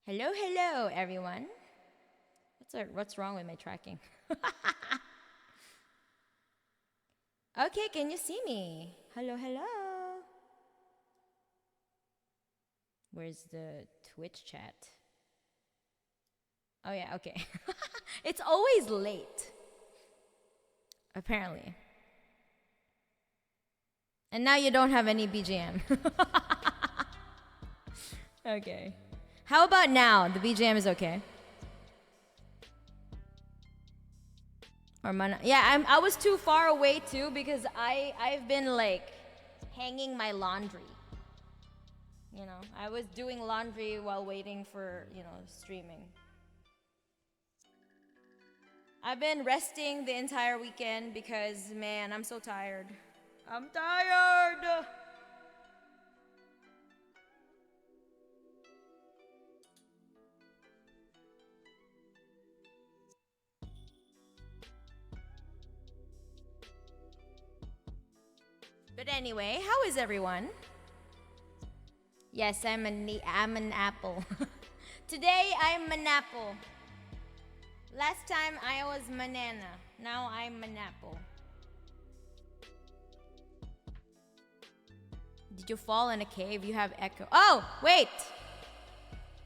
Hello, hello, everyone. What's wrong with my tracking? Okay, can you see me? Hello, hello. Where's the Twitch chat? Oh yeah, okay. It's always late. Apparently. And now you don't have any BGM. Okay. How about now? The BGM is okay. Or yeah, I was too far away too because I've been like hanging my laundry. I was doing laundry while waiting for, streaming. I've been resting the entire weekend because, man, I'm so tired. I'm tired. But anyway, how is everyone? Yes, I'm an apple. Today I'm an apple. Last time I was banana. Now I'm an apple. Did you fall in a cave? You have echo. Oh, wait.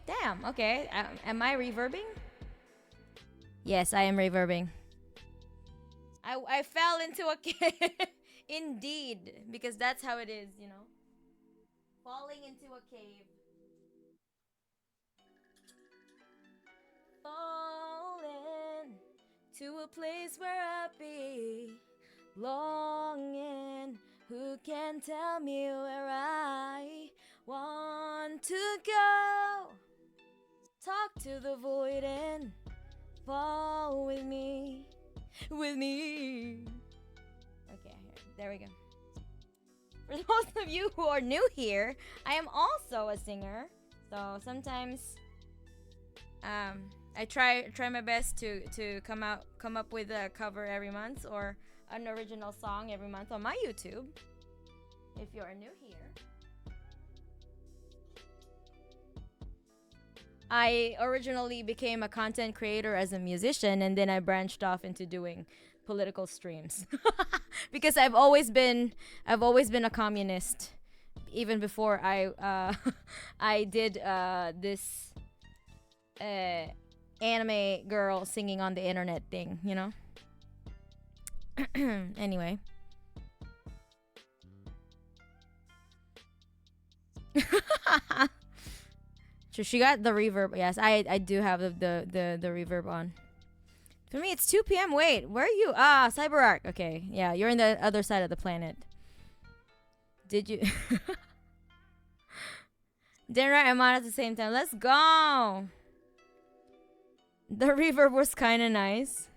Damn. Okay. Am I reverbing? Yes, I am reverbing. I fell into a cave. Indeed, because that's how it is, falling into a cave. Falling to a place where I be longing. Who can tell me where I want to go? Talk to the void and fall with me. With me. Okay, there we go. For those of you who are new here, I am also a singer. So sometimes I try my best to come up with a cover every month or an original song every month on my YouTube. If you're new here, I originally became a content creator as a musician, and then I branched off into doing political streams because I've always been a communist even before I did this anime girl singing on the internet thing, Anyway. So she got the reverb. Yes, I do have the reverb on. For me, it's 2 p.m. Wait, where are you? Ah, CyberArk. Okay, yeah, you're in the other side of the planet. Did you? Dinner and on at the same time. Let's go. The reverb was kind of nice.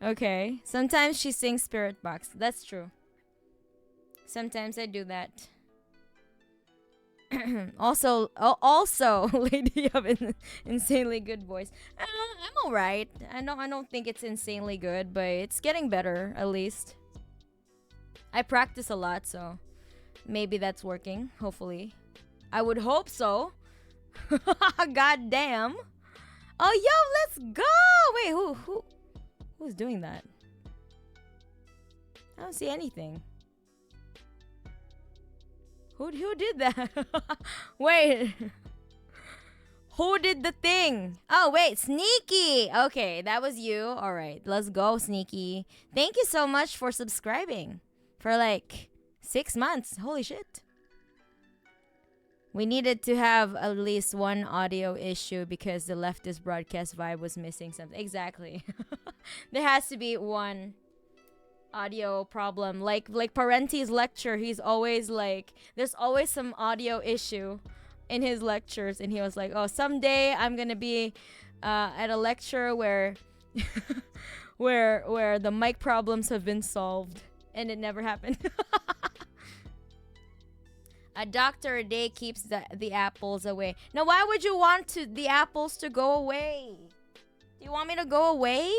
Okay. Sometimes she sings Spirit Box. That's true. Sometimes I do that. Also, lady, you have an insanely good voice. I'm alright. I don't think it's insanely good, but it's getting better at least. I practice a lot, so maybe that's working. Hopefully, I would hope so. God damn. Oh, yo, let's go. Wait, who's doing that? I don't see anything. Who did that? Wait. Who did the thing? Oh, wait, Sneaky. Okay, that was you. All right, let's go, Sneaky. Thank you so much for subscribing for like 6 months. Holy shit. We needed to have at least one audio issue because the leftist broadcast vibe was missing something. Exactly. There has to be one audio problem. Like Parenti's lecture, he's always like, there's always some audio issue in his lectures, and he was like, oh, someday I'm gonna be at a lecture where where the mic problems have been solved, and it never happened. A doctor a day keeps the apples away. Now, why would you want the apples to go away? Do you want me to go away?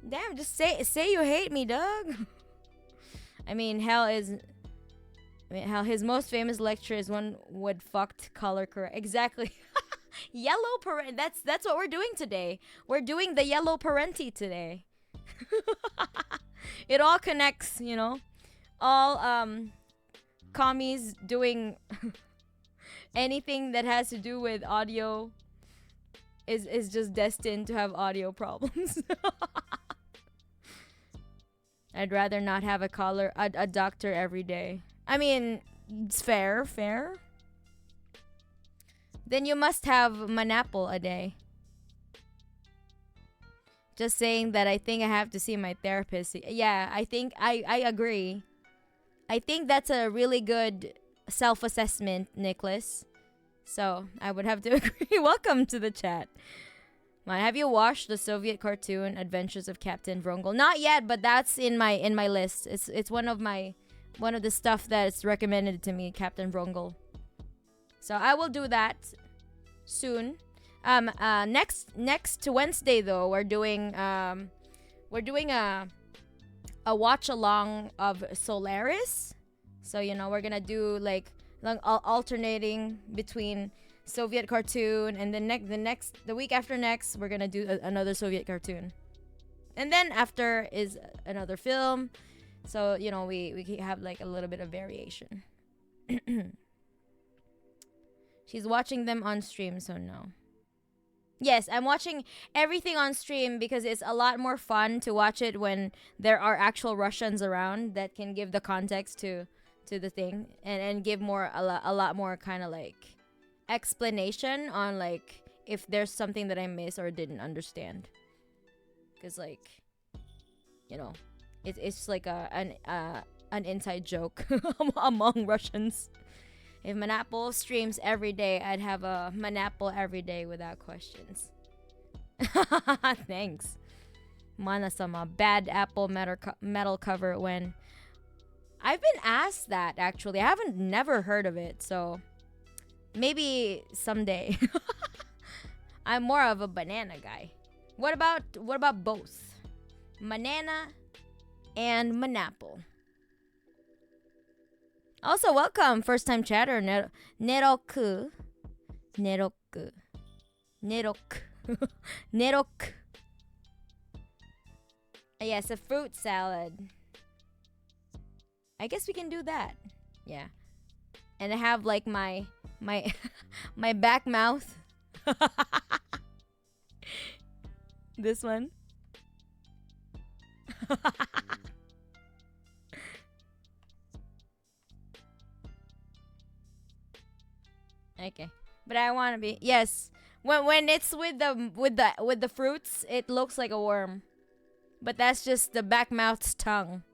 Damn, just say you hate me, Doug. I mean, hell is How his most famous lecture is one would fucked color correct. Exactly. Yellow parent. That's what we're doing today. We're doing the yellow parenti today. It all connects, you know. All commies doing anything that has to do with audio is just destined to have audio problems. I'd rather not have a doctor every day. I mean, it's fair. Then you must have Manapple a day. Just saying that I think I have to see my therapist. Yeah, I think I agree. I think that's a really good self-assessment, Nicholas. So I would have to agree. Welcome to the chat. Have you watched the Soviet cartoon Adventures of Captain Vrongol? Not yet, but that's in my list. It's one of the stuff that's recommended to me, Captain Vrongol. So I will do that soon. Next Wednesday though, we're doing a watch along of Solaris. So you know we're gonna do like alternating between Soviet cartoon, and then the week after next we're gonna do another Soviet cartoon, and then after is another film. So you know we have like a little bit of variation. She's watching them on stream, so no. Yes, I'm watching everything on stream because it's a lot more fun to watch it when there are actual Russians around that can give the context to the thing, and give a lot more kind of like explanation on like if there's something that I missed or didn't understand. Because like, you know, it's like an inside joke among Russians. If Manapple streams every day, I'd have a Manapple every day without questions. Thanks. Mana-sama, bad Apple metal cover when... I've been asked that, actually. I haven't never heard of it, so... Maybe someday. I'm more of a banana guy. What about both? Banana and Manapple. Also, welcome, first-time chatter, Neroku. Yes, a fruit salad. I guess we can do that. Yeah. And I have like my back mouth. This one. Okay. But I want to be, yes. When it's with the fruits, it looks like a worm. But that's just the back mouth's tongue.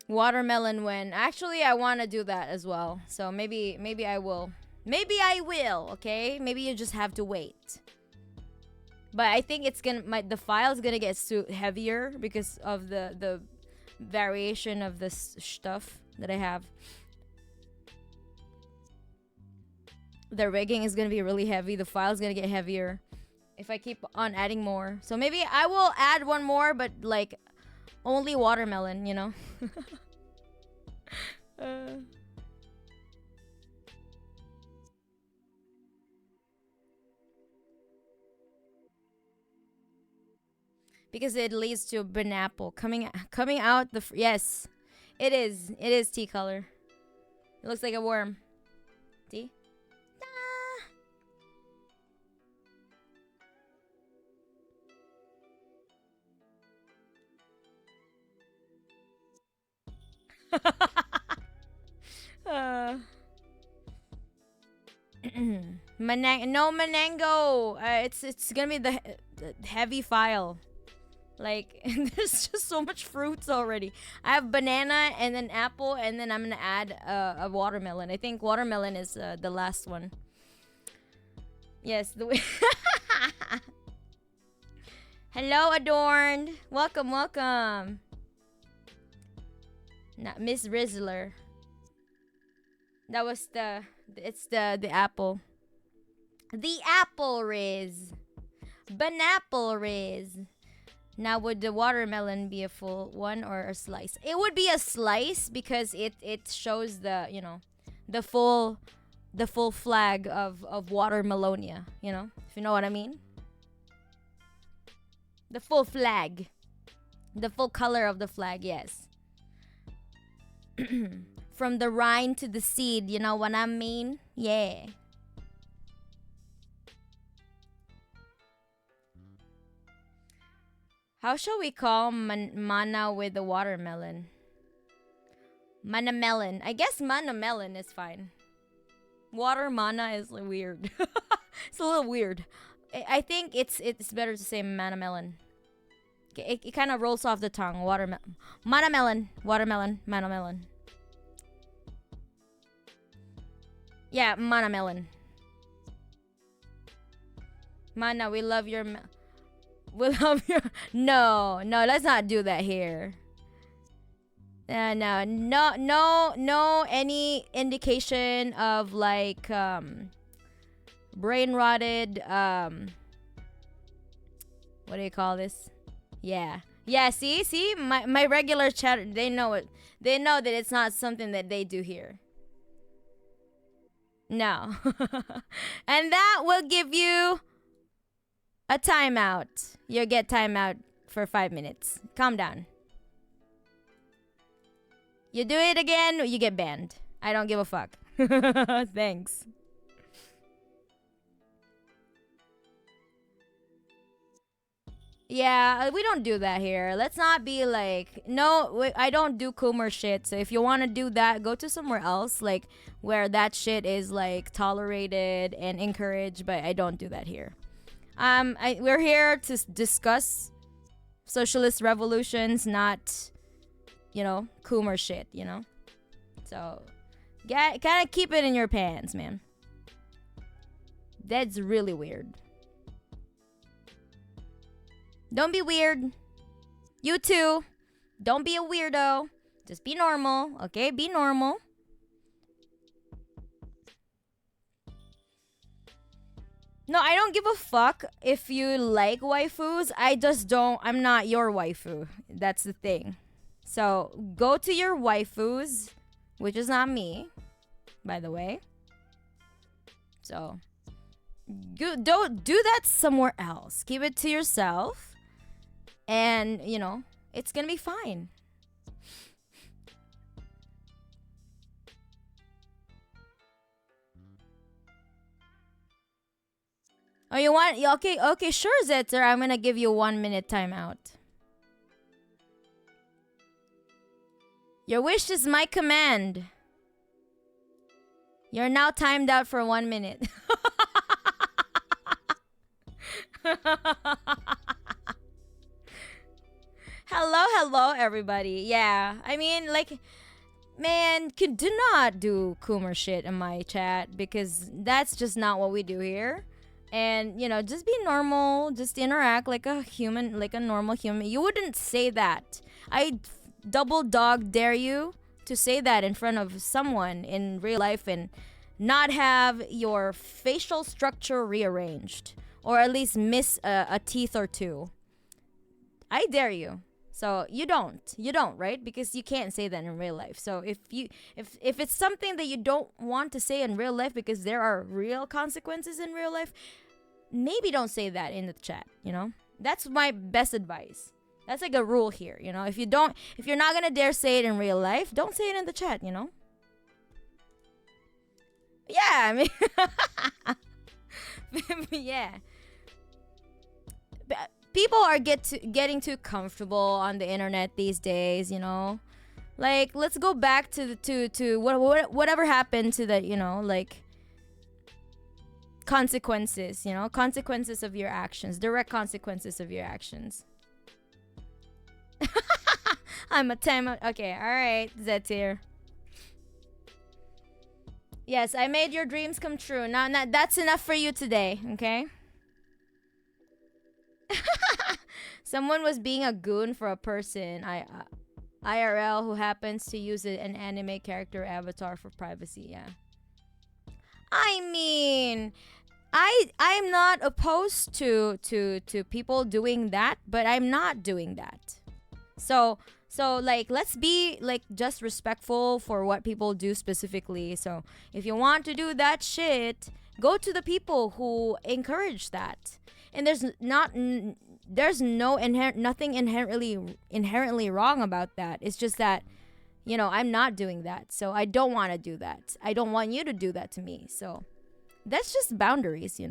Watermelon when actually I want to do that as well. So maybe I will. Maybe I will, okay? Maybe you just have to wait. But I think it's the file's gonna get heavier because of the variation of this stuff that I have. The rigging is gonna be really heavy. The file's gonna get heavier if I keep on adding more. So maybe I will add one more, but like only watermelon, you know. Because it leads to Banapple coming out yes, it is tea color. It looks like a worm. See? No Manango. It's gonna be the heavy file. Like, there's just so much fruits already. I have banana and then apple, and then I'm gonna add a watermelon. I think watermelon is the last one. Yes, the way. Hello, Adorned. Welcome. Not Miss Rizzler. That was it's the apple. The apple Riz. Banapple Riz. Now, would the watermelon be a full one or a slice? It would be a slice because it shows the, you know, the full flag of Watermelonia, you know? If you know what I mean. The full flag. The full color of the flag, yes. From the rind to the seed, you know what I mean? Yeah. How shall we call mana with the watermelon? Mana melon. I guess mana melon is fine. Water mana is weird. It's a little weird. I think it's better to say mana melon. It kind of rolls off the tongue. Mana melon. Watermelon. Mana melon. Yeah, mana melon. Mana, we love your... we love your... No, let's not do that here. No, any indication of like brain rotted what do you call this? Yeah, see my regular chat, they know it. They know that it's not something that they do here. No. And that will give you a timeout. You'll get timeout for 5 minutes. Calm down. You do it again, you get banned. I don't give a fuck. Thanks. Yeah, we don't do that here. Let's not be like, no, I don't do Coomer shit. So if you want to do that, go to somewhere else, like where that shit is like tolerated and encouraged. But I don't do that here. We're here to discuss socialist revolutions, not, you know, Coomer shit, you know? So, kind of keep it in your pants, man. That's really weird. Don't be weird. You too. Don't be a weirdo. Just be normal, okay? Be normal. No, I don't give a fuck if you like waifus. I just don't. I'm not your waifu. That's the thing. So go to your waifus, which is not me, by the way. So don't do that somewhere else. Keep it to yourself, and you know it's gonna be fine. Oh, you want? Okay, sure, Zetter. I'm gonna give you 1 minute timeout. Your wish is my command. You're now timed out for 1 minute. Hello, everybody. Yeah, I mean, like, man, do not do Coomer shit in my chat because that's just not what we do here. And, you know, just be normal. Just interact like a human, like a normal human. You wouldn't say that. I double dog dare you to say that in front of someone in real life and not have your facial structure rearranged. Or at least miss a teeth or two. I dare you. So you don't, right? Because you can't say that in real life. So if it's something that you don't want to say in real life because there are real consequences in real life, maybe don't say that in the chat, you know? That's my best advice. That's like a rule here, you know? If you're not going to dare say it in real life, don't say it in the chat, you know? Yeah, I mean yeah. People are getting too comfortable on the internet these days, you know. Like, let's go back to whatever happened to the, you know, like consequences, you know, consequences of your actions, direct consequences of your actions. I'm a time. Okay, all right, Zetir. Yes, I made your dreams come true. Now that's enough for you today, okay? Someone was being a goon for a person IRL who happens to use an anime character avatar for privacy. Yeah. I mean, I'm not opposed to people doing that, but I'm not doing that. So like let's be like just respectful for what people do specifically. So if you want to do that shit, go to the people who encourage that. And there's nothing inherently wrong about that. It's just that I'm not doing that. So I don't want to do that. I don't want you to do that to me. So that's just boundaries.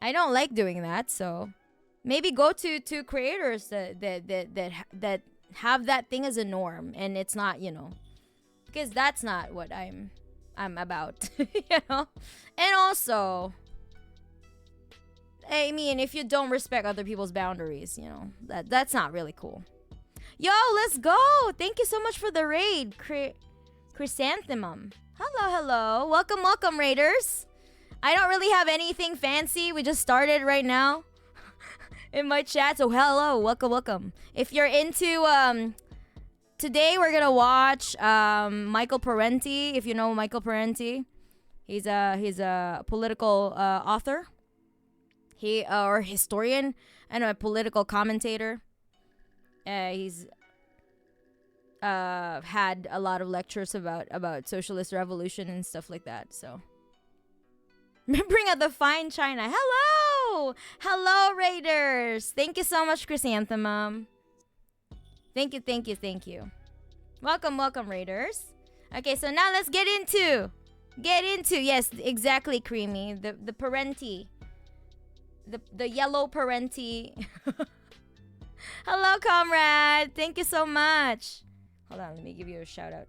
I don't like doing that, so maybe go to creators that have that thing as a norm, and it's not, because that's not what I'm about. And also, I mean, if you don't respect other people's boundaries, that's not really cool. Yo, let's go. Thank you so much for the raid, Chrysanthemum. Hello. Welcome, Raiders. I don't really have anything fancy. We just started right now in my chat. So hello, welcome. If you're into today we're gonna watch Michael Parenti. If you know Michael Parenti, he's a political author. Or historian and a political commentator. He's had a lot of lectures about socialist revolution and stuff like that. So bring out the fine china. Hello, Raiders. Thank you so much, Chrysanthemum. Thank you. Welcome, Raiders. Okay, so now let's get into yes, exactly, Creamy. The Parenti, the yellow Parenti. Hello, comrade. Thank you so much. Hold on, let me give you a shout out.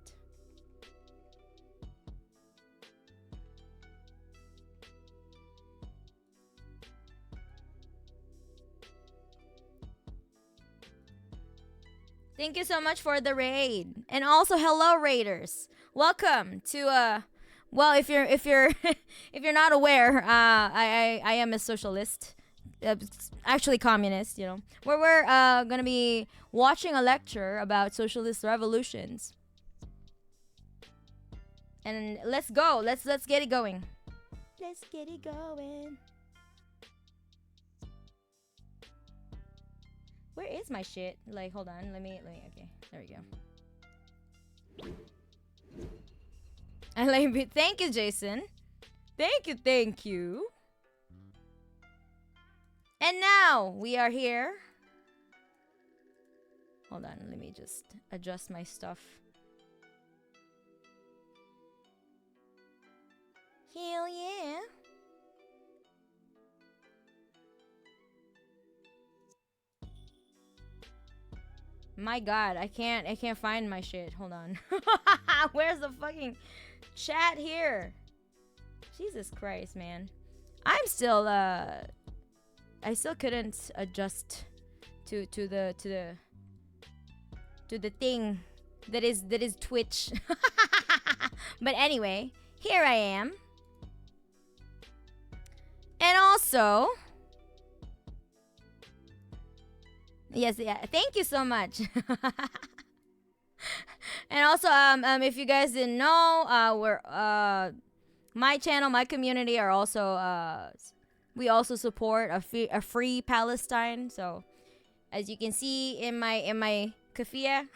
Thank you so much for the raid. And also hello, Raiders. Welcome to well, if you're if you're not aware, I am a socialist. Actually communist, where we're gonna be watching a lecture about socialist revolutions. And let's go. Let's get it going. Let's get it going. Where is my shit? Like, hold on. Let me. Okay, there we go. I like it. Thank you, Jason. Thank you. And now we are here. Hold on, let me just adjust my stuff. Hell yeah. My god, I can't find my shit. Hold on. Where's the fucking chat here? Jesus Christ, man. I'm still I still couldn't adjust to the thing that is Twitch. But anyway, here I am. And also, yes, yeah, thank you so much. And also, if you guys didn't know, we're my channel, my community are also we also support a free Palestine. So, as you can see in my kafia.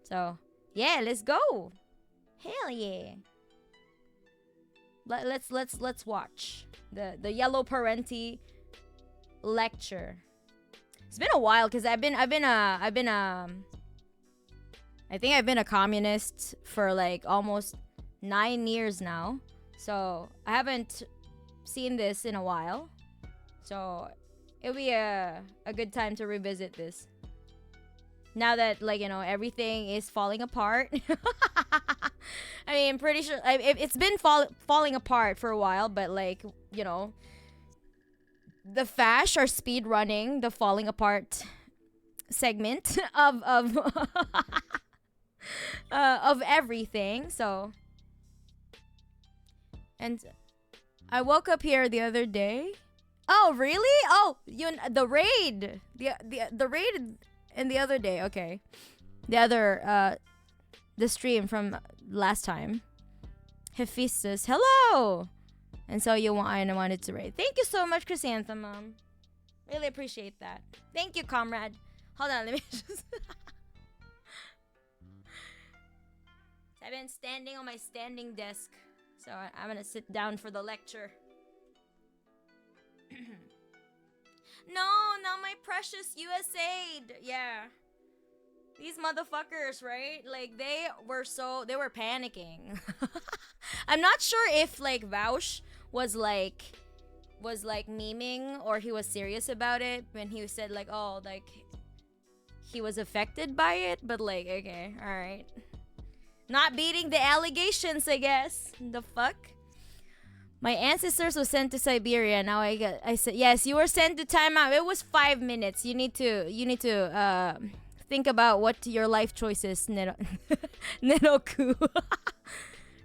So, yeah, let's go. Hell yeah. Let's watch the Yellow Parenti lecture. It's been a while because I think I've been a communist for like almost 9 years now. So I haven't seen this in a while. So it'll be a good time to revisit this. Now that everything is falling apart. I mean, I'm pretty sure it's been falling apart for a while, but the Fash are speed running the falling apart segment of of everything. So, and I woke up here the other day. Oh, really? Oh, the raid, the raid, and the other day. Okay, the other the stream from last time. Hephaestus, hello! And so I wanted to rate. Thank you so much, Chrysanthemum. Really appreciate that. Thank you, comrade. Hold on, let me just... I've been standing on my standing desk. So I'm gonna sit down for the lecture. No, not my precious USAID. Yeah. These motherfuckers, right? Like, they were panicking. I'm not sure if, like, Vaush was memeing or he was serious about it when he said, like, oh, like, he was affected by it, but, like, okay, alright. Not beating the allegations, I guess. The fuck? My ancestors were sent to Siberia. Now I said, yes, you were sent to timeout. It was 5 minutes. You need to think about what your life choices, Neroku.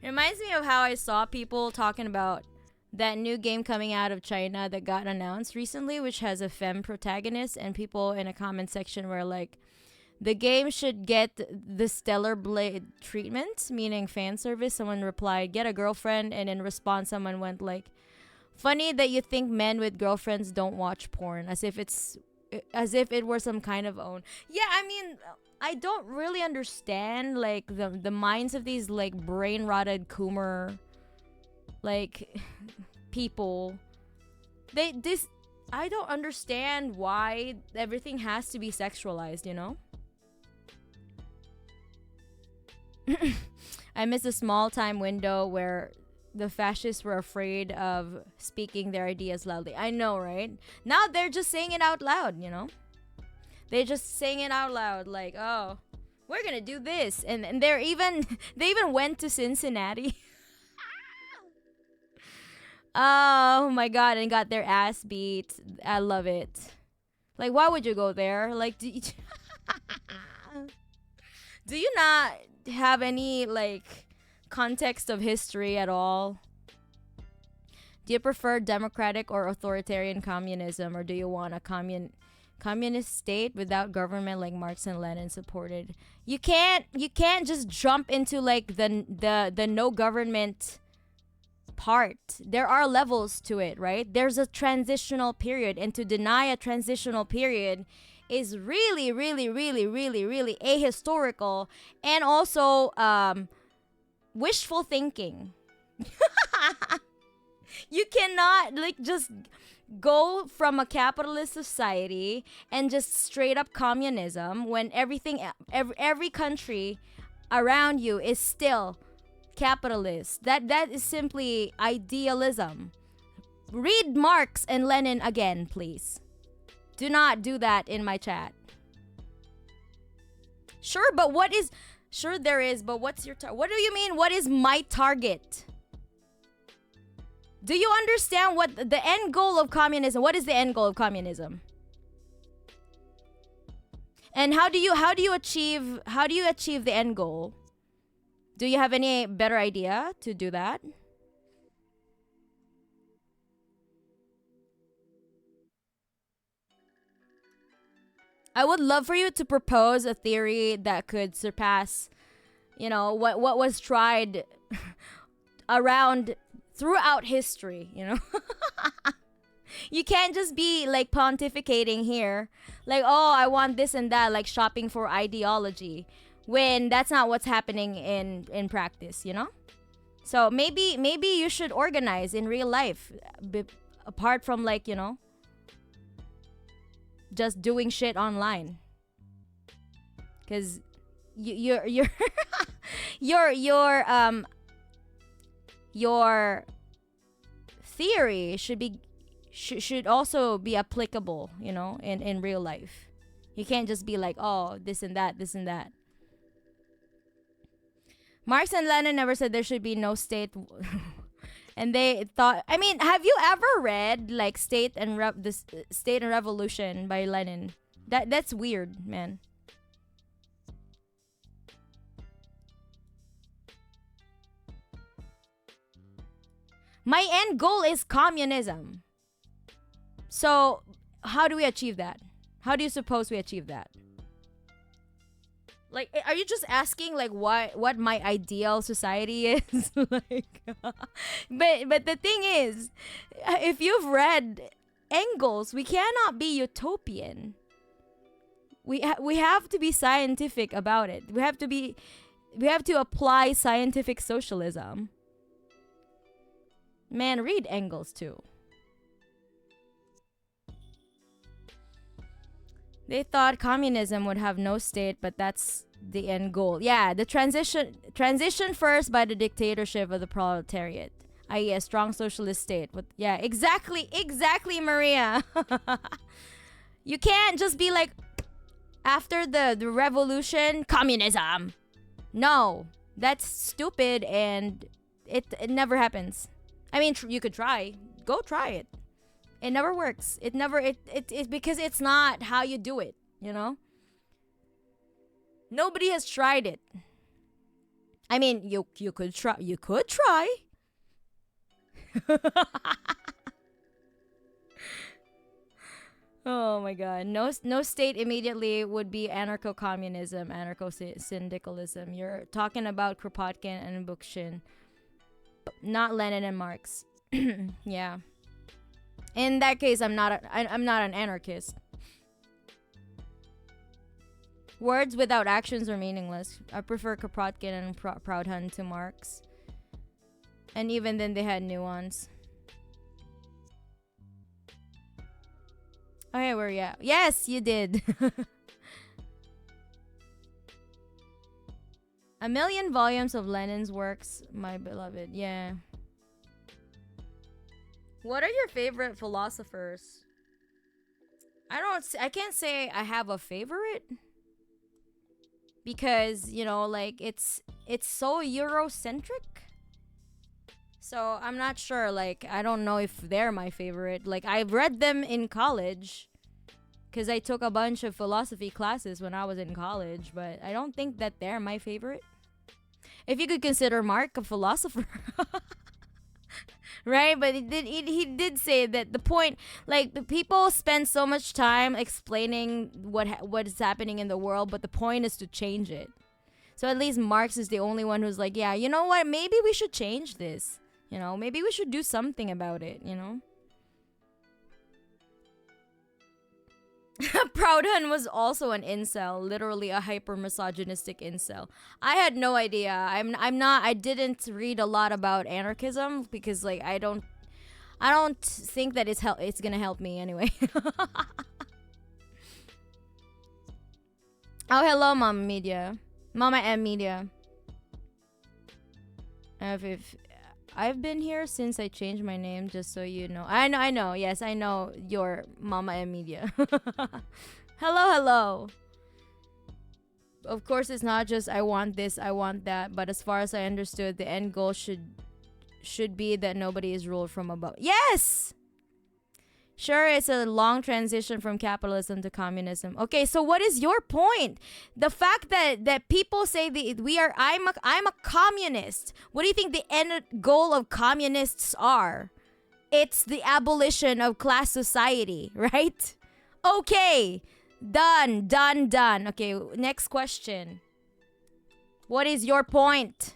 Reminds me of how I saw people talking about that new game coming out of China that got announced recently, which has a femme protagonist, and people in a comment section were like, the game should get the Stellar Blade treatment, meaning fan service. Someone replied, get a girlfriend, and in response someone went like, funny that you think men with girlfriends don't watch porn, as if it were some kind of own. Yeah, I mean, I don't really understand like the minds of these like brain rotted Coomer like people. I don't understand why everything has to be sexualized, you know? I miss a small time window where the fascists were afraid of speaking their ideas loudly. I know, right? Now they're just saying it out loud, you know? They're just saying it out loud, like, oh, we're gonna do this. And they even went to Cincinnati. Oh my god, and got their ass beat. I love it. Like, why would you go there? Like, do you not have any like context of history at all? Do you prefer democratic or authoritarian communism, or do you want a communist state without government like Marx and Lenin supported? You can't just jump into like the no government part. There are levels to it, right? There's a transitional period, and to deny a transitional period is really, really, really, really, really ahistorical and also wishful thinking. You cannot like just go from a capitalist society and just straight up communism when every country around you is still capitalist. That is simply idealism. Read Marx and Lenin again, please. Do not do that in my chat. Sure, but what is... Sure there is, but what's your target? What do you mean, what is my target? Do you understand what the end goal of communism... What is the end goal of communism? And how do you achieve the end goal? Do you have any better idea to do that? I would love for you to propose a theory that could surpass, you know, what was tried around throughout history, you know? You can't just be like pontificating here, like, oh, I want this and that, like shopping for ideology, when that's not what's happening in practice, you know? So maybe you should organize in real life, apart from like, you know, just doing shit online, because your theory should also be applicable, you know, in real life. You can't just be like, oh, this and that. Marx and Lenin never said there should be no state. And they thought, I mean, have you ever read like State and Revolution by Lenin? That's weird, man. My end goal is communism. So, how do we achieve that? How do you suppose we achieve that? Like, are you just asking like what my ideal society is? Like, but the thing is, if you've read Engels, we cannot be utopian. We have to be scientific about it. We have to apply scientific socialism. Man, read Engels too. They thought communism would have no state, but that's the end goal. Yeah, the transition first by the dictatorship of the proletariat, i.e. a strong socialist state. But yeah, exactly, Maria. You can't just be like, after the revolution, communism. No, that's stupid, and it never happens. I mean, you could try. Go try it. It never works. It because it's not how you do it, you know? Nobody has tried it. I mean, you could try. You could try. Oh my god. No state immediately would be anarcho-communism, anarcho-syndicalism. You're talking about Kropotkin and Bookchin, not Lenin and Marx. Yeah. In that case, I'm not an anarchist. Words without actions are meaningless. I prefer Kropotkin and Proudhon to Marx. And even then, they had nuance. Okay, where are you at? Yes, you did. A million volumes of Lenin's works, my beloved. Yeah. What are your favorite philosophers? I can't say I have a favorite. Because, you know, like it's so Eurocentric. So I'm not sure, like I don't know if they're my favorite. Like I've read them in college because I took a bunch of philosophy classes when I was in college, but I don't think that they're my favorite. If you could consider Mark a philosopher. Right? But he did say that the point, like, the people spend so much time explaining what is happening in the world, but the point is to change it. So at least Marx is the only one who's like, yeah, you know what? Maybe we should change this. You know, maybe we should do something about it, you know? Proudhon was also an incel, literally a hyper-misogynistic incel. I had no idea. I didn't read a lot about anarchism because like I don't think that it's gonna help me anyway. Oh, hello, Mama M Media. If I've been here since I changed my name, just so you know. I know. Yes, I know your Mama and Media. Hello. Of course, it's not just I want this, I want that. But as far as I understood, the end goal should be that nobody is ruled from above. Yes! Sure, it's a long transition from capitalism to communism. Okay, so what is your point? The fact that people say I'm a communist. What do you think the end goal of communists are? It's the abolition of class society, right? Okay, done. Okay, next question. What is your point?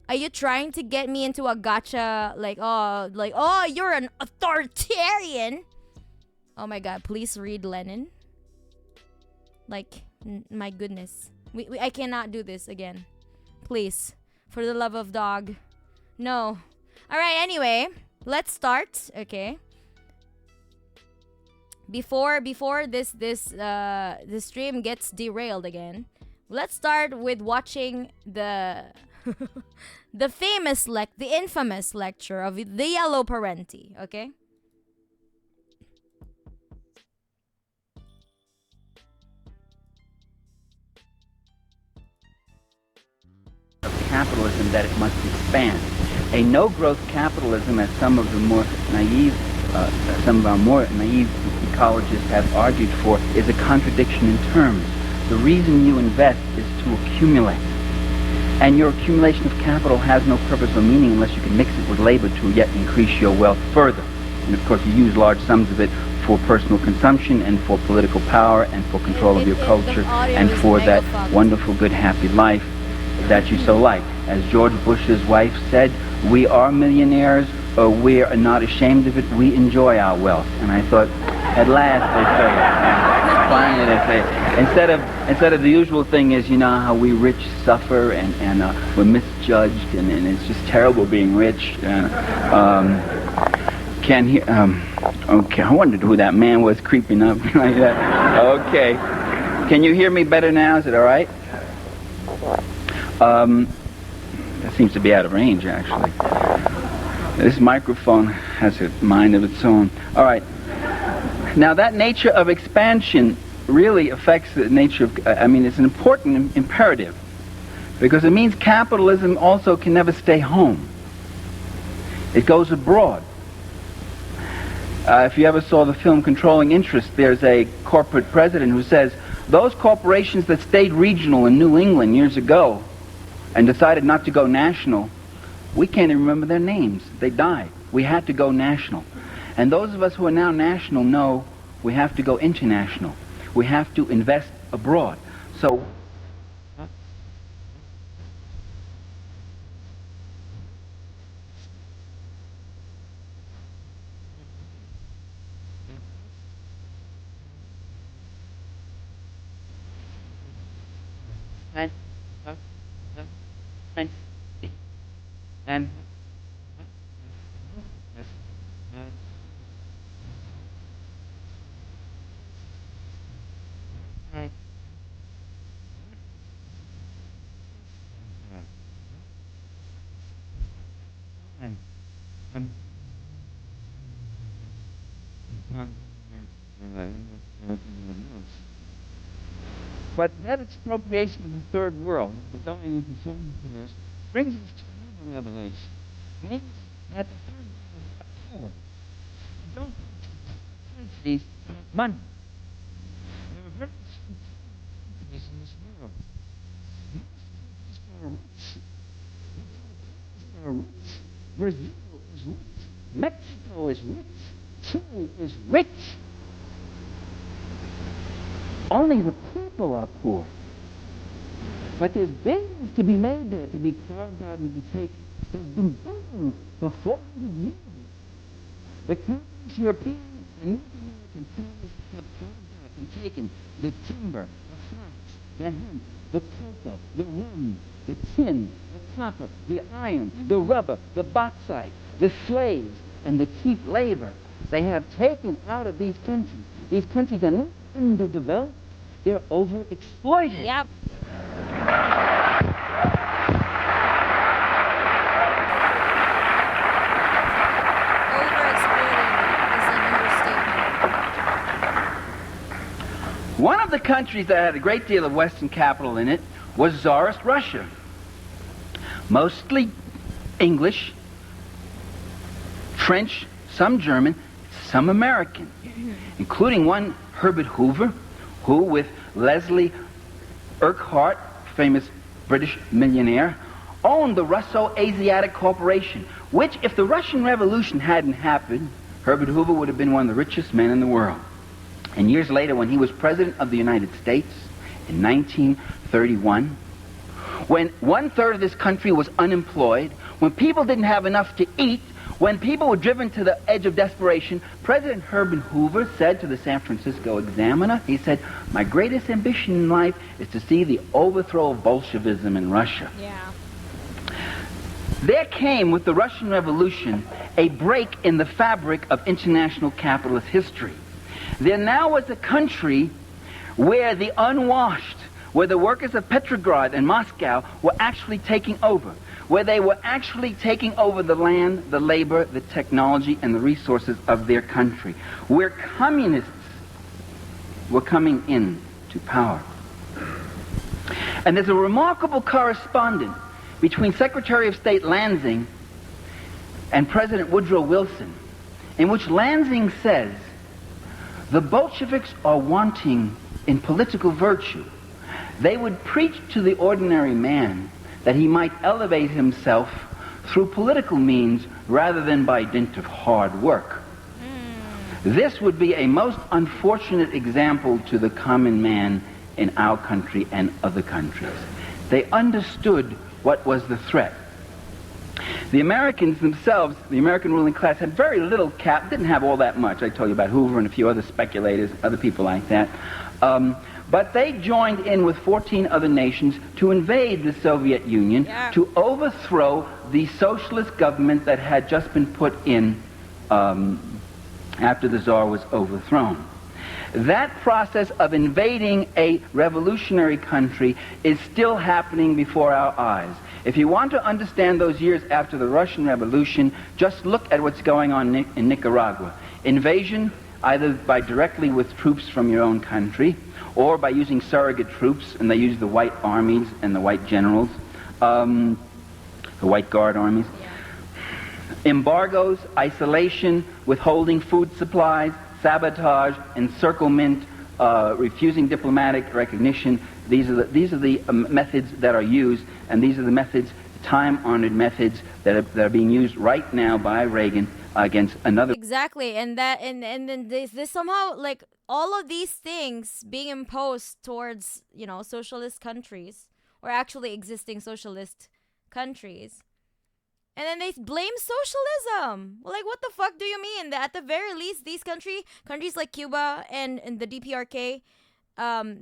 Are you trying to get me into a gotcha? Like, oh, you're an authoritarian. Oh my god, please read Lenin. Like, my goodness. I cannot do this again. Please. For the love of dog. No. Alright, anyway. Let's start. Okay. Before this stream gets derailed again, let's start with watching the the infamous lecture of the Yellow Parenti, okay? Of capitalism that it must expand. A no-growth capitalism, as some of our more naive ecologists have argued for, is a contradiction in terms. The reason you invest is to accumulate. And your accumulation of capital has no purpose or meaning unless you can mix it with labor to yet increase your wealth further. And of course you use large sums of it for personal consumption and for political power and for control of your culture and for that wonderful, good, happy life that you so like. As George Bush's wife said, we are millionaires, we are not ashamed of it, we enjoy our wealth. And I thought, at last they say it. Finally they say it. Instead of the usual thing is, you know, how we rich suffer and we're misjudged and it's just terrible being rich. Can't hear, okay, I wondered who that man was creeping up like that. Okay. Can you hear me better now? Is it all right? That seems to be out of range, actually. This microphone has a mind of its own. All right. Now, that nature of expansion really affects the nature of, it's an important imperative because it means capitalism also can never stay home. It goes abroad. If you ever saw the film Controlling Interest, there's a corporate president who says, those corporations that stayed regional in New England years ago and decided not to go national, we can't even remember their names. They died. We had to go national. And those of us who are now national know we have to go international. We have to invest abroad. So but that expropriation of the third world, the only concern for this, brings us to another revelation. It means that the third world is poor. Don't countries make money. There are very few countries in this world. Most countries are rich. Brazil is rich. Mexico is rich. Chile is rich. Only the people are poor. But there's billions to be made there, to be carved out and to be taken. There's been billions for 400 years. The countries, European and North American families have carved out and taken the timber, the flax, the hemp, the cocoa, the rum, the tin, the copper, the iron, the rubber, the bauxite, the slaves, and the cheap labor. They have taken out of these countries. These countries are not underdeveloped. They're overexploited. Yep. One of the countries that had a great deal of Western capital in it was Tsarist Russia. Mostly English, French, some German, some American, including one Herbert Hoover, who with Leslie Urquhart, famous British millionaire, owned the Russo-Asiatic Corporation, which, if the Russian Revolution hadn't happened, Herbert Hoover would have been one of the richest men in the world. And years later, when he was President of the United States in 1931, when 1/3 of this country was unemployed, when people didn't have enough to eat, when people were driven to the edge of desperation, President Herbert Hoover said to the San Francisco Examiner, he said, my greatest ambition in life is to see the overthrow of Bolshevism in Russia. Yeah. There came, with the Russian Revolution, a break in the fabric of international capitalist history. There now was a country where the unwashed, where the workers of Petrograd and Moscow were actually taking over, where they were actually taking over the land, the labor, the technology, and the resources of their country, where communists were coming in to power. And there's a remarkable correspondence between Secretary of State Lansing and President Woodrow Wilson, in which Lansing says, the Bolsheviks are wanting in political virtue. They would preach to the ordinary man that he might elevate himself through political means rather than by dint of hard work. This would be a most unfortunate example to the common man in our country and other countries. They understood what was the threat. The Americans themselves, the American ruling class, had very little didn't have all that much. I told you about Hoover and a few other speculators, other people like that. But they joined in with 14 other nations to invade the Soviet Union, to overthrow the socialist government that had just been put in after the Tsar was overthrown. That process of invading a revolutionary country is still happening before our eyes. If you want to understand those years after the Russian Revolution, just look at what's going on in Nicaragua. Invasion, either by directly with troops from your own country, or by using surrogate troops, and they use the white armies and the white generals, the white guard armies. Embargoes, isolation, withholding food supplies, sabotage, encirclement, refusing diplomatic recognition. These are the methods that are used, and these are the methods, time-honored methods that are being used right now by Reagan against another. Exactly, and then this somehow, like, all of these things being imposed towards, you know, socialist countries, or actually existing socialist countries. And then they blame socialism. Well, like, what the fuck do you mean? That at the very least, these countries like Cuba and the DPRK,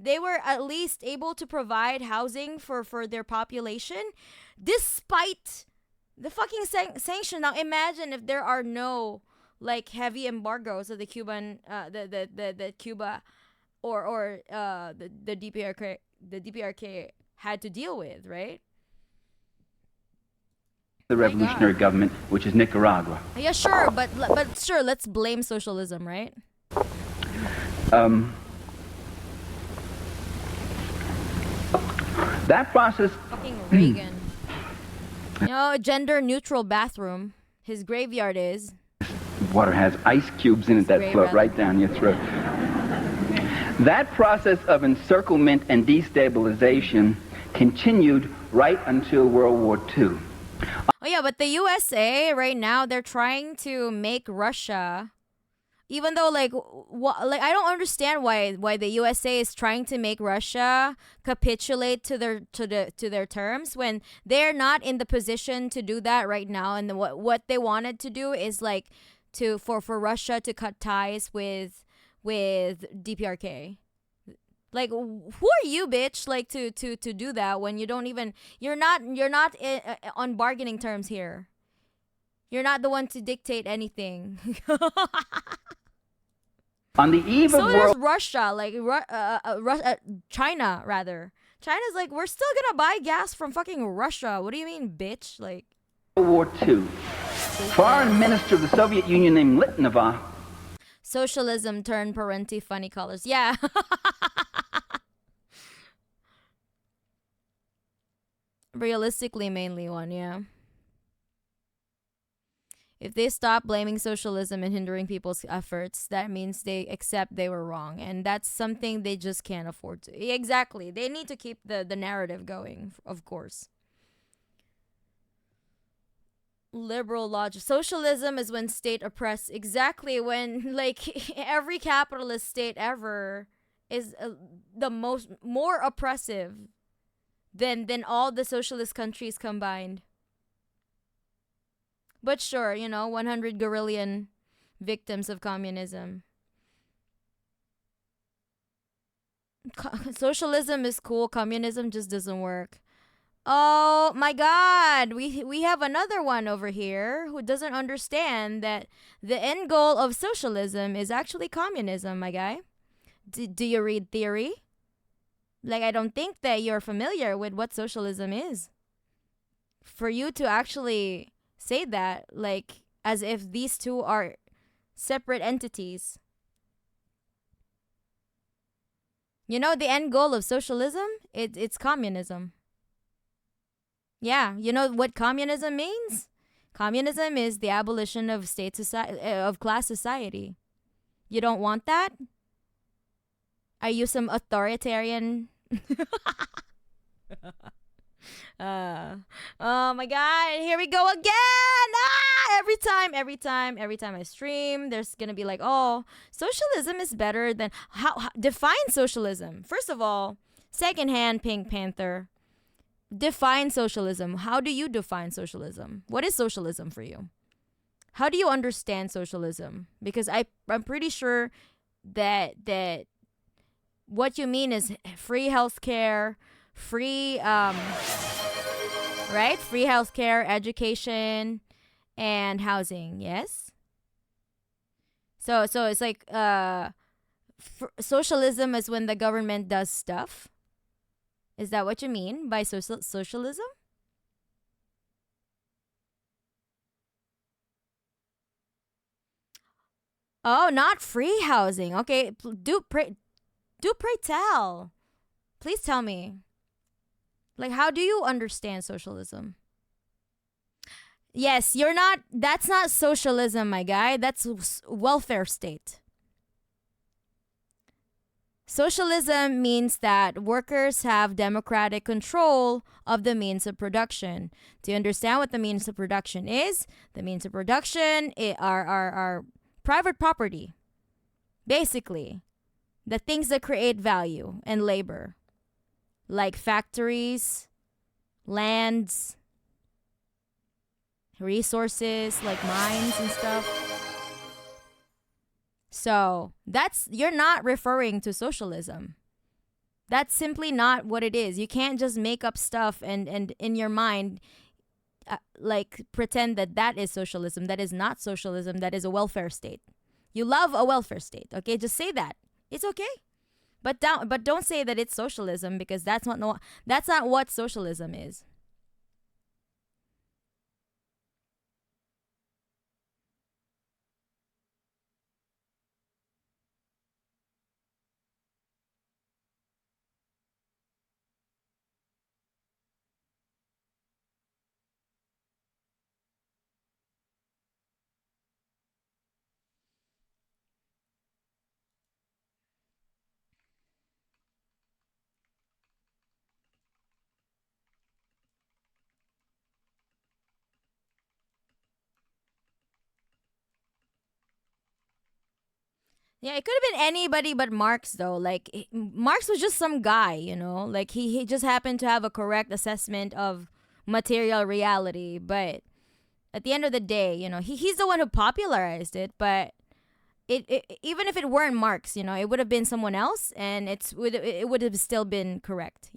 they were at least able to provide housing for their population, despite the fucking sanction. Now, imagine if there are no, like, heavy embargoes of the Cuban, the Cuba, or the DPRK had to deal with, right? The revolutionary government, which is Nicaragua. Yeah, sure, but sure, let's blame socialism, right? That process. Fucking Reagan. You know, a gender-neutral bathroom. His graveyard is. Water has ice cubes in it that float right down your throat. That process of encirclement and destabilization continued right until World War II. Oh yeah, but the USA right now, they're trying to make Russia, even though like I don't understand why the USA is trying to make Russia capitulate to their terms when they're not in the position to do that right now. And what they wanted to do is like for Russia to cut ties with DPRK. Like, who are you, bitch? Like to do that when you don't even you're not on bargaining terms here. You're not the one to dictate anything. On the eve of there's Russia, like China rather. China's like, we're still gonna buy gas from fucking Russia. What do you mean, bitch? Like World War II, Foreign Minister of the Soviet Union named Litvinov. Socialism turned Parenti funny colors. Yeah. Realistically, mainly one, yeah. If they stop blaming socialism and hindering people's efforts, that means they accept they were wrong. And that's something they just can't afford to. Exactly. They need to keep the narrative going, of course. Liberal logic. Socialism is when state oppress. Exactly, when like every capitalist state ever is more oppressive than all the socialist countries combined. But sure, 100 gorillion victims of communism. Socialism is cool. Communism just doesn't work. Oh my God, we have another one over here who doesn't understand that the end goal of socialism is actually communism, my guy. Do you read theory? Like, I don't think that you're familiar with what socialism is. For you to actually say that, like, as if these two are separate entities. The end goal of socialism? It's communism. Yeah, you know what communism means? Communism is the abolition of class society. You don't want that? Are you some authoritarian? uh, oh my god, here we go again. Ah, every time I stream, there's gonna be like, oh, socialism is better than how define socialism. First of all, secondhand Pink Panther. Define socialism. How do you define socialism? What is socialism for you? How do you understand socialism? Because I'm pretty sure that what you mean is free healthcare, free right? Free healthcare, education, and housing. Yes. So it's like socialism is when the government does stuff. Is that what you mean by socialism? Oh, not free housing. Okay, do pray tell. Please tell me. Like, how do you understand socialism? Yes, you're not. That's not socialism, my guy. That's welfare state. Socialism means that workers have democratic control of the means of production. Do you understand what the means of production is? The means of production are private property, basically. The things that create value and labor, like factories, lands, resources like mines and stuff. So that's you're not referring to socialism. That's simply not what it is. You can't just make up stuff and in your mind like pretend that that is socialism. That is not socialism. That is a welfare state. You love a welfare state. Okay, just say that. It's okay. But don't say that it's socialism because that's not what socialism is. Yeah, it could have been anybody but Marx though. Like Marx was just some guy, Like he just happened to have a correct assessment of material reality, but at the end of the day, he's the one who popularized it, but even if it weren't Marx, it would have been someone else and it would have still been correct.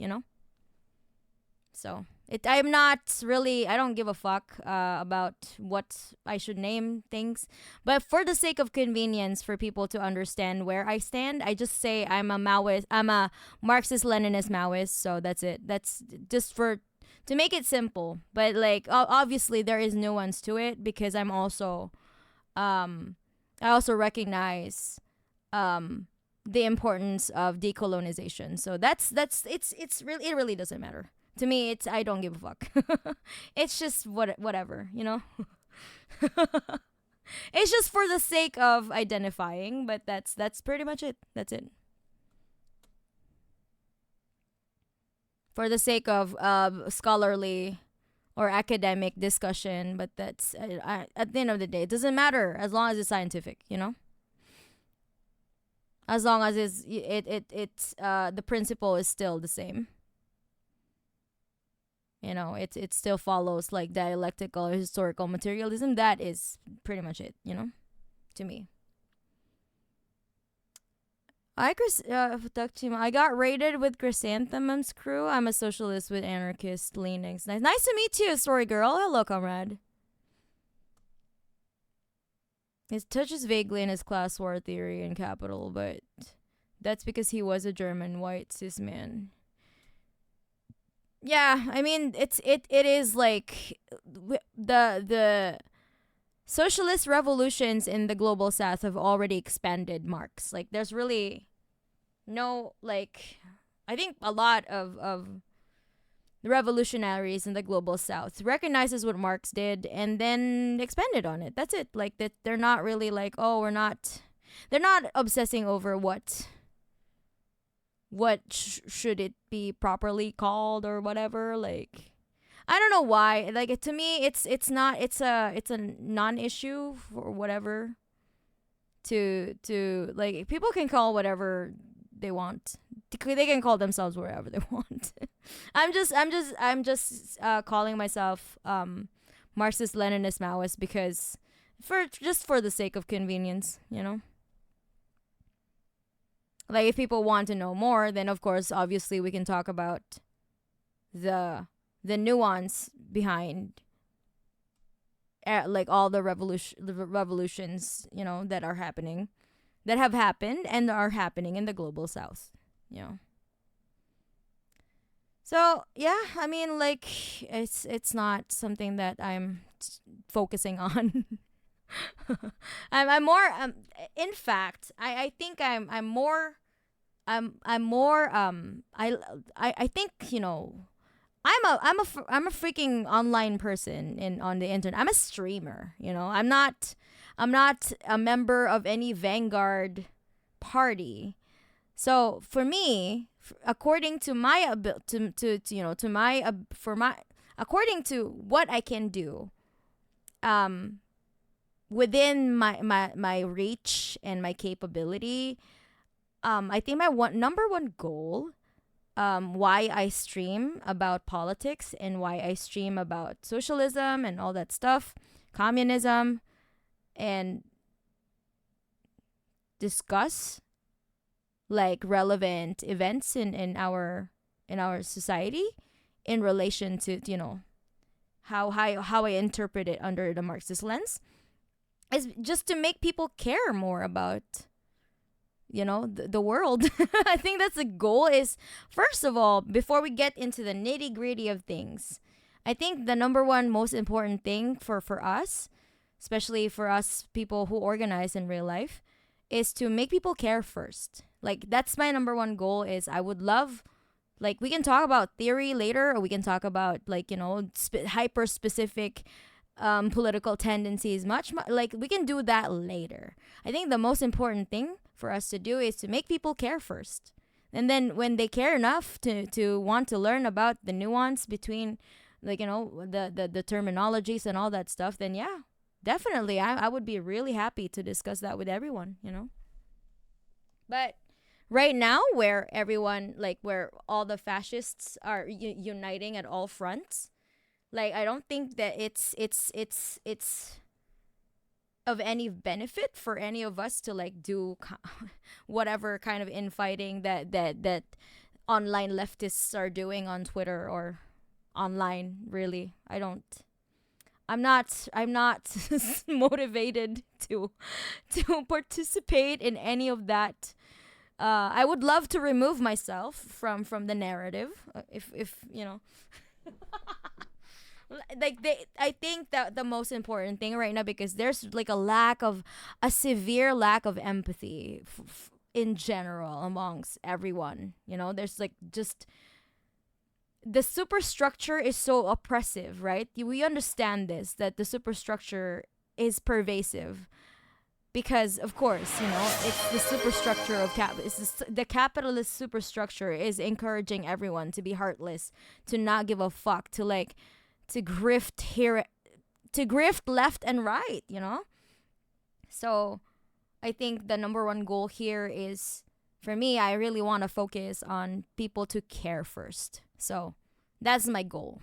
So I'm not really. I don't give a fuck about what I should name things, but for the sake of convenience for people to understand where I stand, I just say I'm a Maoist. I'm a Marxist-Leninist Maoist. So that's it. That's just for to make it simple. But like obviously there is nuance to it because I also recognize the importance of decolonization. So it's really it really doesn't matter. To me, it's I don't give a fuck. It's just whatever. It's just for the sake of identifying, but that's pretty much it. That's it. For the sake of scholarly or academic discussion, but that's at the end of the day, it doesn't matter as long as it's scientific. As long as it's the principle is still the same. It still follows like dialectical or historical materialism. That is pretty much it. To me. I got raided with Chrysanthemum's crew. I'm a socialist with anarchist leanings. Nice to meet you, story girl. Hello, comrade. It touches vaguely in his class war theory in Capital, but that's because he was a German white cis man. Yeah, I mean it is like the socialist revolutions in the global south have already expanded Marx. Like there's really no like I think a lot of the revolutionaries in the global south recognizes what Marx did and then expanded on it. That's it. Like that they're not really like, oh, they're not obsessing over what what should it be properly called or whatever. Like, I don't know why. Like, to me, it's a non-issue for whatever. To like, people can call whatever they want. They can call themselves wherever they want. I'm just calling myself Marxist Leninist Maoist because for the sake of convenience, you know. Like, if people want to know more, then of course, obviously, we can talk about the nuance behind like all the revolutions, you know, that are happening, that have happened and are happening in the global south, you know. So yeah, I mean, like, it's not something that I'm focusing on. I'm more in fact, I think I'm more I'm more I think, you know, I'm a freaking online person in on the internet. I'm a streamer, you know. I'm not a member of any vanguard party. So for me, according to my to you know, to my for my according to what I can do um within my reach and my capability, I think my number one goal, why I stream about politics and why I stream about socialism and all that stuff, communism, and discuss like relevant events in our society in relation to, you know, how I interpret it under the Marxist lens, is just to make people care more about, you know, the world. I think that's the goal. Is, first of all, before we get into the nitty gritty of things, I think the number one most important thing for us, especially for us people who organize in real life, is to make people care first. Like, that's my number one goal. Is I would love, like, we can talk about theory later, or we can talk about, like, you know, hyper specific political tendencies, like, we can do that later. I think the most important thing for us to do is to make people care first, and then when they care enough to want to learn about the nuance between, like, you know, the terminologies and all that stuff, then yeah, definitely I would be really happy to discuss that with everyone, you know. But right now, where everyone, like, where all the fascists are uniting at all fronts, like, I don't think that it's of any benefit for any of us to, like, do whatever kind of infighting that online leftists are doing on Twitter or online. Really, I'm not motivated to participate in any of that. I would love to remove myself from the narrative, if you know. Like, I think that the most important thing right now, because there's like a severe lack of empathy in general amongst everyone, you know. There's like, just the superstructure is so oppressive, right? We understand this, that the superstructure is pervasive, because of course, you know, it's the superstructure of the capitalist superstructure is encouraging everyone to be heartless, to not give a fuck, to, like, to grift left and right, you know. So I think the number one goal here is, for me, I really want to focus on people to care first. So that's my goal.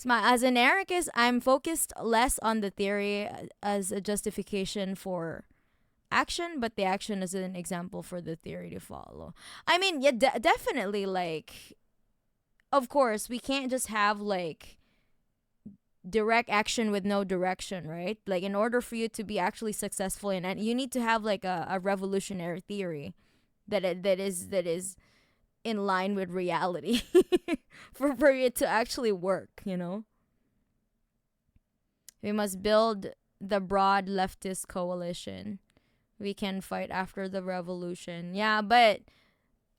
As an anarchist, I'm focused less on the theory as a justification for action, but the action as an example for the theory to follow. I mean, yeah, definitely, like, of course, we can't just have, like, direct action with no direction, right? Like, in order for you to be actually successful in it, you need to have, like, a revolutionary theory that is in line with reality for it to actually work, you know. We must build the broad leftist coalition. We can fight after the revolution. Yeah, but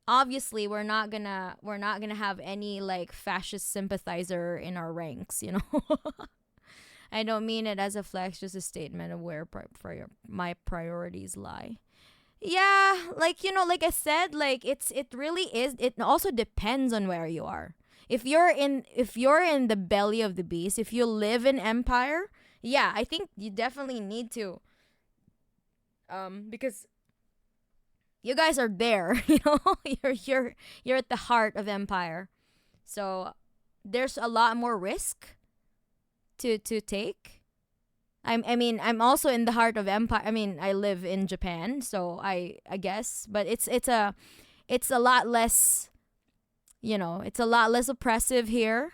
obviously we're not gonna have any, like, fascist sympathizer in our ranks, you know. I don't mean it as a flex, just a statement of where my priorities lie. Yeah, like like I said, like it really is. It also depends on where you are. If you're in the belly of the beast, if you live in empire, yeah, I think you definitely need to, because you guys are there, you're at the heart of empire. So there's a lot more risk to take. I mean, I'm also in the heart of empire. I mean, I live in Japan, so I guess, but it's a lot less, it's a lot less oppressive here.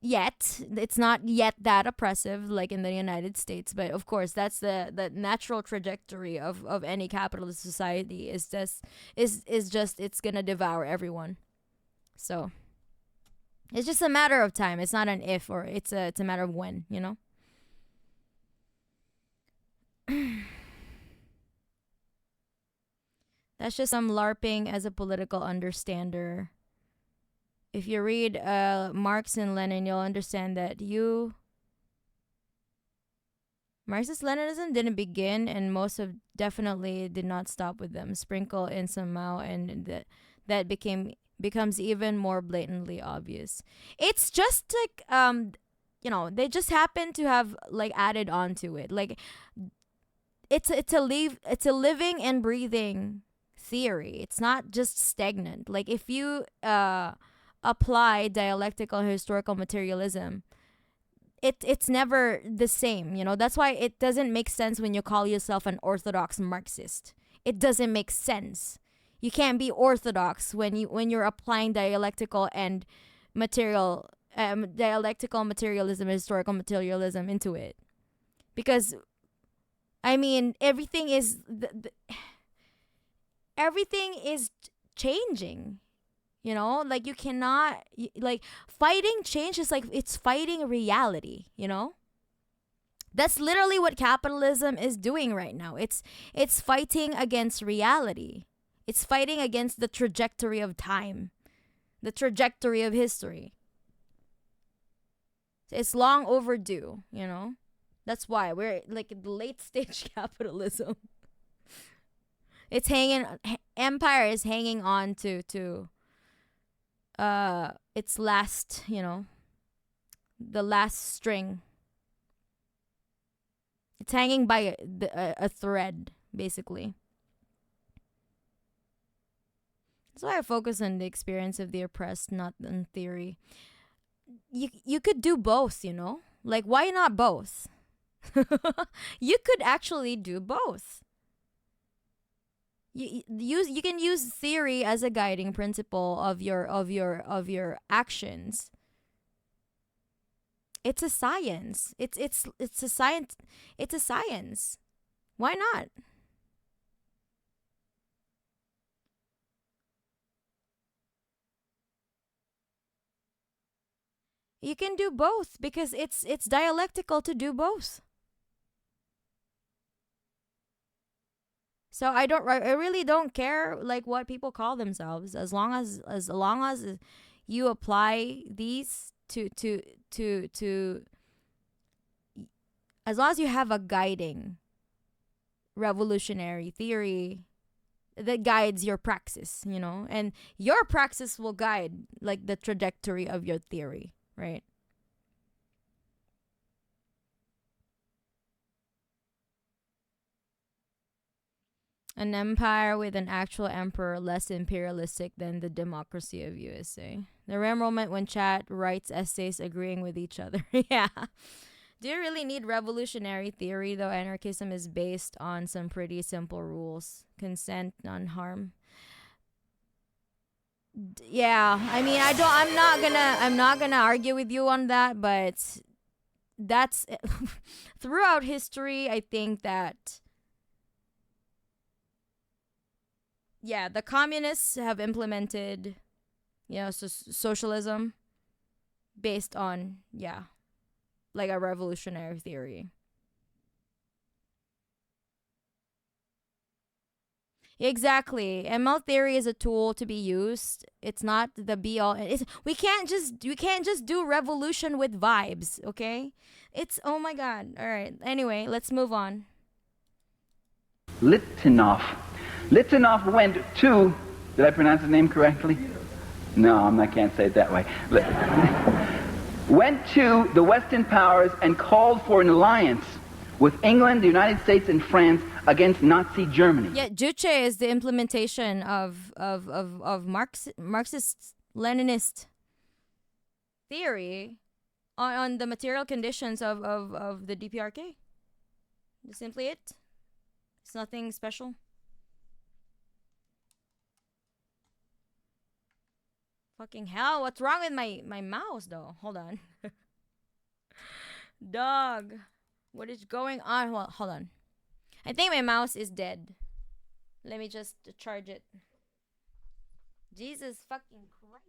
Yet it's not yet that oppressive like in the United States, but of course that's the natural trajectory of any capitalist society, is just it's gonna devour everyone. So it's just a matter of time. It's not an if, or it's a matter of when. That's just some LARPing as a political understander. If you read Marx and Lenin, you'll understand that Marxist Leninism didn't begin, and most of definitely did not stop with them. Sprinkle in some Mao, and that becomes even more blatantly obvious. It's just like they just happen to have like added on to it. Like it's a living and breathing theory. It's not just stagnant. Like if you apply dialectical and historical materialism, it's never the same. That's why it doesn't make sense when you call yourself an orthodox Marxist. It doesn't make sense. You can't be orthodox when you're applying dialectical materialism and historical materialism into it, because I mean everything is changing. Like you cannot like fighting change is like it's fighting reality. That's literally what capitalism is doing right now. It's fighting against reality. It's fighting against the trajectory of time, the trajectory of history. It's long overdue. That's why we're like in the late stage capitalism. It's hanging empire is hanging on to its last, the last string. It's hanging by a thread, basically. That's why I focus on the experience of the oppressed, not on theory. You could do both. Like why not both? You could actually do both. You can use theory as a guiding principle of your actions. It's a science. It's a science. It's a science. Why not? You can do both because it's dialectical to do both. So I really don't care like what people call themselves, as long as you apply these to as long as you have a guiding revolutionary theory that guides your praxis, and your praxis will guide like the trajectory of your theory, right? An empire with an actual emperor less imperialistic than the democracy of USA. The rare moment when chat writes essays agreeing with each other. Yeah. Do you really need revolutionary theory though? Anarchism is based on some pretty simple rules. Consent, non-harm. Yeah. I mean, I'm not gonna argue with you on that, but that's throughout history, I think that yeah, the communists have implemented, socialism based on, yeah, like a revolutionary theory. Exactly. ML theory is a tool to be used. It's not the be all. We can't just do revolution with vibes, okay? It's oh my god. All right. Anyway, let's move on. Litvinov Litvinov went to, did I pronounce his name correctly? No, I can't say it that way. Went to the Western powers and called for an alliance with England, the United States, and France against Nazi Germany. Yeah, Juche is the implementation of Marxist Leninist theory on the material conditions of the DPRK. That's simply it. It's nothing special. Fucking hell, what's wrong with my mouse though? Hold on. Dog. What is going on? Well, hold on. I think my mouse is dead. Let me just charge it. Jesus fucking Christ.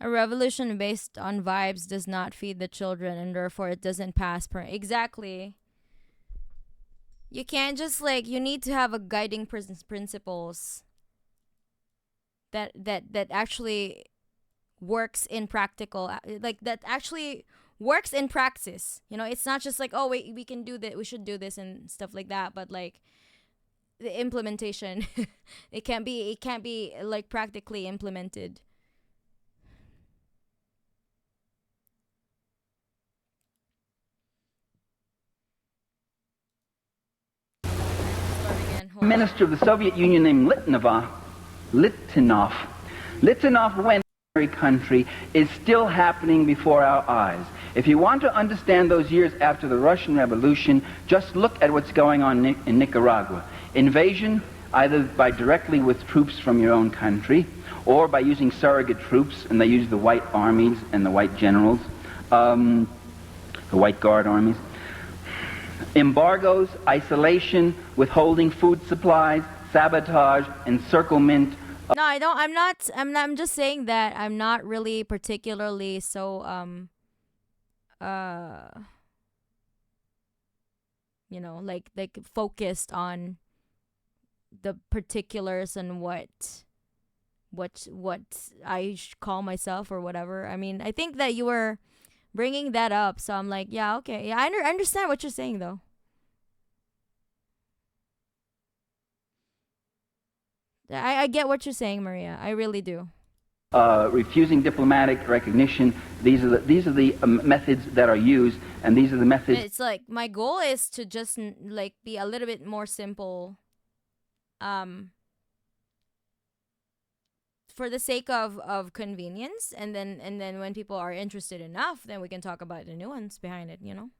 A revolution based on vibes does not feed the children, and therefore it doesn't pass per. Exactly. You can't just like, you need to have a guiding principles that actually works in practical, like that actually works in praxis. You know, it's not just like, oh wait, we can do that, we should do this and stuff like that, but like the implementation it can't be like practically implemented. Minister of the Soviet Union named Litvinov went to a country is still happening before our eyes. If you want to understand those years after the Russian Revolution, just look at what's going on in Nicaragua. Invasion, either by directly with troops from your own country, or by using surrogate troops, and they use the white armies and the white generals, the white guard armies. Embargoes, isolation, withholding food supplies, sabotage, encirclement. No, I don't. I'm just saying that I'm not really particularly so you know, like focused on the particulars and what I call myself or whatever. I mean, I think that you were bringing that up, so I'm like, yeah, okay, yeah, I understand what you're saying though. I get what you're saying, Maria. I really do. Refusing diplomatic recognition. These are the methods that are used, and these are the methods. It's like my goal is to just like be a little bit more simple, for the sake of convenience, and then when people are interested enough, then we can talk about the nuance behind it. You know.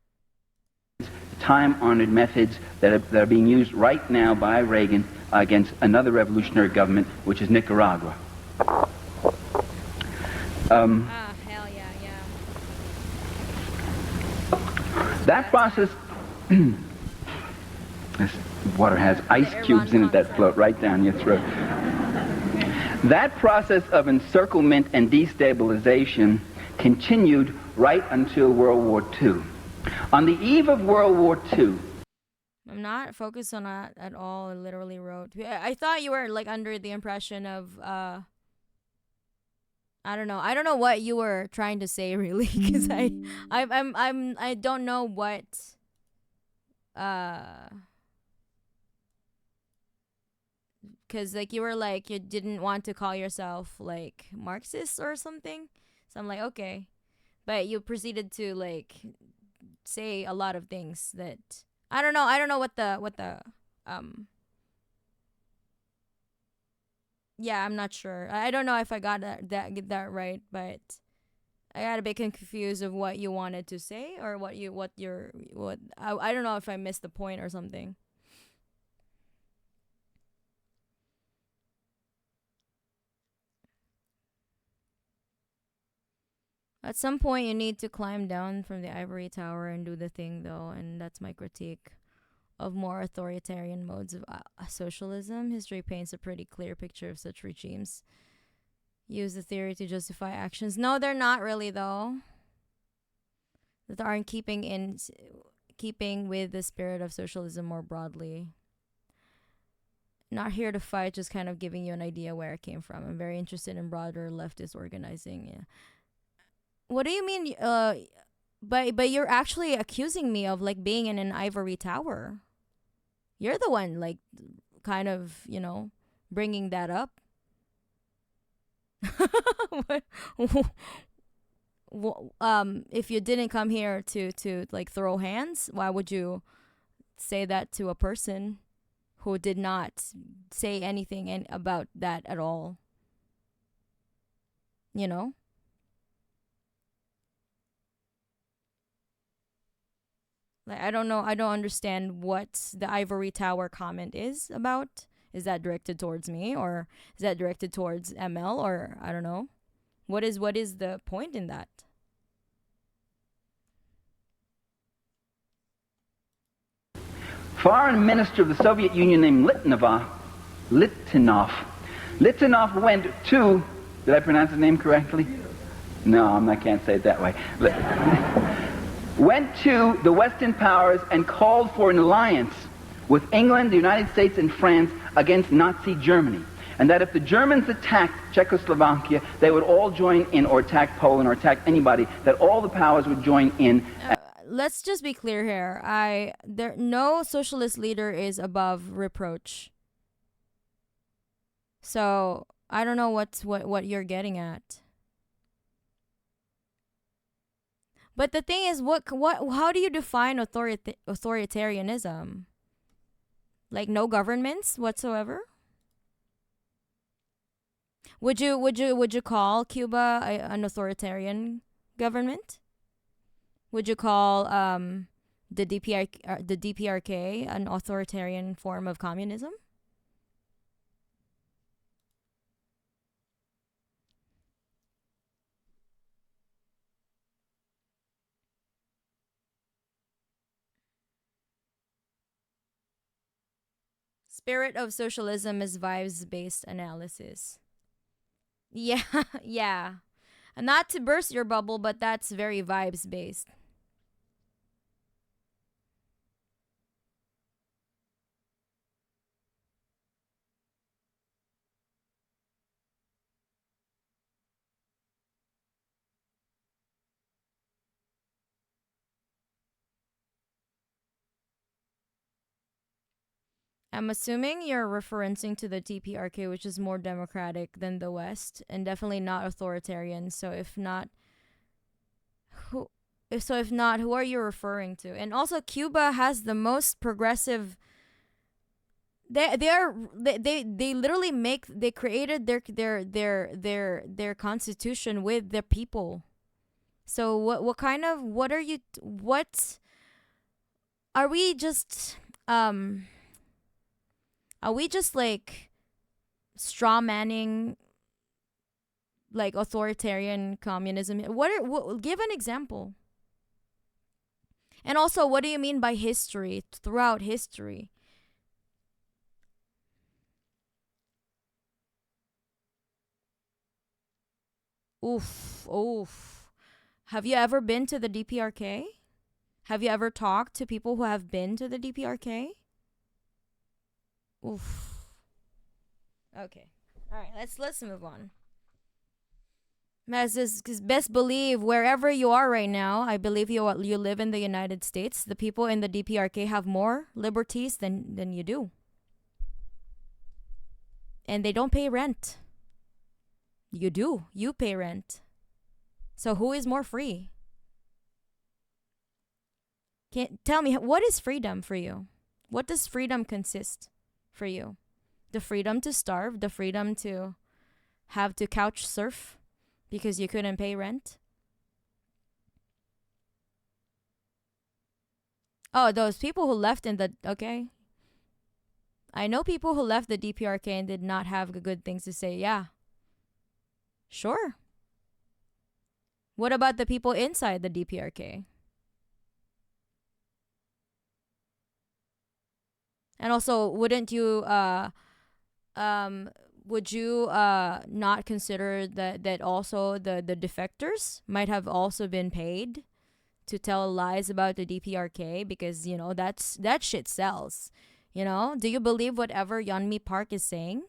Time-honored methods that are being used right now by Reagan against another revolutionary government, which is Nicaragua. Hell yeah, yeah. That process, this water has ice cubes in it that float right down your throat. That process of encirclement and destabilization continued right until World War II. On the eve of World War II, I'm not focused on that at all. I literally wrote. I thought you were like under the impression of I don't know. I don't know what you were trying to say really, because I don't know what because like you were like you didn't want to call yourself like Marxist or something. So I'm like, okay, but you proceeded to like say a lot of things that I don't know what the yeah, I'm not sure. I don't know if I got that right, but I got a bit confused of what you wanted to say or what I don't know if I missed the point or something. At some point, you need to climb down from the ivory tower and do the thing, though, and that's my critique of more authoritarian modes of socialism. History paints a pretty clear picture of such regimes. Use the theory to justify actions. No, they're not really, though. That aren't keeping with the spirit of socialism more broadly. Not here to fight, just kind of giving you an idea where it came from. I'm very interested in broader leftist organizing. Yeah. What do you mean? But you're actually accusing me of like being in an ivory tower. You're the one like, kind of, bringing that up. If you didn't come here to like throw hands, why would you say that to a person who did not say anything about that at all? You know? Like, I don't know. I don't understand what the ivory tower comment is about. Is that directed towards me, or is that directed towards ML, or I don't know? What is the point in that? Foreign minister of the Soviet Union named Litinov went to, did I pronounce his name correctly? No, I can't say it that way. Went to the Western powers and called for an alliance with England, the United States, and France against Nazi Germany. And that if the Germans attacked Czechoslovakia, they would all join in, or attack Poland, or attack anybody, that all the powers would join in. Let's just be clear here. No socialist leader is above reproach. So I don't know what you're getting at. But the thing is, how do you define authoritarianism? Like no governments whatsoever? Would you call Cuba an authoritarian government? Would you call the DPRK an authoritarian form of communism? Spirit of socialism is vibes-based analysis. Yeah, yeah. Not to burst your bubble, but that's very vibes-based. I'm assuming you're referencing to the TPRK, which is more democratic than the West and definitely not authoritarian. So if not, who are you referring to? And also, Cuba has the most progressive. They literally created their constitution with their people. So what are we just like straw manning like authoritarian communism? Give an example. And also, what do you mean by history? Throughout history. Oof. Have you ever been to the DPRK? Have you ever talked to people who have been to the DPRK? Oof. Okay. All right. Let's move on. Best believe wherever you are right now, I believe you live in the United States. The people in the DPRK have more liberties than you do, and they don't pay rent. You do. You pay rent. So who is more free? Tell me, what is freedom for you? What does freedom consist for you? The freedom to starve, the freedom to have to couch surf because you couldn't pay rent? Oh, those people who left okay. I know people who left the DPRK and did not have good things to say. Yeah. Sure. What about the people inside the DPRK? And also, wouldn't you um would you not consider that also the defectors might have also been paid to tell lies about the DPRK, because that shit sells. Do you believe whatever Yeonmi Park is saying?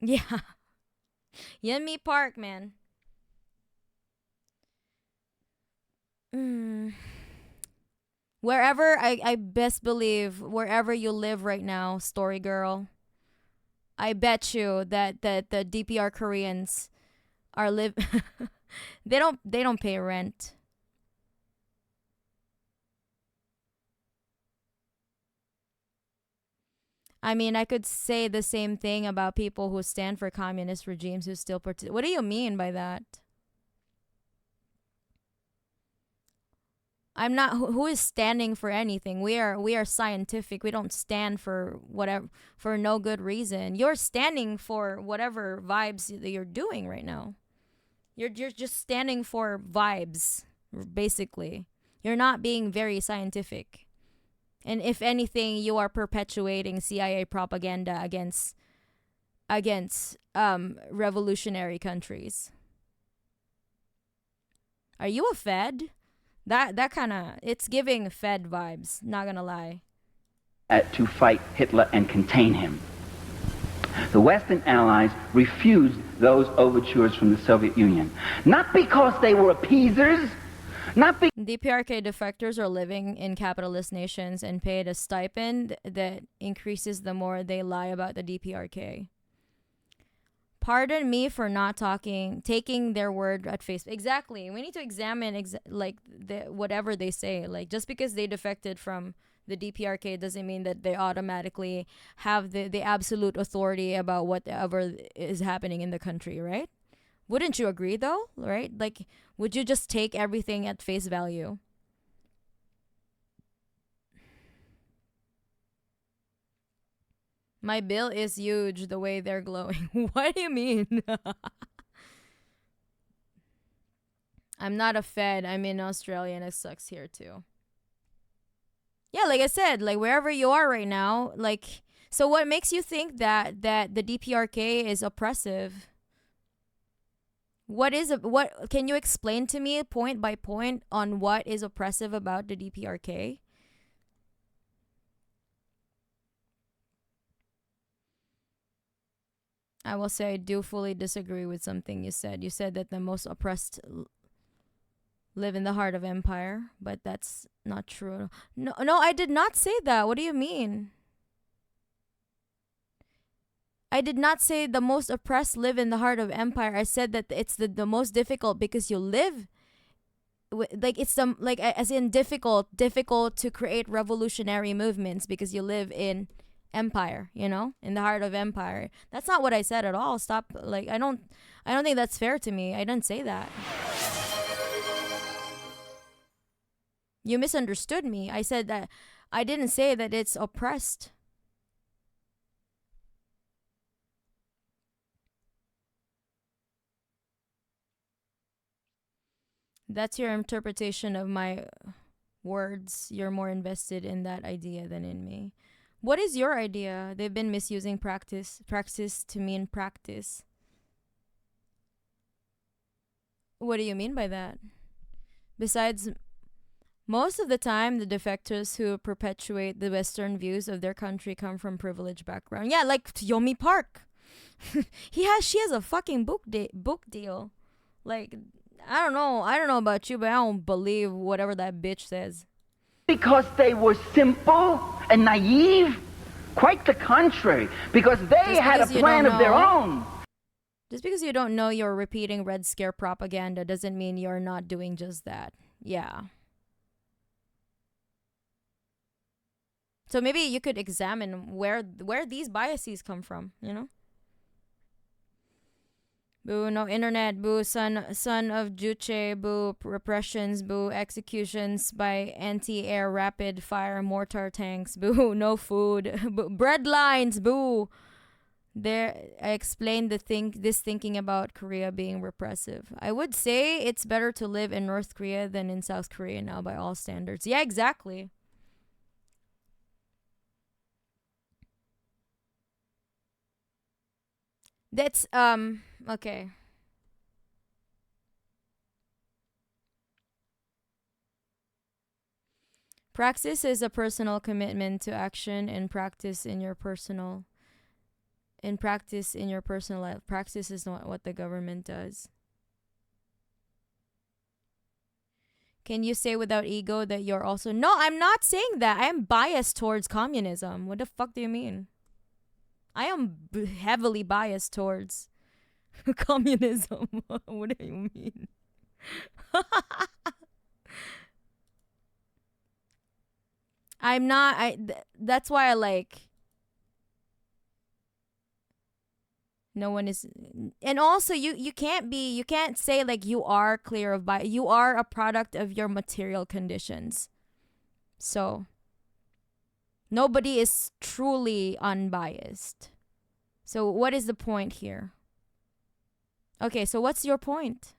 Yeah. Yeonmi Park, man. Mm. Wherever I best believe, wherever you live right now, story girl, I bet you that the DPR Koreans are live they don't pay rent. I mean, I could say the same thing about people who stand for communist regimes who still participate. What do you mean by that? I'm not who is standing for anything. We are scientific. We don't stand for whatever, for no good reason. You're standing for whatever vibes that you're doing right now. You're just standing for vibes, basically. You're not being very scientific. And if anything, you are perpetuating CIA propaganda against revolutionary countries. Are you a Fed? That kind of, it's giving Fed vibes, not gonna lie. To fight Hitler and contain him. The Western Allies refused those overtures from the Soviet Union. Not because they were appeasers, not because DPRK defectors are living in capitalist nations and paid a stipend that increases the more they lie about the DPRK. Pardon me for not taking their word at face. Exactly. We need to examine whatever they say. Like, just because they defected from the DPRK doesn't mean that they automatically have the absolute authority about whatever is happening in the country, right? Wouldn't you agree though, right? Like, would you just take everything at face value? My bill is huge the way they're glowing. What do you mean? I'm not a Fed. I'm in Australia and it sucks here too. Yeah, like I said, like wherever you are right now, like, so what makes you think that the DPRK is oppressive? What can you explain to me point by point on what is oppressive about the DPRK? I will say I do fully disagree with something you said. You said that the most oppressed live in the heart of empire, but that's not true. No, no, I did not say that. What do you mean? I did not say the most oppressed live in the heart of empire. I said that it's the most difficult because you live like it's some like as in difficult to create revolutionary movements because you live in empire, in the heart of empire. That's not what I said at all. Stop. Like, I don't think that's fair to me. I didn't say that. You misunderstood me. I said that I didn't say that it's oppressed. That's your interpretation of my words. You're more invested in that idea than in me. What is your idea? They've been misusing praxis to mean practice. What do you mean by that? Besides, most of the time, the defectors who perpetuate the Western views of their country come from privileged background. Yeah, like Yomi Park. She has a fucking book deal. Like, I don't know about you, but I don't believe whatever that bitch says. because they were simple and naive. Quite the contrary, because they had a plan of their own. Just because you don't know you're repeating Red Scare propaganda doesn't mean you're not doing just that. Yeah. So maybe you could examine where these biases come from, Boo, no internet. Boo, son of Juche. Boo, repressions. Boo, executions by anti-air rapid fire mortar tanks. Boo, no food. Boo, bread lines. Boo. There, I explained this thinking about Korea being repressive. I would say it's better to live in North Korea than in South Korea now by all standards. Yeah, exactly. That's okay. Praxis is a personal commitment to action and practice in your personal life. Praxis is not what the government does. Can you say without ego that you're also No, I'm not saying that. I am biased towards communism. What the fuck do you mean? I am heavily biased towards communism. What do you mean? I'm not that's why I like no one is and also you can't say like you are clear of bias. You are a product of your material conditions. So nobody is truly unbiased. So what is the point here? Okay, so what's your point?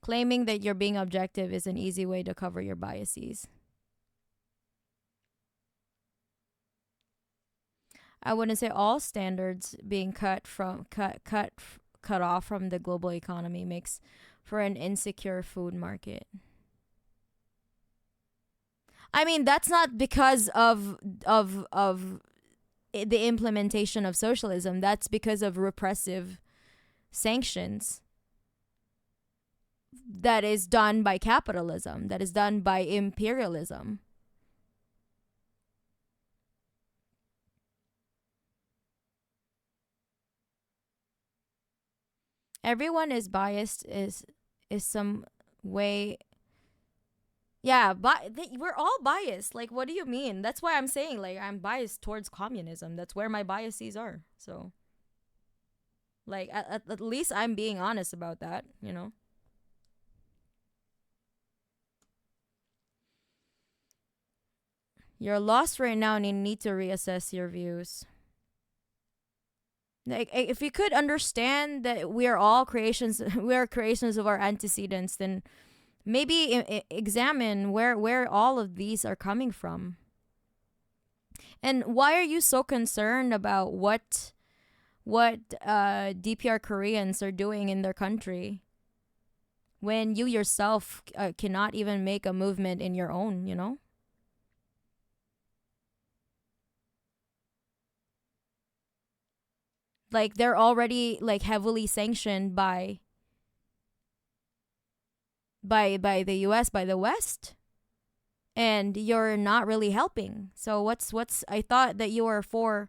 Claiming that you're being objective is an easy way to cover your biases. I wouldn't say all standards being cut off from the global economy makes for an insecure food market. I mean, that's not because of the implementation of socialism. That's because of repressive sanctions that is done by capitalism, that is done by imperialism. Everyone is biased is some way. Yeah, but we're all biased. Like, what do you mean? That's why I'm saying like I'm biased towards communism. That's where my biases are. So like at least I'm being honest about that, you know. You're lost right now and you need to reassess your views. Like if you could understand that we are all creations we are creations of our antecedents, then maybe examine where all of these are coming from. And why are you so concerned about what DPR Koreans are doing in their country when you yourself cannot even make a movement in your own, you know? Like they're already like heavily sanctioned by the US, by the West, and you're not really helping. So what's I thought that you were for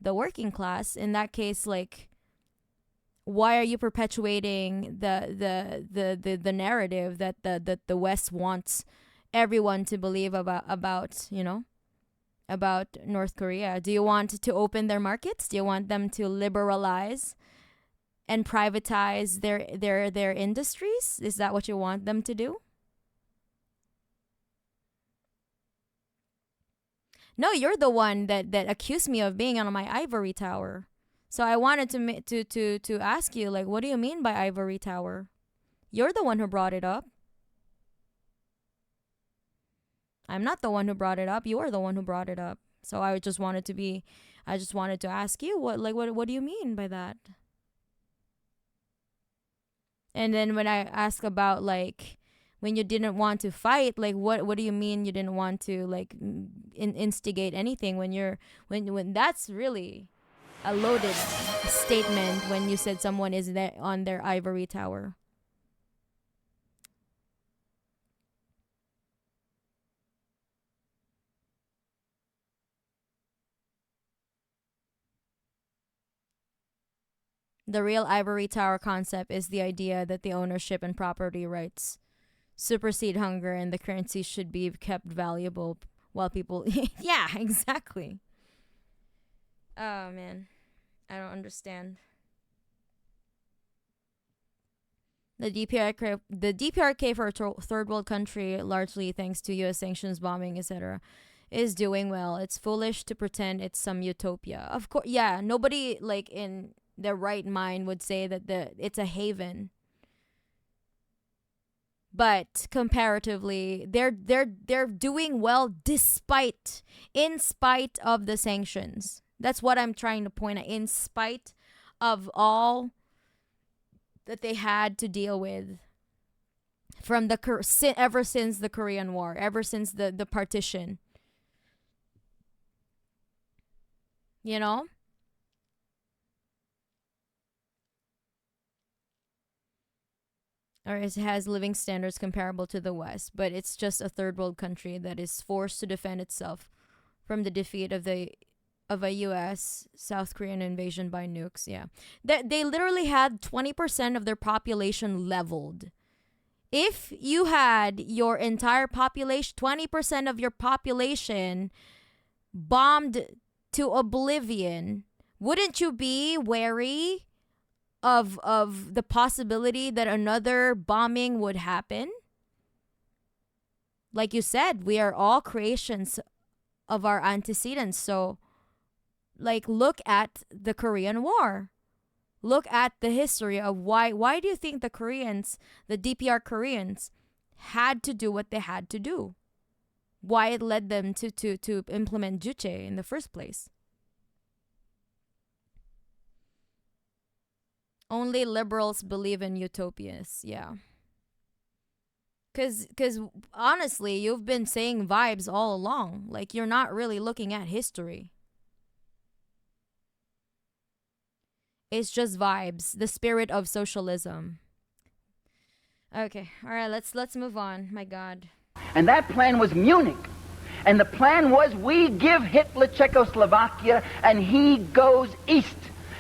the working class. In that case, like why are you perpetuating the narrative that the West wants everyone to believe about, you know, about North Korea? Do you want to open their markets? Do you want them to liberalize and privatize their industries? Is that what you want them to do? No, you're the one that accused me of being on my ivory tower. So I wanted to ask you, like, what do you mean by ivory tower? You're the one who brought it up. I'm not the one who brought it up. You are the one who brought it up. So I just wanted to ask you what do you mean by that? And then when I ask about like when you didn't want to fight, like what do you mean you didn't want to like instigate anything when that's really a loaded statement when you said someone is there on their ivory tower. The real ivory tower concept is the idea that the ownership and property rights supersede hunger and the currency should be kept valuable while people yeah, exactly. Oh man. I don't understand. The DPRK for a third world country, largely thanks to U.S. sanctions, bombing, etc., is doing well. It's foolish to pretend it's some utopia. Of course, yeah. Nobody like in their right mind would say that it's a haven. But comparatively, they're doing well in spite of the sanctions. That's what I'm trying to point out. In spite of all that they had to deal with from ever since the Korean War, ever since the partition. You know? Or it has living standards comparable to the West, but it's just a third world country that is forced to defend itself from the defeat of a U.S. South Korean invasion by nukes. Yeah, they literally had 20% of their population leveled. If you had your entire population, 20% of your population bombed to oblivion, wouldn't you be wary of the possibility that another bombing would happen? Like you said, we are all creations of our antecedents. So, like, look at the Korean War. Look at the history of why do you think the Koreans, the DPR Koreans, had to do what they had to do? Why it led them to implement Juche in the first place? Only liberals believe in utopias. Yeah. Cause honestly, you've been saying vibes all along. Like you're not really looking at history. It's just vibes, the spirit of socialism. Okay, all right, let's move on. My God. And that plan was Munich. And the plan was we give Hitler Czechoslovakia and he goes east.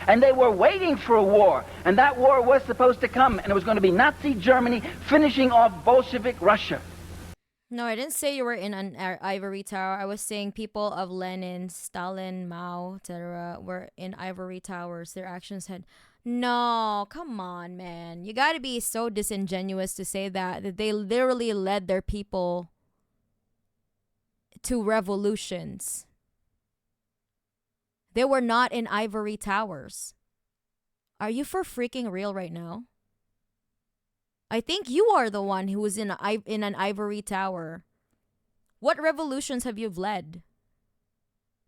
And they were waiting for a war. And that war was supposed to come. And it was going to be Nazi Germany finishing off Bolshevik Russia. No, I didn't say you were in an ivory tower. I was saying people of Lenin, Stalin, Mao, etc. were in ivory towers. Their actions had... No, come on, man. You gotta be so disingenuous to say that they literally led their people to revolutions. They were not in ivory towers. Are you for freaking real right now? I think you are the one who was in an ivory tower. What revolutions have you led?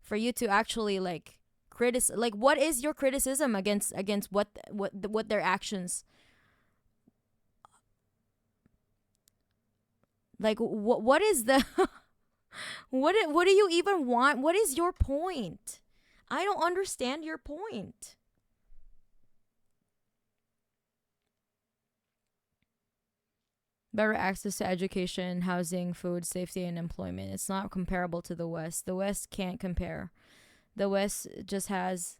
For you to actually like what is your criticism against what their actions? Like what is the what do you even want? What is your point? I don't understand your point. Better access to education, housing, food, safety, and employment. It's not comparable to the West. The West can't compare. The West just has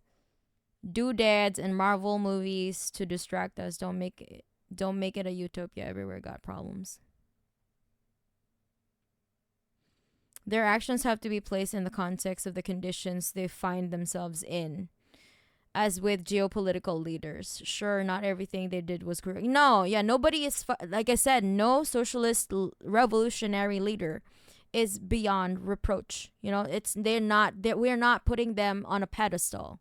doodads and Marvel movies to distract us. Don't make it a utopia. Everywhere got problems. Their actions have to be placed in the context of the conditions they find themselves in. As with geopolitical leaders. Sure, not everything they did was correct. No, yeah, nobody is, like I said, no socialist revolutionary leader is beyond reproach. You know, we're not putting them on a pedestal.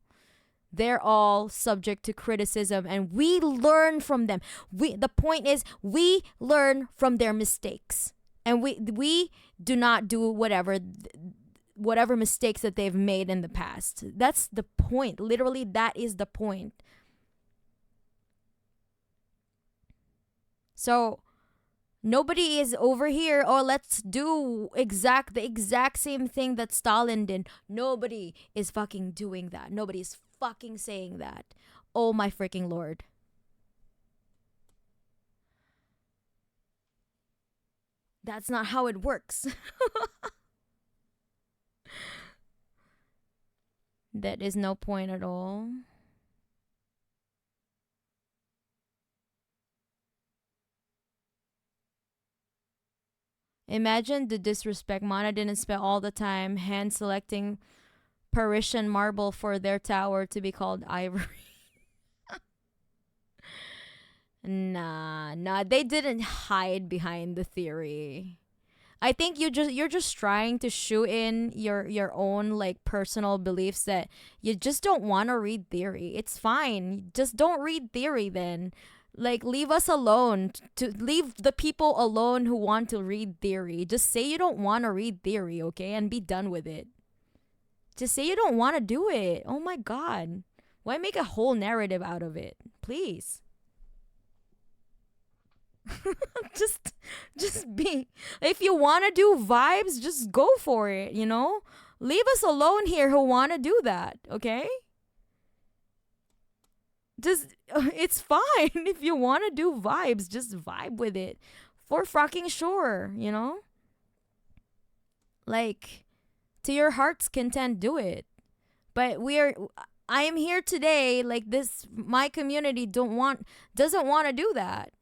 They're all subject to criticism and we learn from them. The point is we learn from their mistakes. And we do not do whatever mistakes that they've made in the past. That's the point. Literally, that is the point. So, nobody is over here, oh, let's do the exact same thing that Stalin did. Nobody is fucking doing that. Nobody is fucking saying that. Oh my freaking Lord. That's not how it works. That is no point at all. Imagine the disrespect. Mana didn't spend all the time hand selecting Parisian marble for their tower to be called ivory. Nah, they didn't hide behind the theory. I think you're just trying to shoe in your own like personal beliefs that you just don't want to read theory. It's fine. Just don't read theory then. Like leave us alone to leave the people alone who want to read theory. Just say you don't want to read theory, okay? And be done with it. Just say you don't want to do it. Oh my god. Why make a whole narrative out of it? Please. just just be, if you want to do vibes, just go for it, you know? Leave us alone here who want to do that, okay? Just it's fine if you want to do vibes, just vibe with it. For fucking sure, you know? Like to your heart's content, do it. But I am here today like this, my community doesn't want to do that.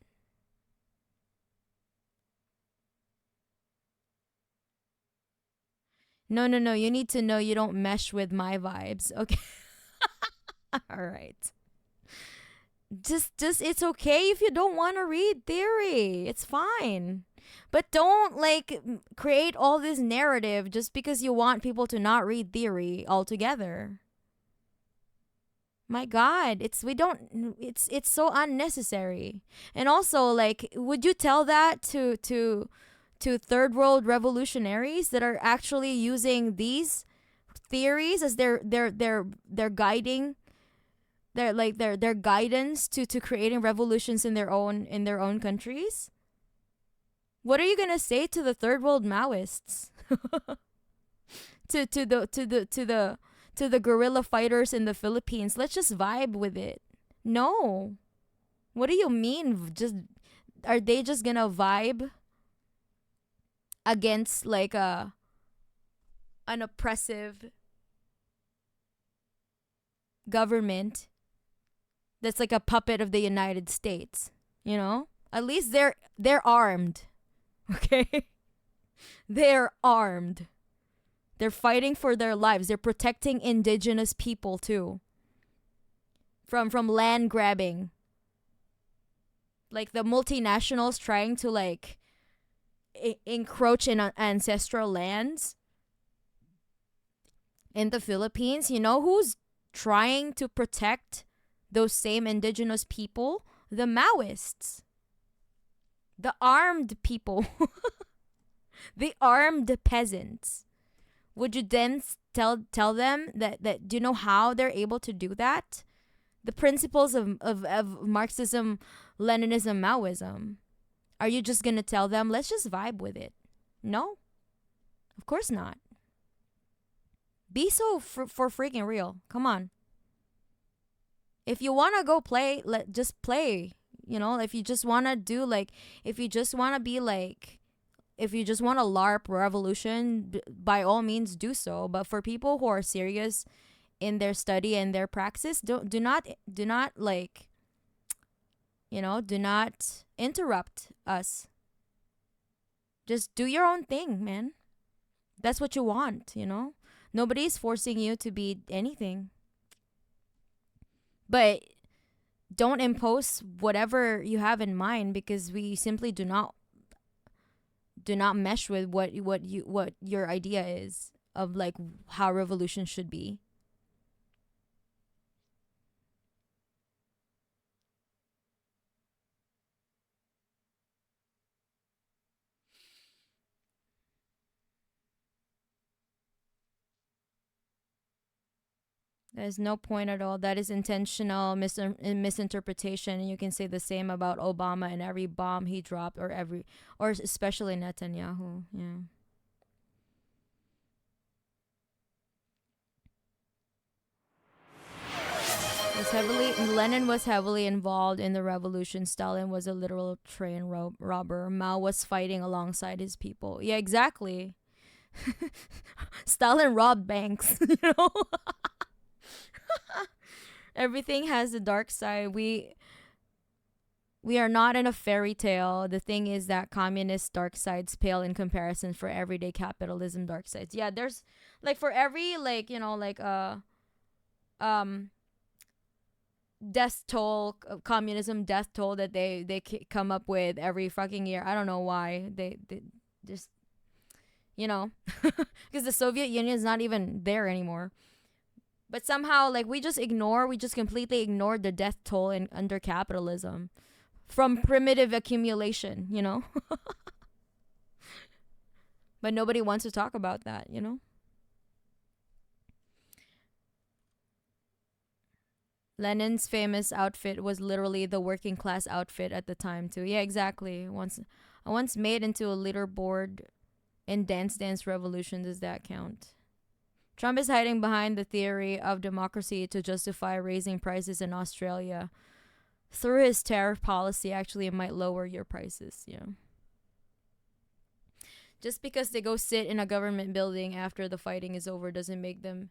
No. You need to know you don't mesh with my vibes. Okay. All right. Just it's okay if you don't want to read theory. It's fine. But don't like create all this narrative just because you want people to not read theory altogether. My god, it's so unnecessary. And also like would you tell that to third world revolutionaries that are actually using these theories as their guiding their guidance to creating revolutions in their own countries? What are you gonna say to the third world Maoists? To the guerrilla fighters in the Philippines? Let's just vibe with it. No. What do you mean? Just are they just gonna vibe against like an oppressive government that's like a puppet of the United States, you know? At least they're armed. Okay? They're armed. They're fighting for their lives. They're protecting indigenous people too. From land grabbing. Like the multinationals trying to like encroach in ancestral lands in the Philippines. You know who's trying to protect those same indigenous people? The Maoists. The armed people. The armed peasants. Would you then tell them that do you know how they're able to do that? The principles of Marxism, Leninism, Maoism. Are you just gonna tell them, let's just vibe with it? No. Of course not. Be so for freaking real. Come on. If you wanna go play, just play. You know, if you just wanna do like, if you just wanna be like, if you just want to LARP revolution, by all means do so. But for people who are serious in their study and their praxis, do not like, you know, do not interrupt us. Just do your own thing, man. That's what you want, you know? Nobody's forcing you to be anything. But don't impose whatever you have in mind, because we simply do not mesh with what your idea is of like how revolution should be. There's no point at all. That is intentional misinterpretation. And you can say the same about Obama and every bomb he dropped, or especially Netanyahu. Yeah. Lenin was heavily involved in the revolution. Stalin was a literal train robber. Mao was fighting alongside his people. Yeah, exactly. Stalin robbed banks, you know? Everything has a dark side. We We are not in a fairy tale. The thing is that communist dark sides pale in comparison for everyday capitalism dark sides. Yeah, there's like for every like, like um death toll, communism death toll that they come up with every fucking year. I don't know why. They just, because the Soviet Union is not even there anymore. But somehow, like, we just completely ignored the death toll under capitalism from primitive accumulation. But nobody wants to talk about that. Lenin's famous outfit was literally the working class outfit at the time, too. Yeah, exactly. I once made into a leaderboard in Dance Dance Revolution. Does that count? Trump is hiding behind the theory of democracy to justify raising prices in Australia. Through his tariff policy, actually, it might lower your prices. Just because they go sit in a government building after the fighting is over doesn't make them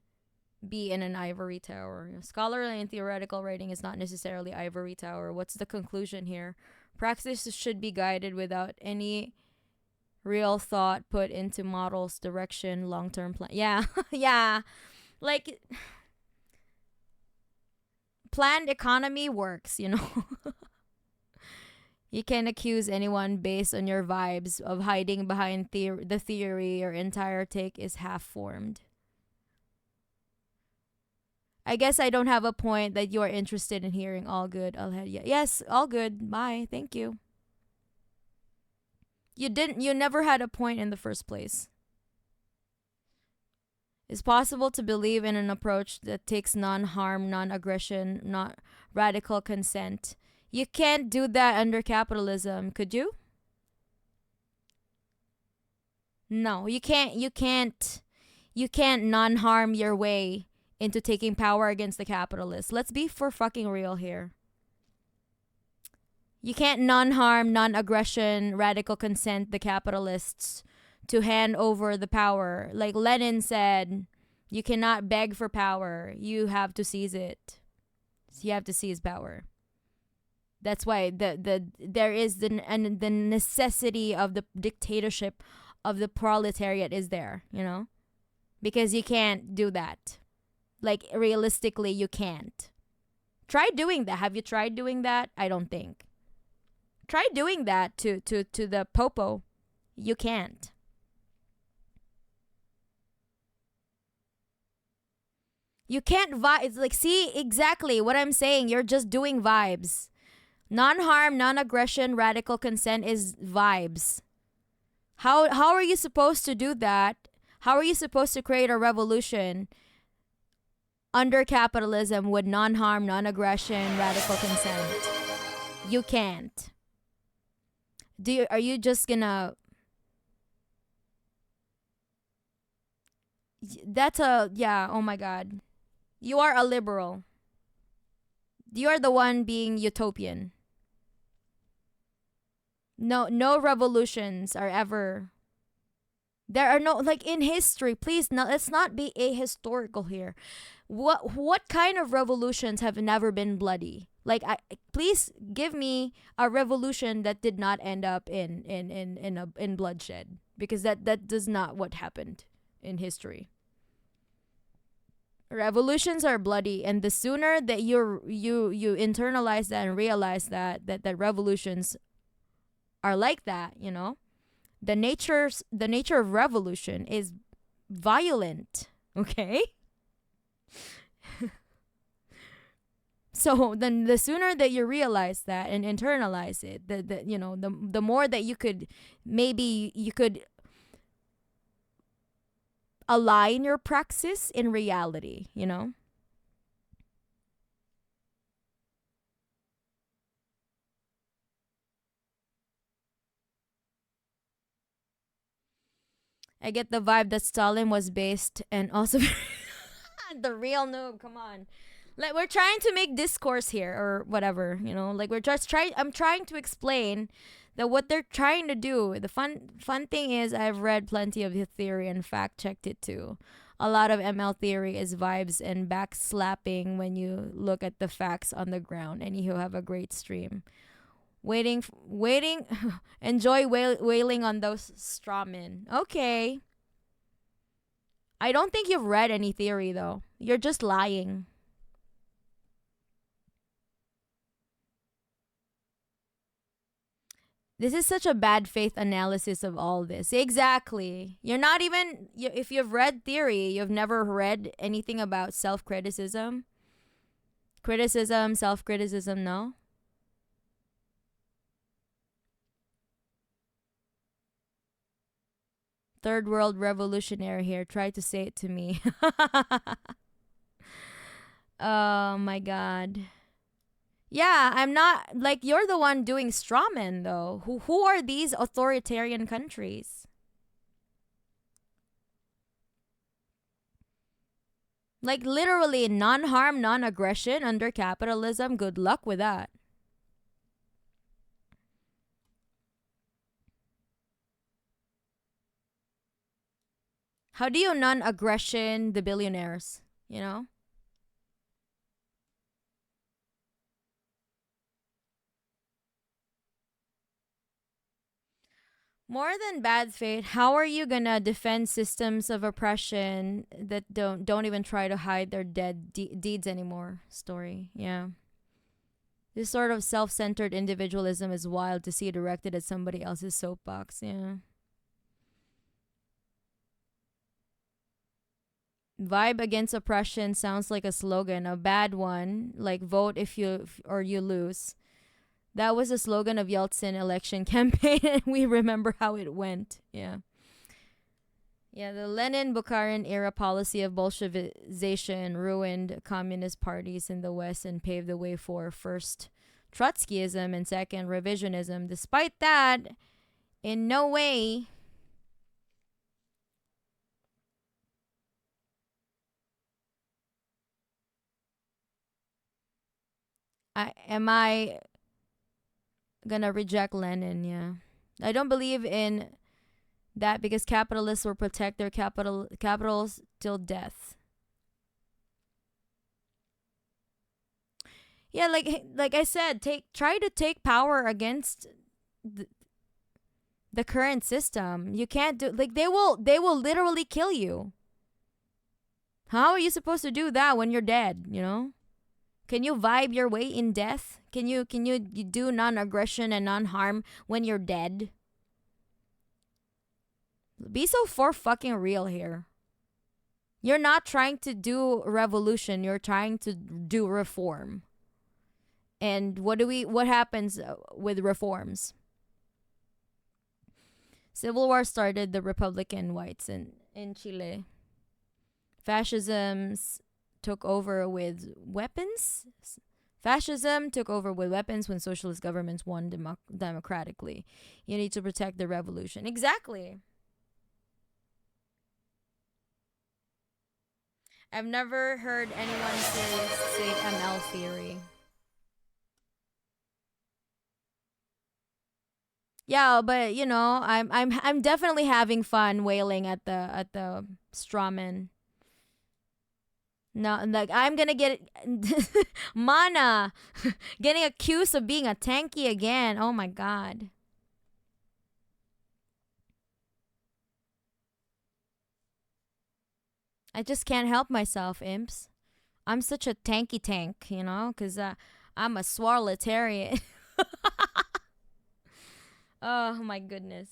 be in an ivory tower. Scholarly and theoretical writing is not necessarily ivory tower. What's the conclusion here? Praxis should be guided without any real thought put into models, direction, long-term plan. Yeah, yeah. Like, planned economy works. You can't accuse anyone based on your vibes of hiding behind the theory your entire take is half-formed. I guess I don't have a point that you are interested in hearing. All good. Yes, all good. Bye. Thank you. You never had a point in the first place. It's possible to believe in an approach that takes non-harm, non-aggression, not radical consent. You can't do that under capitalism, could you? No, you can't non-harm your way into taking power against the capitalists. Let's be for fucking real here. You can't non-harm, non-aggression, radical consent the capitalists to hand over the power. Like Lenin said, you cannot beg for power. You have to seize it. You have to seize power. That's why there is the necessity of the dictatorship of the proletariat is there, because you can't do that. Like, realistically, you can't. Try doing that. Have you tried doing that? I don't think. Try doing that to the popo. You can't. You can't vibe. It's like, see, exactly what I'm saying. You're just doing vibes. Non-harm, non-aggression, radical consent is vibes. How are you supposed to do that? How are you supposed to create a revolution under capitalism with non-harm, non-aggression, radical consent? You can't. Are you just gonna... oh my god. You are a liberal. You are the one being utopian. No revolutions are ever... There are no, like, in history, please, let's not be ahistorical here. What kind of revolutions have never been bloody? Like, please give me a revolution that did not end up in bloodshed, because that does not what happened in history. Revolutions are bloody, and the sooner that you internalize that and realize that revolutions are like that, the nature of revolution is violent, okay? So then the sooner that you realize that and internalize it, the more that you could align your praxis in reality, I get the vibe that Stalin was based and also the real noob. Come on, like, we're trying to make discourse here or whatever, like, I'm trying to explain that what they're trying to do. The fun thing is, I've read plenty of the theory and fact checked it too. A lot of ML theory is vibes and backslapping when you look at the facts on the ground, and you have a great stream. Waiting. Enjoy wailing on those straw men. Okay. I don't think you've read any theory though. You're just lying. This is such a bad faith analysis of all this. Exactly. You're not even, if you've read theory, you've never read anything about self criticism. Self criticism, no? Third world revolutionary here. Try to say it to me. Oh my god. Yeah, I'm not like you're the one doing strawman though. Who are these authoritarian countries? Like literally non-harm, non-aggression under capitalism. Good luck with that. How do you non-aggression the billionaires, you know? More than bad faith, how are you gonna defend systems of oppression that don't even try to hide their dead deeds anymore? Story, yeah. This sort of self-centered individualism is wild to see directed at somebody else's soapbox. Yeah. Vibe against oppression sounds like a slogan, a bad one, like vote if you or you lose. That was the slogan of Yeltsin election campaign, and we remember how it went. Yeah. Yeah, the Lenin Bukharin era policy of Bolshevization ruined communist parties in the West and paved the way for first Trotskyism and second revisionism. Despite that, in no way am I gonna reject Lenin, yeah. I don't believe in that because capitalists will protect their capitals till death. Yeah, like I said, try to take power against the current system. You can't do like they will literally kill you. How are you supposed to do that when you're dead, you know? Can you vibe your way in death? Can you do non-aggression and non-harm when you're dead? Be so for fucking real here. You're not trying to do revolution, you're trying to do reform. And what happens with reforms? Civil war started the Republican whites in Chile. Fascisms took over with weapons. Fascism took over with weapons when socialist governments won democratically. You need to protect the revolution. Exactly. I've never heard anyone say ML theory. Yeah, but you know, I'm definitely having fun wailing at the strawman. No, like I'm gonna get Mana getting accused of being a tanky again. Oh my god. I just can't help myself, imps. I'm such a tanky tank, you know, because I'm a swarletarian. Oh my goodness.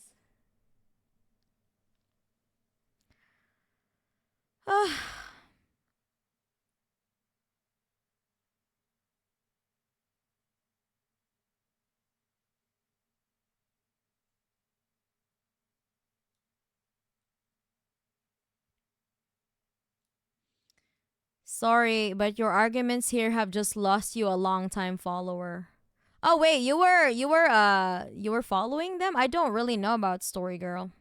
Sorry, but your arguments here have just lost you a long time follower. Oh wait, you were following them? I don't really know about Story Girl.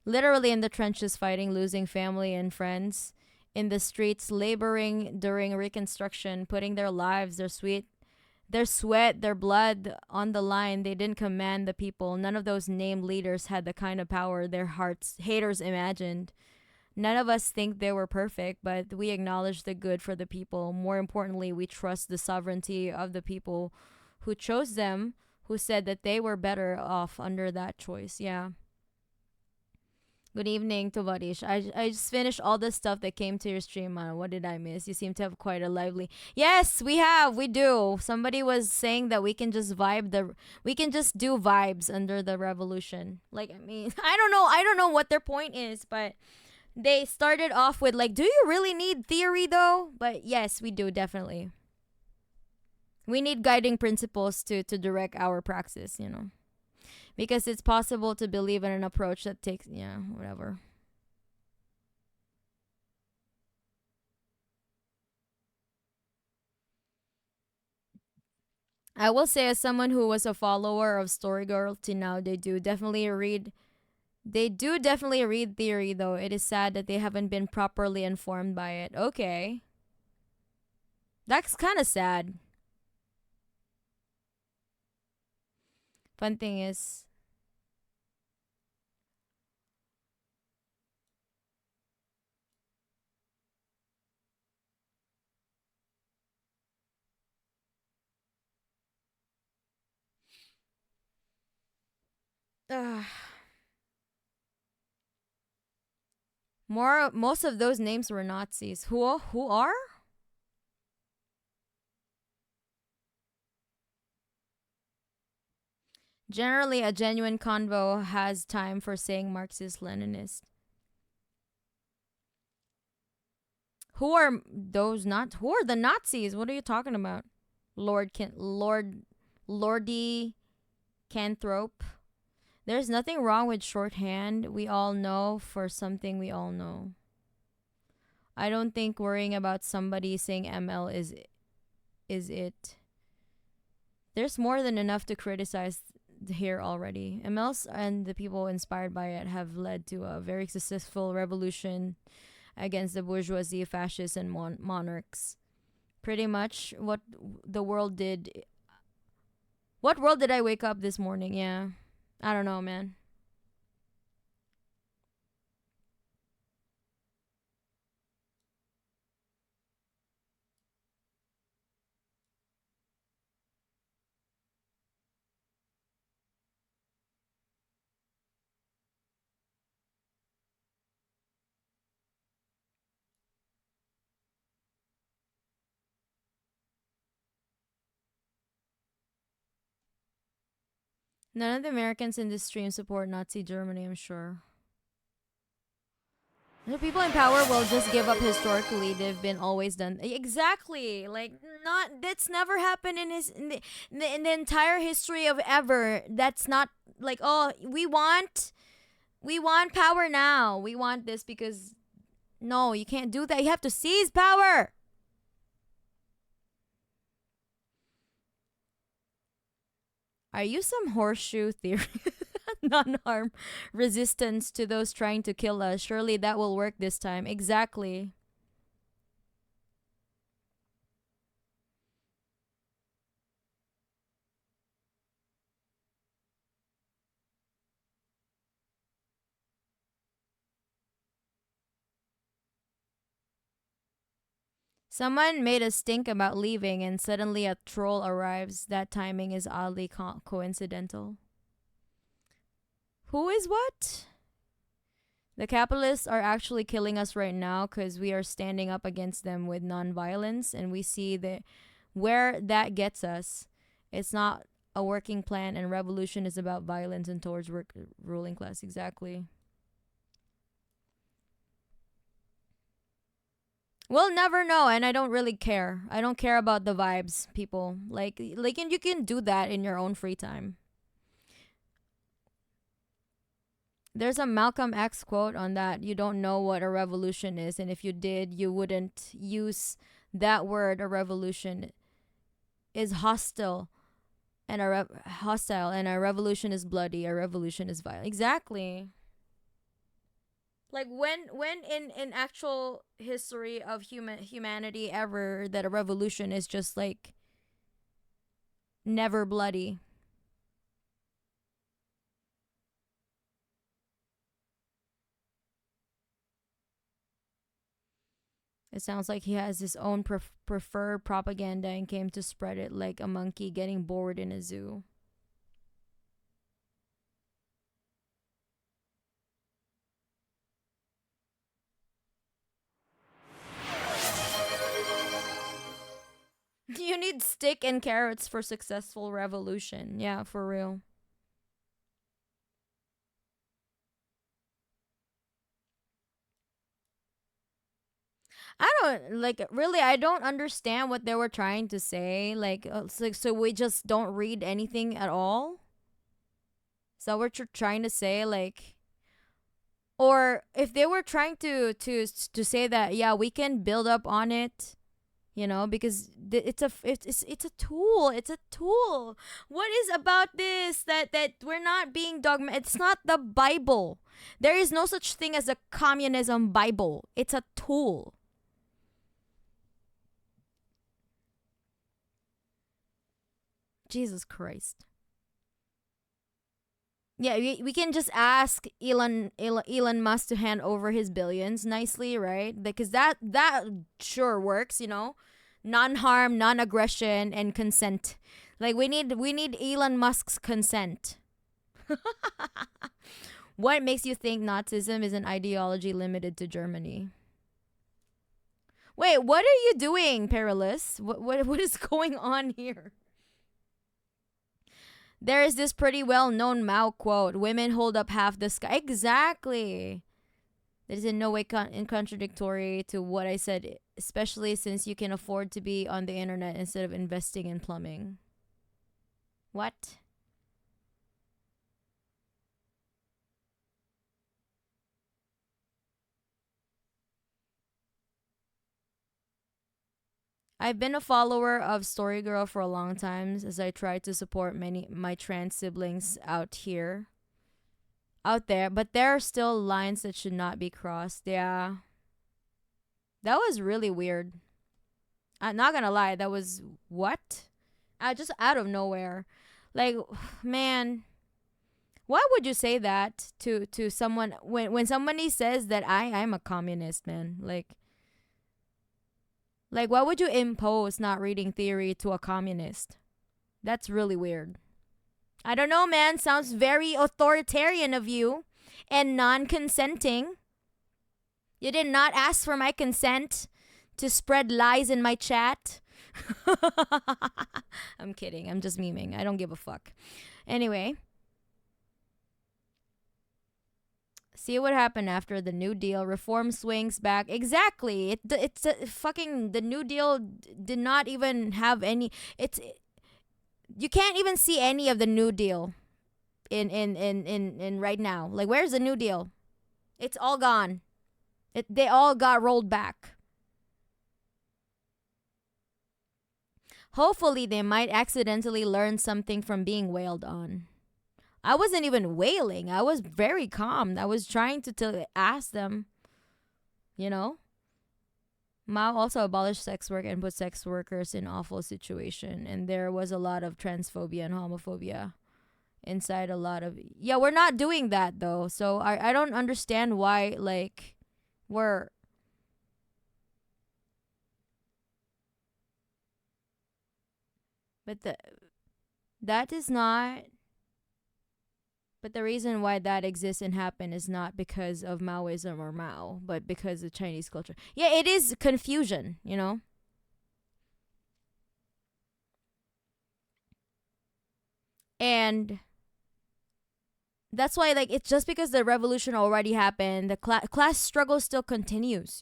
Literally in the trenches fighting, losing family and friends, in the streets laboring during reconstruction, putting their lives, their sweat, their blood on the line. They didn't command the people. None of those named leaders had the kind of power their hearts haters imagined. None of us think they were perfect, but we acknowledge the good for the people. More importantly, we trust the sovereignty of the people who chose them, who said that they were better off under that choice. Yeah. Good evening, Tovarish. I just finished all the stuff that came to your stream. What did I miss? You seem to have quite a lively. Yes, we have. We do. Somebody was saying that we can just we can just do vibes under the revolution. Like, I mean, I don't know. I don't know what their point is, but they started off with like, do you really need theory though? But yes, we do, definitely. We need guiding principles to direct our praxis, you know. Because it's possible to believe in an approach that takes, yeah, whatever. I will say, as someone who was a follower of Storygirl till now, they do definitely read theory, though. It is sad that they haven't been properly informed by it. Okay. That's kind of sad. Fun thing is, uh, most of those names were Nazis. Who are? Generally, a genuine convo has time for saying Marxist Leninist. Who are those not? Who are the Nazis? What are you talking about? Lordy Canthrope. There's nothing wrong with shorthand. We all know for something we all know. I don't think worrying about somebody saying ML is it. There's more than enough to criticize here already. MLs and the people inspired by it have led to a very successful revolution against the bourgeoisie, fascists, and monarchs. Pretty much what the world did. What world did I wake up this morning? Yeah. I don't know, man. None of the Americans in this stream support Nazi Germany, I'm sure. The people in power will just give up historically. They've been always done exactly like not. That's never happened in the entire history of ever. That's not like, oh, we want power now. We want this because no, you can't do that. You have to seize power. Are you some horseshoe theory? Non-harm resistance to those trying to kill us. Surely that will work this time. Exactly. Someone made a stink about leaving, and suddenly a troll arrives. That timing is oddly coincidental. Who is what? The capitalists are actually killing us right now because we are standing up against them with nonviolence, and we see that where that gets us. It's not a working plan, and revolution is about violence and towards ruling class. Exactly. We'll never know, and I don't really care. I don't care about the vibes, people. And you can do that in your own free time. There's a Malcolm X quote on that. You don't know what a revolution is, and if you did, you wouldn't use that word. A revolution is hostile, and a revolution is bloody. A revolution is violent. Exactly. Like when in actual history of humanity ever that a revolution is just like never bloody. It sounds like he has his own preferred propaganda and came to spread it like a monkey getting bored in a zoo. You need stick and carrots for successful revolution. Yeah, for real. I don't like really. I don't understand what they were trying to say. Like, it's like so we just don't read anything at all. Is that what you're trying to say? Like, or if they were trying to say that, yeah, we can build up on it, because it's a tool. It's a tool. What is about this that we're not being dogma? It's not the Bible. There is no such thing as a communism Bible. It's a tool. Jesus Christ. Yeah, we can just ask Elon Musk to hand over his billions nicely, right? Because that sure works, non-harm, non-aggression, and consent. Like we need Elon Musk's consent. What makes you think Nazism is an ideology limited to Germany? Wait, what are you doing, Perilous? What is going on here? There is this pretty well known Mao quote: "Women hold up half the sky." Exactly. That is in no way contradictory to what I said, especially since you can afford to be on the internet instead of investing in plumbing. What? I've been a follower of Storygirl for a long time as I try to support many my trans siblings out there, but there are still lines that should not be crossed. Yeah. That was really weird. I'm not gonna lie, that was what? Just out of nowhere. Like, man, why would you say that to someone when somebody says that I'm a communist, man? Like, why would you impose not reading theory to a communist? That's really weird. I don't know, man. Sounds very authoritarian of you and non consenting. You did not ask for my consent to spread lies in my chat. I'm kidding. I'm just memeing. I don't give a fuck. Anyway. See what happened after the New Deal. Reform swings back. Exactly. It's fucking the New Deal did not even have any. You can't even see any of the New Deal in right now. Like, where's the New Deal? It's all gone. They all got rolled back. Hopefully, they might accidentally learn something from being wailed on. I wasn't even wailing. I was very calm. I was trying to ask them, Mao also abolished sex work and put sex workers in awful situation. And there was a lot of transphobia and homophobia inside a lot of... Yeah, we're not doing that, though. So I don't understand why, like, we're... But that is not... But the reason why that exists and happened is not because of Maoism or Mao, but because of Chinese culture. Yeah, it is confusion, And that's why, like, it's just because the revolution already happened, the class struggle still continues,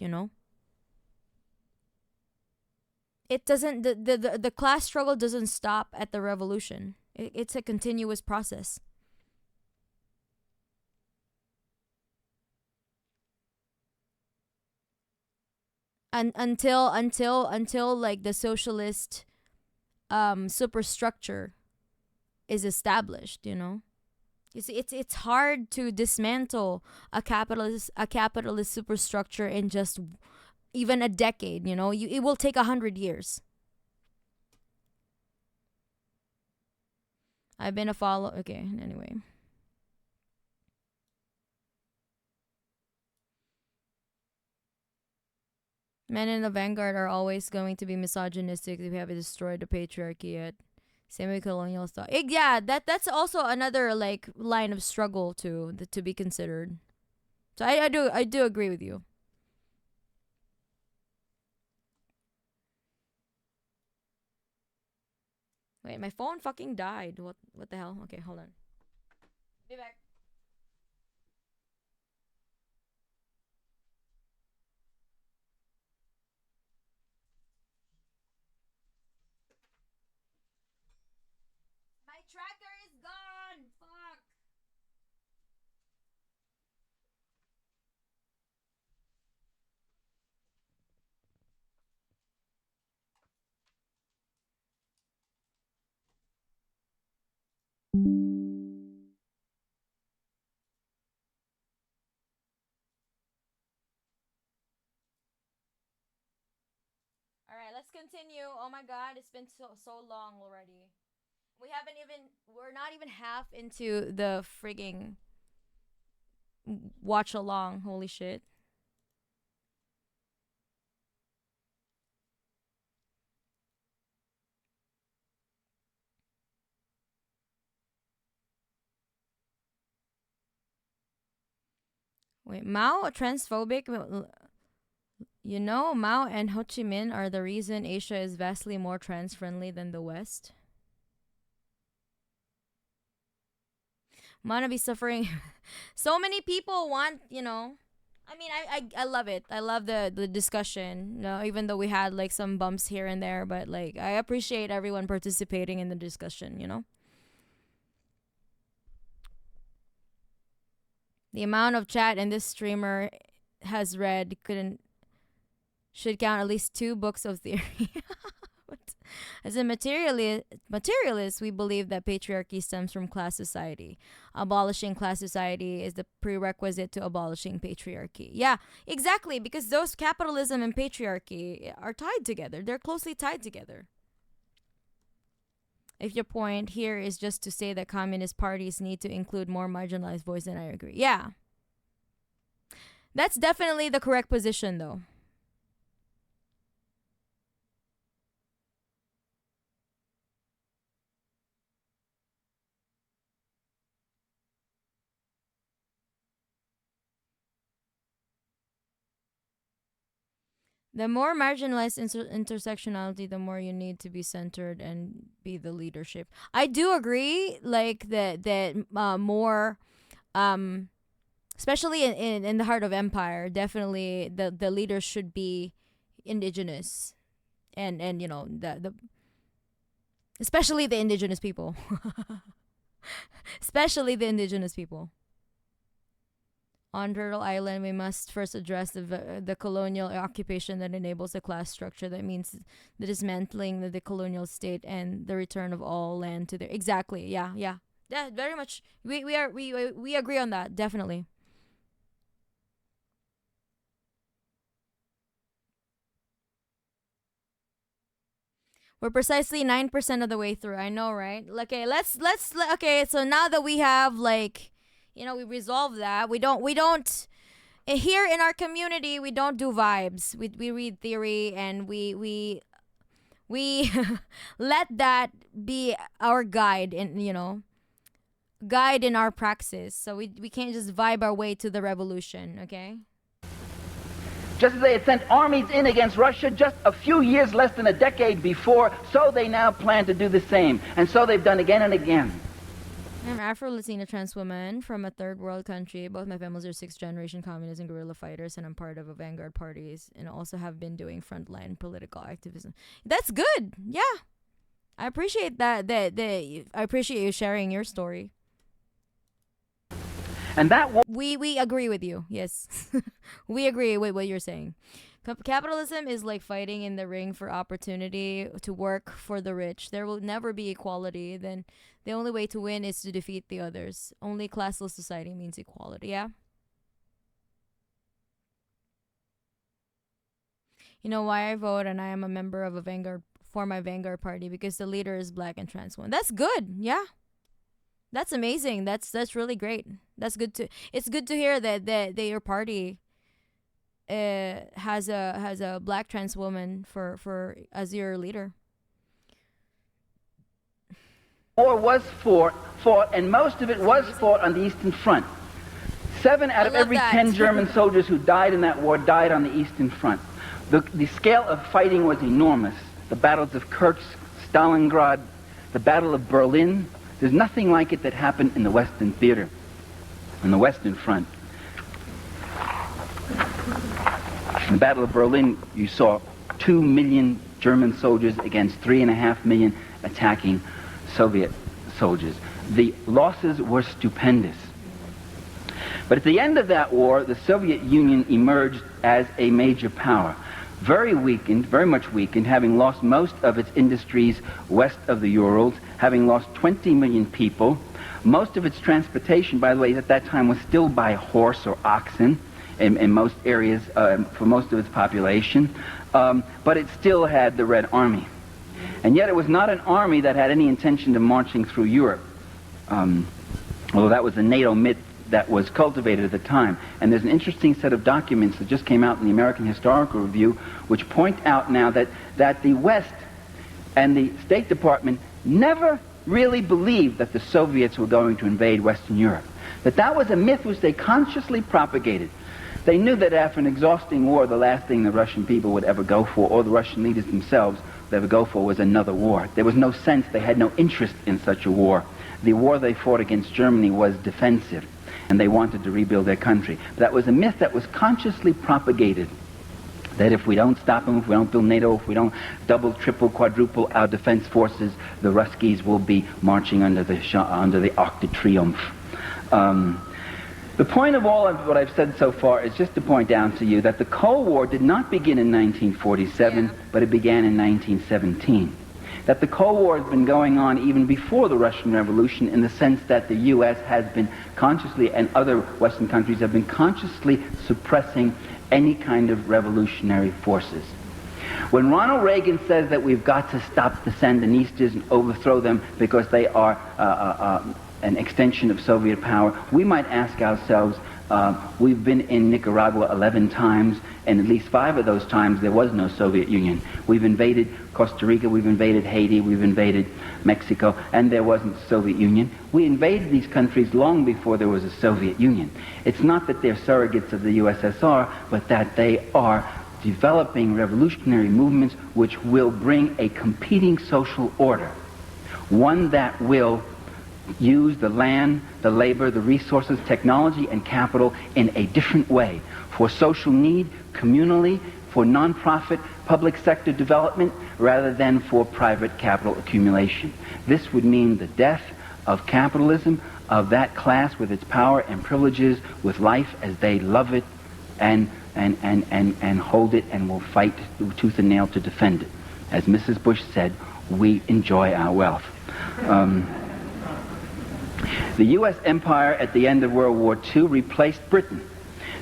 It doesn't, the class struggle doesn't stop at the revolution. It's a continuous process. Until like the socialist superstructure is established, You see, it's hard to dismantle a capitalist superstructure in just even a decade, it will take 100 years. I've been a follow... Okay, anyway. Men in the vanguard are always going to be misogynistic if we haven't destroyed the patriarchy yet. Semi-colonial stuff. Yeah, that's also another like line of struggle to be considered. So I do agree with you. Wait, my phone fucking died. What the hell? Okay, hold on. Be back. My tracker is gone. Fuck. All right, let's continue. Oh my god, it's been so long already. We're not even half into the frigging watch along. Holy shit. Wait, Mao transphobic? You know, Mao and Ho Chi Minh are the reason Asia is vastly more trans friendly than the West. I'm gonna be suffering. So many people want, I mean, I love it. I love the discussion. No, even though we had like some bumps here and there, but like I appreciate everyone participating in the discussion. The amount of chat in this streamer has read couldn't should count at least 2 books of theory. What? As a materialist, we believe that patriarchy stems from class society. Abolishing class society is the prerequisite to abolishing patriarchy. Yeah, exactly, because those capitalism and patriarchy are tied together. They're closely tied together. If your point here is just to say that communist parties need to include more marginalized voice, then I agree. Yeah. That's definitely the correct position, though. The more marginalized intersectionality, the more you need to be centered and be the leadership. I do agree, like that more, um, especially in the heart of empire. Definitely, the leaders should be indigenous, and the especially the indigenous people, especially the indigenous people. On Turtle Island, we must first address the colonial occupation that enables the class structure. That means the dismantling of the colonial state and the return of all land to their exactly. Yeah, yeah, yeah. Very much. We agree on that. Definitely. We're precisely 9% of the way through. I know, right? Okay, okay. So now that we have like, we resolved that. We don't here in our community we don't do vibes. We read theory and we let that be our guide guide in our praxis. So we can't just vibe our way to the revolution, okay? Just as they had sent armies in against Russia just a few years, less than a decade before, so they now plan to do the same. And so they've done again and again. I'm Afro-Latina trans woman from a third world country. Both my families are 6th-generation communists and guerrilla fighters, and I'm part of a vanguard parties and also have been doing frontline political activism. That's good. Yeah. I appreciate that. I appreciate you sharing your story. And that we agree with you. Yes. We agree with what you're saying. Capitalism is like fighting in the ring for opportunity to work for the rich. There will never be equality. Then the only way to win is to defeat the others. Only classless society means equality. Yeah. You know why I vote, and I am a member of a Vanguard for my Vanguard party because the leader is black and trans woman. That's good. Yeah. That's amazing. That's really great. That's good to. It's good to hear that your party has a black trans woman for as your leader. War was fought, and most of it was fought on the Eastern Front. 7 out of love every that. 10 German soldiers who died in that war died on the Eastern Front. The scale of fighting was enormous. The battles of Kursk, Stalingrad, the Battle of Berlin. There's nothing like it that happened in the Western theater, on the Western Front. In the Battle of Berlin, you saw 2 million German soldiers against 3.5 million attacking Soviet soldiers. The losses were stupendous. But at the end of that war, the Soviet Union emerged as a major power. Very weakened, very much weakened, having lost most of its industries west of the Urals, having lost 20 million people. Most of its transportation, by the way, at that time was still by horse or oxen in most areas, for most of its population. But it still had the Red Army. And yet it was not an army that had any intention of marching through Europe. Although that was a NATO myth that was cultivated at the time. And there's an interesting set of documents that just came out in the American Historical Review which point out now that the West and the State Department never really believed that the Soviets were going to invade Western Europe. That was a myth which they consciously propagated. They knew that after an exhausting war, the last thing the Russian people would ever go for, or the Russian leaders themselves would ever go for, was another war. There was no sense, they had no interest in such a war. The war they fought against Germany was defensive, and they wanted to rebuild their country. But that was a myth that was consciously propagated, that if we don't stop them, if we don't build NATO, if we don't double, triple, quadruple our defense forces, the Ruskies will be marching under the Arc de Triomphe. The point of all of what I've said so far is just to point out to you that the Cold War did not begin in 1947, but it began in 1917. That the Cold War has been going on even before the Russian Revolution, in the sense that the U.S. has been consciously, and other Western countries have been consciously suppressing any kind of revolutionary forces. When Ronald Reagan says that we've got to stop the Sandinistas and overthrow them because they are an extension of Soviet power, we might ask ourselves, we've been in Nicaragua 11 times, and at least 5 of those times there was no Soviet Union. We've invaded Costa Rica, we've invaded Haiti, we've invaded Mexico, and there wasn't the Soviet Union. We invaded these countries long before there was a Soviet Union. It's not that they're surrogates of the USSR, but that they are developing revolutionary movements which will bring a competing social order, one that will use the land, the labor, the resources, technology, and capital in a different way, for social need, communally, for non-profit, public sector development, rather than for private capital accumulation. This would mean the death of capitalism, of that class with its power and privileges, with life as they love it, and hold it, and will fight tooth and nail to defend it. As Mrs. Bush said, we enjoy our wealth. The U.S. empire at the end of World War II replaced Britain.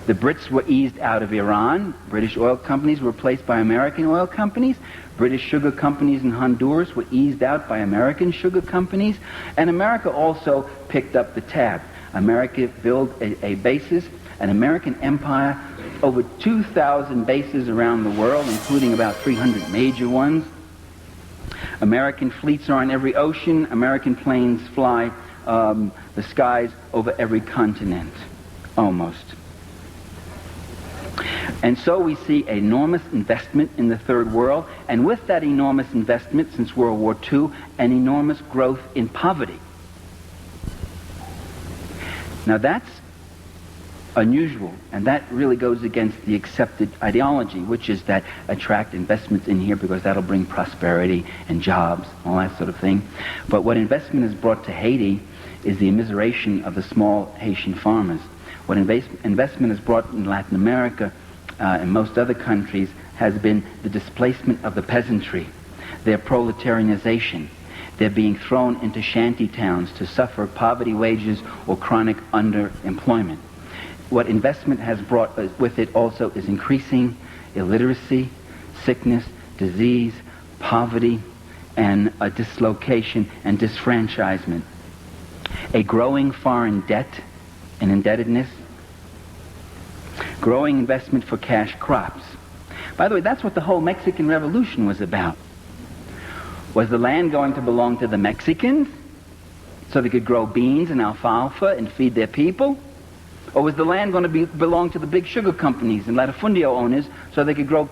The Brits were eased out of Iran. British oil companies were replaced by American oil companies. British sugar companies in Honduras were eased out by American sugar companies. And America also picked up the tab. America built a basis, an American empire, over 2,000 bases around the world, including about 300 major ones. American fleets are on every ocean. American planes fly the skies over every continent, almost. And so we see enormous investment in the Third World, and with that enormous investment since World War II, an enormous growth in poverty. Now that's unusual, and that really goes against the accepted ideology, which is that attract investments in here because that'll bring prosperity and jobs, all that sort of thing. But what investment has brought to Haiti is the immiseration of the small Haitian farmers. What investment has brought in Latin America and most other countries has been the displacement of the peasantry, their proletarianization. They're being thrown into shanty towns to suffer poverty wages or chronic underemployment. What investment has brought with it also is increasing illiteracy, sickness, disease, poverty, and a dislocation and disfranchisement. A growing foreign debt and indebtedness. growing investment for cash crops. By the way, that's what the whole Mexican Revolution was about. Was the land going to belong to the Mexicans so they could grow beans and alfalfa and feed their people? Or was the land going to belong to the big sugar companies and latifundio owners so they could grow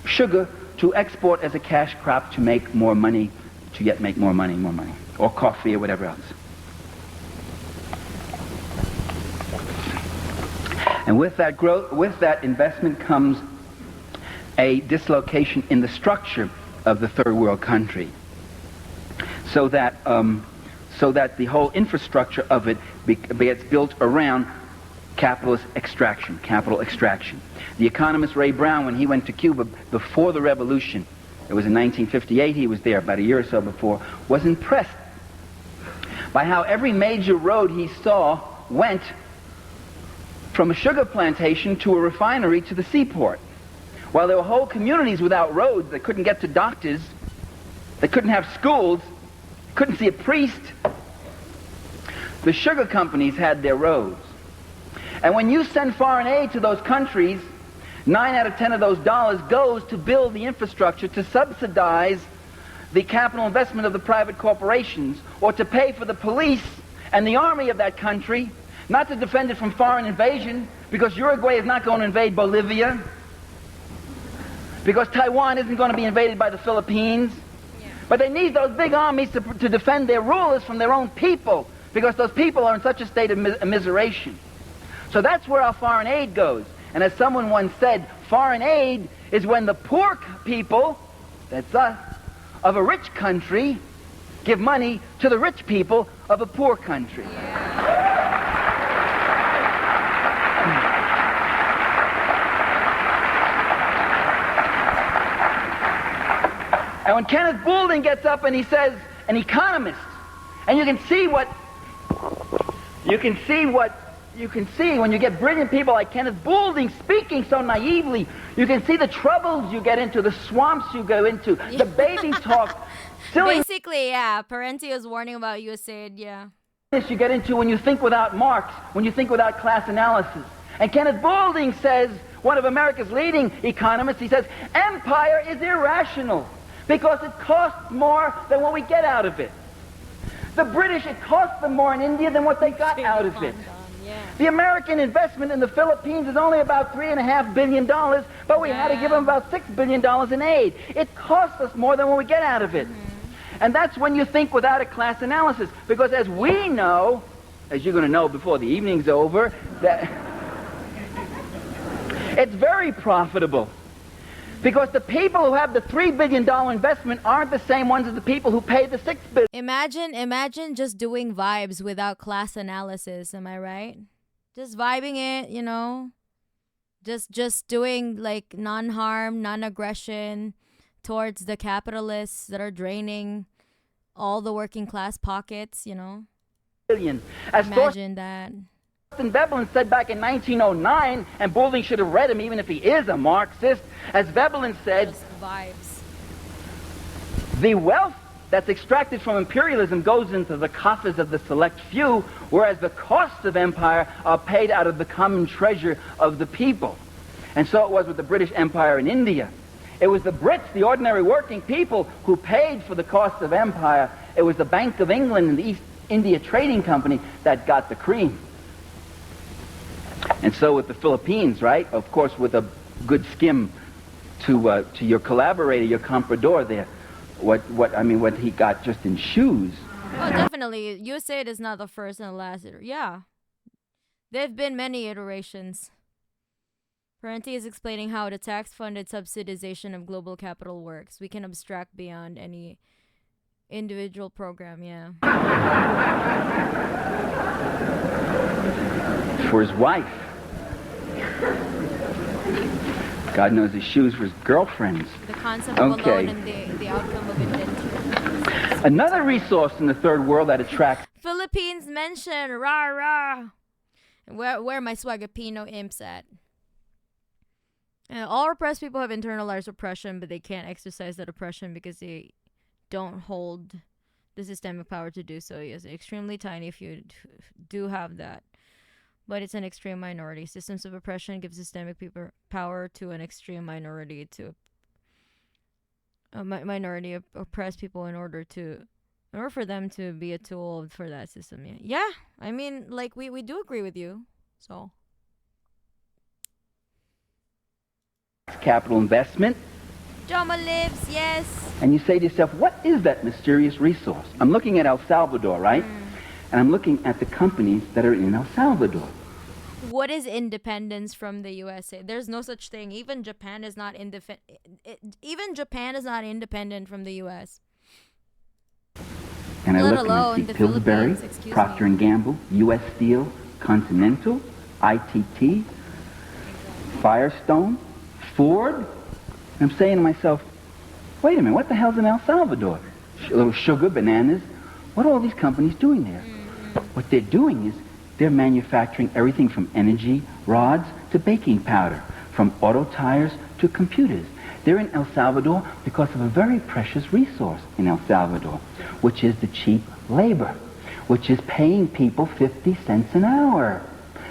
sugar to export as a cash crop to make more money, to yet make more money, or coffee or whatever else? And with that growth, with that investment comes a dislocation in the structure of the third world country, so that the whole infrastructure of it gets built around capitalist extraction, capital extraction. The economist Ray Brown, when he went to Cuba before the revolution, it was in 1958, he was there about a year or so before, was impressed by how every major road he saw went from a sugar plantation to a refinery to the seaport. While there were whole communities without roads, they couldn't get to doctors, they couldn't have schools, couldn't see a priest, the sugar companies had their roads. And when you send foreign aid to those countries, 9 out of 10 of those dollars goes to build the infrastructure, to subsidize the capital investment of the private corporations, or to pay for the police and the army of that country, not to defend it from foreign invasion, because Uruguay is not going to invade Bolivia, because Taiwan isn't going to be invaded by the Philippines. But they need those big armies to defend their rulers from their own people, because those people are in such a state of immiseration. So that's where our foreign aid goes. And as someone once said, foreign aid is when the poor people, that's us, of a rich country, give money to the rich people of a poor country. And when Kenneth Boulding gets up and he says, an economist, and you can see when you get brilliant people like Kenneth Boulding speaking so naively, you can see the troubles you get into, the swamps you go into, the baby talk. Basically, yeah, Parenti was warning about USAID, yeah. You get into when you think without Marx, when you think without class analysis. And Kenneth Boulding says, one of America's leading economists, he says, empire is irrational because it costs more than what we get out of it. The British, it cost them more in India than what they got out of it. The American investment in the Philippines is only about $3.5 billion, but we had to give them about $6 billion in aid. It costs us more than what we get out of it. And that's when you think without a class analysis, because as we know, as you're going to know before the evening's over, that it's very profitable. Because the people who have the $3 billion investment aren't the same ones as the people who pay the $6 billion. Imagine just doing vibes without class analysis, am I right? Just vibing it, you know? Just doing like non-harm, non-aggression towards the capitalists that are draining all the working class pockets, you know? Imagine that. Thorsten Veblen said back in 1909, and Boulding should have read him even if he is a Marxist, as Veblen said, just vibes. The wealth that's extracted from imperialism goes into the coffers of the select few, whereas the costs of empire are paid out of the common treasure of the people. And so it was with the British Empire in India. It was the Brits, the ordinary working people, who paid for the costs of empire. It was the Bank of England and the East India Trading Company that got the cream. And so with the Philippines, right? Of course, with a good skim to your collaborator, your comprador there, what he got just in shoes. Oh, definitely. USAID is not the first and the last. Yeah. There have been many iterations. Parenti is explaining how the tax-funded subsidization of global capital works. We can abstract beyond any individual program, yeah. For his wife. God knows his shoes for his girlfriends. The concept of alone and the outcome of indenture. Another resource in the third world that attracts Philippines mentioned, rah rah. Where are my Swagapino imps at? All repressed people have internalized oppression, but they can't exercise that oppression because they don't hold the systemic power to do so. Yes, extremely tiny if you do have that. but it's an extreme minority. Systems of oppression give systemic power to an extreme minority to minority oppress people in order for them to be a tool for that system. Yeah. I mean, like we do agree with you. So capital investment. Joma lives, yes. And you say to yourself, what is that mysterious resource? I'm looking at El Salvador, right? And I'm looking at the companies that are in El Salvador. What is independence from the USA? There's no such thing. Even Japan is not independent from the US. And I Let look and I alone see the Pillsbury, Philippines, Procter & Gamble, U.S. Steel, Continental, ITT, Firestone, Ford. And I'm saying to myself, wait a minute, what the hell's in El Salvador? A little sugar, bananas. What are all these companies doing there? What they're doing is they're manufacturing everything from energy rods to baking powder, from auto tires to computers. They're in El Salvador because of a very precious resource in El Salvador, which is the cheap labor, which is paying people 50 cents an hour.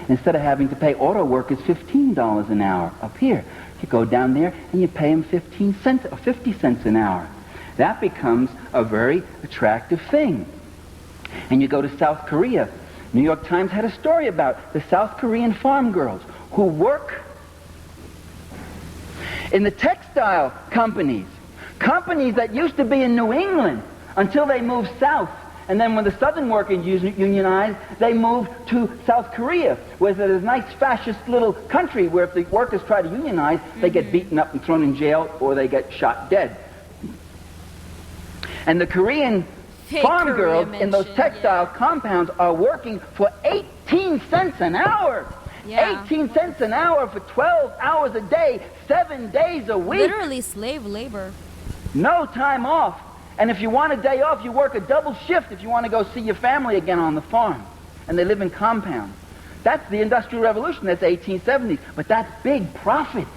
Instead of having to pay auto workers $15 an hour up here, you go down there and you pay them 15 cents or 50 cents an hour. That becomes a very attractive thing. And you go to South Korea. New York Times had a story about the South Korean farm girls who work in the textile companies that used to be in New England until they moved south. And then when the Southern workers unionized, they moved to South Korea, where there's a nice fascist little country where if the workers try to unionize, they get beaten up and thrown in jail or they get shot dead. And the Korean farm girls in those textile compounds are working for 18 cents an hour. Yeah. 18 cents an hour for 12 hours a day, 7 days a week. Literally slave labor. No time off. And if you want a day off, you work a double shift if you want to go see your family again on the farm. And they live in compounds. That's the Industrial Revolution. That's 1870s. But that's big profit.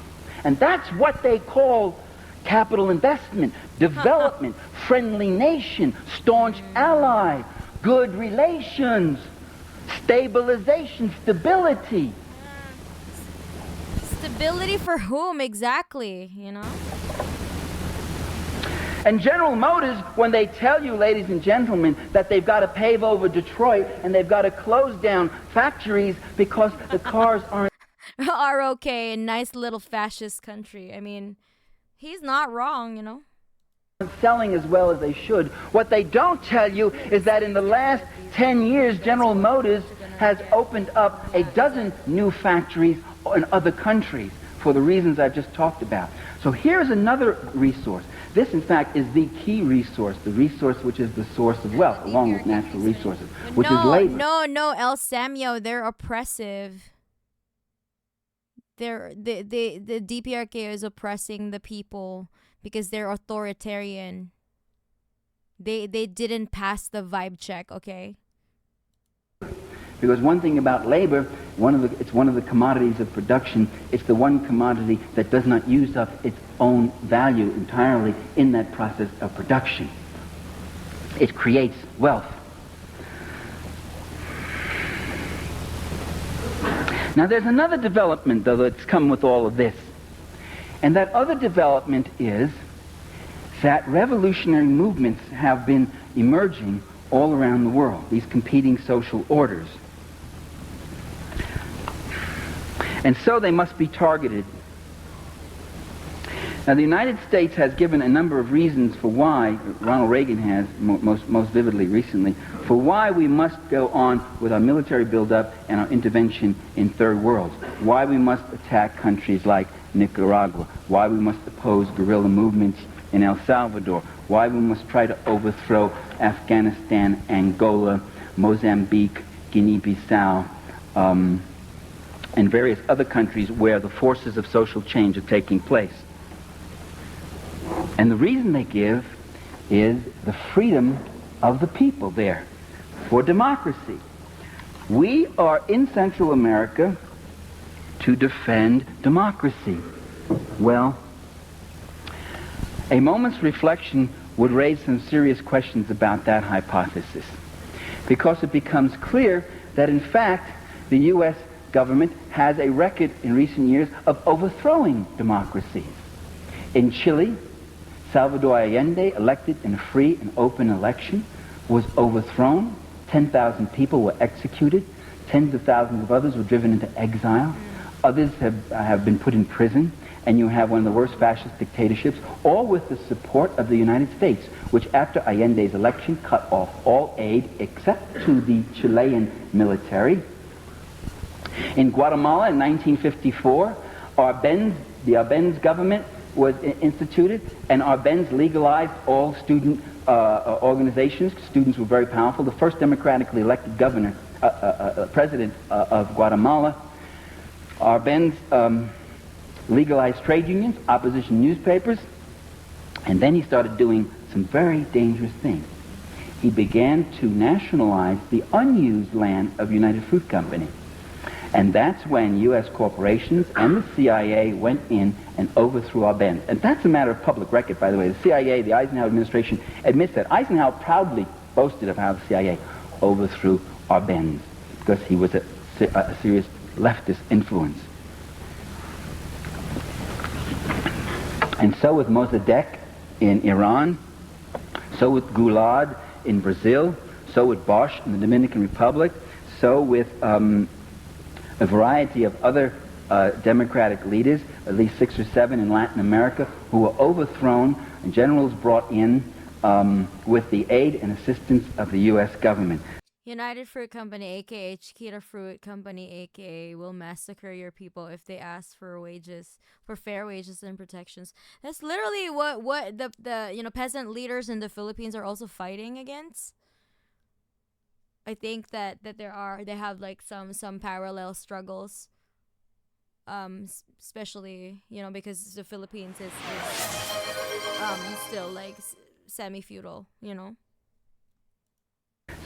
And that's what they call capital investment, development, friendly nation, staunch ally, good relations, stabilization, stability. Stability for whom exactly, you know? And General Motors, when they tell you, ladies and gentlemen, that they've got to pave over Detroit and they've got to close down factories because the cars aren't ROK, a nice little fascist country. I mean, he's not wrong, you know? Selling as well as they should. What they don't tell you is that in the last 10 years, General Motors has opened up a dozen new factories in other countries for the reasons I've just talked about. So here's another resource. This, in fact, is the key resource, the resource which is the source of wealth, along with natural resources, which is labor. No, El Samio, they're oppressive. The DPRK is oppressing the people because they're authoritarian. They didn't pass the vibe check, okay? Because one thing about labor, it's one of the commodities of production. It's the one commodity that does not use up its own value entirely in that process of production. It creates wealth. Now there's another development, though, that's come with all of this. And that other development is that revolutionary movements have been emerging all around the world, these competing social orders. And so they must be targeted. Now the United States has given a number of reasons for why, Ronald Reagan has most vividly recently, for why we must go on with our military buildup and our intervention in third worlds, why we must attack countries like Nicaragua, why we must oppose guerrilla movements in El Salvador, why we must try to overthrow Afghanistan, Angola, Mozambique, Guinea-Bissau, and various other countries where the forces of social change are taking place. And the reason they give is the freedom of the people there for democracy. We are in Central America to defend democracy. Well, a moment's reflection would raise some serious questions about that hypothesis, because it becomes clear that in fact the U.S. government has a record in recent years of overthrowing democracies. In Chile, Salvador Allende, elected in a free and open election, was overthrown. 10,000 people were executed. Tens of thousands of others were driven into exile. Others have been put in prison. And you have one of the worst fascist dictatorships, all with the support of the United States, which after Allende's election cut off all aid except to the Chilean military. In Guatemala in 1954, the Arbenz government was instituted, and Arbenz legalized all student organizations. Students were very powerful. The first democratically elected president of Guatemala. Arbenz legalized trade unions, opposition newspapers, and then he started doing some very dangerous things. He began to nationalize the unused land of United Fruit Company. And that's when U.S. corporations and the CIA went in and overthrew Arbenz. And that's a matter of public record, by the way. The CIA, the Eisenhower administration, admits that. Eisenhower proudly boasted of how the CIA overthrew Arbenz because he was a serious leftist influence. And so with Mossadegh in Iran, so with Gulad in Brazil, so with Bosch in the Dominican Republic, so with a variety of other democratic leaders, at least 6 or 7 in Latin America, who were overthrown and generals brought in with the aid and assistance of the U.S. government. United Fruit Company, aka Chiquita Fruit Company, aka will massacre your people if they ask for fair wages and protections. That's literally what the peasant leaders in the Philippines are also fighting against. I think that they have like some parallel struggles. Especially because the Philippines is still like semi-feudal,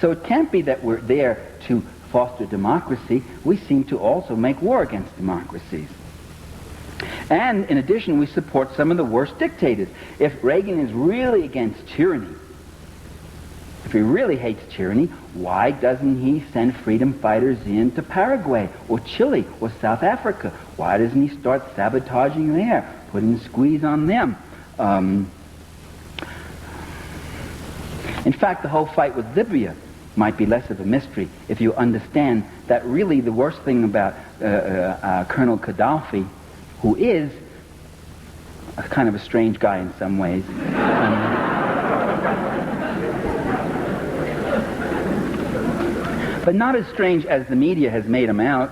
So it can't be that we're there to foster democracy. We seem to also make war against democracies. And in addition, we support some of the worst dictators. If Reagan is really against tyranny, if he really hates tyranny, why doesn't he send freedom fighters into Paraguay or Chile or South Africa? Why doesn't he start sabotaging there, putting a squeeze on them? In fact, the whole fight with Libya might be less of a mystery if you understand that really the worst thing about Colonel Gaddafi, who is a kind of a strange guy in some ways, but not as strange as the media has made him out.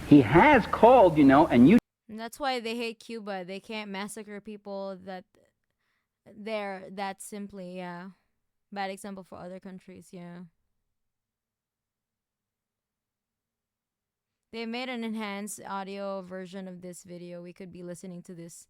He has called, and you... And that's why they hate Cuba. They can't massacre people that's simply, yeah. Bad example for other countries, yeah. They made an enhanced audio version of this video. We could be listening to this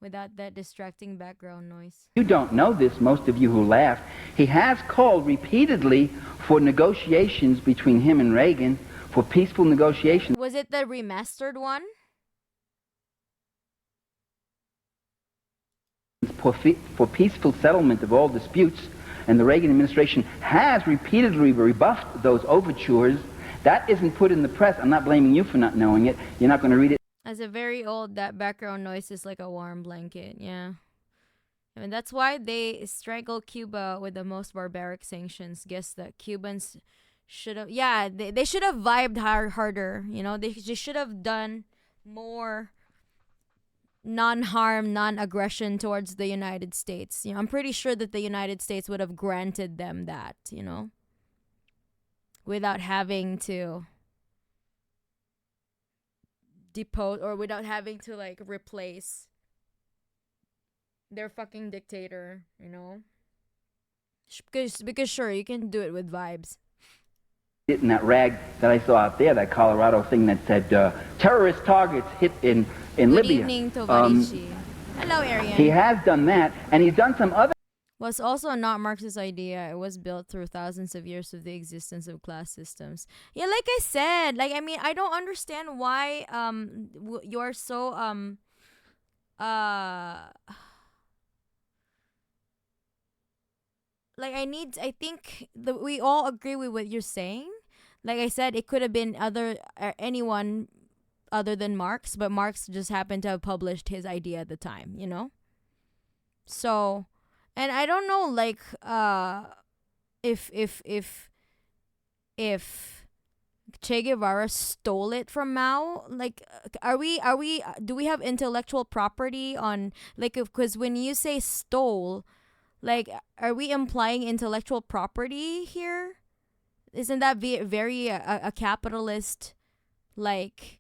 without that distracting background noise. You don't know this, most of you who laughed. He has called repeatedly for negotiations between him and Reagan, for peaceful negotiations. Was it the remastered one? For peaceful settlement of all disputes, and the Reagan administration has repeatedly rebuffed those overtures. That isn't put in the press. I'm not blaming you for not knowing it. You're not going to read it. As a very old, that background noise is like a warm blanket, yeah. I mean, that's why they strangled Cuba with the most barbaric sanctions. Guess that Cubans should have, they should have vibed harder, They should have done more non-harm, non-aggression towards the United States. I'm pretty sure that the United States would have granted them that, without having to depose or without having to like replace their fucking dictator, Because sure, you can do it with vibes. In that rag that I saw out there, that Colorado thing that said terrorist targets hit in Libya. Good evening, Tovarishi. Hello, Arian. He has done that, and he's done some other... Was also not Marx's idea. It was built through thousands of years of the existence of class systems. Yeah, like I said, I don't understand why you're so I think that we all agree with what you're saying. Like I said, it could have been anyone other than Marx, but Marx just happened to have published his idea at the time, you know? So, and I don't know, like, if Che Guevara stole it from Mao, like, do we have intellectual property on, like, because when you say stole, like, are we implying intellectual property here? Isn't that very a capitalist, like,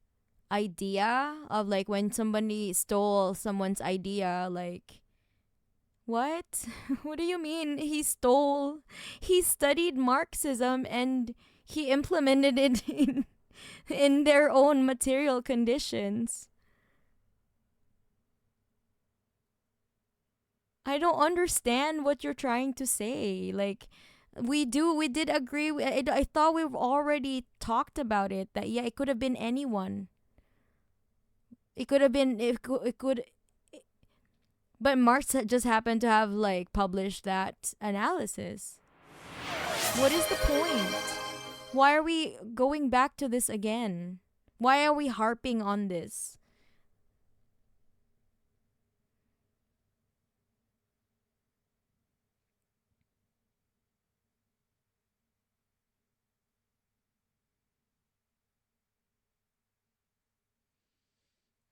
idea of, like, when somebody stole someone's idea, like, what? What do you mean he stole? He studied Marxism and he implemented it in their own material conditions. I don't understand what you're trying to say. Like, we did agree. I thought we've already talked about it. That, yeah, it could have been anyone. It could have been, but Marx just happened to have, like, published that analysis. What is the point? Why are we going back to this again? Why are we harping on this?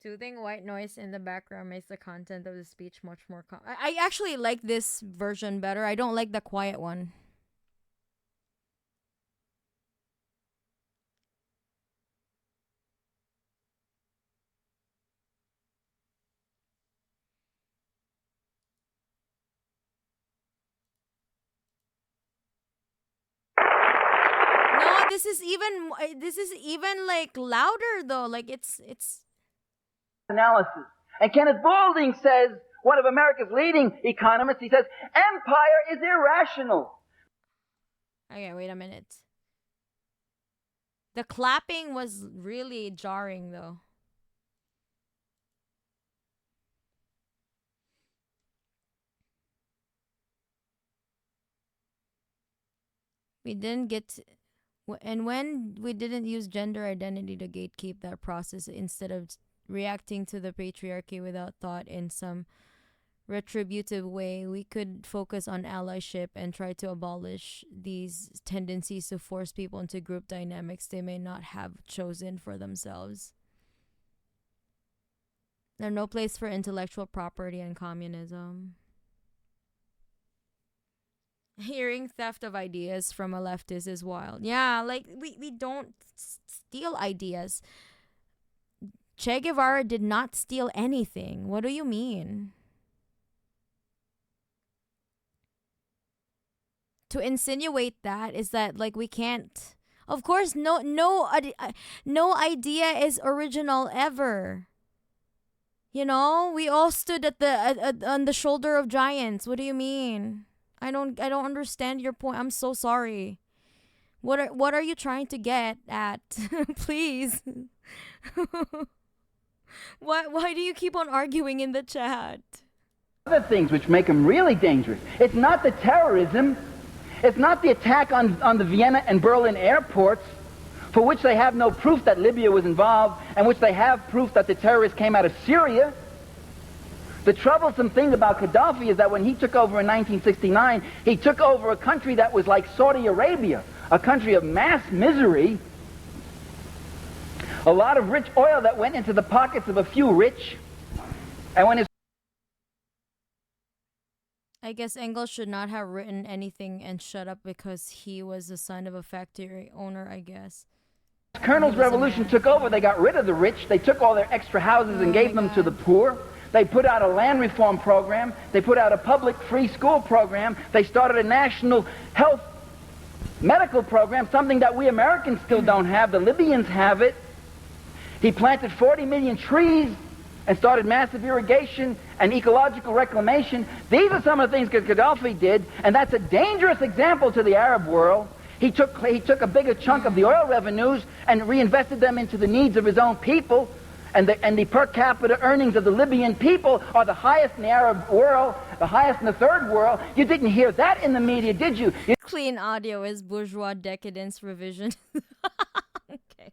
Soothing white noise in the background makes the content of the speech much more I actually like this version better. I don't like the quiet one. No, this is even like louder though. Like, it's analysis. And Kenneth Boulding says, one of America's leading economists, he says, empire is irrational. Okay, wait a minute. The clapping was really jarring though. We didn't get and when we didn't use gender identity to gatekeep that process, instead of reacting to the patriarchy without thought in some retributive way, we could focus on allyship and try to abolish these tendencies to force people into group dynamics they may not have chosen for themselves. There's no place for intellectual property in communism. Hearing theft of ideas from a leftist is wild. Yeah, like, we don't steal ideas. Che Guevara did not steal anything. What do you mean? To insinuate that is that, like, we can't. Of course, no idea is original ever. You know, we all stood on the shoulder of giants. What do you mean? I don't understand your point. I'm so sorry. What are you trying to get at? Please. Why do you keep on arguing in the chat? Other things which make them really dangerous. It's not the terrorism. It's not the attack on the Vienna and Berlin airports, for which they have no proof that Libya was involved, and which they have proof that the terrorists came out of Syria. The troublesome thing about Gaddafi is that when he took over in 1969, he took over a country that was like Saudi Arabia, a country of mass misery, a lot of rich oil that went into the pockets of a few rich, and when his I guess Engels should not have written anything and shut up because he was the son of a factory owner, I guess. Colonel's revolution took over, they got rid of the rich, they took all their extra houses and gave them to the poor. They put out a land reform program. They put out a public free school program. They started a national health medical program, something that we Americans still don't have. The Libyans have it. He planted 40 million trees and started massive irrigation and ecological reclamation. These are some of the things that Gaddafi did, and that's a dangerous example to the Arab world. He took a bigger chunk of the oil revenues and reinvested them into the needs of his own people. and the per capita earnings of the Libyan people are the highest in the Arab world, the highest in the third world. You didn't hear that in the media, did you? You Clean audio is bourgeois decadence revision. Okay.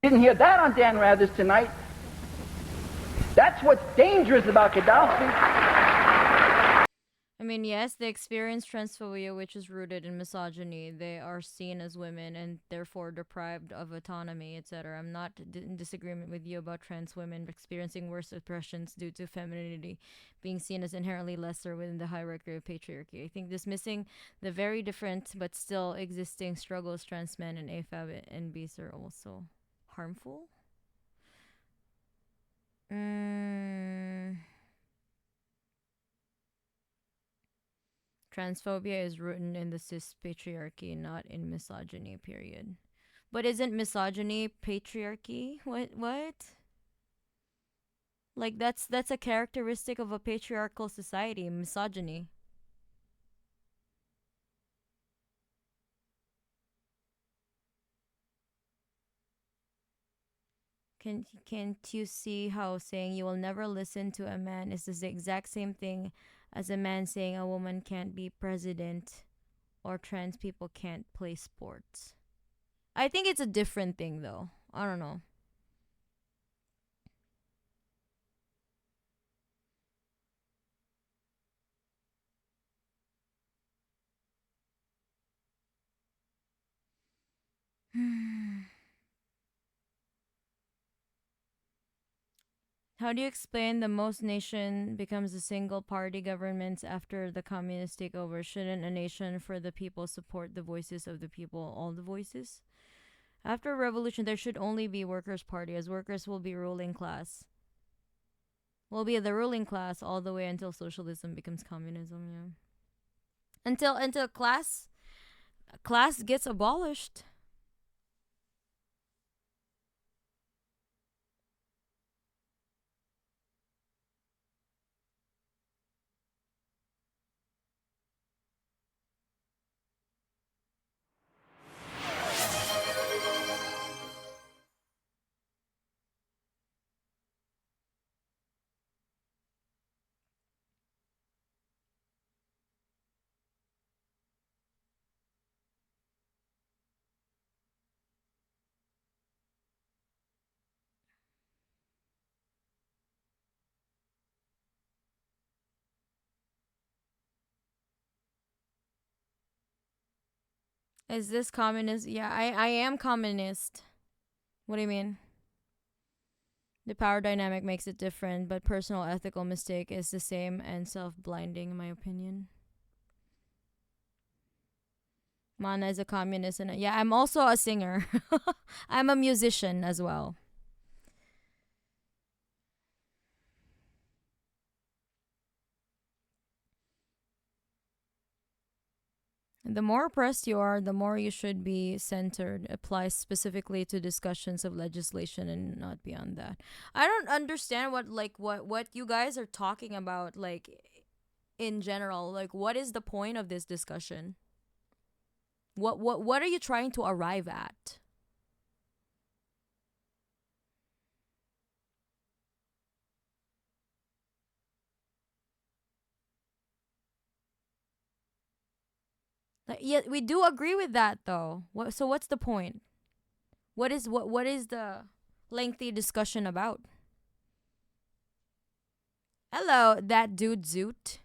didn't hear that on Dan Rathers tonight. That's what's dangerous about Gaddafi. I mean, yes, they experience transphobia, which is rooted in misogyny. They are seen as women and therefore deprived of autonomy, etc. I'm not in disagreement with you about trans women experiencing worse oppressions due to femininity being seen as inherently lesser within the hierarchy of patriarchy. I think dismissing the very different but still existing struggles trans men and AFAB and Bs are also harmful. Transphobia is rooted in the cis patriarchy, not in misogyny, period. But isn't misogyny patriarchy? What? Like that's a characteristic of a patriarchal society, misogyny. Can't you see how saying you will never listen to a man is the exact same thing as a man saying a woman can't be president or trans people can't play sports? I think it's a different thing though. I don't know. How do you explain the most nation becomes a single party government after the communist takeover? Shouldn't a nation for the people support the voices of the people, all the voices? After a revolution, there should only be workers' party, as workers will be ruling class. Will be the ruling class all the way until socialism becomes communism, yeah. Until class gets abolished. Is this communist? Yeah, I am communist. What do you mean? The power dynamic makes it different, but personal ethical mistake is the same and self-blinding, in my opinion. Mana is a communist, and yeah, I'm also a singer. I'm a musician as well. The more oppressed you are, the more you should be centered. Applies specifically to discussions of legislation and not beyond that. I don't understand what you guys are talking about, like, in general. Like, what is the point of this discussion? What are you trying to arrive at? Like, yeah, we do agree with that though. So what's the point? What is the lengthy discussion about? Hello, that dude Zoot.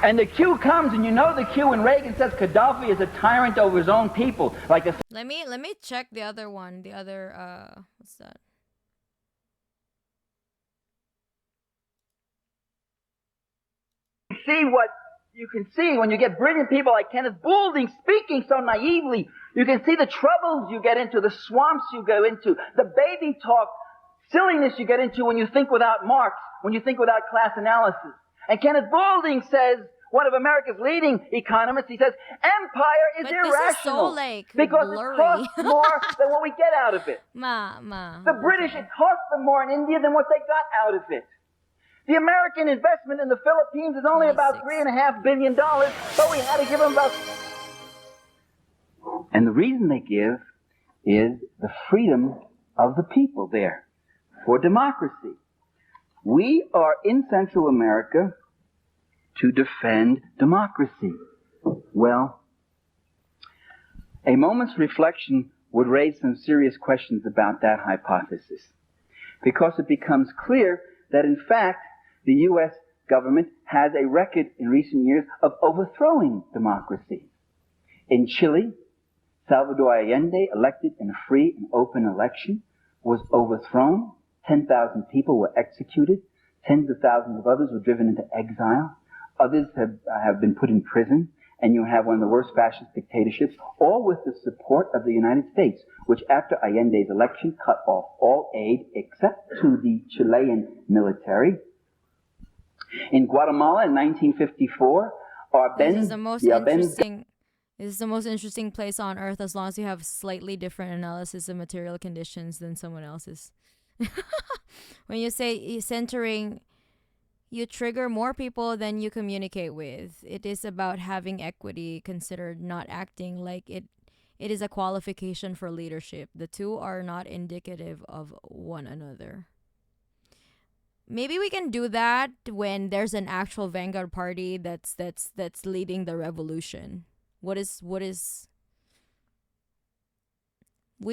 And the cue comes, and you know the cue when Reagan says Gaddafi is a tyrant over his own people. Like the Let me check the other one. The other what's that? see what you can see when you get brilliant people like Kenneth Boulding speaking so naively. You can see the troubles you get into, the swamps you go into, the baby talk silliness you get into when you think without Marx, when you think without class analysis. And Kenneth Boulding says, one of America's leading economists, he says, empire is But irrational. this is so, like, because blurry. it costs more than what we get out of it. Ma. The British, it cost them more in India than what they got out of it. The American investment in the Philippines is only about $3.5 billion, but we had to give them about... And the reason they give is the freedom of the people there for democracy. We are in Central America to defend democracy. Well, a moment's reflection would raise some serious questions about that hypothesis, because it becomes clear that, in fact, the U.S. government has a record in recent years of overthrowing democracy. In Chile, Salvador Allende, elected in a free and open election, was overthrown. 10,000 people were executed. Tens of thousands of others were driven into exile. Others have been put in prison. And you have one of the worst fascist dictatorships, all with the support of the United States, which after Allende's election cut off all aid except to the Chilean military. In Guatemala in 1954, This is the most interesting place on earth, as long as you have slightly different analysis of material conditions than someone else's. When you say centering, you trigger more people than you communicate with. It is about having equity considered, not acting like it is a qualification for leadership. The two are not indicative of one another. Maybe we can do that when there's an actual vanguard party that's leading the revolution. We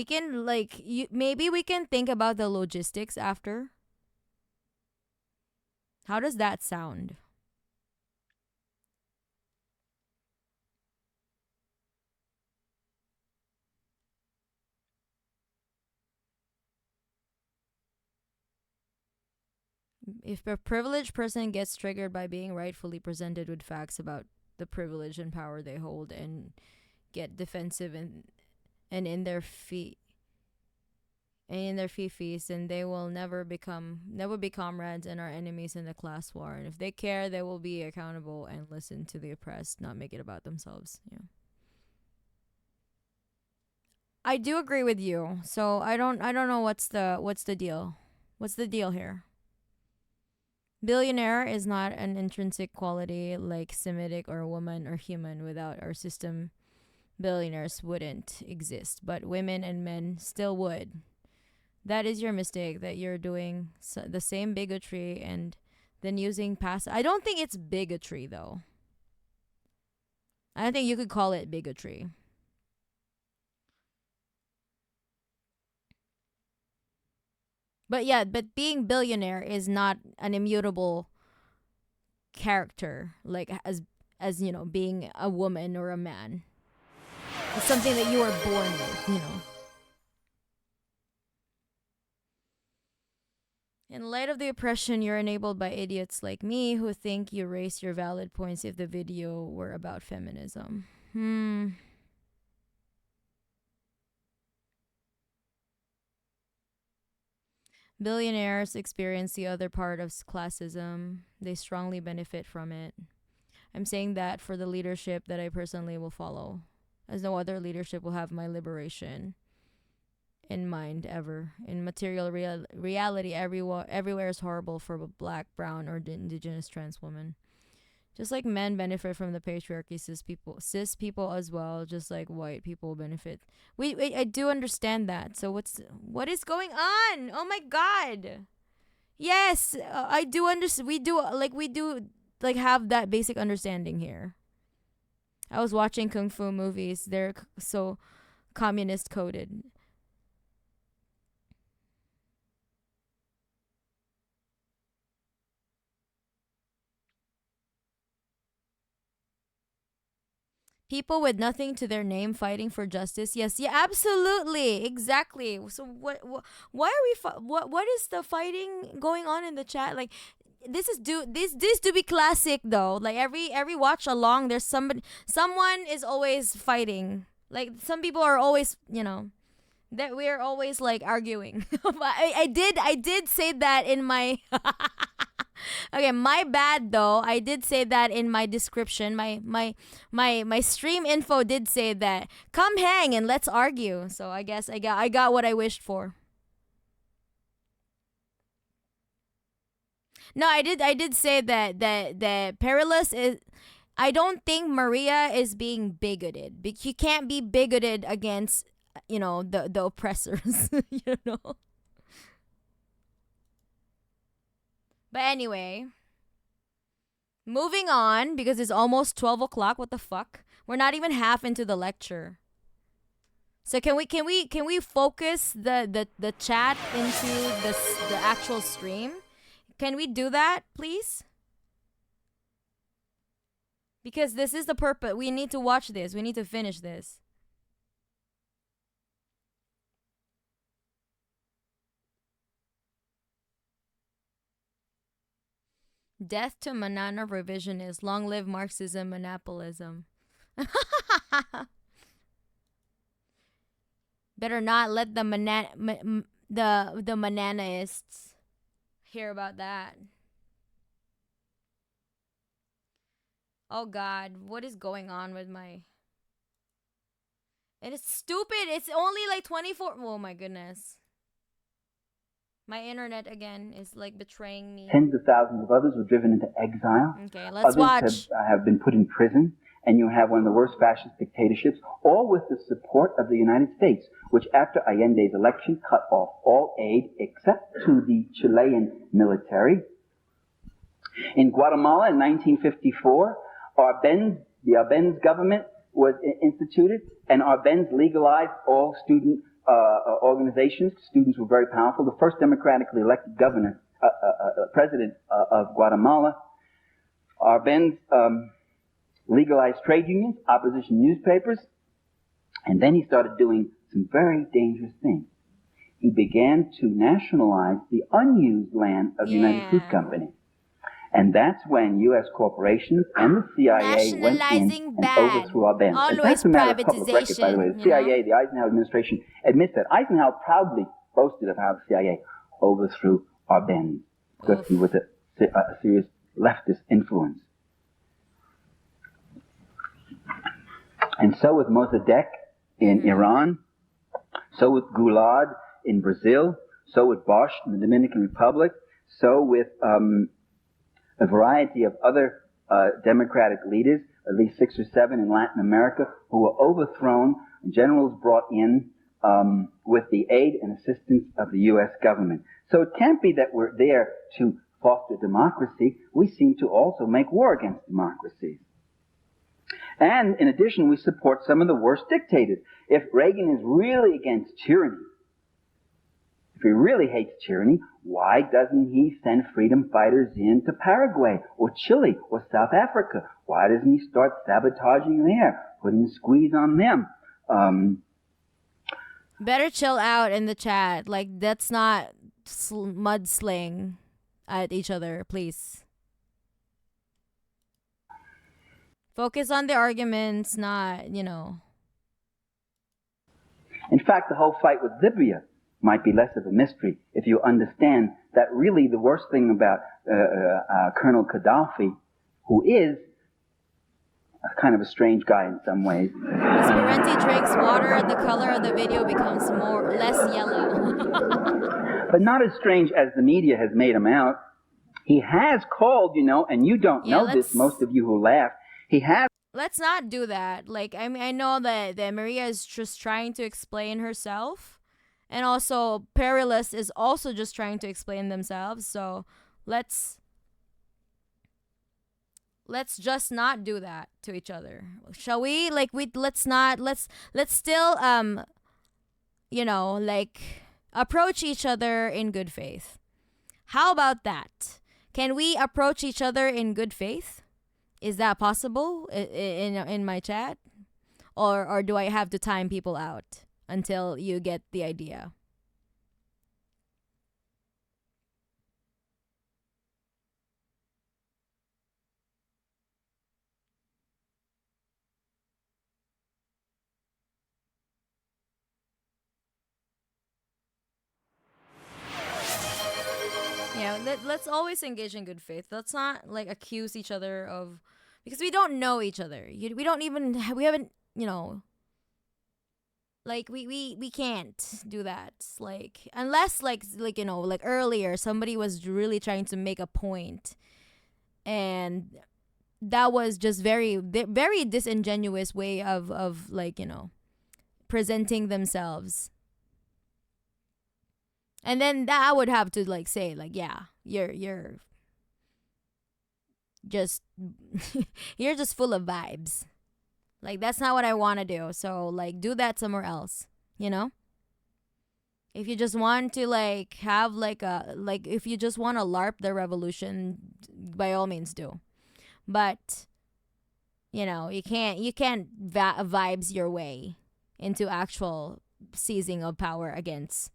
can maybe we can think about the logistics after. How does that sound? If a privileged person gets triggered by being rightfully presented with facts about the privilege and power they hold and get defensive and in their feet and in their fifis, and they will never be comrades and are enemies in the class war. And if they care, they will be accountable and listen to the oppressed, not make it about themselves. Yeah. I do agree with you. So I don't know what's the deal. What's the deal here? Billionaire is not an intrinsic quality like Semitic or woman or human. Without our system, billionaires wouldn't exist, but women and men still would. That is your mistake, that you're doing the same bigotry and then using I don't think it's bigotry, though. I don't think you could call it bigotry. But yeah, but being billionaire is not an immutable character, like as you know, being a woman or a man. It's something that you are born with, you know. In light of the oppression, you're enabled by idiots like me who think you raise your valid points if the video were about feminism. Billionaires experience the other part of classism. They strongly benefit from it. I'm saying that for the leadership that I personally will follow, as no other leadership will have my liberation in mind ever. In material reality, everywhere is horrible for a black, brown, or indigenous trans woman. Just like men benefit from the patriarchy, cis people as well, just like white people benefit. I do understand that. So what is going on? Oh my God. Yes, I do understand. We do have that basic understanding here. I was watching kung fu movies. They're so communist coded. People with nothing to their name fighting for justice. Yes, yeah, absolutely, exactly. So why are we? What is the fighting going on in the chat? Like, this do be classic though. Like every watch along, there's someone is always fighting. Like some people are always, that we're always like arguing. I did say that in my. Okay, my bad though. I did say that in my description. My stream info did say that come hang and let's argue. So I guess I got what I wished for. No, I did say that Perilous is. I don't think Maria is being bigoted. You can't be bigoted against the oppressors. you know. But anyway, moving on because it's almost 12 o'clock. What the fuck? We're not even half into the lecture. So can we focus the chat into the actual stream? Can we do that, please? Because this is the purpose. We need to watch this. We need to finish this. Death to Manana revisionist. Long live Marxism, monopolism. Better not let the the Mananaists hear about that. Oh God, what is going on with my? It is stupid. It's only like 24. Oh my goodness. My internet again is like betraying me. Tens of thousands of others were driven into exile. Okay, let's Others watch. have been put in prison. And you have one of the worst fascist dictatorships, all with the support of the United States, which after Allende's election cut off all aid except to the Chilean military. In Guatemala in 1954, the Arbenz government was instituted, and Arbenz legalized all student organizations. Students were very powerful. The first democratically elected president of Guatemala. Arbenz legalized trade unions, opposition newspapers, and then he started doing some very dangerous things. He began to nationalize the unused land of the United Fruit Company. And that's when U.S. corporations and the CIA went in and overthrew Arbenz. Always that's a matter of public record, by the way. The CIA, the Eisenhower administration, admits that. Eisenhower proudly boasted of how the CIA overthrew Arbenz because he was a serious leftist influence. And so with Mossadegh in Iran, so with Gulad in Brazil, so with Bosch in the Dominican Republic, so with a variety of other democratic leaders, at least 6 or 7 in Latin America, who were overthrown, generals brought in with the aid and assistance of the U.S. government. So it can't be that we're there to foster democracy. We seem to also make war against democracies. And in addition, we support some of the worst dictators. If Reagan is really against tyranny, if he really hates tyranny, why doesn't he send freedom fighters into Paraguay or Chile or South Africa? Why doesn't he start sabotaging there, putting a squeeze on them? Better chill out in the chat. Like, that's not mudsling at each other, please. Focus on the arguments, not. In fact, the whole fight with Libya might be less of a mystery if you understand that really the worst thing about Colonel Gaddafi, who is a kind of a strange guy in some ways. As Parenti drinks water, the color of the video becomes less yellow. But not as strange as the media has made him out. He has called, and you don't know this, most of you who laugh. He has. Let's not do that. Like, I mean, I know that Maria is just trying to explain herself. And also, Perilous is also just trying to explain themselves. So, let's just not do that to each other. Shall we? Like, let's still, approach each other in good faith. How about that? Can we approach each other in good faith? Is that possible in my chat? Or do I have to time people out until you get the idea? Yeah, let's always engage in good faith. Let's not like accuse each other of, because we don't know each other. We haven't, Like we can't do that. Like unless like like earlier somebody was really trying to make a point, and that was just very disingenuous way of like presenting themselves. And then that I would have to like say like, yeah, you're just you're just full of vibes. Like that's not what I want to do. So like do that somewhere else, you know? If you just want to like have like if you just want to LARP the revolution, by all means do. But you can't vibes your way into actual seizing of power against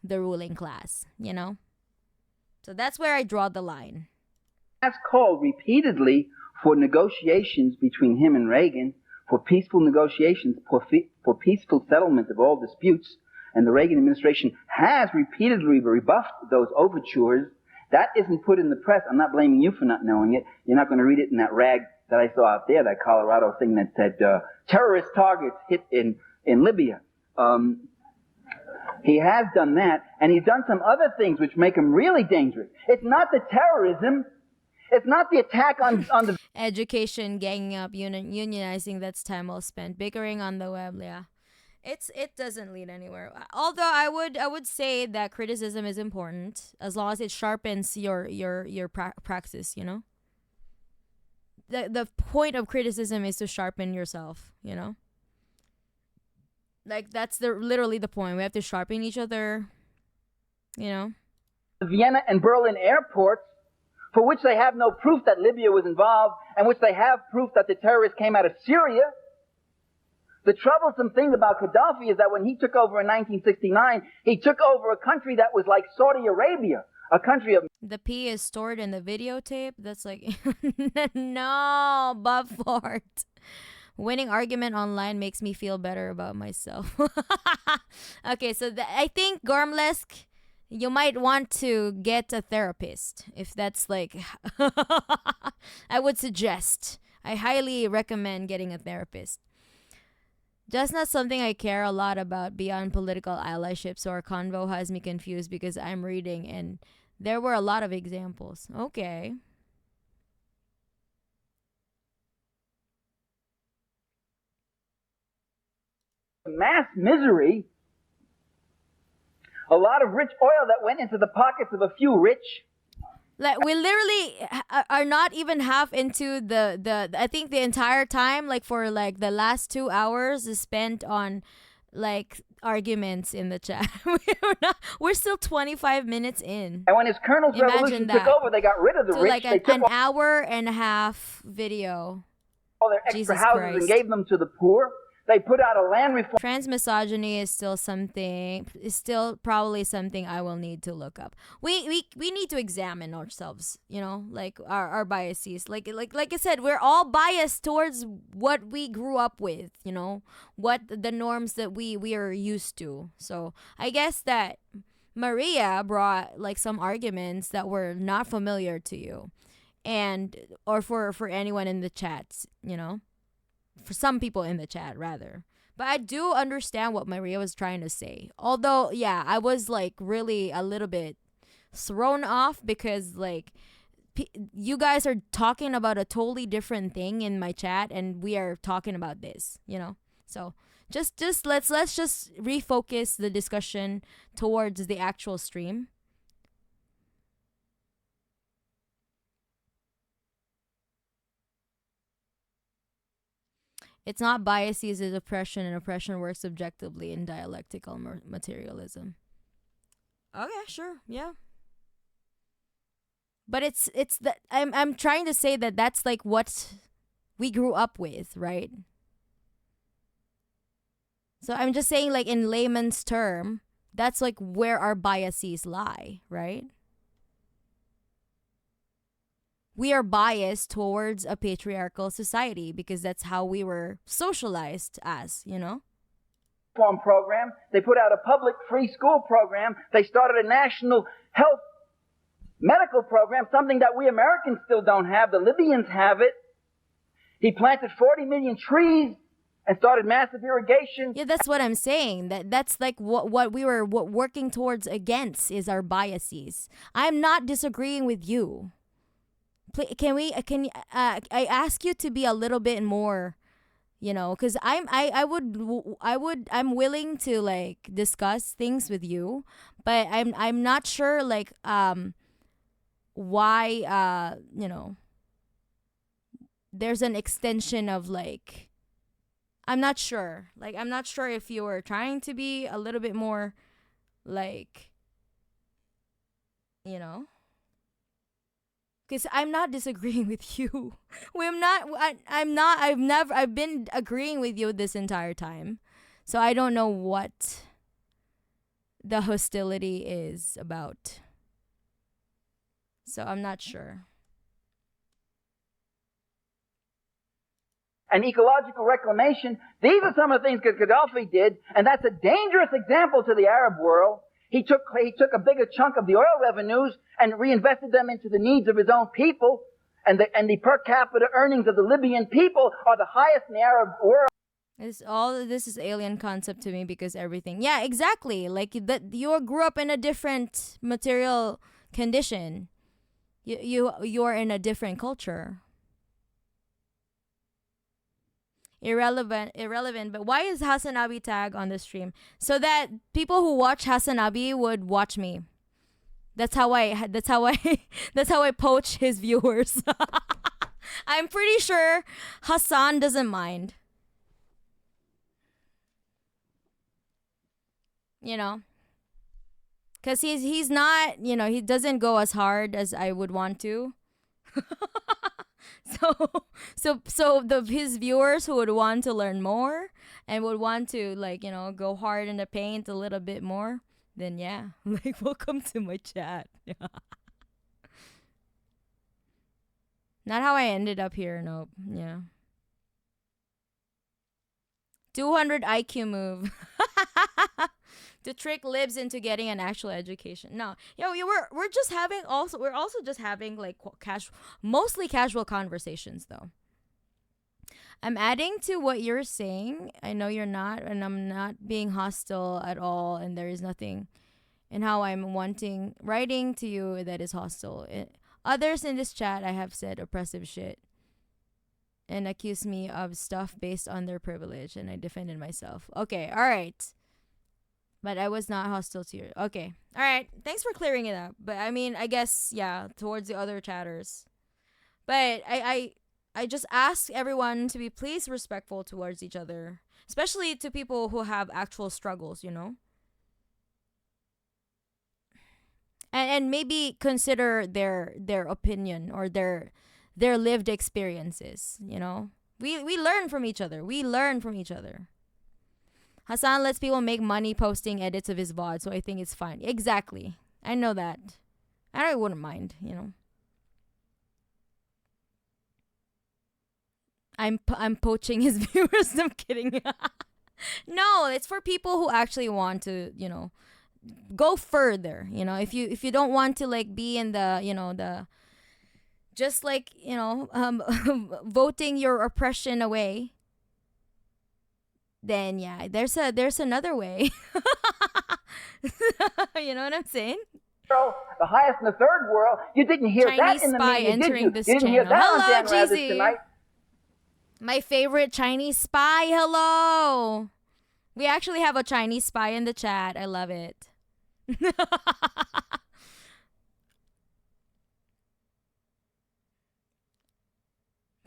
the ruling class, you know? So that's where I draw the line. Has called repeatedly for negotiations between him and Reagan, for peaceful negotiations, for peaceful settlement of all disputes, and the Reagan administration has repeatedly rebuffed those overtures. That isn't put in the press. I'm not blaming you for not knowing it. You're not going to read it in that rag that I saw out there, that Colorado thing that said terrorist targets hit in Libya. He has done that, and he's done some other things which make him really dangerous. It's not the terrorism. It's not the attack on the education, ganging up, unionizing. That's time well spent. Bickering on the web. Yeah, it doesn't lead anywhere. Although I would say that criticism is important as long as it sharpens your praxis. You know. The point of criticism is to sharpen yourself. You know. Like that's literally the point. We have to sharpen each other. You know. Vienna and Berlin airports, for which they have no proof that Libya was involved, and which they have proof that the terrorists came out of Syria. The troublesome thing about Gaddafi is that when he took over in 1969, he took over a country that was like Saudi Arabia, a country of... The P is stored in the videotape? That's like... No, Bufford. Winning argument online makes me feel better about myself. Okay, so I think Gormlesk... You might want to get a therapist if that's like I would suggest. I highly recommend getting a therapist. Just not something I care a lot about beyond political allyship, so our convo has me confused because I'm reading and there were a lot of examples. Okay. Mass misery. A lot of rich oil that went into the pockets of a few rich. Like we literally are not even half into the I think the entire time, like for like the last 2 hours is spent on like arguments in the chat. We're still 25 minutes in. And when his colonel's revolution took over, they got rid of the so rich. Like an hour and a half video. All their extra Jesus houses Christ. and gave them to the poor. They put out a land reform. Transmisogyny is still probably something I will need to look up. We need to examine ourselves, you know, like our biases. Like I said, we're all biased towards what we grew up with, you know, what the norms that we are used to. So I guess that Maria brought like some arguments that were not familiar to you, or for anyone in the chats, you know. For some people in the chat, rather. But I do understand what Maria was trying to say. Although, yeah, I was like really a little bit thrown off because like you guys are talking about a totally different thing in my chat and we are talking about this, you know? So just let's just refocus the discussion towards the actual stream. It's not biases, it's oppression, and oppression works subjectively in dialectical materialism. Okay, sure, yeah. But it's that I'm trying to say that that's like what we grew up with, right? So I'm just saying, like in layman's term, that's like where our biases lie, right? We are biased towards a patriarchal society because that's how we were socialized as, you know? Reform program. They put out a public free school program. They started a national health medical program, something that we Americans still don't have. The Libyans have it. He planted 40 million trees and started massive irrigation. Yeah, that's what I'm saying. That's like what we were working towards against is our biases. I'm not disagreeing with you. Can we? Can I ask you to be a little bit more? Because I'm willing to like discuss things with you, but I'm not sure like why there's an extension of like I'm not sure. Like I'm not sure if you were trying to be a little bit more like you know because I'm not disagreeing with you. We're not. I'm not. I've never. I've been agreeing with you this entire time, so I don't know what the hostility is about. So I'm not sure. And ecological reclamation, these are some of the things that Gaddafi did, and that's a dangerous example to the Arab world. He took a bigger chunk of the oil revenues and reinvested them into the needs of his own people, and the per capita earnings of the Libyan people are the highest in the Arab world. This is alien concept to me because everything. Yeah, exactly. Like that you grew up in a different material condition. You're in a different culture. Irrelevant, but why is Hasanabi tag on the stream? So that people who watch Hasanabi would watch me. That's how I that's how I poach his viewers. I'm pretty sure Hassan doesn't mind. Cuz he's not, he doesn't go as hard as I would want to. So his viewers who would want to learn more and would want to like go hard in the paint a little bit more, then yeah, like welcome to my chat. Not how I ended up here. Nope. Yeah. 200 IQ move. To trick libs into getting an actual education. No, we're just having we're also just having like mostly casual conversations though. I'm adding to what you're saying. I know you're not, and I'm not being hostile at all. And there is nothing in how I'm writing to you that is hostile. Others in this chat, I have said oppressive shit and accused me of stuff based on their privilege, and I defended myself. Okay, all right. But I was not hostile to you. Okay. All right. Thanks for clearing it up. But I mean, I guess, yeah, towards the other chatters. But I just ask everyone to be please respectful towards each other. Especially to people who have actual struggles, And maybe consider their opinion or their lived experiences, We learn from each other. We learn from each other. Hassan lets people make money posting edits of his VOD, so I think it's fine. Exactly. I know that. I wouldn't mind, I'm poaching his viewers. I'm kidding. No, it's for people who actually want to, go further. If you don't want to like be in the, the just like, voting your oppression away. Then yeah, there's another way. You know what I'm saying? The highest in the third world. You didn't hear Chinese that in the spy media, entering did you? this You didn't hear channel. that on Hello, Dan Rather Jeezy. tonight. My favorite Chinese spy. Hello. We actually have a Chinese spy in the chat. I love it.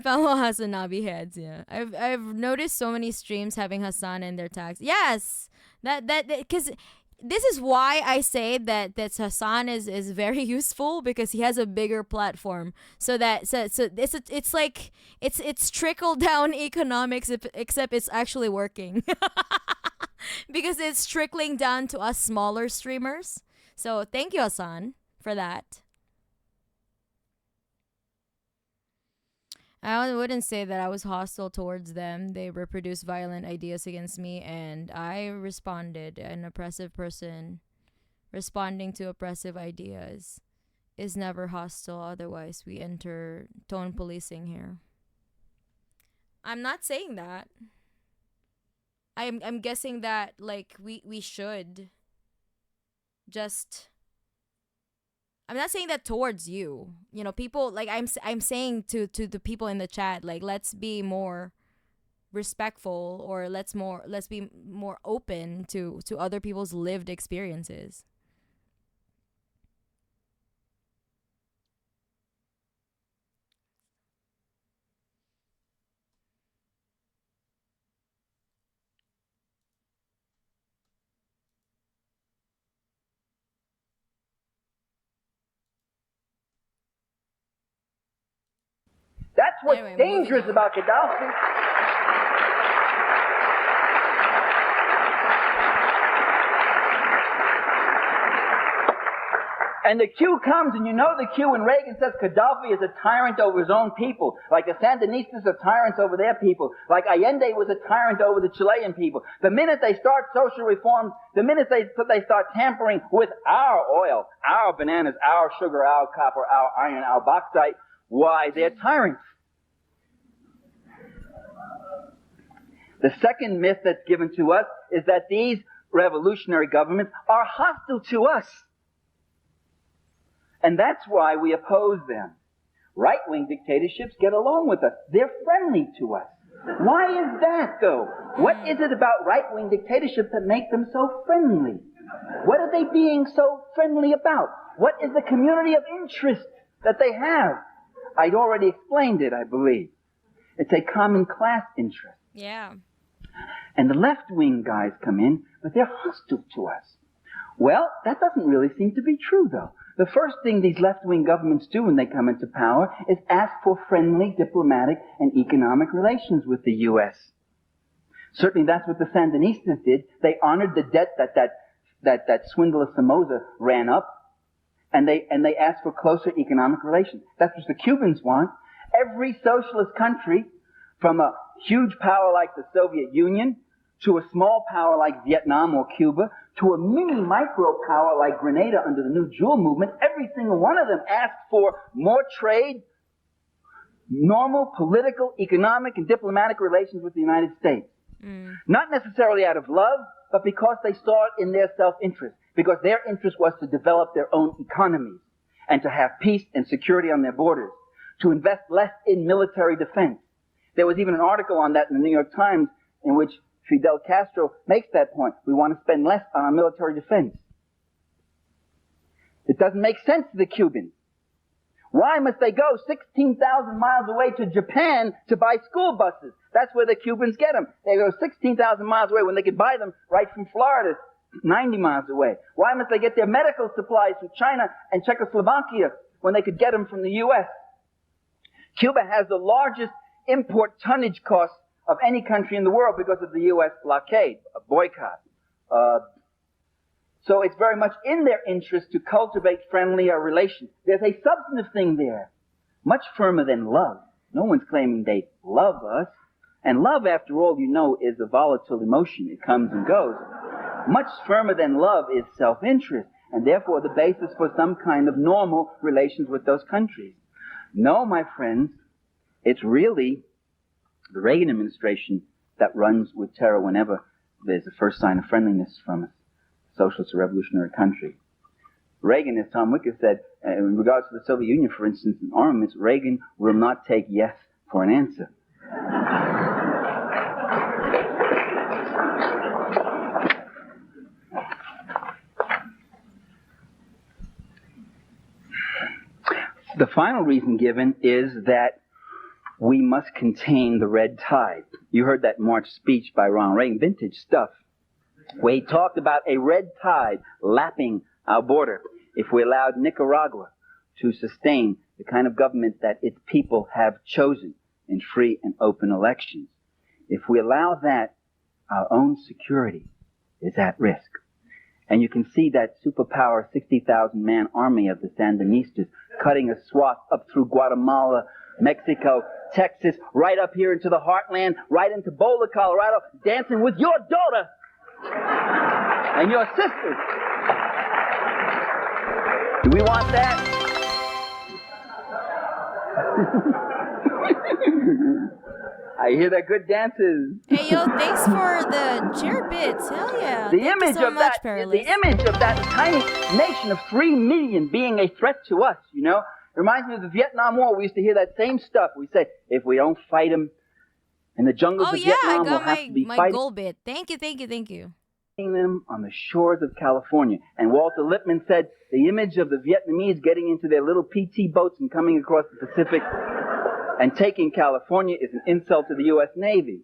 Fellow Hasanabi heads, yeah. I've noticed so many streams having Hassan in their tags. Yes, that because this is why I say that Hassan is very useful because he has a bigger platform. So it's like it's trickle down economics except it's actually working because it's trickling down to us smaller streamers. So thank you, Hassan, for that. I wouldn't say that I was hostile towards them. They reproduced violent ideas against me, and I responded. An oppressive person responding to oppressive ideas is never hostile. Otherwise, we enter tone policing here. I'm not saying that. I'm guessing that like we should just, I'm not saying that towards you. You know, people like I'm saying to the people in the chat, like let's be more respectful, or let's be more open to other people's lived experiences. That's what's Anyway, moving dangerous on. about Gaddafi. And the cue comes, and you know the cue when Reagan says Gaddafi is a tyrant over his own people, like the Sandinistas are tyrants over their people, like Allende was a tyrant over the Chilean people. The minute they start social reforms, the minute they start tampering with our oil, our bananas, our sugar, our copper, our iron, our bauxite, why, they're tyrants. The second myth that's given to us is that these revolutionary governments are hostile to us. And that's why we oppose them. Right-wing dictatorships get along with us. They're friendly to us. Why is that, though? What is it about right-wing dictatorships that make them so friendly? What are they being so friendly about? What is the community of interest that they have? I'd already explained it, I believe. It's a common class interest. Yeah. And the left-wing guys come in, but they're hostile to us. Well, that doesn't really seem to be true, though. The first thing these left-wing governments do when they come into power is ask for friendly diplomatic and economic relations with the U.S. Certainly that's what the Sandinistas did. They honored the debt that swindler Somoza ran up, and they asked for closer economic relations. That's what the Cubans want. Every socialist country, from a huge power like the Soviet Union to a small power like Vietnam or Cuba, to a mini micro power like Grenada under the New Jewel movement, every single one of them asked for more trade, normal political, economic, and diplomatic relations with the United States. Not necessarily out of love, but because they saw it in their self-interest. Because their interest was to develop their own economies and to have peace and security on their borders, to invest less in military defense. There was even an article on that in the New York Times in which Fidel Castro makes that point. We want to spend less on our military defense. It doesn't make sense to the Cubans. Why must they go 16,000 miles away to Japan to buy school buses? That's where the Cubans get them. They go 16,000 miles away when they could buy them right from Florida, 90 miles away. Why must they get their medical supplies from China and Czechoslovakia when they could get them from the U.S.? Cuba has the largest import tonnage cost of any country in the world because of the U.S. blockade, a boycott. So it's very much in their interest to cultivate friendlier relations. There's a substantive thing there, much firmer than love. No one's claiming they love us. And love, after all, you know, is a volatile emotion. It comes and goes. Much firmer than love is self-interest, and therefore the basis for some kind of normal relations with those countries. No, my friends, it's really the Reagan administration that runs with terror whenever there's a first sign of friendliness from a socialist or revolutionary country. Reagan, as Tom Wicker said, in regards to the Soviet Union, for instance, in armaments, Reagan will not take yes for an answer. The final reason given is that we must contain the red tide. You heard that March speech by Ronald Reagan, vintage stuff, where he talked about a red tide lapping our border if we allowed Nicaragua to sustain the kind of government that its people have chosen in free and open elections. If we allow that, our own security is at risk. And you can see that superpower 60,000-man army of the Sandinistas cutting a swath up through Guatemala, Mexico, Texas, right up here into the heartland, right into Boulder, Colorado, dancing with your daughter and your sisters. Do we want that? I hear they're good dances. Hey, yo, thanks for the cheer bits. Hell yeah. The Thank you image so of much, that, Perilous. the image of that tiny nation of 3 million being a threat to us, you know, reminds me of the Vietnam War. We used to hear that same stuff. We say, if we don't fight them in the jungles Oh of yeah, I Vietnam, we'll got have to be my fighting goal bit. Thank you, thank you, thank you. them on the shores of California. And Walter Lippmann said, the image of the Vietnamese getting into their little PT boats and coming across the Pacific and taking California is an insult to the U.S. Navy.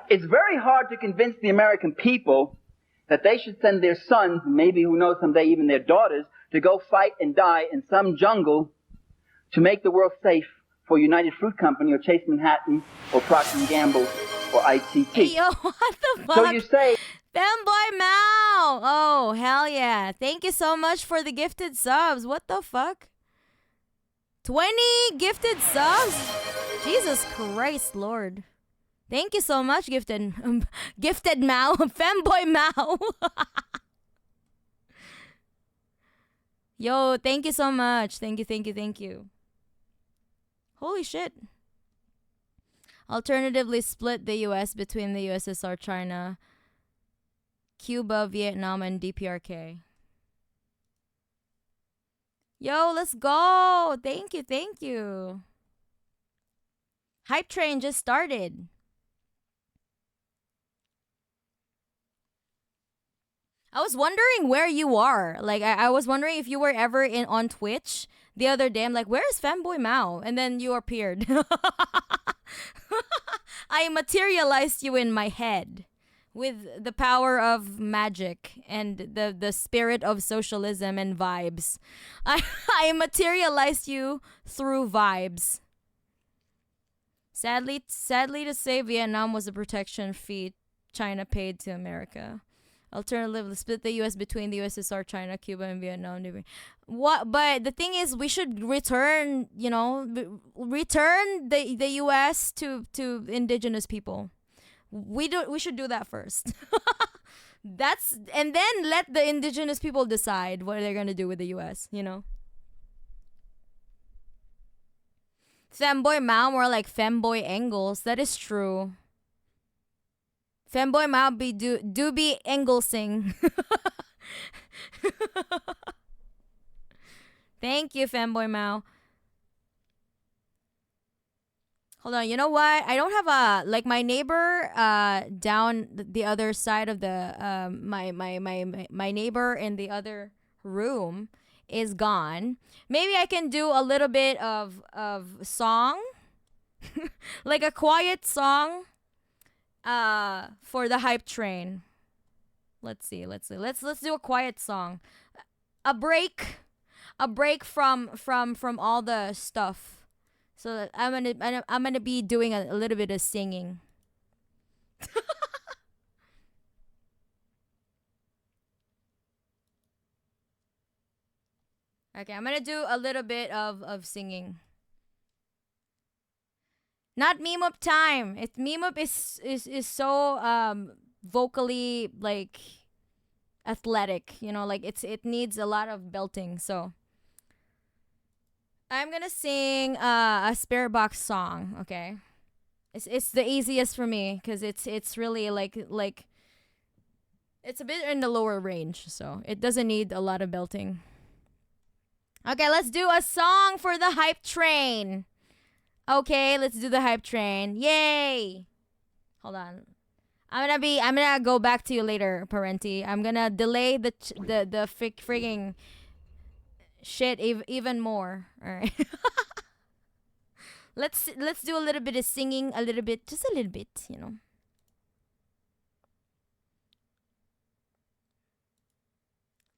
It's very hard to convince the American people that they should send their sons, and maybe who knows someday even their daughters, to go fight and die in some jungle to make the world safe for United Fruit Company or Chase Manhattan or Procter & Gamble or ITT. Hey yo, what the fuck? So you say, Femboy Mao! Oh, hell yeah. Thank you so much for the gifted subs. What the fuck? 20 gifted subs? Jesus Christ, Lord. Thank you so much, gifted gifted Mao. Femboy Mao. Yo, thank you so much. Thank you, thank you, thank you. Holy shit. Alternatively, split the US between the USSR, China, Cuba, Vietnam, and DPRK. Yo, let's go. Thank you, thank you. Hype train just started. I was wondering where you are. Like, I was wondering if you were ever on Twitch the other day. I'm like, where's Femboy Mao? And then you appeared. I materialized you in my head with the power of magic and the spirit of socialism and vibes. I materialized you through vibes. Sadly to say, Vietnam was a protection fee China paid to America. Alternatively, split the U.S. between the USSR, China, Cuba, and Vietnam. What? But the thing is, we should return, return the U.S. to indigenous people. We should do that first. And then let the indigenous people decide what they're gonna do with the U.S. Femboy Mao, more like Femboy Engels. That is true. Femboy Mao do be Engelsing. Thank you, Femboy Mao. Hold on, you know what? I don't have my neighbor down the other side of the my neighbor in the other room is gone. Maybe I can do a little bit of song. Like a quiet song for the hype train. Let's see. Let's do a quiet song. A break from all the stuff. So that I'm gonna be doing a little bit of singing. Okay, I'm gonna do a little bit of singing. Not meme up time. It's meme up is so vocally like athletic, like it needs a lot of belting. So I'm gonna sing a Spirit Box song. Okay, it's the easiest for me because it's really like it's a bit in the lower range, so it doesn't need a lot of belting. Okay, let's do a song for the hype train. Okay, let's do the hype train. Yay! Hold on. I'm gonna go back to you later, Parenti. I'm gonna delay the freaking shit even more. All right. Let's do a little bit of singing, just a little bit.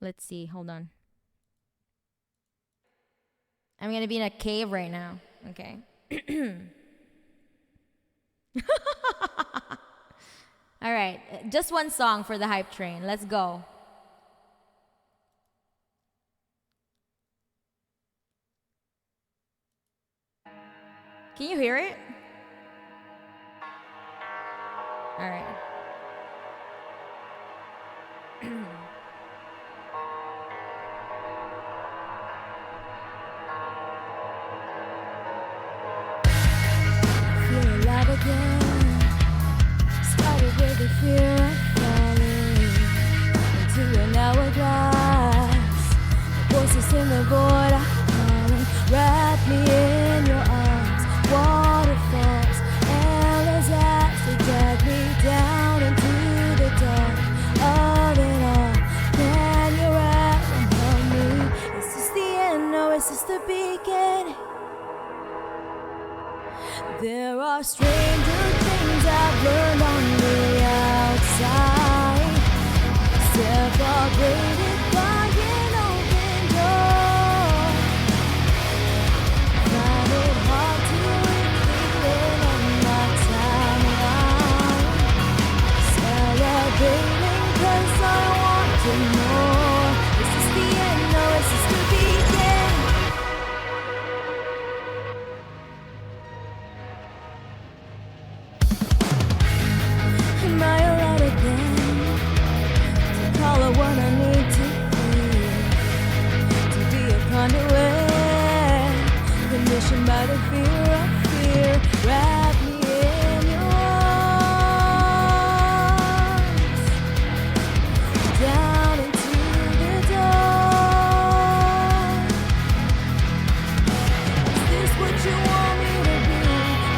Let's see. Hold on. I'm gonna be in a cave right now. Okay. All right, just one song for the hype train. Let's go. Can you hear it? All right. again. Started with the fear of falling into an hourglass. Voices in the void are calling. Wrap me in your arms. Waterfalls, endless as they drag me down into the dark of it all. Can you wrap around me? Is this the end or is this the beginning? There are stranger things I've learned on the outside. Separated by an open door. Find it hard to repeat it on my timeline. Celebrating 'cause I want to more. Is this the end or is this the beginning? Am I allowed again to call her what I need to be a conduit, conditioned by the fear of fear? Wrap me in your arms, down into the dark. Is this what you want me to be?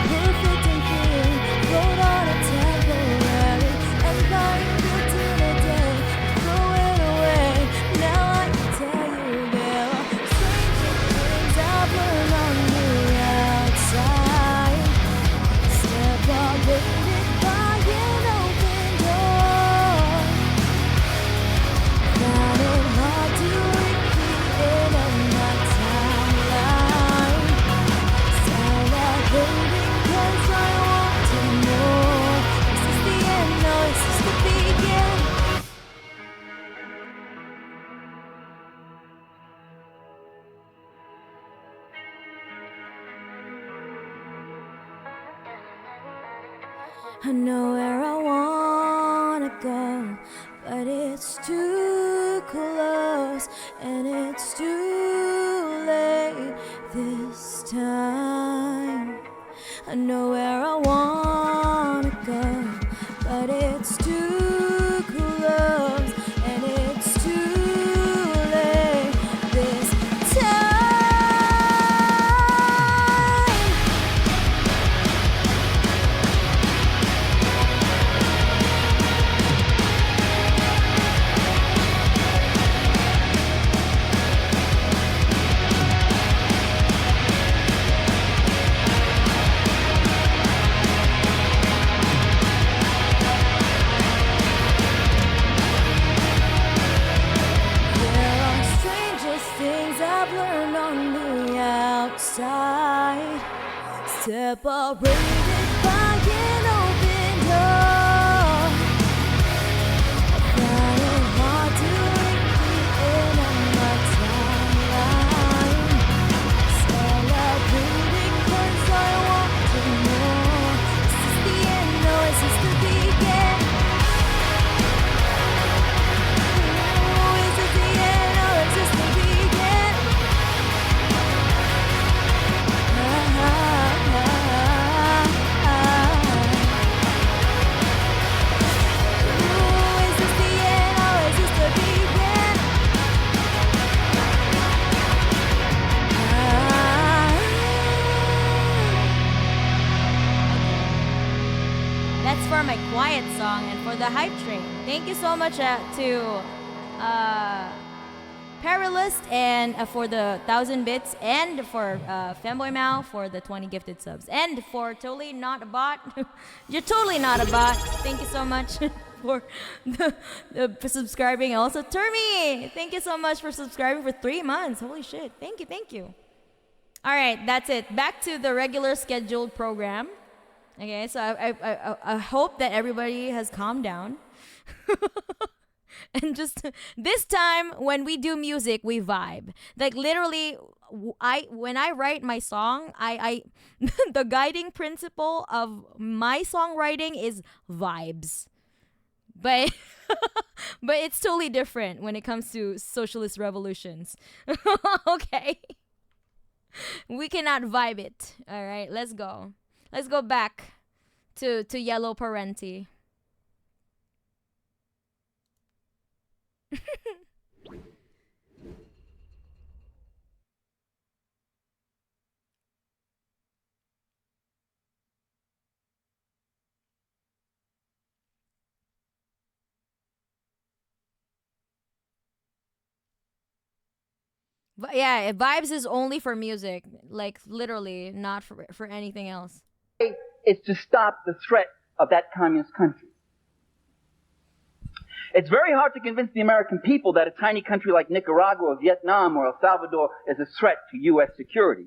Perfect and clean, float on a temporary empire built in a day. Throw it away. Now I can tell you there are stranger things I've learned on the outside. Separated by an open door. Found it hard to repeat it on my timeline. Celebrating 'cause I want to more. Is this the end or is this the beginning? I know where I wanna go, but it's too close and it's too late this time. I know where I wanna go, but it's too close and it's too late this time. There are strangest things I've learned on the outside. Separated by an open door. Found it hard to repeat it on my timeline. Celebrating 'cause I want to more. Is this the end or is this the beginning? Is this the end or is this the beginning? Is this the end or is this the beginning? That's for my quiet song and for the hype train. Thank you so much to Perilist and for the 1,000 bits and for Femboy Mao for the 20 gifted subs and for Totally Not a Bot. You're totally not a bot. Thank you so much for for subscribing. Also, Termi, thank you so much for subscribing for 3 months. Holy shit. Thank you. Thank you. All right, that's it. Back to the regular scheduled program. Okay, so I hope that everybody has calmed down. And just this time when we do music, we vibe. Like literally, when I write my song, I the guiding principle of my songwriting is vibes. But but it's totally different when it comes to socialist revolutions. Okay. We cannot vibe it. All right, let's go. Let's go back to Yellow Parenti. But yeah, vibes is only for music, like literally, not for anything else. Is to stop the threat of that communist country. It's very hard to convince the American people that a tiny country like Nicaragua or Vietnam or El Salvador is a threat to U.S. security.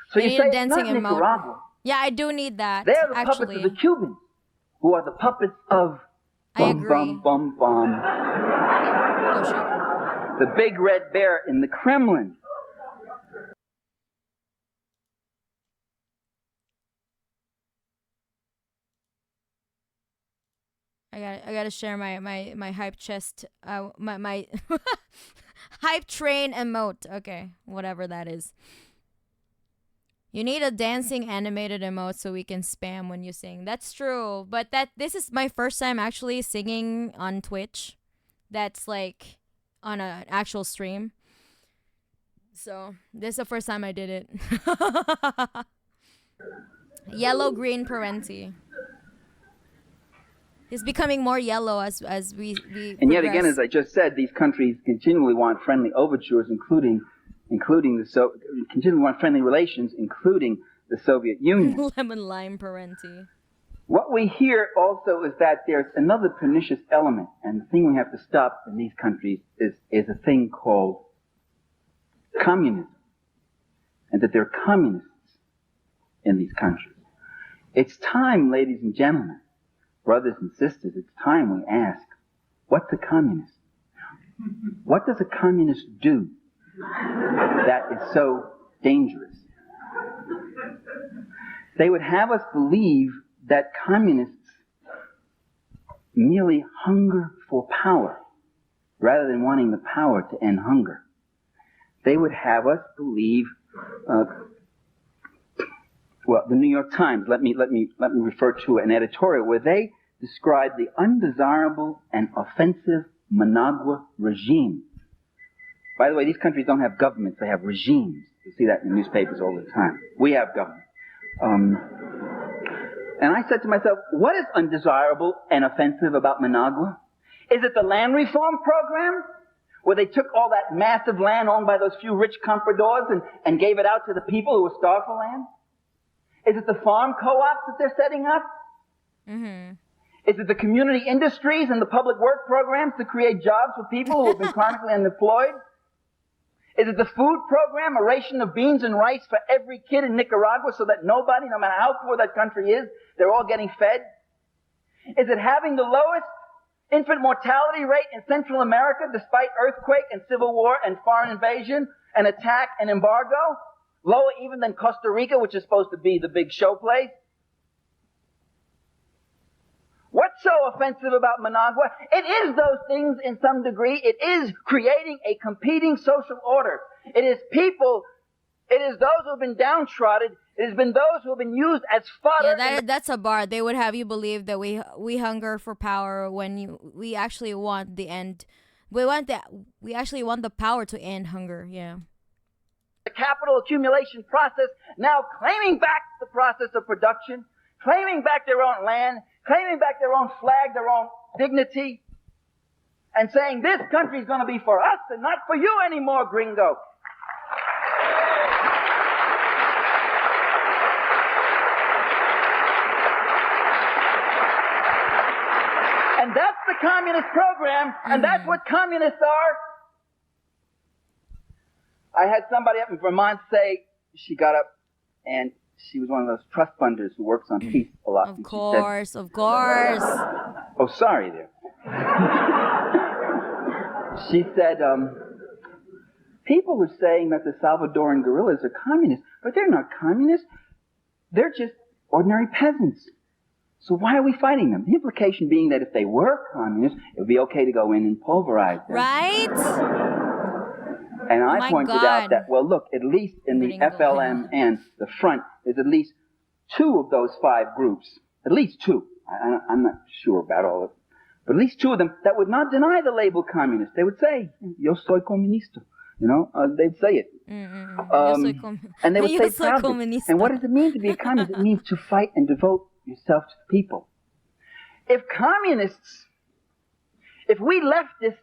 So you need say a it's dancing not emote. Nicaragua. Yeah, I do need that. They're the actually. puppets of the Cubans, who are the puppets of I agree. bum, bum. Oh shit. The big red bear in the Kremlin. I gotta share my hype chest, my hype train emote. Okay, whatever that is. You need a dancing animated emote so we can spam when you sing. That's true, but this is my first time actually singing on Twitch. That's like on an actual stream. So this is the first time I did it. Yellow green Parenti. It's becoming more yellow as we And yet progress. again, as I just said, these countries continually want friendly overtures, including continually want friendly relations, including the Soviet Union. Lemon lime Parenti. What we hear also is that there's another pernicious element, and the thing we have to stop in these countries is a thing called communism, and that there are communists in these countries. It's time, ladies and gentlemen, brothers and sisters, it's time we ask, what's a communist? What does a communist do that is so dangerous? They would have us believe that communists merely hunger for power rather than wanting the power to end hunger. They would have us believe, well, the New York Times, let me refer to an editorial where they describe the undesirable and offensive Managua regime. By the way, these countries don't have governments, they have regimes. You see that in the newspapers all the time. We have government. And I said to myself, what is undesirable and offensive about Managua? Is it the land reform program, where they took all that massive land owned by those few rich compradors and gave it out to the people who were starved for land? Is it the farm co-ops that they're setting up? Mm-hmm. Is it the community industries and the public work programs to create jobs for people who have been chronically unemployed? Is it the food program, a ration of beans and rice for every kid in Nicaragua so that nobody, no matter how poor that country is, they're all getting fed? Is it having the lowest infant mortality rate in Central America despite earthquake and civil war and foreign invasion and attack and embargo? Lower even than Costa Rica, which is supposed to be the big show place? What's so offensive about Managua? It is those things in some degree. It is creating a competing social order. It is people, it is those who have been downtrodden. It has been those who have been used as fodder. Yeah, that's a bar. They would have you believe that we hunger for power when we actually want the end. We actually want the power to end hunger. Yeah. The capital accumulation process, now claiming back the process of production, claiming back their own land, claiming back their own flag, their own dignity, and saying this country is going to be for us and not for you anymore, gringo. And that's the communist program, and that's what communists are. I had somebody up in Vermont say, she got up and she was one of those trust funders who works on peace a lot. Of course. Oh, sorry there. She said, people are saying that the Salvadoran guerrillas are communists, but they're not communists. They're just ordinary peasants. So why are we fighting them? The implication being that if they were communists, it would be okay to go in and pulverize them. Right? And I pointed out that, well, look, at least in the Gringo. FLM and the Front, there's at least 2 of those 5 groups at least two, I'm not sure about all of it, but at least two of them that would not deny the label communist. They would say, yo soy comunista. They'd say it. And they would say proudly. And what does it mean to be a communist? It means to fight and devote yourself to the people. If communists, if we leftists,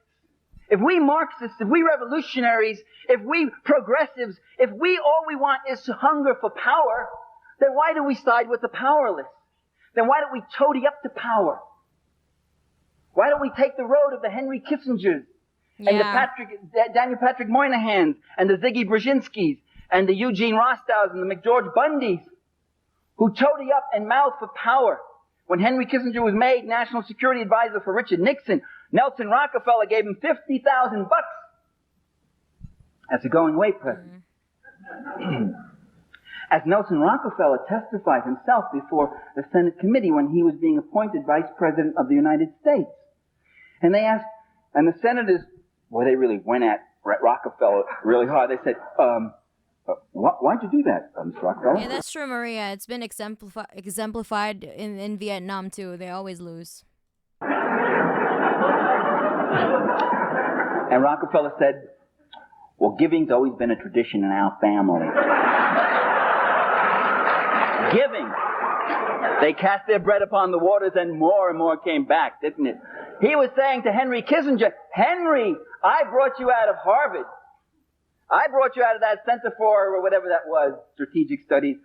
if we Marxists, if we revolutionaries, if we progressives, if all we want is to hunger for power, then why do we side with the powerless? Then why don't we toady up to power? Why don't we take the road of the Henry Kissingers and the Daniel Patrick Moynahans and the Ziggy Brzezinskis and the Eugene Rostows and the McGeorge Bundys who toady up and mouth for power? When Henry Kissinger was made National Security Advisor for Richard Nixon, Nelson Rockefeller gave him $50,000 as a going-away present. As Nelson Rockefeller testified himself before the Senate committee when he was being appointed Vice President of the United States. And they asked, and the senators, well, they really went at Rockefeller really hard. They said, why'd you do that, Mr. Rockefeller? Yeah, that's true, Maria. It's been exemplified in Vietnam, too. They always lose. And Rockefeller said, well, giving's always been a tradition in our family. Giving. They cast their bread upon the waters and more came back, didn't it? He was saying to Henry Kissinger, Henry, I brought you out of Harvard. I brought you out of that Center for, or whatever that was, Strategic Studies,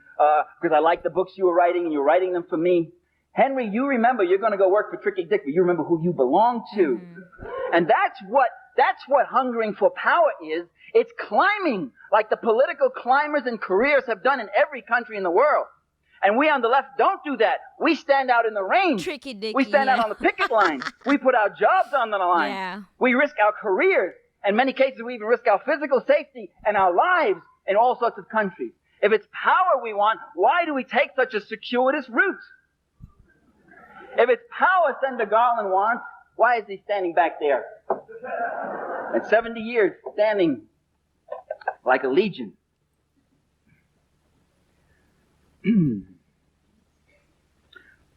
because I liked the books you were writing and you were writing them for me. Henry, you remember you're going to go work for Tricky Dick, but you remember who you belong to. And that's what hungering for power is. It's climbing, like the political climbers and careers have done in every country in the world. And we on the left don't do that. We stand out in the rain. Tricky Dicky, we stand out on the picket line. We put our jobs on the line. Yeah. We risk our careers. In many cases, we even risk our physical safety and our lives in all sorts of countries. If it's power we want, why do we take such a circuitous route? If it's power Senator Garland wants, why is he standing back there? And 70 years standing like a legion.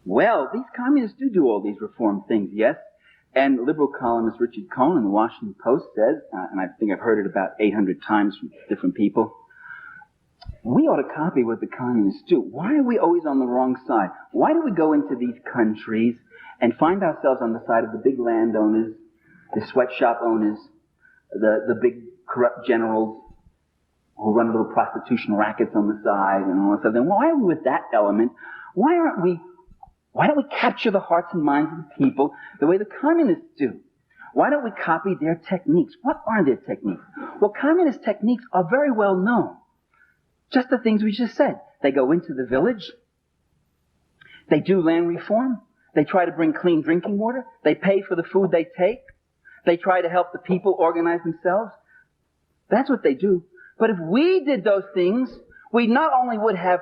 Well, these communists do all these reform things, yes. And liberal columnist Richard Cohen in the Washington Post says, and I think I've heard it about 800 times from different people, we ought to copy what the communists do. Why are we always on the wrong side? Why do we go into these countries and find ourselves on the side of the big landowners, the sweatshop owners, the big corrupt generals who run little prostitution rackets on the side and all that stuff? Then why are we with that element? Why don't we capture the hearts and minds of the people the way the communists do? Why don't we copy their techniques? What are their techniques? Well, communist techniques are very well known. Just the things we just said. They go into the village. They do land reform. They try to bring clean drinking water. They pay for the food they take. They try to help the people organize themselves. That's what they do. But if we did those things, we not only would have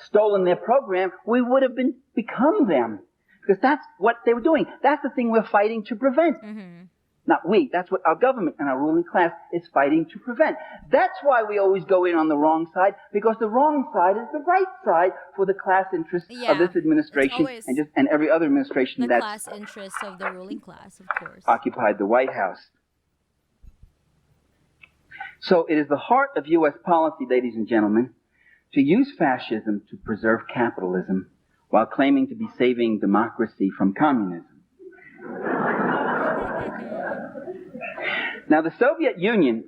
stolen their program, we would have become them. Because that's what they were doing. That's the thing we're fighting to prevent. Not we. That's what our government and our ruling class is fighting to prevent. That's why we always go in on the wrong side, because the wrong side is the right side for the class interests of this administration and every other administration the class interests of the ruling class, of course, occupied the White House. So it is the heart of U.S. policy, ladies and gentlemen, to use fascism to preserve capitalism while claiming to be saving democracy from communism. Now, the Soviet Union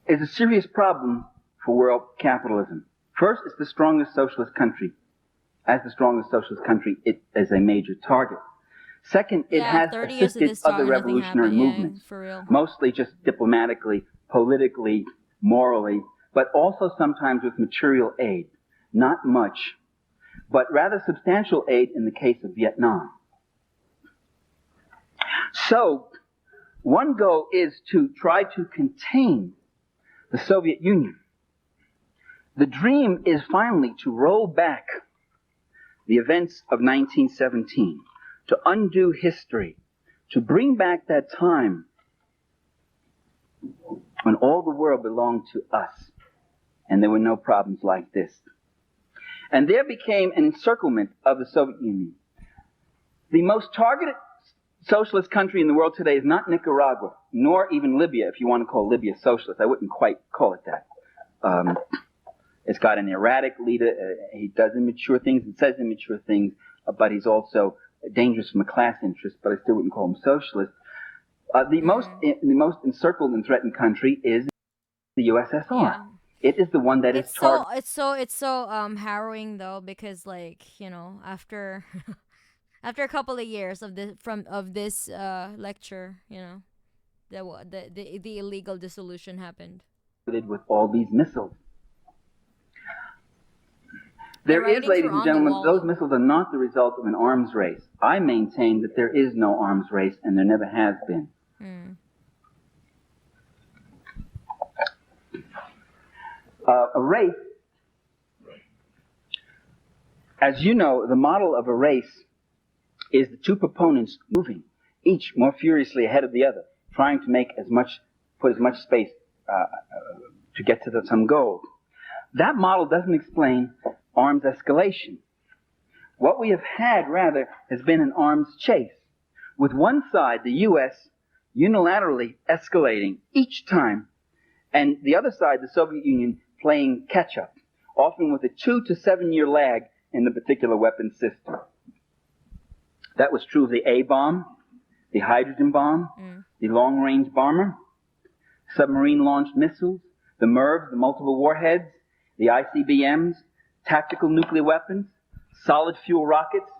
is a serious problem for world capitalism. First, it's the strongest socialist country. As the strongest socialist country, it is a major target. Second, it has assisted other revolutionary movements, mostly just diplomatically, politically, morally, but also sometimes with material aid. Not much, but rather substantial aid in the case of Vietnam. So, one goal is to try to contain the Soviet Union. The dream is finally to roll back the events of 1917, to undo history, to bring back that time when all the world belonged to us and there were no problems like this. And there became an encirclement of the Soviet Union. The most targeted socialist country in the world today is not Nicaragua, nor even Libya, if you want to call Libya socialist. I wouldn't quite call it that. It's got an erratic leader. He does immature things and says immature things, but he's also dangerous from a class interest, but I still wouldn't call him socialist. The most encircled and threatened country is the USSR. Yeah. It is the one that is targeted. It's so harrowing though, because like, you know, after after a couple of years of this lecture, you know, the illegal dissolution happened. With all these missiles. The There is, writings ladies were and on the gentlemen, wall. those missiles are not the result of an arms race. I maintain that there is no arms race, and there never has been. A race, as you know, the model of a race is the two proponents moving, each more furiously ahead of the other, trying to put as much space to get to some goal. That model doesn't explain arms escalation. What we have had, rather, has been an arms chase, with one side, the U.S., unilaterally escalating each time, and the other side, the Soviet Union, playing catch-up, often with a 2 to 7 year lag in the particular weapon system. That was true of the A-bomb, the hydrogen bomb, the long-range bomber, submarine-launched missiles, the MIRVs, the multiple warheads, the ICBMs, tactical nuclear weapons, solid fuel rockets,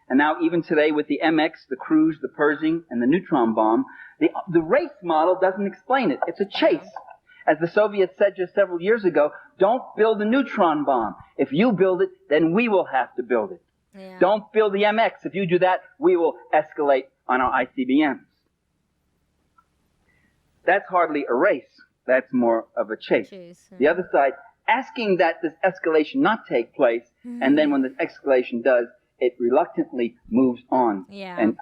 and now even today with the MX, the cruise, the Pershing, and the neutron bomb. The race model doesn't explain it. It's a chase. As the Soviets said just several years ago, don't build a neutron bomb. If you build it, then we will have to build it. Yeah. Don't build the MX. If you do that, we will escalate on our ICBMs. That's hardly a race. That's more of a chase. The other side, asking that this escalation not take place, and then when the escalation does, it reluctantly moves on and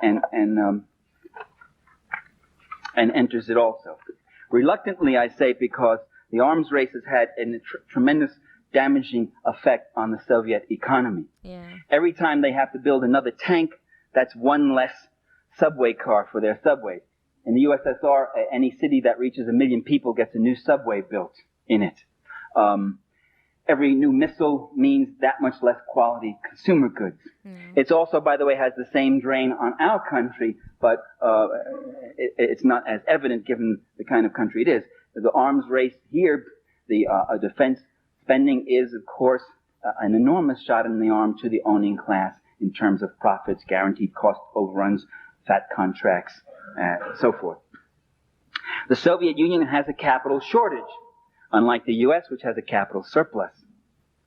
enters it also. Reluctantly, I say, because the arms race has had a tremendous damaging effect on the Soviet economy. Yeah. Every time they have to build another tank, that's one less subway car for their subways. In the USSR, any city that reaches 1 million people gets a new subway built in it. Every new missile means that much less quality consumer goods. It's also, by the way, has the same drain on our country, but it's not as evident given the kind of country it is. The arms race here, the defense spending is, of course, an enormous shot in the arm to the owning class in terms of profits, guaranteed cost overruns, fat contracts, so forth. The Soviet Union has a capital shortage, unlike the U.S., which has a capital surplus,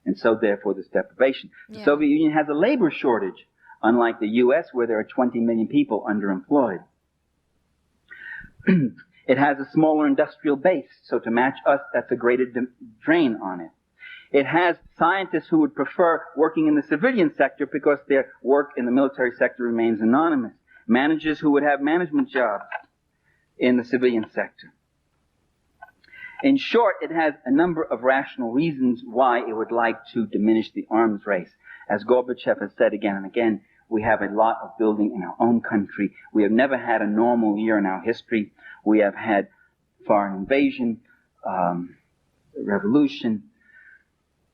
and so therefore this deprivation. The Soviet Union has a labor shortage, unlike the U.S., where there are 20 million people underemployed. It has a smaller industrial base, so to match us, that's a greater drain on it. It has scientists who would prefer working in the civilian sector because their work in the military sector remains anonymous. Managers who would have management jobs in the civilian sector. In short, it has a number of rational reasons why it would like to diminish the arms race. As Gorbachev has said again and again, we have a lot of building in our own country. We have never had a normal year in our history. We have had foreign invasion, revolution,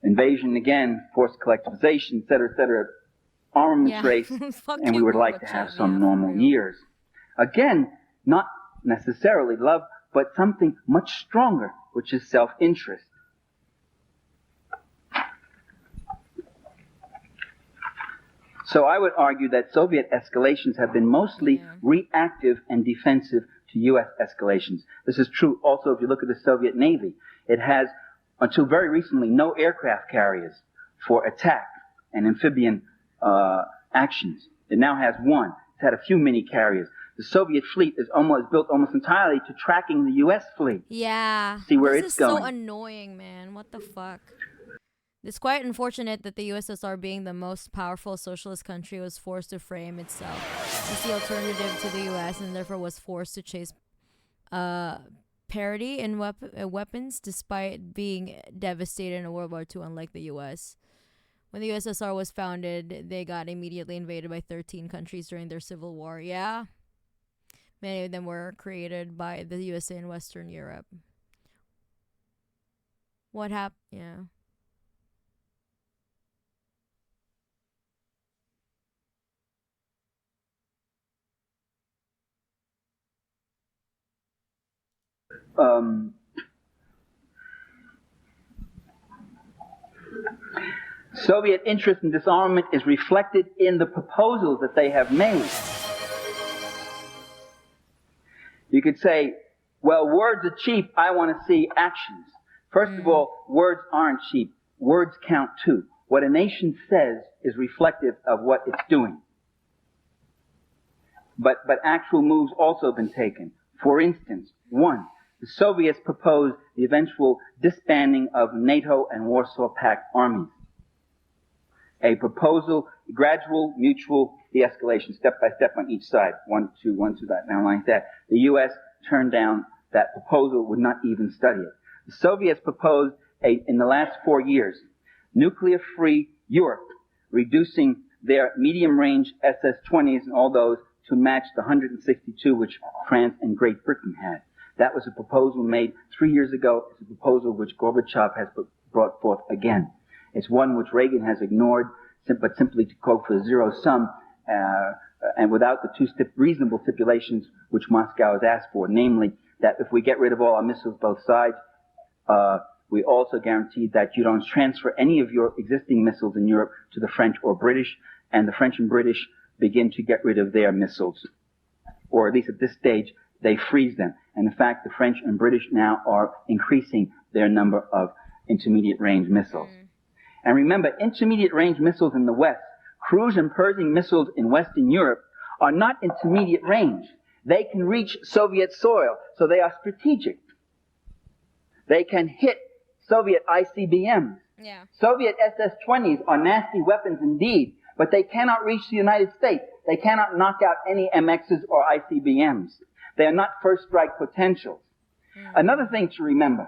invasion again, forced collectivization, etc., armaments race, and we would like to have some normal years. Again, not necessarily love, but something much stronger, which is self-interest. So I would argue that Soviet escalations have been mostly reactive and defensive to U.S. escalations. This is true also if you look at the Soviet Navy. It has, until very recently, no aircraft carriers for attack and amphibian actions. It now has one. It's had a few mini carriers. The Soviet fleet is built almost entirely to tracking the U.S. fleet. Yeah. See where this it's is going. so annoying, man. What the fuck? It's quite unfortunate that the USSR, being the most powerful socialist country, was forced to frame itself as the alternative to the US, and therefore was forced to chase parity in weapons, despite being devastated in World War II, unlike the US. When the USSR was founded, they got immediately invaded by 13 countries during their civil war. Yeah. Many of them were created by the USA and Western Europe. What happened? Yeah. Soviet interest in disarmament is reflected in the proposals that they have made. You could say, well, words are cheap, I want to see actions. First of all, words aren't cheap. Words count too. What a nation says is reflective of what it's doing. But actual moves also have been taken. For instance, one, the Soviets proposed the eventual disbanding of NATO and Warsaw Pact armies. A proposal, gradual, mutual de-escalation, step by step on each side. One, two, that, now like that. The U.S. turned down that proposal, would not even study it. The Soviets proposed, in the last 4 years, nuclear-free Europe, reducing their medium-range SS-20s and all those to match the 162 which France and Great Britain had. That was a proposal made 3 years ago. It's a proposal which Gorbachev has brought forth again. It's one which Reagan has ignored, but simply to quote for zero sum, and without the two reasonable stipulations which Moscow has asked for, namely that if we get rid of all our missiles both sides, we also guarantee that you don't transfer any of your existing missiles in Europe to the French or British, and the French and British begin to get rid of their missiles. Or at least at this stage, they freeze them. And in fact, the French and British now are increasing their number of intermediate range missiles. And remember, intermediate range missiles in the West, cruise and Pershing missiles in Western Europe, are not intermediate range. They can reach Soviet soil, so they are strategic. They can hit Soviet ICBMs. Yeah. Soviet SS-20s are nasty weapons indeed, but they cannot reach the United States. They cannot knock out any MXs or ICBMs. They are not first strike potentials. Another thing to remember,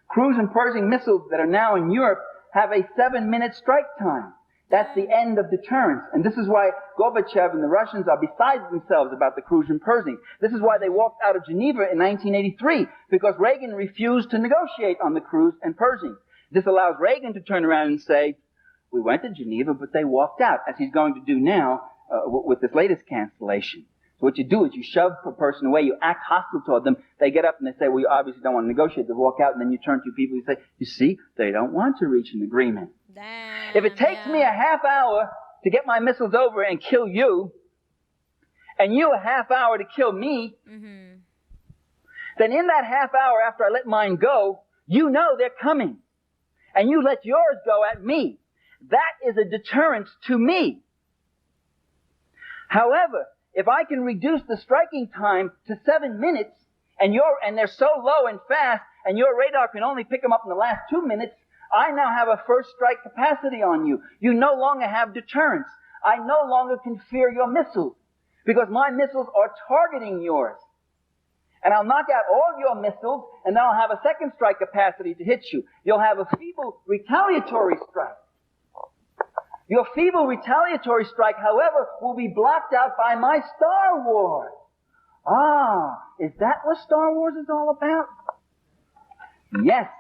cruise and Pershing missiles that are now in Europe have a 7-minute strike time. That's the end of deterrence. And this is why Gorbachev and the Russians are beside themselves about the cruise and Pershing. This is why they walked out of Geneva in 1983, because Reagan refused to negotiate on the cruise and Pershing. This allows Reagan to turn around and say, we went to Geneva, but they walked out, as he's going to do now with this latest cancellation. So what you do is you shove a person away, you act hostile toward them, they get up and they say, well, you obviously don't want to negotiate, they walk out, and then you turn to people and say, you see, they don't want to reach an agreement. Damn, If it takes me a half hour to get my missiles over and kill you, and you a half hour to kill me, then in that half hour after I let mine go, you know they're coming. And you let yours go at me. That is a deterrence to me. However, if I can reduce the striking time to 7 minutes, and they're so low and fast, and your radar can only pick them up in the last 2 minutes, I now have a first strike capacity on you. You no longer have deterrence. I no longer can fear your missiles, because my missiles are targeting yours. And I'll knock out all of your missiles, and then I'll have a second strike capacity to hit you. You'll have a feeble retaliatory strike. Your feeble retaliatory strike, however, will be blocked out by my Star Wars. Ah, is that what Star Wars is all about? Yes.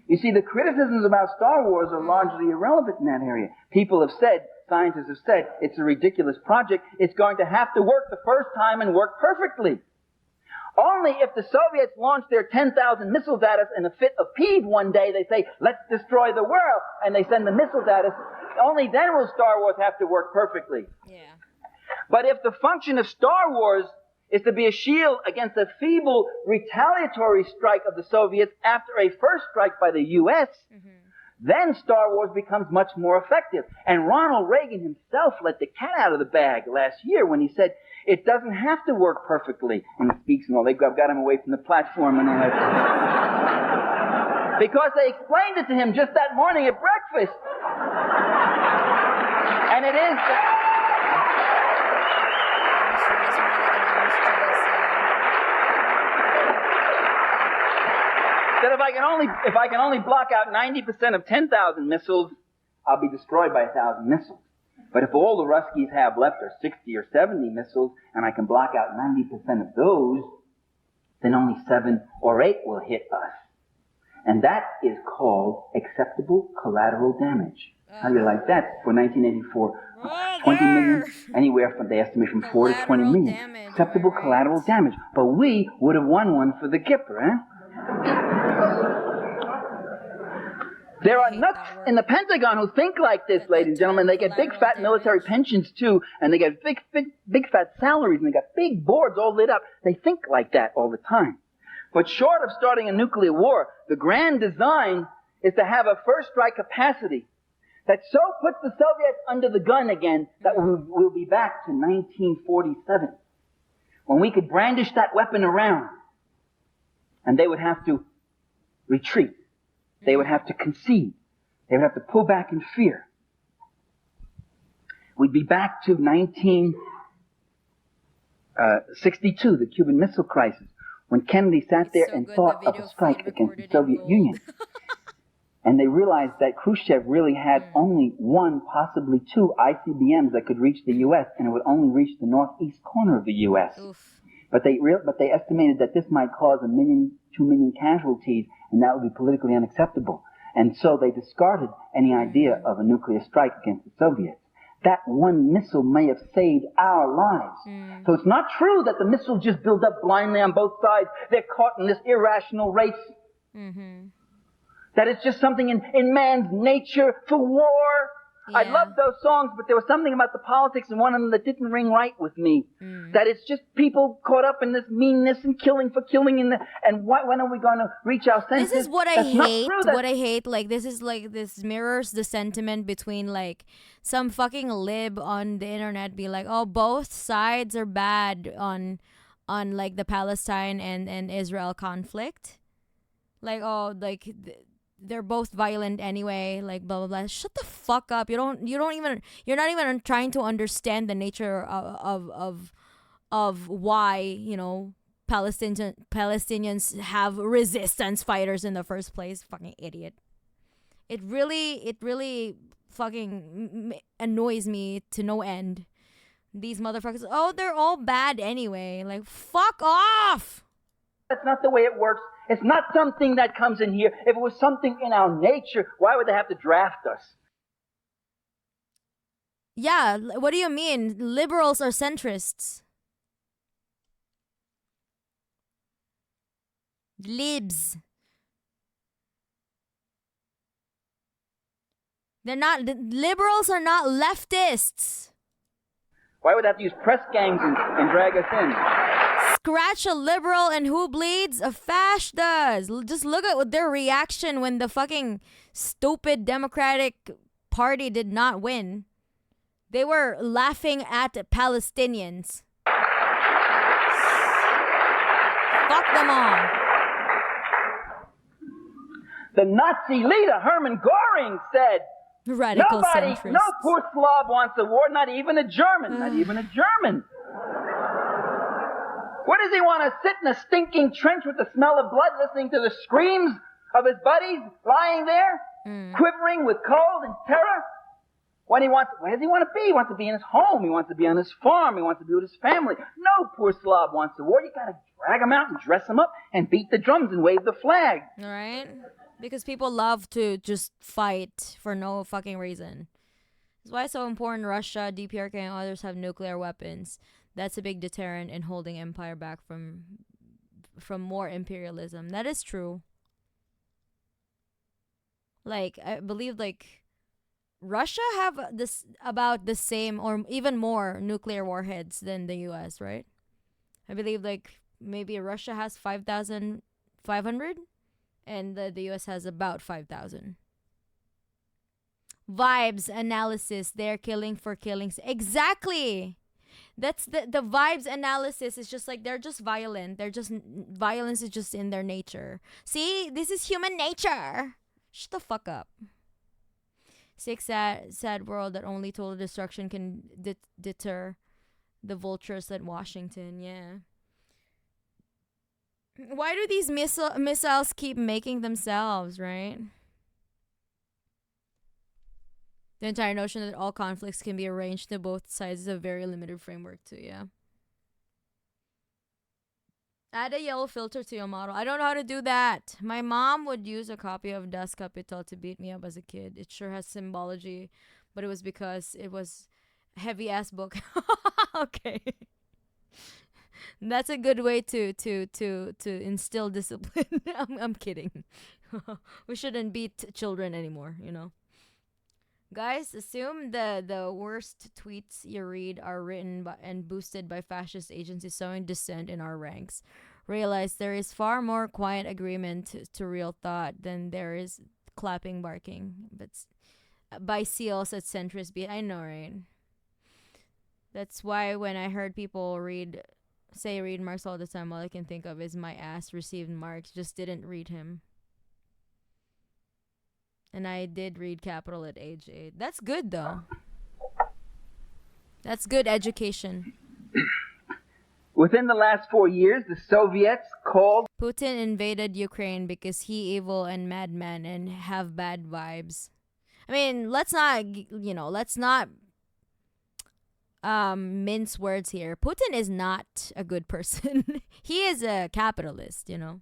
You see, the criticisms about Star Wars are largely irrelevant in that area. People have said, scientists have said, it's a ridiculous project. It's going to have to work the first time and work perfectly. Only if the Soviets launch their 10,000 missiles at us in a fit of peeve one day, they say, let's destroy the world, and they send the missiles at us, only then will Star Wars have to work perfectly. Yeah. But if the function of Star Wars is to be a shield against a feeble retaliatory strike of the Soviets after a first strike by the U.S., then Star Wars becomes much more effective. And Ronald Reagan himself let the cat out of the bag last year when he said, it doesn't have to work perfectly. And he speaks and all, they've got him away from the platform and all that. Because they explained it to him just that morning at breakfast. And it is that if I can only block out 90% of 10,000 missiles, I'll be destroyed by 1,000 missiles. But if all the Ruskies have left are 60 or 70 missiles, and I can block out 90% of those, then only 7 or 8 will hit us. And that is called acceptable collateral damage. How do you like that for 1984? 20 million, anywhere from, they estimate from 4 to 20 million. Damage, Acceptable collateral damage. But we would have won one for the Gipper, There are nuts in the Pentagon who think like this, ladies and gentlemen. They get big fat military pensions too, and they get big fat salaries, and they got big boards all lit up. They think like that all the time. But short of starting a nuclear war, the grand design is to have a first strike capacity that so puts the Soviets under the gun again that we'll be back to 1947, when we could brandish that weapon around, and they would have to retreat. They would have to concede. They would have to pull back in fear. We'd be back to 1962, the Cuban Missile Crisis, when Kennedy sat there and thought of a strike against the Soviet Union. And they realized that Khrushchev really had only 1, possibly 2 ICBMs that could reach the U.S., and it would only reach the northeast corner of the U.S. But they estimated that this might cause 1 million, 2 million casualties, and that would be politically unacceptable. And so they discarded any idea of a nuclear strike against the Soviets. That one missile may have saved our lives. So it's not true that the missiles just build up blindly on both sides. They're caught in this irrational race. That it's just something in man's nature for war. Yeah. I love those songs, but there was something about the politics in one of them that didn't ring right with me. That it's just people caught up in this meanness and killing for killing, when are we going to reach our senses? This is what I hate. What I hate, like, this mirrors the sentiment between, like, some fucking lib on the internet be like, oh, both sides are bad on like the Palestine and Israel conflict. Like, oh, like they're both violent anyway, like blah blah blah. Shut the fuck up. You're not even trying to understand the nature of why, you know, Palestinians have resistance fighters in the first place. Fucking idiot. It really fucking annoys me to no end. These motherfuckers, oh, they're all bad anyway. Like, fuck off. That's not the way it works. It's not something that comes in here. If it was something in our nature, why would they have to draft us? Yeah, what do you mean? Liberals are centrists. Libs. Liberals are not leftists. Why would they have to use press gangs and drag us in? Scratch a liberal and who bleeds? A fash does. Just look at their reaction when the fucking stupid Democratic Party did not win. They were laughing at Palestinians. Fuck them all. The Nazi leader Hermann Göring said, radical centrist. No poor Slav wants a war, not even a German. Not even a German. What does he want to sit in a stinking trench with the smell of blood, listening to the screams of his buddies lying there, quivering with cold and terror? Where does he want to be? He wants to be in his home. He wants to be on his farm. He wants to be with his family. No poor Slav wants a war. You got to drag him out and dress him up and beat the drums and wave the flag. All right? Because people love to just fight for no fucking reason. That's why it's so important Russia, DPRK, and others have nuclear weapons. That's a big deterrent in holding empire back from more imperialism. That is true. Like, I believe, like, Russia have about the same or even more nuclear warheads than the US, right? I believe, like, maybe Russia has 5,500 and the US has about 5,000. Vibes analysis, they're killing for killings. Exactly. That's the vibes analysis is just like they're just violent. Violence is just in their nature. See, this is human nature. Shut the fuck up. Sick, sad world that only total destruction can deter the vultures at Washington. Yeah. Why do these missiles keep making themselves, right? The entire notion that all conflicts can be arranged to both sides is a very limited framework too, yeah. Add a yellow filter to your model. I don't know how to do that. My mom would use a copy of Das Kapital to beat me up as a kid. It sure has symbology, but it was because it was a heavy ass book. Okay. That's a good way to instill discipline. I'm kidding. We shouldn't beat children anymore, you know. Guys, assume the worst tweets you read are written by, and boosted by fascist agencies sowing dissent in our ranks. Realize there is far more quiet agreement to real thought than there is clapping barking. But by seals at centrist beat. I know, right? That's why when I heard people read Marx all the time, all I can think of is my ass received Marx, just didn't read him. And I did read Capital at age 8. That's good, though. That's good education. Within the last 4 years, the Soviets called Putin invaded Ukraine because he evil and madman and have bad vibes. I mean, let's not mince words here. Putin is not a good person. He is a capitalist, you know.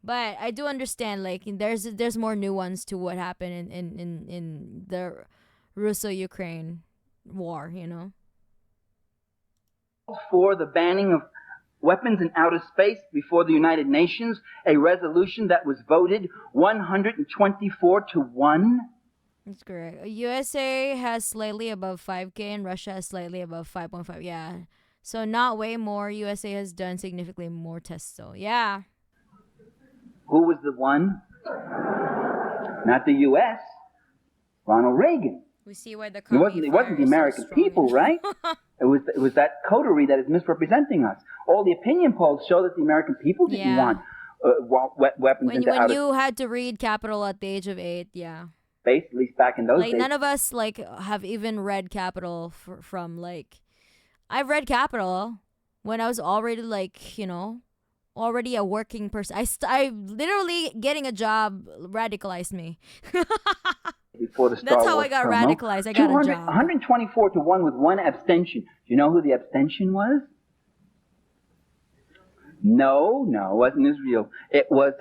But I do understand, like, there's more nuance to what happened in the Russo-Ukraine war, you know. For the banning of weapons in outer space before the United Nations, a resolution that was voted 124-1. That's correct. USA has slightly above 5K and Russia has slightly above 5.5. Yeah. So not way more. USA has done significantly more tests, so yeah. Who was the one? Not the U.S. Ronald Reagan. We see why the It wasn't the American people, right? It was that coterie that is misrepresenting us. All the opinion polls show that the American people didn't want weapons into outer space. When you had to read Capital at the age of 8, yeah. Space, at least back in those days. None of us have even read Capital from I've read Capital when I was already already a working person. I literally getting a job radicalized me. Before the Star That's how Wars I got promo. radicalized. I got a job. 124-1 with one abstention. Do you know who the abstention was? No, it wasn't Israel. It was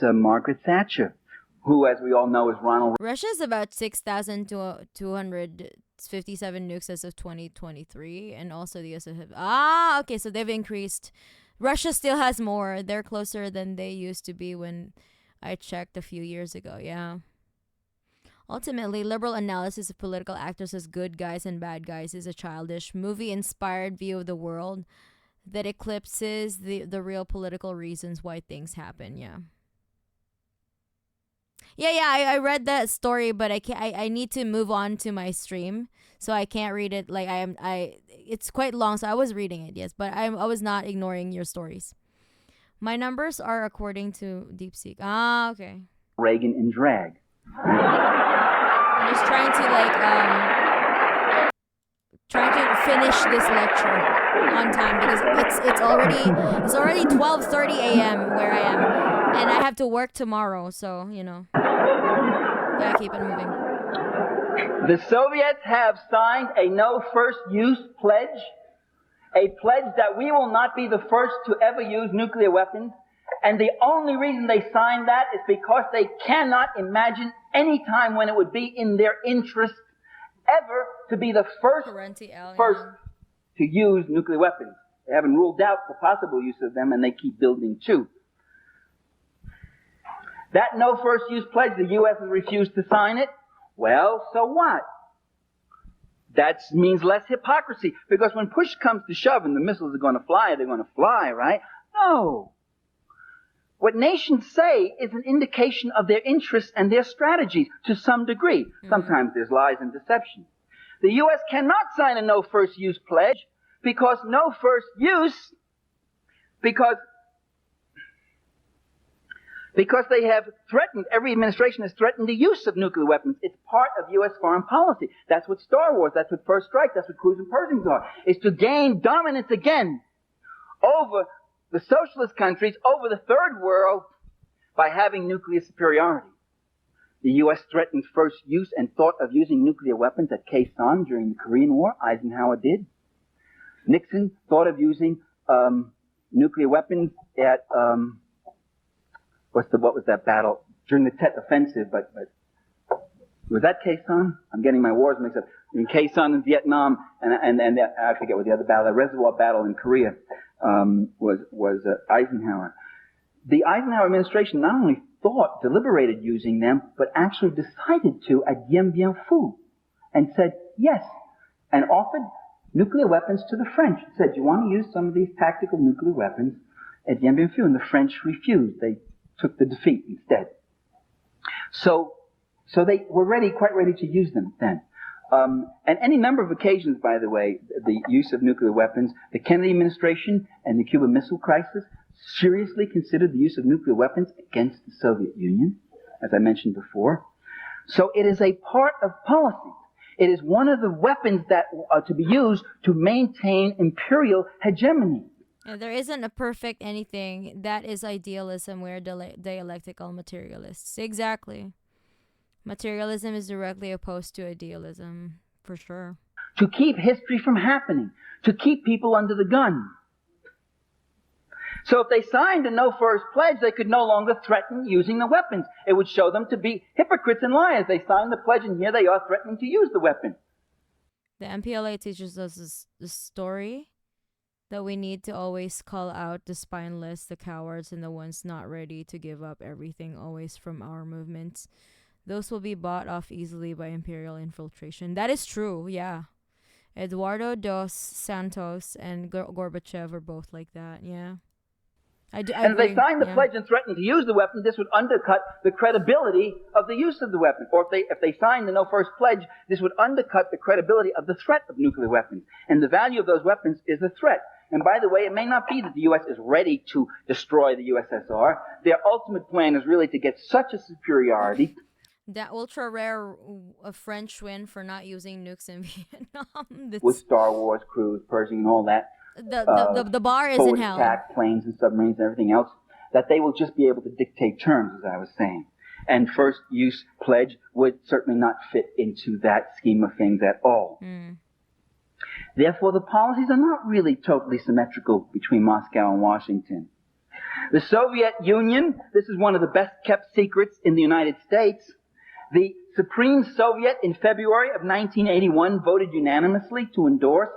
Margaret Thatcher, who, as we all know, is Ronald. Russia's about 6,257 nukes as of 2023, and also the US okay, so they've increased. Russia still has more. They're closer than they used to be when I checked a few years ago. Yeah. Ultimately, liberal analysis of political actors as good guys and bad guys is a childish, movie-inspired view of the world that eclipses the real political reasons why things happen. Yeah. I read that story, but I need to move on to my stream, so I can't read it. It's quite long, so I was reading it, yes, but I was not ignoring your stories. My numbers are according to DeepSeek. Okay. Reagan in drag. I'm just trying to finish this lecture on time because it's already 12:30 a.m. where I am, and I have to work tomorrow, so gotta keep it moving. The Soviets have signed a no first use pledge, a pledge that we will not be the first to ever use nuclear weapons. And the only reason they signed that is because they cannot imagine any time when it would be in their interest ever to be the first to use nuclear weapons. They haven't ruled out the possible use of them, and they keep building too. That no first use pledge, the U.S. has refused to sign it. Well, so what? That means less hypocrisy, because when push comes to shove and the missiles are going to fly, they're going to fly, right? No. What nations say is an indication of their interests and their strategies to some degree. Sometimes there's lies and deception. The U.S. cannot sign a no first use pledge because they have threatened, every administration has threatened the use of nuclear weapons. It's part of U.S. foreign policy. That's what Star Wars, that's what First Strike, that's what Cruise and Pershings are. Is to gain dominance again over the socialist countries, over the third world, by having nuclear superiority. The U.S. threatened first use and thought of using nuclear weapons at Khe during the Korean War. Eisenhower did. Nixon thought of using nuclear weapons at what was that battle during the Tet Offensive? But was that Khe Sanh? I'm getting my wars mixed up. In Khe Sanh in Vietnam, and I forget what the other battle, the reservoir battle in Korea, was Eisenhower. The Eisenhower administration not only deliberated using them, but actually decided to at Dien Bien Phu, and said yes, and offered nuclear weapons to the French. Said, "You want to use some of these tactical nuclear weapons at Dien Bien Phu?" And the French refused. They took the defeat instead. So they were quite ready to use them then. And any number of occasions, by the way, the use of nuclear weapons, the Kennedy administration and the Cuban Missile Crisis seriously considered the use of nuclear weapons against the Soviet Union, as I mentioned before. So it is a part of policy. It is one of the weapons that are to be used to maintain imperial hegemony. And there isn't a perfect anything. That is idealism. We're dialectical materialists. Exactly. Materialism is directly opposed to idealism, for sure. To keep history from happening. To keep people under the gun. So if they signed a no-first pledge, they could no longer threaten using the weapons. It would show them to be hypocrites and liars. They signed the pledge, and here they are threatening to use the weapon. The MPLA teaches us the story that we need to always call out the spineless, the cowards, and the ones not ready to give up everything always from our movements. Those will be bought off easily by imperial infiltration. That is true, yeah. Eduardo dos Santos and Gorbachev are both like that, yeah. I and if they signed the pledge and threatened to use the weapon, this would undercut the credibility of the use of the weapon. Or if they signed the no first pledge, this would undercut the credibility of the threat of nuclear weapons. And the value of those weapons is the threat. And by the way, it may not be that the U.S. is ready to destroy the USSR. Their ultimate plan is really to get such a superiority. That ultra rare French win for not using nukes in Vietnam. With Star Wars crews, Pershing, and all that. The bar is in hell. Attack planes and submarines and everything else, that they will just be able to dictate terms, as I was saying. And first use pledge would certainly not fit into that scheme of things at all. Mm. Therefore, the policies are not really totally symmetrical between Moscow and Washington. The Soviet Union, this is one of the best kept secrets in the United States. The Supreme Soviet in February of 1981 voted unanimously to endorse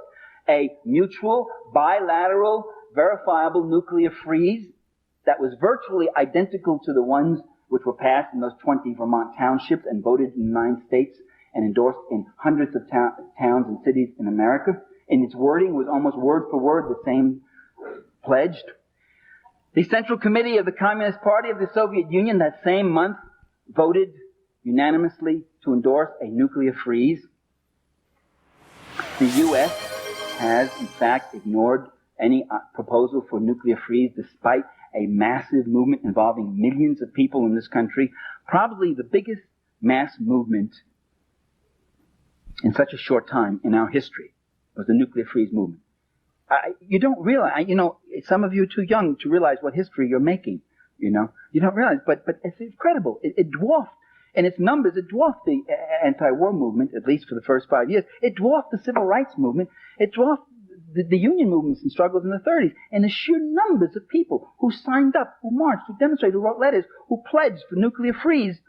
a mutual, bilateral, verifiable nuclear freeze that was virtually identical to the ones which were passed in those 20 Vermont townships and voted in 9 states and endorsed in hundreds of towns and cities in America. And its wording was almost word for word the same pledged. The Central Committee of the Communist Party of the Soviet Union that same month voted unanimously to endorse a nuclear freeze. The U.S. has, in fact, ignored any proposal for nuclear freeze despite a massive movement involving millions of people in this country. Probably the biggest mass movement in such a short time in our history was the nuclear freeze movement. You don't realize, some of you are too young to realize what history you're making, You don't realize, but it's incredible. It dwarfed, in its numbers, it dwarfed the anti-war movement, at least for the first 5 years. It dwarfed the civil rights movement. It dwarfed the union movements and struggles in the 30s. And the sheer numbers of people who signed up, who marched, who demonstrated, who wrote letters, who pledged for nuclear freeze.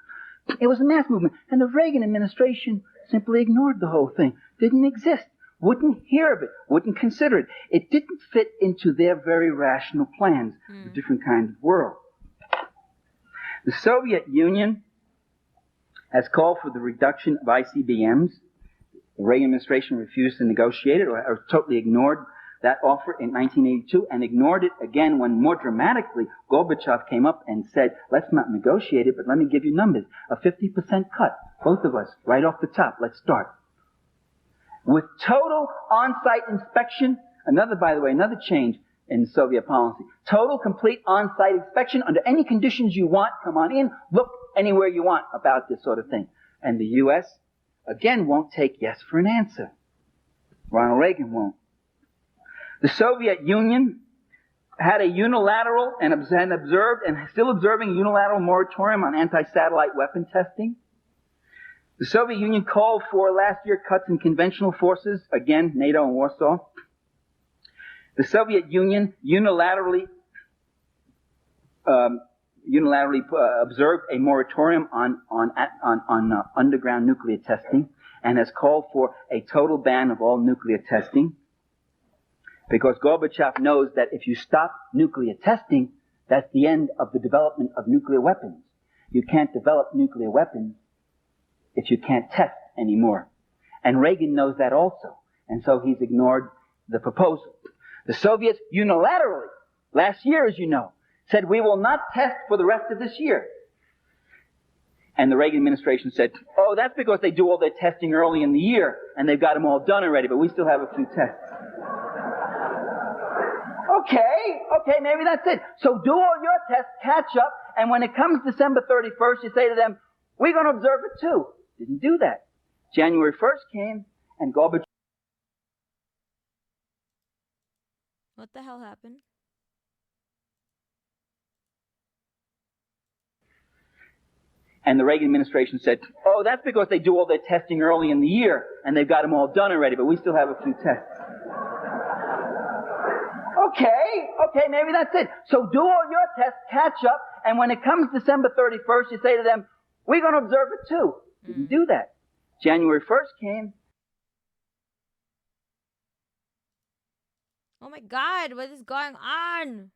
It was a mass movement. And the Reagan administration simply ignored the whole thing. Didn't exist. Wouldn't hear of it. Wouldn't consider it. It didn't fit into their very rational plans of a different kind of world. The Soviet Union has called for the reduction of ICBMs. The Reagan administration refused to negotiate it or totally ignored that offer in 1982 and ignored it again when more dramatically Gorbachev came up and said, let's not negotiate it, but let me give you numbers. A 50% cut. Both of us, right off the top. Let's start. With total on-site inspection, by the way, another change in Soviet policy. Total, complete on-site inspection under any conditions you want. Come on in, look anywhere you want about this sort of thing. And the U.S., again, won't take yes for an answer. Ronald Reagan won't. The Soviet Union had a unilateral and observed and still observing unilateral moratorium on anti-satellite weapon testing. The Soviet Union called for last year cuts in conventional forces, again, NATO and Warsaw. The Soviet Union unilaterally observed a moratorium on underground nuclear testing and has called for a total ban of all nuclear testing, because Gorbachev knows that if you stop nuclear testing, that's the end of the development of nuclear weapons. You can't develop nuclear weapons if you can't test anymore. And Reagan knows that also, and so he's ignored the proposal. The Soviets unilaterally, last year, as you know, said we will not test for the rest of this year. And the Reagan administration said, oh, that's because they do all their testing early in the year, and they've got them all done already, but we still have a few tests. Okay, maybe that's it. So do all your tests, catch up, and when it comes December 31st, you say to them, we're going to observe it too. Didn't do that. January 1st came, and Gorbachev... What the hell happened? And the Reagan administration said, oh, that's because they do all their testing early in the year, and they've got them all done already, but we still have a few tests. Okay, maybe that's it. So do all your tests, catch up, and when it comes December 31st, you say to them, we're going to observe it too. Didn't do that. January 1st came. Oh my God, what is going on?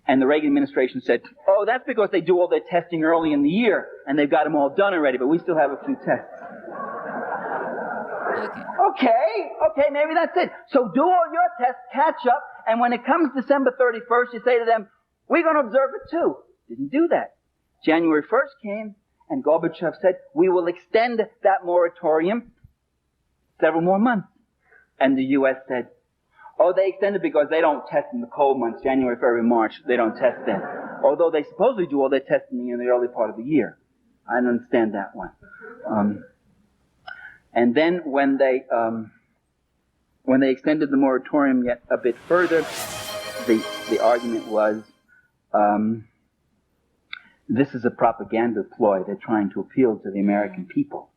And the Reagan administration said, oh, that's because they do all their testing early in the year, and they've got them all done already, but we still have a few tests. Okay, maybe that's it. So do all your tests, catch up, and when it comes December 31st, you say to them, we're going to observe it too. Didn't do that. January 1st came, and Gorbachev said, we will extend that moratorium several more months. And the U.S. said, oh, they extended because they don't test in the cold months, January, February, March. They don't test then. Although they supposedly do all their testing in the early part of the year. I don't understand that one. And then when they extended the moratorium yet a bit further, the argument was, this is a propaganda ploy. They're trying to appeal to the American people.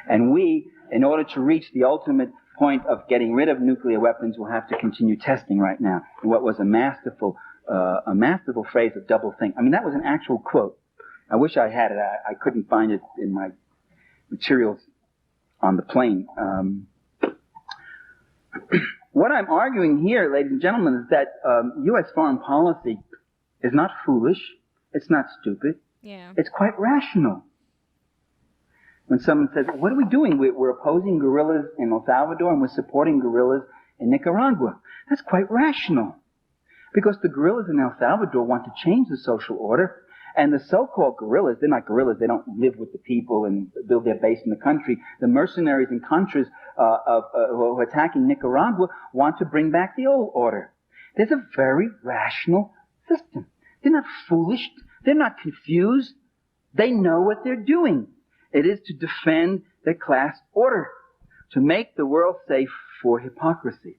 And we, in order to reach the ultimate point of getting rid of nuclear weapons, will have to continue testing right now. What was a masterful phrase of double think. I mean, that was an actual quote. I wish I had it. I couldn't find it in my materials on the plane. What I'm arguing here, ladies and gentlemen, is that U.S. foreign policy is not foolish. It's not stupid. Yeah. It's quite rational. When someone says, what are we doing? We're opposing guerrillas in El Salvador and we're supporting guerrillas in Nicaragua. That's quite rational. Because the guerrillas in El Salvador want to change the social order, and the so-called guerrillas, they're not guerrillas, they don't live with the people and build their base in the country. The mercenaries and contras who are attacking Nicaragua want to bring back the old order. There's a very rational system. They're not foolish. They're not confused. They know what they're doing. It is to defend the class order, to make the world safe for hypocrisy.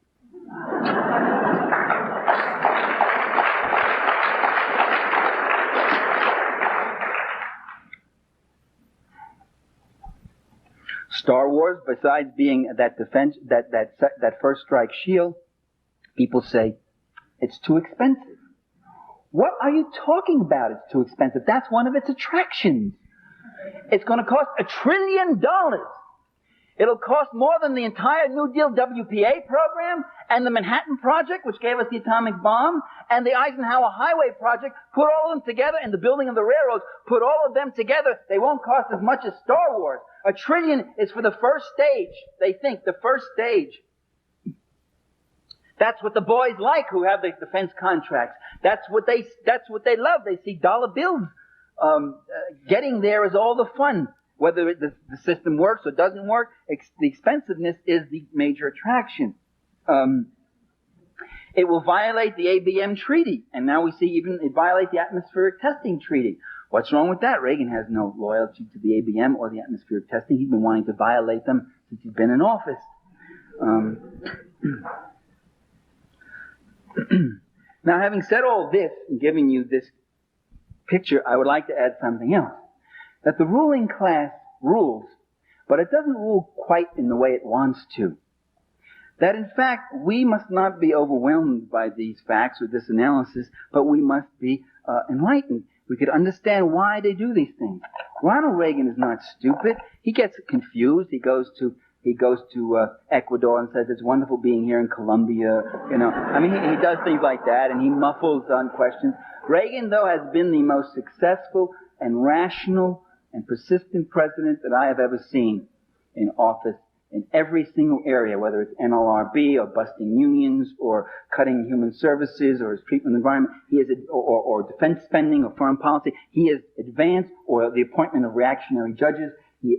Star Wars, besides being that defense, that first strike shield, people say it's too expensive. What are you talking about? It's too expensive. That's one of its attractions. It's going to cost $1 trillion. It'll cost more than the entire New Deal WPA program and the Manhattan Project, which gave us the atomic bomb, and the Eisenhower Highway Project. Put all of them together, and the building of the railroads. Put all of them together. They won't cost as much as Star Wars. $1 trillion is for the first stage. They think the first stage. That's what the boys like who have the defense contracts. That's what they love. They see dollar bills. Getting there is all the fun. Whether the system works or doesn't work, the expensiveness is the major attraction. It will violate the ABM treaty, and now we see even it violate the atmospheric testing treaty. What's wrong with that? Reagan has no loyalty to the ABM or the atmospheric testing. He's been wanting to violate them since he's been in office. Now, having said all this and giving you this picture, I would like to add something else. That the ruling class rules, but it doesn't rule quite in the way it wants to. That in fact, we must not be overwhelmed by these facts or this analysis, but we must be enlightened. We could understand why they do these things. Ronald Reagan is not stupid. He gets confused. He goes to Ecuador and says it's wonderful being here in Colombia. You know, I mean, he does things like that, and he muffles on questions. Reagan, though, has been the most successful and rational and persistent president that I have ever seen in office in every single area, whether it's NLRB or busting unions or cutting human services or his treatment of the environment, or defense spending or foreign policy. He has advanced, or the appointment of reactionary judges.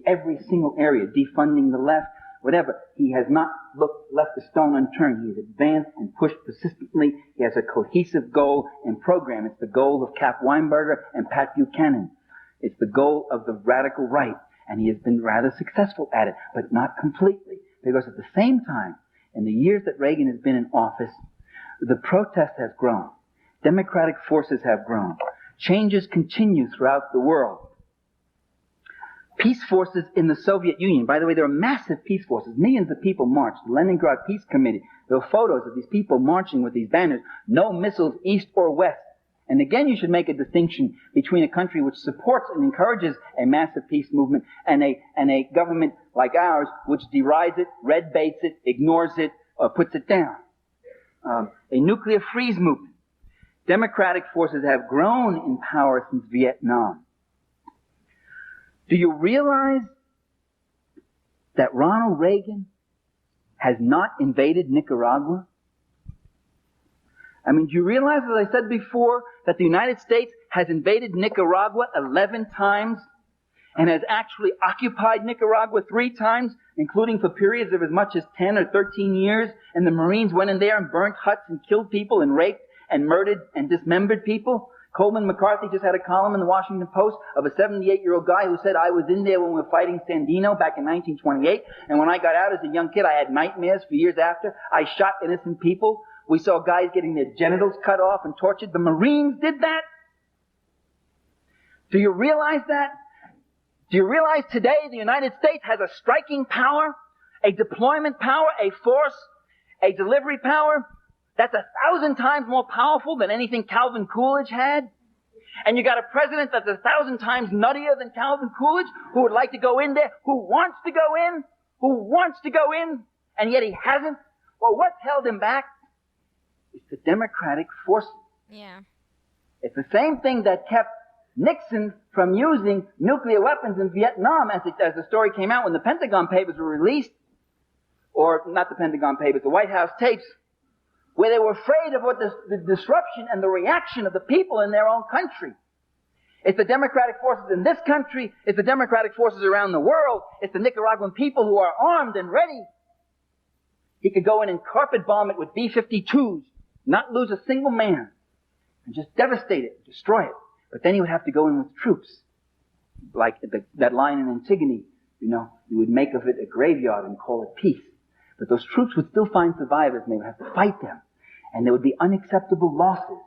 Every single area, defunding the left, whatever. He has not left a stone unturned. He has advanced and pushed persistently. He has a cohesive goal and program. It's the goal of Cap Weinberger and Pat Buchanan. It's the goal of the radical right. And he has been rather successful at it, but not completely. Because at the same time, in the years that Reagan has been in office, the protest has grown. Democratic forces have grown. Changes continue throughout the world. Peace forces in the Soviet Union. By the way, there are massive peace forces. Millions of people marched. The Leningrad Peace Committee. There were photos of these people marching with these banners. No missiles east or west. And again, you should make a distinction between a country which supports and encourages a massive peace movement and a government like ours which derides it, red baits it, ignores it, or puts it down. A nuclear freeze movement. Democratic forces have grown in power since Vietnam. Do you realize that Ronald Reagan has not invaded Nicaragua? I mean, do you realize, as I said before, that the United States has invaded Nicaragua 11 times and has actually occupied Nicaragua 3 times, including for periods of as much as 10 or 13 years, and the Marines went in there and burnt huts and killed people and raped and murdered and dismembered people? Coleman McCarthy just had a column in the Washington Post of a 78-year-old guy who said, I was in there when we were fighting Sandino back in 1928, and when I got out as a young kid, I had nightmares for years after. I shot innocent people. We saw guys getting their genitals cut off and tortured. The Marines did that. Do you realize that? Do you realize today the United States has a striking power, a deployment power, a force, a delivery power that's 1,000 times more powerful than anything Calvin Coolidge had? And you got a president that's 1,000 times nuttier than Calvin Coolidge, who would like to go in there, who wants to go in, and yet he hasn't? Well, what's held him back? It's the democratic forces. Yeah. It's the same thing that kept Nixon from using nuclear weapons in Vietnam, as the story came out when the Pentagon Papers were released, or not the Pentagon Papers, the White House tapes, where they were afraid of what the disruption and the reaction of the people in their own country. It's the democratic forces in this country, it's the democratic forces around the world, it's the Nicaraguan people who are armed and ready. He could go in and carpet bomb it with B-52s, not lose a single man, and just devastate it, destroy it. But then he would have to go in with troops. Like that line in Antigone, you would make of it a graveyard and call it peace. But those troops would still find survivors, and they would have to fight them. And there would be unacceptable losses.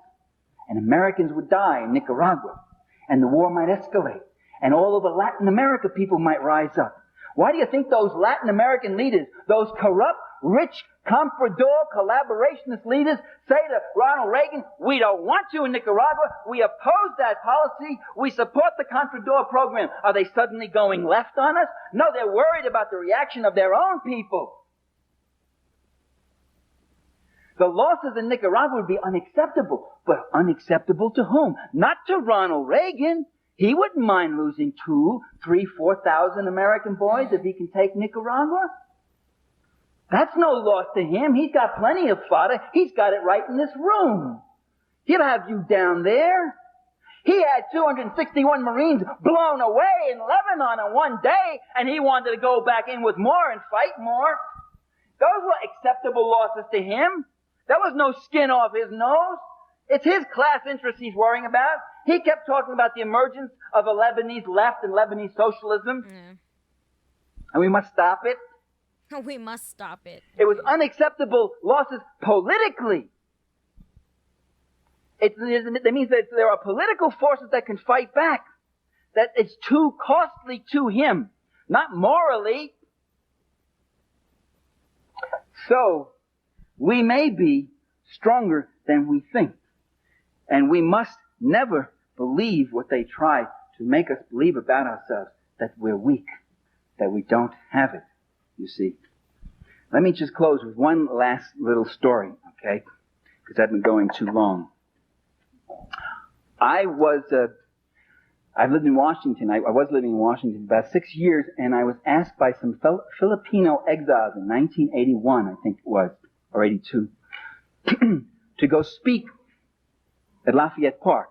And Americans would die in Nicaragua. And the war might escalate. And all over Latin America, people might rise up. Why do you think those Latin American leaders, those corrupt, rich, comprador, collaborationist leaders, say to Ronald Reagan, we don't want you in Nicaragua, we oppose that policy, we support the Contrador program? Are they suddenly going left on us? No, they're worried about the reaction of their own people. The losses in Nicaragua would be unacceptable. But unacceptable to whom? Not to Ronald Reagan. He wouldn't mind losing 2,000, 3,000, 4,000 American boys if he can take Nicaragua. That's no loss to him. He's got plenty of fodder. He's got it right in this room. He'll have you down there. He had 261 Marines blown away in Lebanon in one day, and he wanted to go back in with more and fight more. Those were acceptable losses to him. There was no skin off his nose. It's his class interests he's worrying about. He kept talking about the emergence of a Lebanese left and Lebanese socialism. And we must stop it. We must stop it. It was unacceptable losses politically. That means that there are political forces that can fight back. That it's too costly to him, not morally. So, we may be stronger than we think. And we must never believe what they try to make us believe about ourselves, that we're weak, that we don't have it, you see. Let me just close with one last little story, okay? Because I've been going too long. I've lived in Washington. I was living in Washington about 6 years, and I was asked by some Filipino exiles in 1981, I think it was, or 82, to go speak at Lafayette Park.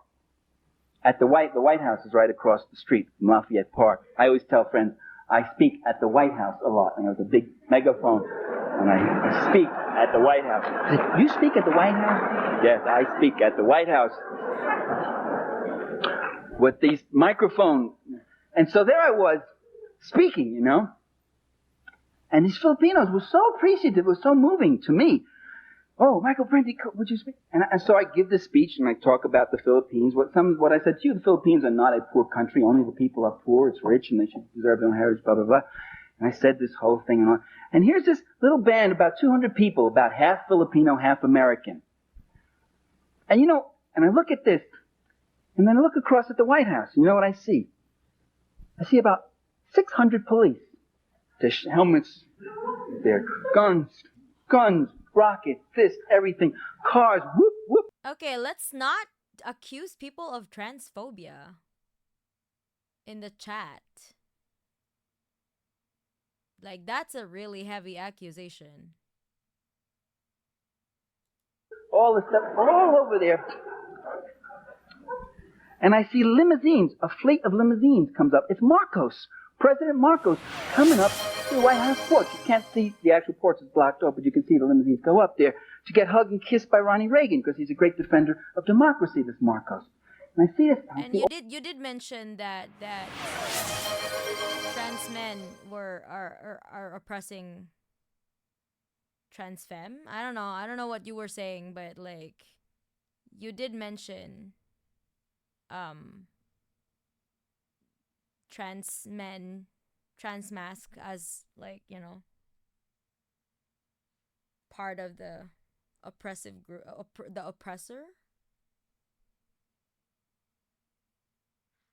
At the White House is right across the street from Lafayette Park. I always tell friends, I speak at the White House a lot. And there's a big megaphone, and I speak at the White House. I said, you speak at the White House? Yes, I speak at the White House. With these microphones. And so there I was, speaking, you know. And these Filipinos were so appreciative, it was so moving to me. Oh, Michael Prenti, would you speak? And so I give this speech and I talk about the Philippines. What I said to you, the Philippines are not a poor country. Only the people are poor. It's rich and they should deserve their own heritage, blah, blah, blah. And I said this whole thing and all. And here's this little band, about 200 people, about half Filipino, half American. And you know, and I look at this, and then I look across at the White House. You know what I see? I see about 600 police. Their helmets, their guns, rockets, this, everything, cars, whoop, whoop. Okay, let's not accuse people of transphobia in the chat. Like, that's a really heavy accusation. All the stuff, all over there. And I see limousines, a fleet of limousines comes up. It's Marcos, President Marcos, coming up to the White House porch. You can't see the actual porch, it's blocked off, but you can see the limousines go up there to get hugged and kissed by Ronnie Reagan, because he's a great defender of democracy, this Marcos. And I see this. And you did mention that trans men are oppressing trans femme. I don't know what you were saying, but like, you did mention trans men, trans mask as, like, you know, part of the oppressive group, the oppressor.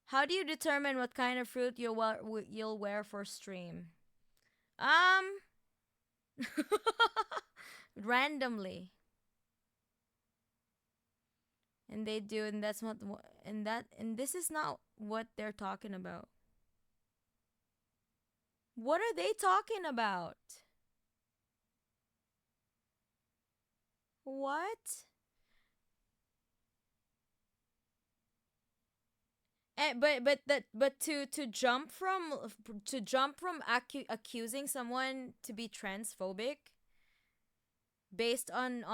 How do you determine what kind of fruit you'll wear for stream? Randomly. And they do, and that's what, and this is not what they're talking about. What are they talking about? What? But to jump from accusing someone to be transphobic based on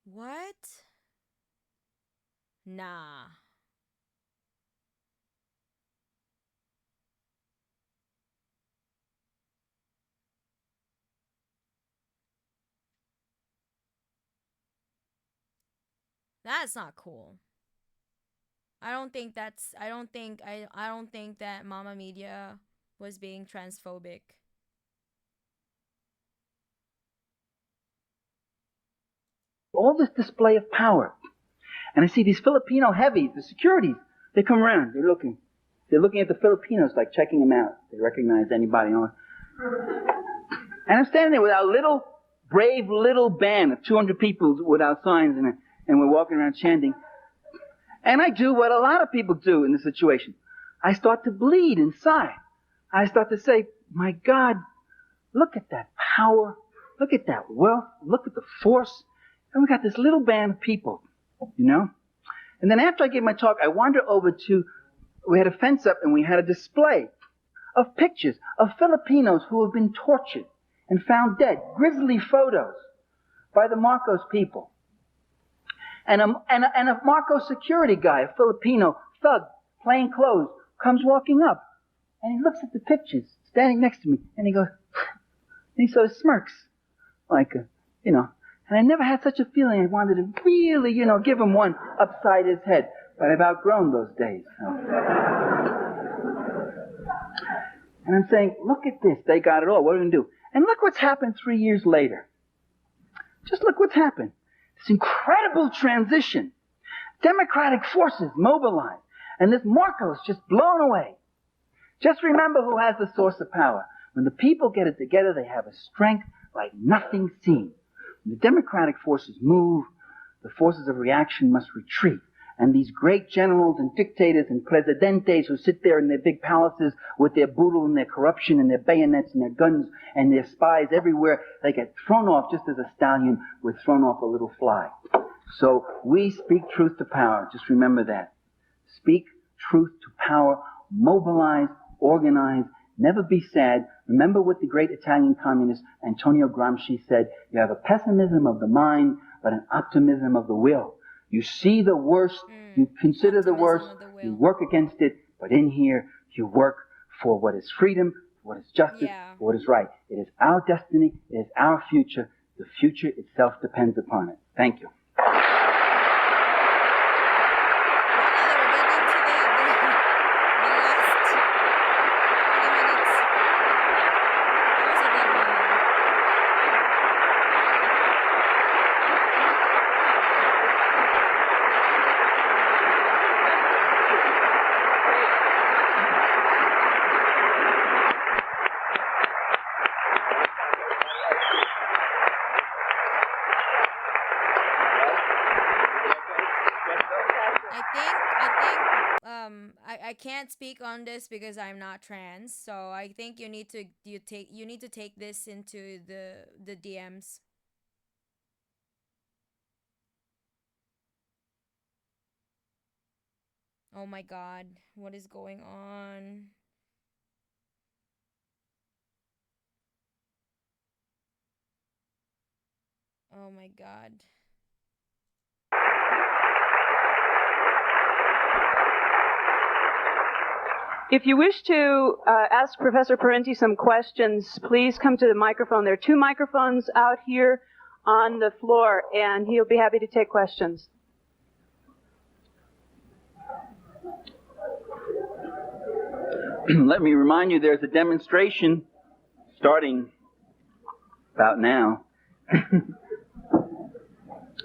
what? Nah. That's not cool. I don't think that Mama Media was being transphobic. All this display of power. And I see these Filipino heavies, the securities, they come around, they're looking at the Filipinos, like checking them out. They recognize anybody. And I'm standing there with our brave little band of 200 people with our signs, and we're walking around chanting. And I do what a lot of people do in this situation. I start to bleed inside. I start to say, my God, look at that power. Look at that wealth. Look at the force. And we got this little band of people, you know. And then after I gave my talk, I wandered over we had a fence up and we had a display of pictures of Filipinos who have been tortured and found dead. Grisly photos by the Marcos people. and a Marco security guy, a Filipino thug, plain clothes, comes walking up. And he looks at the pictures, standing next to me, and he goes, and he sort of smirks, like, you know. And I never had such a feeling. I wanted to really, you know, give him one upside his head. But I've outgrown those days. So. And I'm saying, look at this. They got it all. What are we going to do? And look what's happened 3 years later. Just look what's happened. This incredible transition. Democratic forces mobilized. And this Marcos just blown away. Just remember who has the source of power. When the people get it together, they have a strength like nothing seen. When the democratic forces move, the forces of reaction must retreat. And these great generals and dictators and presidentes who sit there in their big palaces with their boodle and their corruption and their bayonets and their guns and their spies everywhere, they get thrown off just as a stallion was thrown off a little fly. So we speak truth to power. Just remember that. Speak truth to power. Mobilize. Organize, never be sad. Remember what the great Italian communist Antonio Gramsci said, you have a pessimism of the mind, but an optimism of the will. You see the worst, you consider the worst, you work against it, but in here, you work for what is freedom, for what is justice, for what is right. It is our destiny, it is our future. The future itself depends upon it. Thank you. I can't speak on this because I'm not trans, so I think you need to take this into the DMs. Oh my god, what is going on? Oh my god. If you wish to ask Professor Parenti some questions, please come to the microphone. There are 2 microphones out here on the floor, and he'll be happy to take questions. Let me remind you, there's a demonstration starting about now.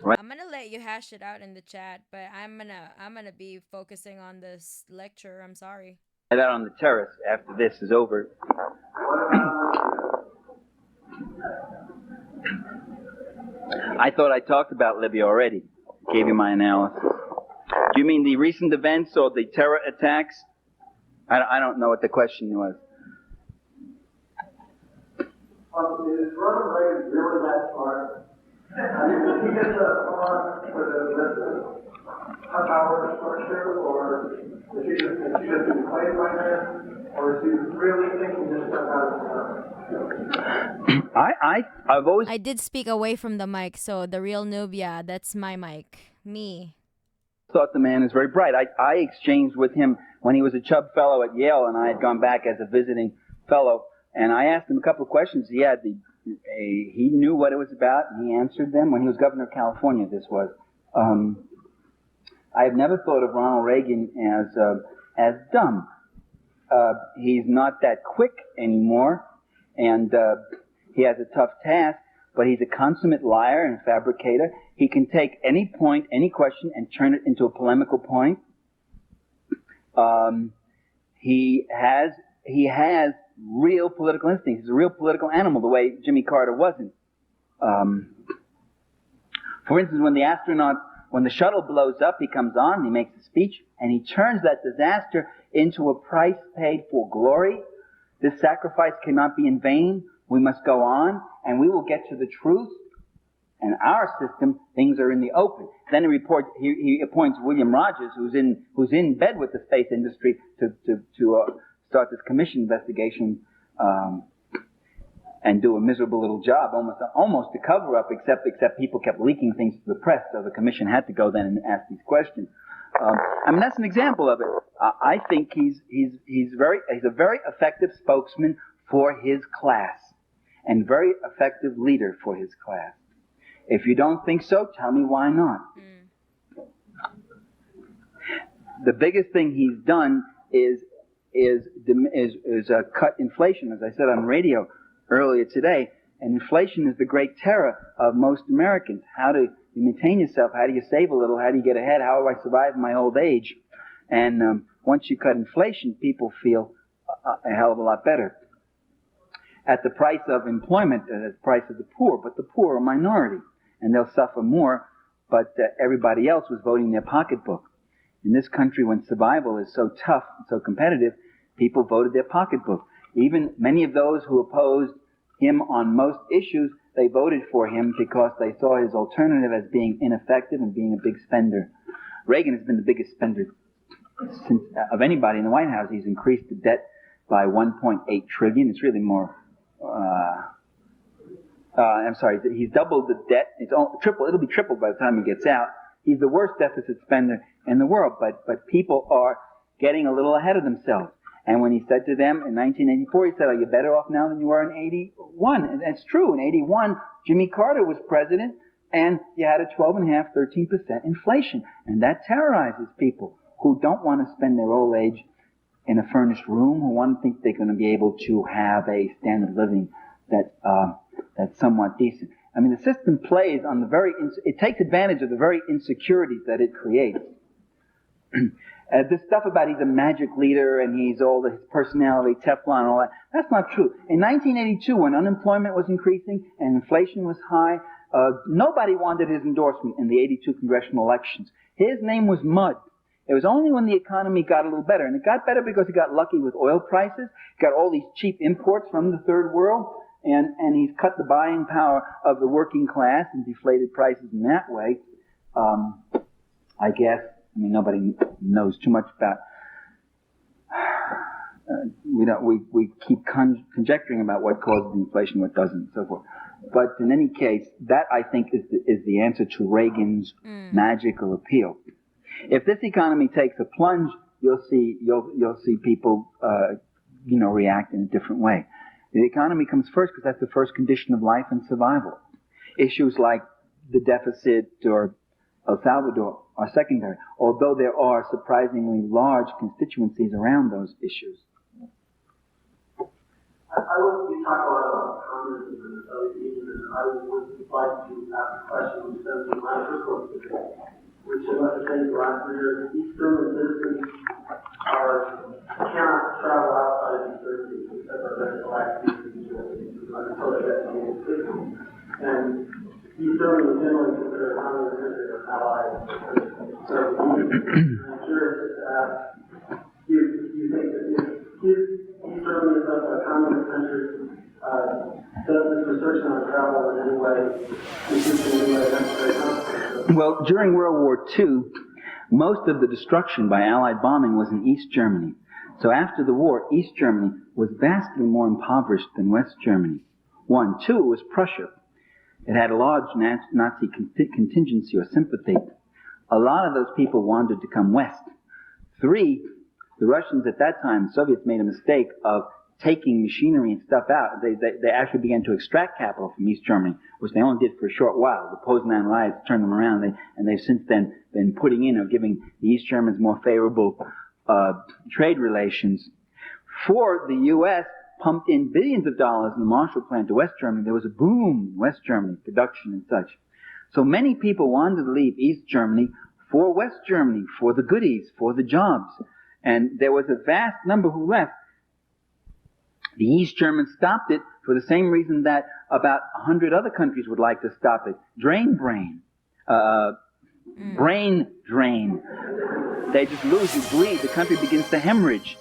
Right. I'm gonna let you hash it out in the chat, but I'm gonna be focusing on this lecture. I'm sorry. Out on the terrace after this is over. I thought I talked about Libya already. Gave you my analysis. Do you mean the recent events or the terror attacks? I don't know what the question was. Is Ronald Reagan really that smart? I mean, he gets with a power structure, or is he just being played by him, or is he really thinking this stuff out of his mind? I've always... I did speak away from the mic, so the real noob, yeah, that's my mic. Me. Thought the man is very bright. I exchanged with him when he was a Chubb Fellow at Yale, and I had gone back as a visiting fellow, and I asked him a couple of questions. He knew what it was about, and he answered them when he was governor of California. This was. I have never thought of Ronald Reagan as dumb. He's not that quick anymore, and he has a tough task, but he's a consummate liar and fabricator. He can take any point, any question, and turn it into a polemical point. He has real political instincts. He's a real political animal, the way Jimmy Carter wasn't. For instance, when the shuttle blows up, he comes on, he makes a speech, and he turns that disaster into a price paid for glory. This sacrifice cannot be in vain. We must go on, and we will get to the truth. In our system, things are in the open. Then he appoints William Rogers, who's in bed with the space industry, to start this commission investigation. and do a miserable little job, almost to cover up, except people kept leaking things to the press, so the commission had to go then and ask these questions. I mean, that's an example of it. I think he's a very effective spokesman for his class, and very effective leader for his class. If you don't think so, tell me why not. The biggest thing he's done is cut inflation, as I said on radio earlier today. And inflation is the great terror of most Americans. How do you maintain yourself? How do you save a little? How do you get ahead? How do I survive my old age? And once you cut inflation, people feel a hell of a lot better. At the price of employment, at the price of the poor. But the poor are a minority, and they'll suffer more. But everybody else was voting their pocketbook. In this country, when survival is so tough and so competitive, people voted their pocketbook. Even many of those who opposed him on most issues, they voted for him because they saw his alternative as being ineffective and being a big spender. Reagan has been the biggest spender of anybody in the White House. He's increased the debt by $1.8 trillion. It's really more. He's doubled the debt. It'll be tripled by the time he gets out. He's the worst deficit spender in the world, but people are getting a little ahead of themselves. And when he said to them in 1984, he said, "Are you better off now than you were in 81?" And that's true. In 81, Jimmy Carter was president, and you had a 12.5%, 13% inflation. And that terrorizes people who don't want to spend their old age in a furnished room, who want to think they're going to be able to have a standard of living that's somewhat decent. I mean, the system plays on it takes advantage of the very insecurities that it creates. This stuff about he's a magic leader and he's all his personality, Teflon, and all that, that's not true. In 1982, when unemployment was increasing and inflation was high, nobody wanted his endorsement in the 82 congressional elections. His name was mud. It was only when the economy got a little better, and it got better because he got lucky with oil prices, got all these cheap imports from the third world, and he's cut the buying power of the working class and deflated prices in that way. I guess. I mean, nobody knows too much about. We keep conjecturing about what causes inflation, what doesn't, and so forth. But in any case, that I think is the answer to Reagan's magical appeal. If this economy takes a plunge, you'll see people react in a different way. The economy comes first because that's the first condition of life and survival. Issues like the deficit or El Salvador are secondary, although there are surprisingly large constituencies around those issues. I want to talk a lot about communism in the Soviet Union, and I would like to ask a question which stems from my personal experience, which I must have said last year, East German citizens cannot travel outside of East Germany except for medical activities until they get to the system. And East Germany is generally considered a communist country or allied with the Soviet Union. I'm curious to ask, do you think that if East Germany is a communist country, does this restriction on travel in any way necessary? Well, during World War II, most of the destruction by Allied bombing was in East Germany. So after the war, East Germany was vastly more impoverished than West Germany. 1. 2, it was Prussia. It had a large Nazi contingency or sympathy. A lot of those people wanted to come west. 3, the Russians at that time, the Soviets, made a mistake of taking machinery and stuff out. They actually began to extract capital from East Germany, which they only did for a short while. The Poznan riots turned them around, and they've since then been putting in or giving the East Germans more favorable trade relations. 4, the U.S. pumped in billions of dollars in the Marshall Plan to West Germany. There was a boom in West Germany, production and such. So many people wanted to leave East Germany for West Germany, for the goodies, for the jobs. And there was a vast number who left. The East Germans stopped it for the same reason that about 100 other countries would like to stop it. Brain drain. They just lose, you bleed, the country begins to hemorrhage.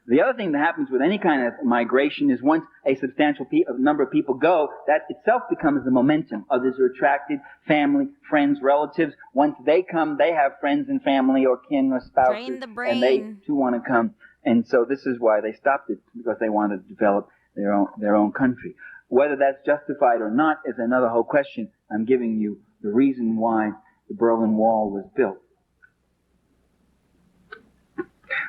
The other thing that happens with any kind of migration is once a substantial number of people go, that itself becomes the momentum. Others are attracted, family, friends, relatives. Once they come, they have friends and family or kin or spouses. Drain the brain. And they too want to come. And so this is why they stopped it, because they wanted to develop their own country. Whether that's justified or not is another whole question. I'm giving you the reason why the Berlin Wall was built.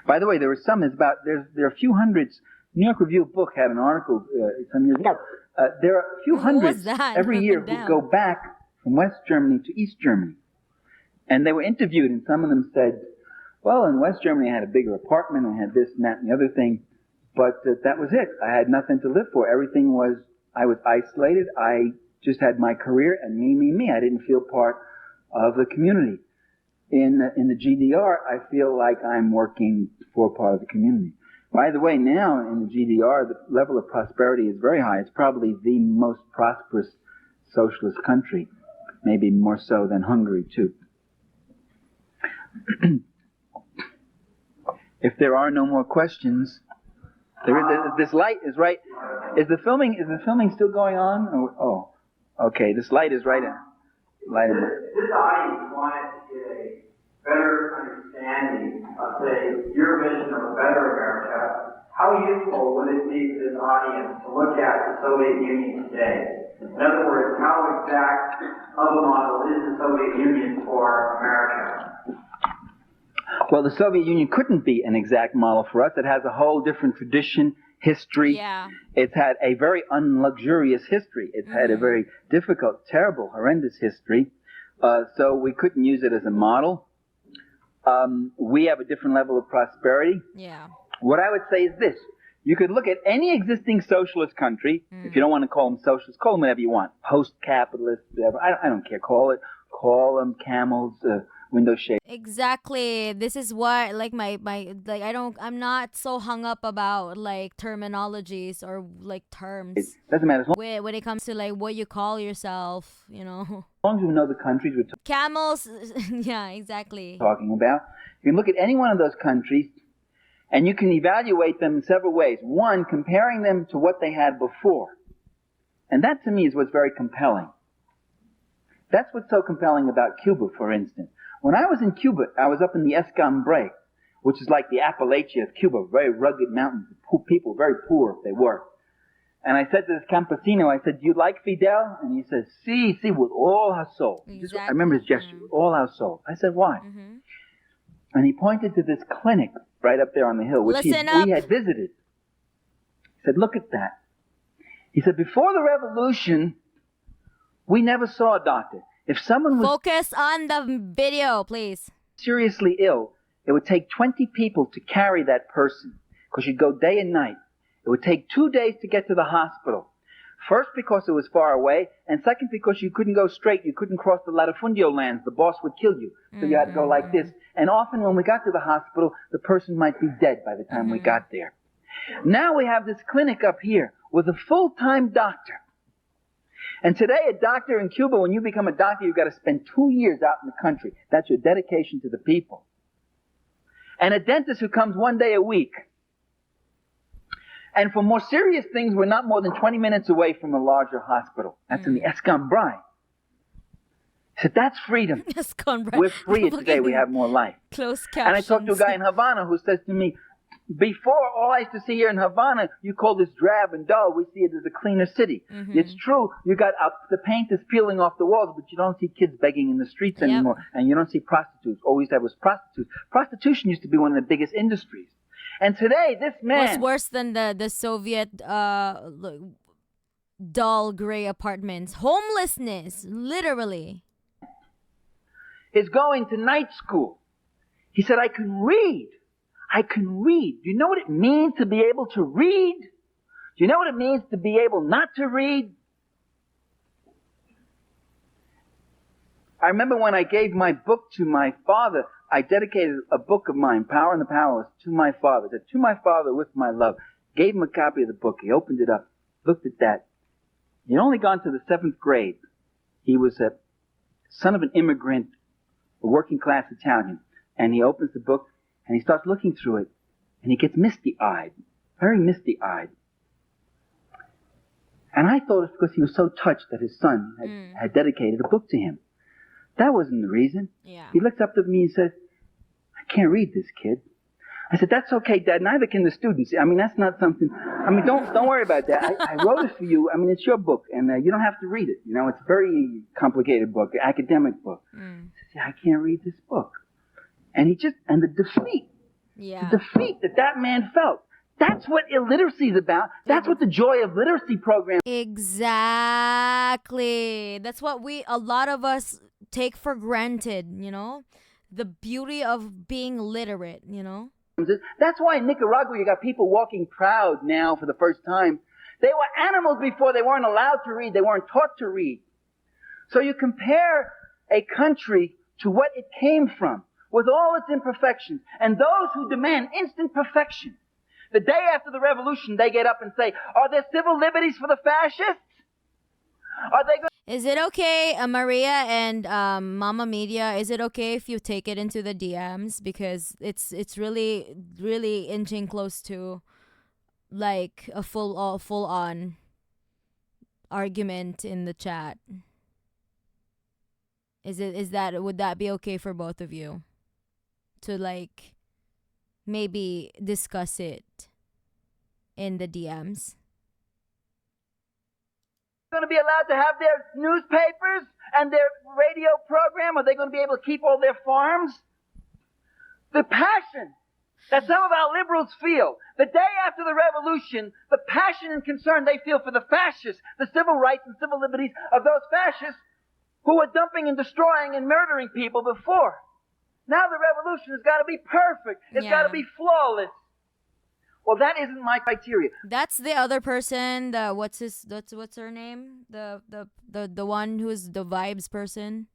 By the way, there are a few hundreds. New York Review of Book had an article some years ago. There are a few hundreds every year who go back from West Germany to East Germany. And they were interviewed, and some of them said, well, in West Germany I had a bigger apartment, I had this and that and the other thing, but that was it. I had nothing to live for. Everything was, I was isolated. I just had my career and me. I didn't feel part of the community. In the GDR, I feel like I'm working for part of the community. By the way, now in the GDR, the level of prosperity is very high. It's probably the most prosperous socialist country, maybe more so than Hungary, too. If there are no more questions, this light is right. Is the filming still going on? Oh, okay. This light is right in. This audience wanted to get a better understanding of, say, your vision of a better America. How useful would it be to this audience to look at the Soviet Union today? In other words, how exact of a model is the Soviet Union for America? Well, the Soviet Union couldn't be an exact model for us. It has a whole different tradition, history. Yeah. It's had a very unluxurious history. It's had a very difficult, terrible, horrendous history. So we couldn't use it as a model. We have a different level of prosperity. Yeah. What I would say is this. You could look at any existing socialist country. If you don't want to call them socialist, call them whatever you want. Post-capitalist, whatever. I don't care. Call them camels, window shade. Exactly. This is what I'm not so hung up about like terminologies or like terms. It doesn't matter. When it comes to like what you call yourself, you know. As long as we know the countries we're Camels. Yeah, exactly. talking about, you can look at any one of those countries and you can evaluate them in several ways. One, comparing them to what they had before. And that to me is what's very compelling. That's what's so compelling about Cuba, for instance. When I was in Cuba, I was up in the Escambray, which is like the Appalachia of Cuba, very rugged mountains, people, very poor if they were. And I said to this campesino, I said, do you like Fidel? And he said, sí, with all our soul. Exactly. I remember his gesture, with all our soul. I said, why? And he pointed to this clinic right up there on the hill, which we had visited. He said, look at that. He said, before the revolution, we never saw a doctor. If someone was Focus on the video, please. seriously ill, it would take 20 people to carry that person, because you'd go day and night. It would take 2 days to get to the hospital. First, because it was far away, and second, because you couldn't go straight. You couldn't cross the latifundio lands. The boss would kill you. So you had to go like this. And often when we got to the hospital, the person might be dead by the time we got there. Now we have this clinic up here with a full-time doctor. And today, a doctor in Cuba, when you become a doctor, you've got to spend 2 years out in the country. That's your dedication to the people. And a dentist who comes 1 day a week. And for more serious things, we're not more than 20 minutes away from a larger hospital. That's in the Escambray. So that's freedom. We're free today. We have more life. Close captions. And I talked to a guy in Havana who says to me, before, all I used to see here in Havana, you call this drab and dull. We see it as a cleaner city. It's true. You got the paint is peeling off the walls, but you don't see kids begging in the streets anymore. And you don't see prostitutes. All we used to have was prostitutes. Prostitution used to be one of the biggest industries. And today, this man... What's worse than the Soviet dull gray apartments? Homelessness, literally. is going to night school. He said, I can read. I can read. Do you know what it means to be able to read? Do you know what it means to be able not to read? I remember when I gave my book to my father, I dedicated a book of mine, Power and the Powerless, to my father. I said, to my father with my love. Gave him a copy of the book. He opened it up, looked at that. He'd only gone to the 7th grade. He was a son of an immigrant, a working class Italian. And he opens the book and he starts looking through it. And he gets misty-eyed, very misty-eyed. And I thought it's because he was so touched that his son had dedicated a book to him. That wasn't the reason. Yeah. He looked up to me and said, I can't read this, kid. I said, that's okay, Dad. Neither can the students. I mean, that's not something. I mean, don't worry about that. I wrote it for you. I mean, it's your book, and you don't have to read it. You know, it's a very complicated book, academic book. I said, I can't read this book. And the defeat, the defeat that man felt. That's what illiteracy is about. That's what the joy of literacy program. Exactly. That's what a lot of us take for granted, you know? The beauty of being literate, you know? That's why in Nicaragua you got people walking proud now for the first time. They were animals before. They weren't allowed to read. They weren't taught to read. So you compare a country to what it came from with all its imperfections. And those who demand instant perfection, the day after the revolution, they get up and say, are there civil liberties for the fascists? Are they going? Is it okay, Maria and Mama Media, is it okay if you take it into the DMs? Because it's really, really inching close to like a full on argument in the chat. Would that be okay for both of you to like maybe discuss it in the DMs? Going to be allowed to have their newspapers and their radio program? Are they going to be able to keep all their farms? The passion that some of our liberals feel the day after the revolution, the passion and concern they feel for the fascists, the civil rights and civil liberties of those fascists who were dumping and destroying and murdering people before. Now the revolution has got to be perfect. It's got to be flawless. Well, that isn't my criteria. That's the other person. What's her name? The one who's the vibes person.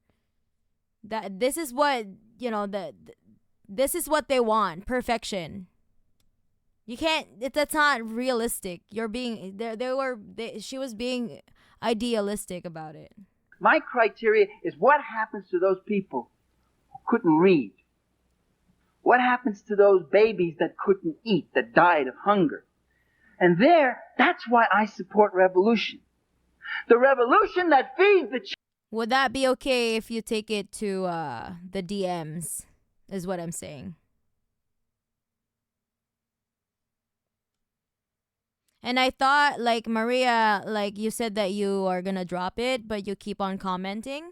This is what this is what they want. Perfection. You can't. That's not realistic. You're being. She was being idealistic about it. My criteria is what happens to those people who couldn't read. What happens to those babies that couldn't eat, that died of hunger? And that's why I support revolution. The revolution that feeds the Would that be okay if you take it to the DMs, is what I'm saying. And I thought, like, Maria, like, you said that you are going to drop it, but you keep on commenting.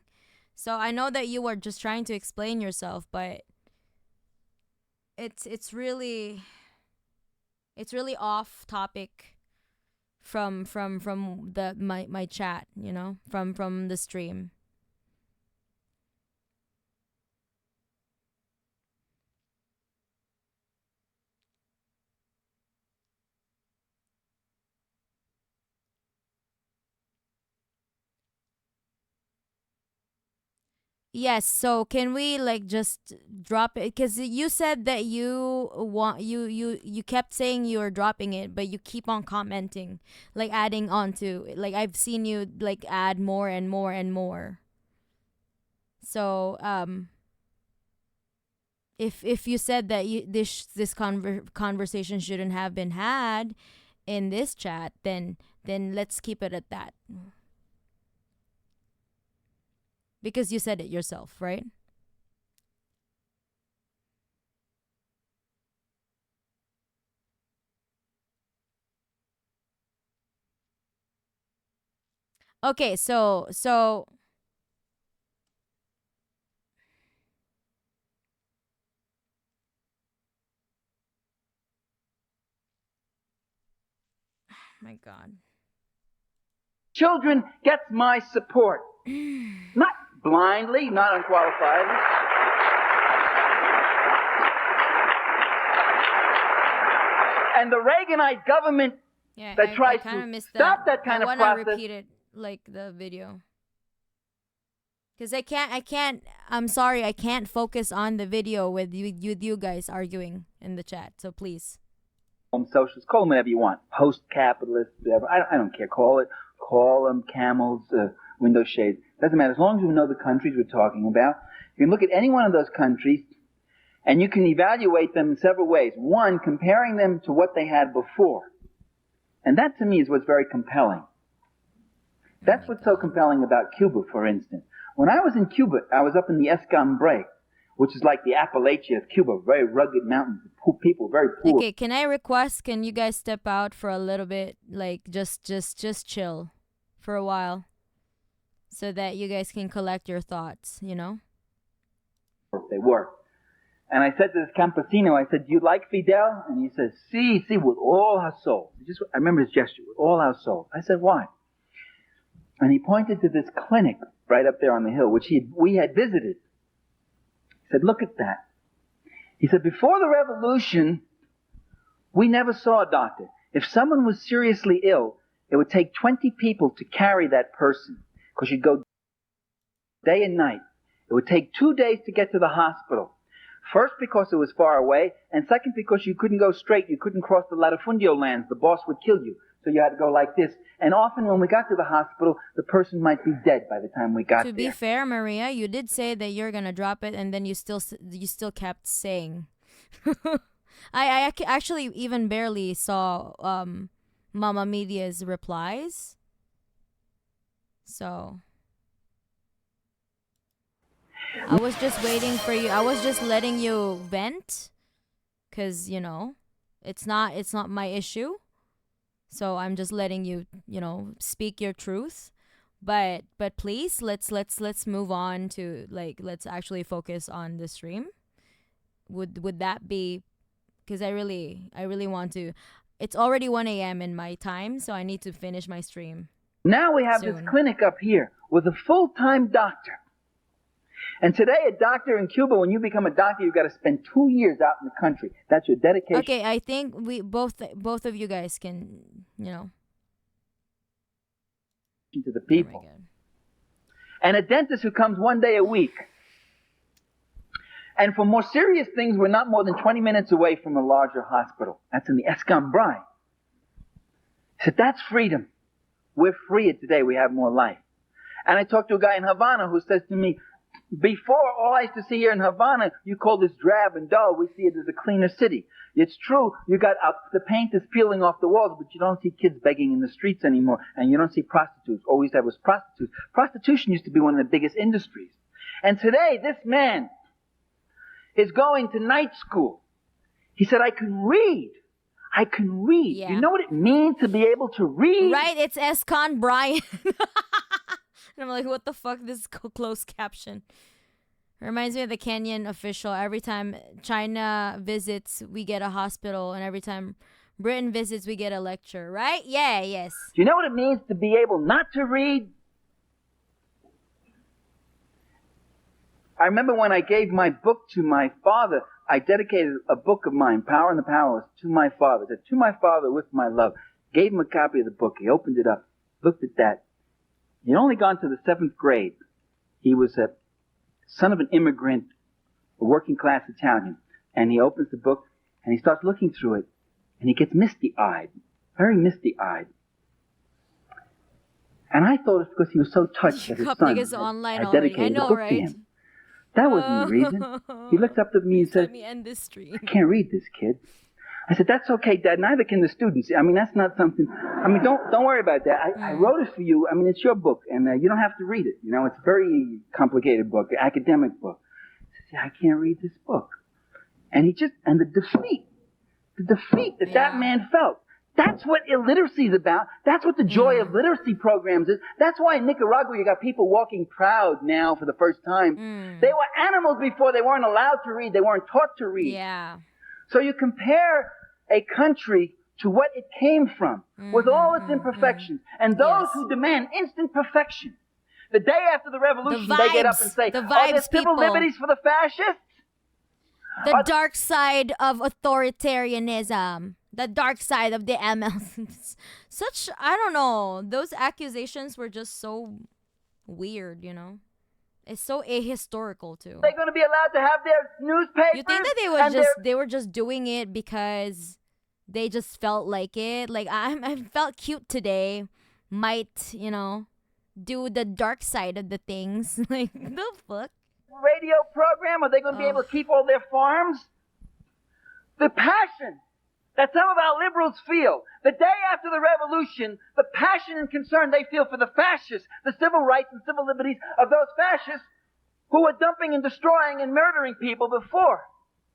So I know that you were just trying to explain yourself, but it's really off topic from my chat, you know, from the stream. Yes, so can we like just drop it? Because you said that you kept saying you were dropping it, but you keep on commenting, like adding on to, like I've seen you like add more and more and more. So if you said that this conversation shouldn't have been had in this chat, then let's keep it at that. Because you said it yourself, right? Okay, so my God. children gets my support. Not blindly, not unqualifiedly. And the Reaganite government that tries to stop that kind of process. I want to repeat it, like the video. Because I'm sorry, I can't focus on the video with you guys arguing in the chat. So please. Socialists, call them whatever you want. Post-capitalist, whatever. I don't care. Call them camels, window shades. Doesn't matter. As long as we know the countries we're talking about. You can look at any one of those countries and you can evaluate them in several ways. One, comparing them to what they had before. And that to me is what's very compelling. That's what's so compelling about Cuba, for instance. When I was in Cuba, I was up in the Escambray, which is like the Appalachia of Cuba, very rugged mountains, people very poor. Okay, can I request? Can you guys step out for a little bit? Like just chill for a while, so that you guys can collect your thoughts. You know. They were. And I said to this campesino, I said, "Do you like Fidel?" And he says, "Sí, sí, with all our soul." I remember his gesture, with all our soul. I said, "Why?" And he pointed to this clinic right up there on the hill, which we had visited. He said, "Look at that." He said, "Before the revolution, we never saw a doctor. If someone was seriously ill, it would take 20 people to carry that person, because you'd go day and night. It would take 2 days to get to the hospital. First, because it was far away, and second, because you couldn't go straight. You couldn't cross the latifundio lands. The boss would kill you. So you had to go like this. And often when we got to the hospital, the person might be dead by the time we got there." To be fair, Maria, you did say that you're gonna drop it, and then you still kept saying. I actually even barely saw Mama Media's replies. So I was just waiting for you. I was just letting you vent, cause it's not my issue. So I'm just letting you, speak your truth. But please, let's move on to let's actually focus on the stream. Would that be? Because I really want to. It's already 1 a.m. in my time, so I need to finish my stream. Now we have soon. this clinic up here with a full-time doctor. And today, a doctor in Cuba, when you become a doctor, you've got to spend 2 years out in the country. That's your dedication. Okay, I think we both of you guys can, To the people. Oh my God. And a dentist who comes 1 day a week. And for more serious things, we're not more than 20 minutes away from a larger hospital. That's in the Escambray. He said, that's freedom. We're freer today. We have more life. And I talked to a guy in Havana who says to me, before, all I used to see here in Havana, you call this drab and dull. We see it as a cleaner city. It's true, you got the paint is peeling off the walls, but you don't see kids begging in the streets anymore. And you don't see prostitutes. All we used to have was prostitutes. Prostitution used to be one of the biggest industries. And today, this man is going to night school. He said, I can read. I can read. Yeah. You know what it means to be able to read? Right, it's Escon Brian. And I'm like, what the fuck? This is closed caption. Reminds me of the Kenyan official. Every time China visits, we get a hospital. And every time Britain visits, we get a lecture. Right? Yeah, yes. Do you know what it means to be able not to read? I remember when I gave my book to my father, I dedicated a book of mine, Power and the Powerless, to my father. I said, to my father with my love. Gave him a copy of the book. He opened it up, looked at that. He'd only gone to the 7th grade. He was a son of an immigrant, a working class Italian. And he opens the book and he starts looking through it. And he gets misty-eyed, very misty-eyed. And I thought it's because he was so touched that his son is online had dedicated I know, the book right? to him. That wasn't the reason. He looked up to me and said, Let me end this stream. I can't read this, kid. I said, that's okay, Dad. Neither can the students. I mean, that's not something. I mean, don't worry about that. I wrote it for you. I mean, it's your book, and you don't have to read it. You know, it's a very complicated book, an academic book. I said, I can't read this book. And the defeat that man felt. That's what illiteracy is about. That's what the joy of literacy programs is. That's why in Nicaragua you got people walking proud now for the first time. They were animals before. They weren't allowed to read. They weren't taught to read. Yeah. So you compare a country to what it came from with all its imperfections. And those who demand instant perfection, the day after the revolution, they get up and say, the oh, vibes, there's civil people. liberties for the fascists? The dark side of authoritarianism. The dark side of the ML. Such, I don't know. Those accusations were just so weird, you know? It's so ahistorical too. They're going to be allowed to have their newspapers. You think that they were just doing it because they just felt like it? Like I felt cute today. Might, do the dark side of the things. Like the fuck? Radio program? Are they going to be able to keep all their farms? The passion that some of our liberals feel. The day after the revolution, the passion and concern they feel for the fascists, the civil rights and civil liberties of those fascists who were dumping and destroying and murdering people before.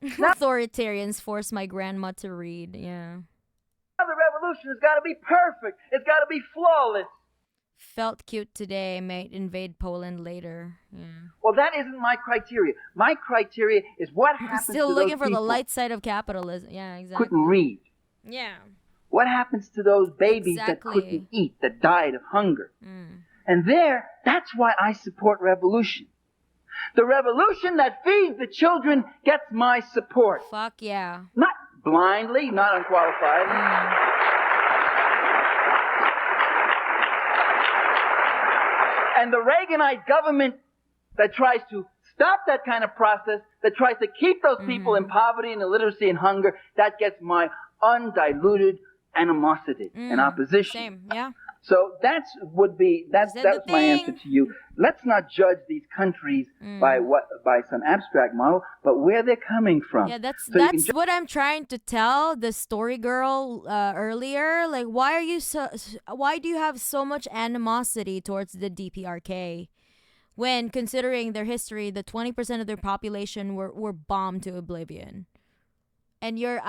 Authoritarians force my grandma to read. Yeah. Now the revolution has got to be perfect. It's got to be flawless. Felt cute today, might invade Poland later. Yeah. Well, that isn't my criteria. My criteria is what I'm happens still to looking those for the people light side of capitalism. Yeah, who exactly. couldn't read. Yeah. What happens to those babies that Exactly. couldn't eat, that died of hunger? Mm. And that's why I support revolution. The revolution that feeds the children gets my support. Fuck yeah. Not blindly, not unqualified. Mm. And the Reaganite government that tries to stop that kind of process, that tries to keep those people in poverty and illiteracy and hunger, that gets my undiluted animosity and opposition. Same, yeah. So that's the my answer thing. to you. Let's not judge these countries by some abstract model, but where they're coming from. Yeah, that's So you can what I'm trying to tell the story girl earlier. Like, why do you have so much animosity towards the DPRK? When considering their history, the 20% of their population were bombed to oblivion. And you're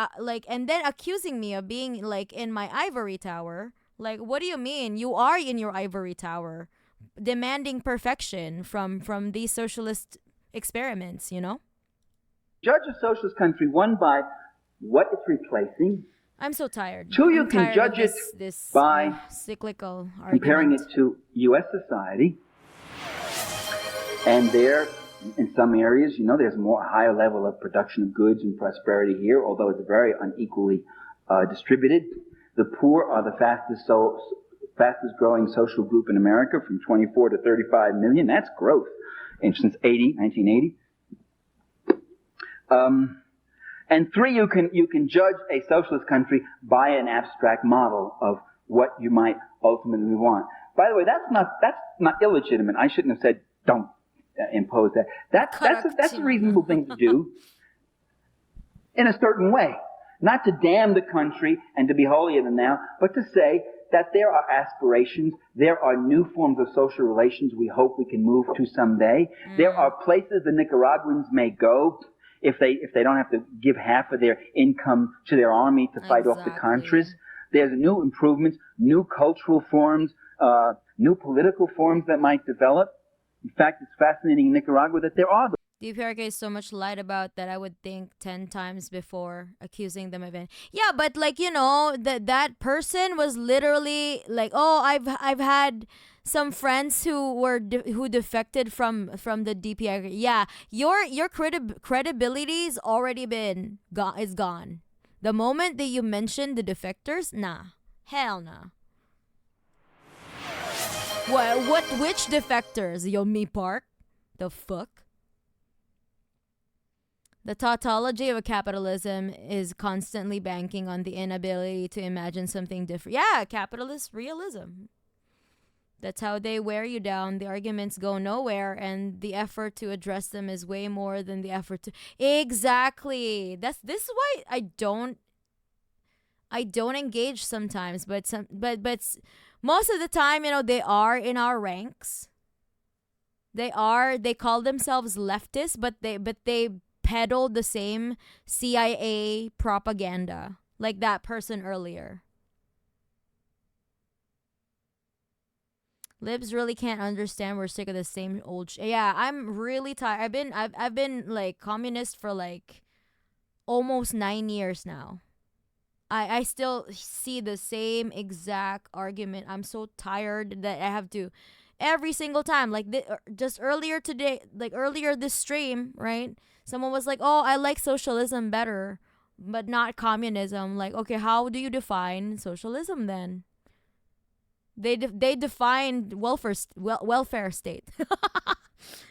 and then accusing me of being like in my ivory tower. Like, what do you mean? You are in your ivory tower, demanding perfection from these socialist experiments, you know? judge a socialist country, one, by what it's replacing. I'm so tired. Two, you I'm can tired judge of it this by cyclical comparing it argument. to U.S. society. And there, in some areas, there's a higher level of production of goods and prosperity here, although it's very unequally distributed. The poor are the fastest growing social group in America, from 24 to 35 million. That's growth since 1980. And three, you can judge a socialist country by an abstract model of what you might ultimately want. By the way, that's not illegitimate. I shouldn't have said don't impose that. That's a reasonable thing to do in a certain way. Not to damn the country and to be holier than thou, but to say that there are aspirations, there are new forms of social relations we hope we can move to someday. There are places the Nicaraguans may go if they don't have to give half of their income to their army to fight off the Contras. There's new improvements, new cultural forms, new political forms that might develop. In fact, it's fascinating in Nicaragua that there are. DPRK is so much lied about that I would think 10 times before accusing them of it. Yeah, but that person was literally like, oh, I've had some friends who defected from the DPRK. Yeah, your credibility's already is gone. The moment that you mention the defectors, nah, hell nah. Which defectors? Yomi Park? The fuck? The tautology of capitalism is constantly banking on the inability to imagine something different. Yeah, capitalist realism. That's how they wear you down. The arguments go nowhere, and the effort to address them is way more than the effort to... Exactly. This is why I don't engage sometimes, but most of the time, they are in our ranks. They call themselves leftists, but they peddle the same CIA propaganda, like that person earlier. Libs really can't understand. We're sick of the same old yeah, I'm really tired. I've been like communist for like almost 9 years now. I still see the same exact argument. I'm so tired that I have to every single time, like just earlier today, like earlier this stream, right? Someone was like, "Oh, I like socialism better, but not communism." Like, okay, how do you define socialism then? They defined welfare state.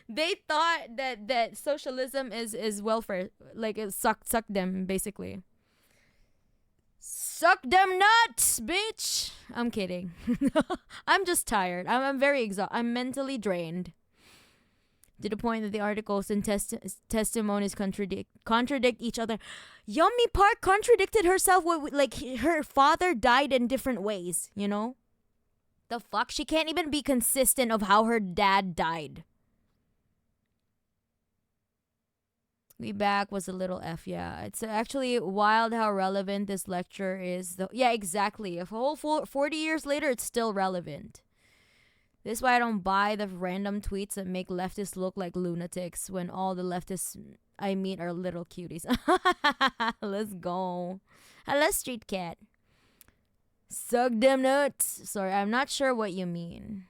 They thought that socialism is welfare, like it suck them basically. Suck them nuts, bitch. I'm kidding. I'm just tired. I'm very exhausted. I'm mentally drained. To the point that the articles and testimonies contradict each other. Yomi Park contradicted herself with like her father died in different ways, The fuck? She can't even be consistent of how her dad died. We back was a little F, yeah. It's actually wild how relevant this lecture is. Yeah, exactly. A whole 40 years later, it's still relevant. This is why I don't buy the random tweets that make leftists look like lunatics when all the leftists I meet are little cuties. Let's go. Hello, Street Cat. Suck them nuts. Sorry, I'm not sure what you mean.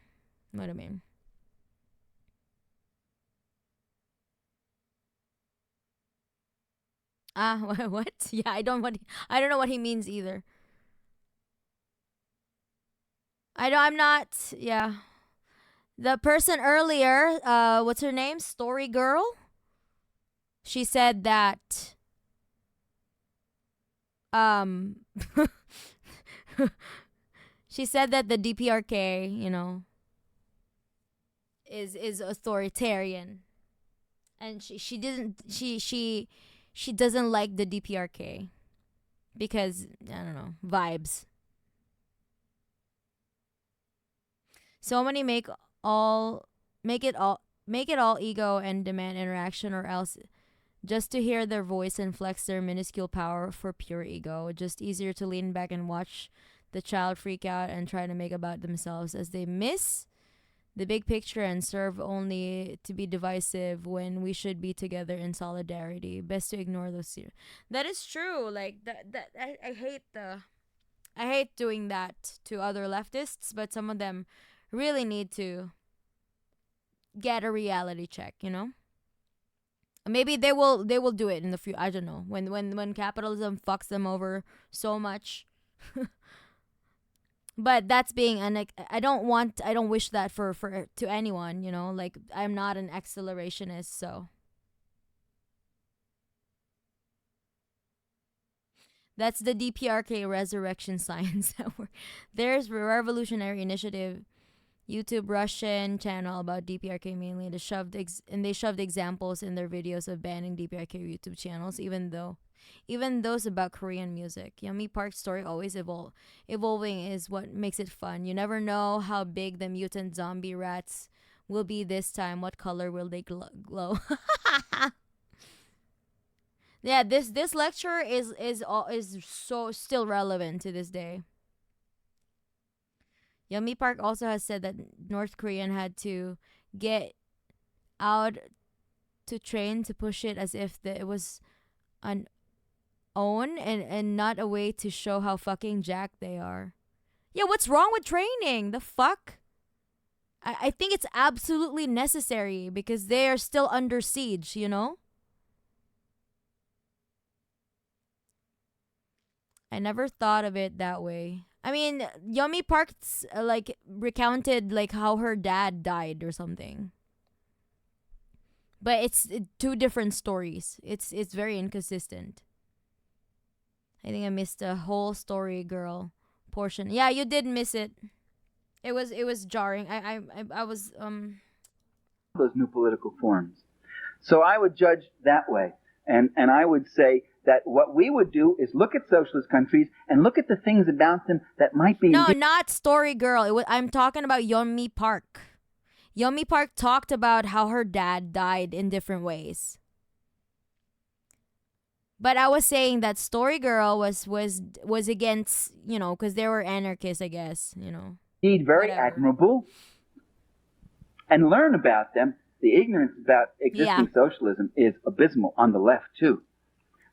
What do you mean? What? Yeah, I don't know what he means either. I'm not, yeah. The person earlier, what's her name? Story Girl? She said that she said that the DPRK, you know, is authoritarian. And she doesn't like the DPRK because I don't know, vibes. So many make it all ego and demand interaction, or else just to hear their voice and flex their minuscule power for pure ego. Just easier to lean back and watch the child freak out and try to make about themselves as they miss the big picture and serve only to be divisive when we should be together in solidarity. Best to ignore those. That is true. Like I hate doing that to other leftists, but some of them really need to get a reality check, you know? Maybe they will do it in the future. I don't know. When capitalism fucks them over so much. But that's being I don't wish that for to anyone, you know? Like, I'm not an accelerationist, so that's the DPRK resurrection science. There's Revolutionary Initiative YouTube Russian channel about DPRK mainly. They shoved examples in their videos of banning DPRK YouTube channels, even those about Korean music. Yummy Park's story always evolving is what makes it fun. You never know how big the mutant zombie rats will be this time. What color will they glow? Yeah, this lecture is so still relevant to this day. Yummy Park also has said that North Korean had to get out to train to push it as if it was an own and not a way to show how fucking jacked they are. Yeah, what's wrong with training? The fuck? I think it's absolutely necessary because they are still under siege, you know? I never thought of it that way. I mean, Yummy Park's like recounted like how her dad died or something. But it's two different stories. It's very inconsistent. I think I missed the whole Story Girl portion. Yeah, you did miss it. It was jarring. I was those new political forms. So I would judge that way. And I would say that what we would do is look at socialist countries and look at the things about them that might be... No, not Story Girl. I'm talking about Yeonmi Park. Yeonmi Park talked about how her dad died in different ways. But I was saying that Story Girl was against, you know, because they were anarchists, I guess, you know. Indeed, very whatever. Admirable. And learn about them. The ignorance about existing socialism is abysmal on the left, too.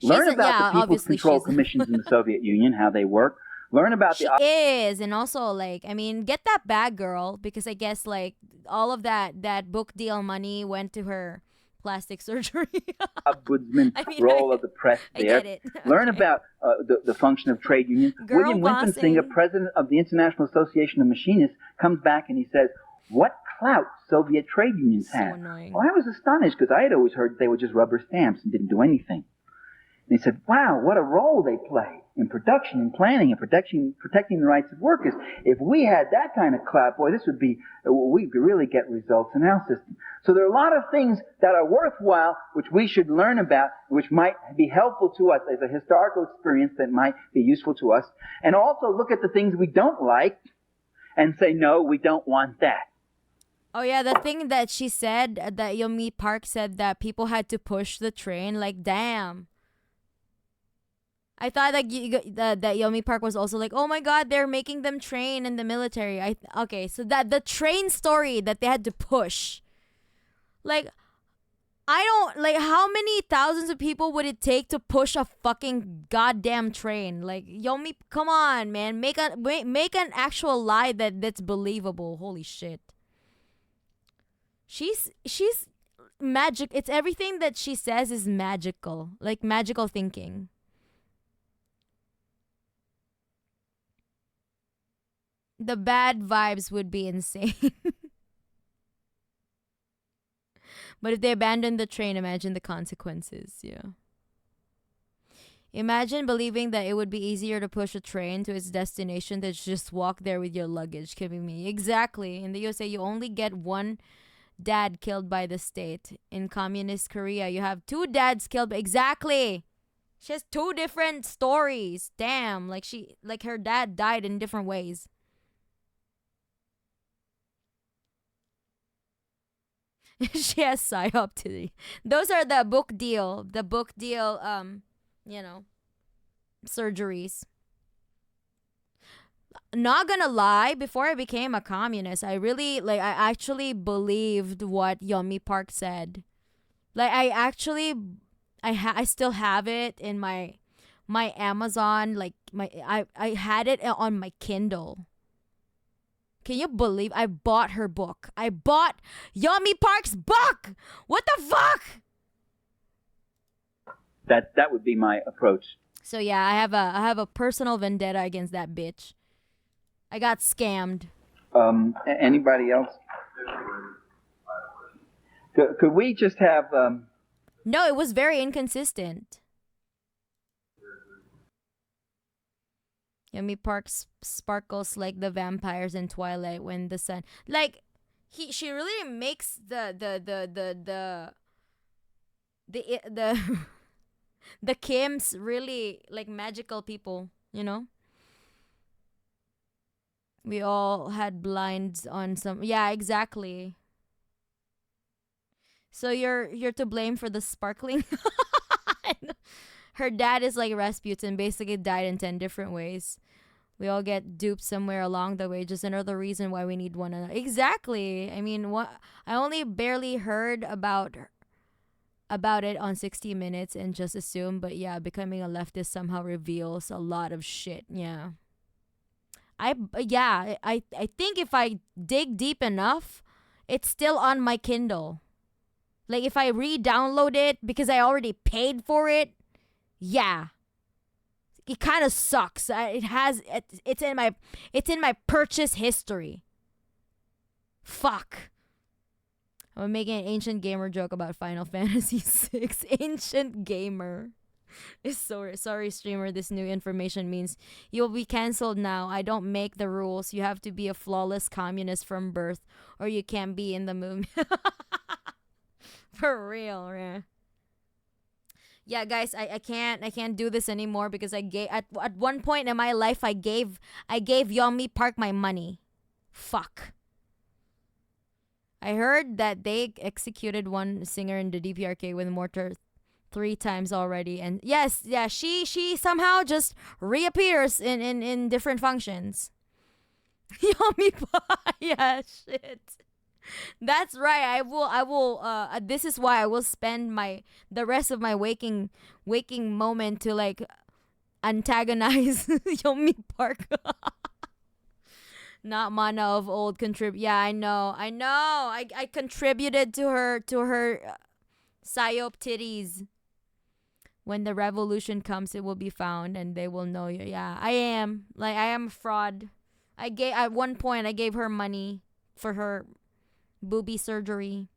Learn about the People's Control Commissions in the Soviet Union, how they work. Learn about she is, and also, like, I mean, get that bag, girl, because I guess, like, all of that book deal money went to her plastic surgery. Ombudsman role of the press there. I get it. Learn about the function of trade unions. Girl William Wimpensingh, president of the International Association of Machinists, comes back and he says, what clout Soviet trade unions have. Annoying. Well, I was astonished because I had always heard they were just rubber stamps and didn't do anything. And he said, wow, what a role they play in production and planning and protecting the rights of workers. If we had that kind of clout, boy, we could really get results in our system. So there are a lot of things that are worthwhile, which we should learn about, which might be helpful to us as a historical experience that might be useful to us. And also look at the things we don't like and say, no, we don't want that. Oh yeah, the thing that she said that Yomi Park said that people had to push the train. Like, damn. I thought that Yomi Park was also like, oh my god, they're making them train in the military. Okay, so that the train story that they had to push, like, I don't like how many thousands of people would it take to push a fucking goddamn train? Like, Yomi, come on, man, make an actual lie that's believable. Holy shit. She's magic. It's everything that she says is magical, like magical thinking. The bad vibes would be insane. But if they abandon the train, imagine the consequences. Yeah. Imagine believing that it would be easier to push a train to its destination than just walk there with your luggage. Giving me exactly. In the USA, you only get one dad killed by the state. In communist Korea, you have two dads killed. Exactly. She has two different stories. Damn. Like her dad died in different ways. She has psyoptity. Those are the book deal, surgeries. Not gonna lie, before I became a communist, I actually believed what Yomi Park said. Like, I still have it in my Amazon, like I had it on my Kindle. Can you believe I bought her book? I bought Yomi Park's book. What the fuck? That would be my approach. So yeah, I have a personal vendetta against that bitch. I got scammed. Anybody else? Could we just have? No, it was very inconsistent. Yomi Park sparkles like the vampires in Twilight when the sun. Like, she really makes the the Kims really like magical people, you know? We all had blinds on some. Yeah, exactly. So you're to blame for the sparkling. Her dad is like Rasputin, basically died in 10 different ways. We all get duped somewhere along the way. Just another reason why we need one another. Exactly. I mean, what I only barely heard about it on 60 Minutes and just assumed, but yeah, becoming a leftist somehow reveals a lot of shit. Yeah. I think if I dig deep enough, it's still on my Kindle. Like, if I re-download it because I already paid for it, yeah, it kind of sucks. It's in my purchase history. Fuck. I'm making an ancient gamer joke about Final Fantasy VI. Ancient gamer. It's sorry, streamer. This new information means you'll be canceled now. I don't make the rules. You have to be a flawless communist from birth, or you can't be in the movement. For real, yeah. Yeah, guys, I can't do this anymore because I gave at one point in my life I gave Yomi Park my money. Fuck. I heard that they executed one singer in the DPRK with mortar 3 times already, and yes, yeah, she somehow just reappears in different functions. Yomi Park, yeah, shit. That's right. I will this is why I will spend the rest of my waking moment to like antagonize Yomi Park. Not Mana of old contribute. Yeah, I know. I contributed to her psyop titties. When the revolution comes, it will be found and they will know you. Yeah, I am a fraud. At one point I gave her money for her booby surgery.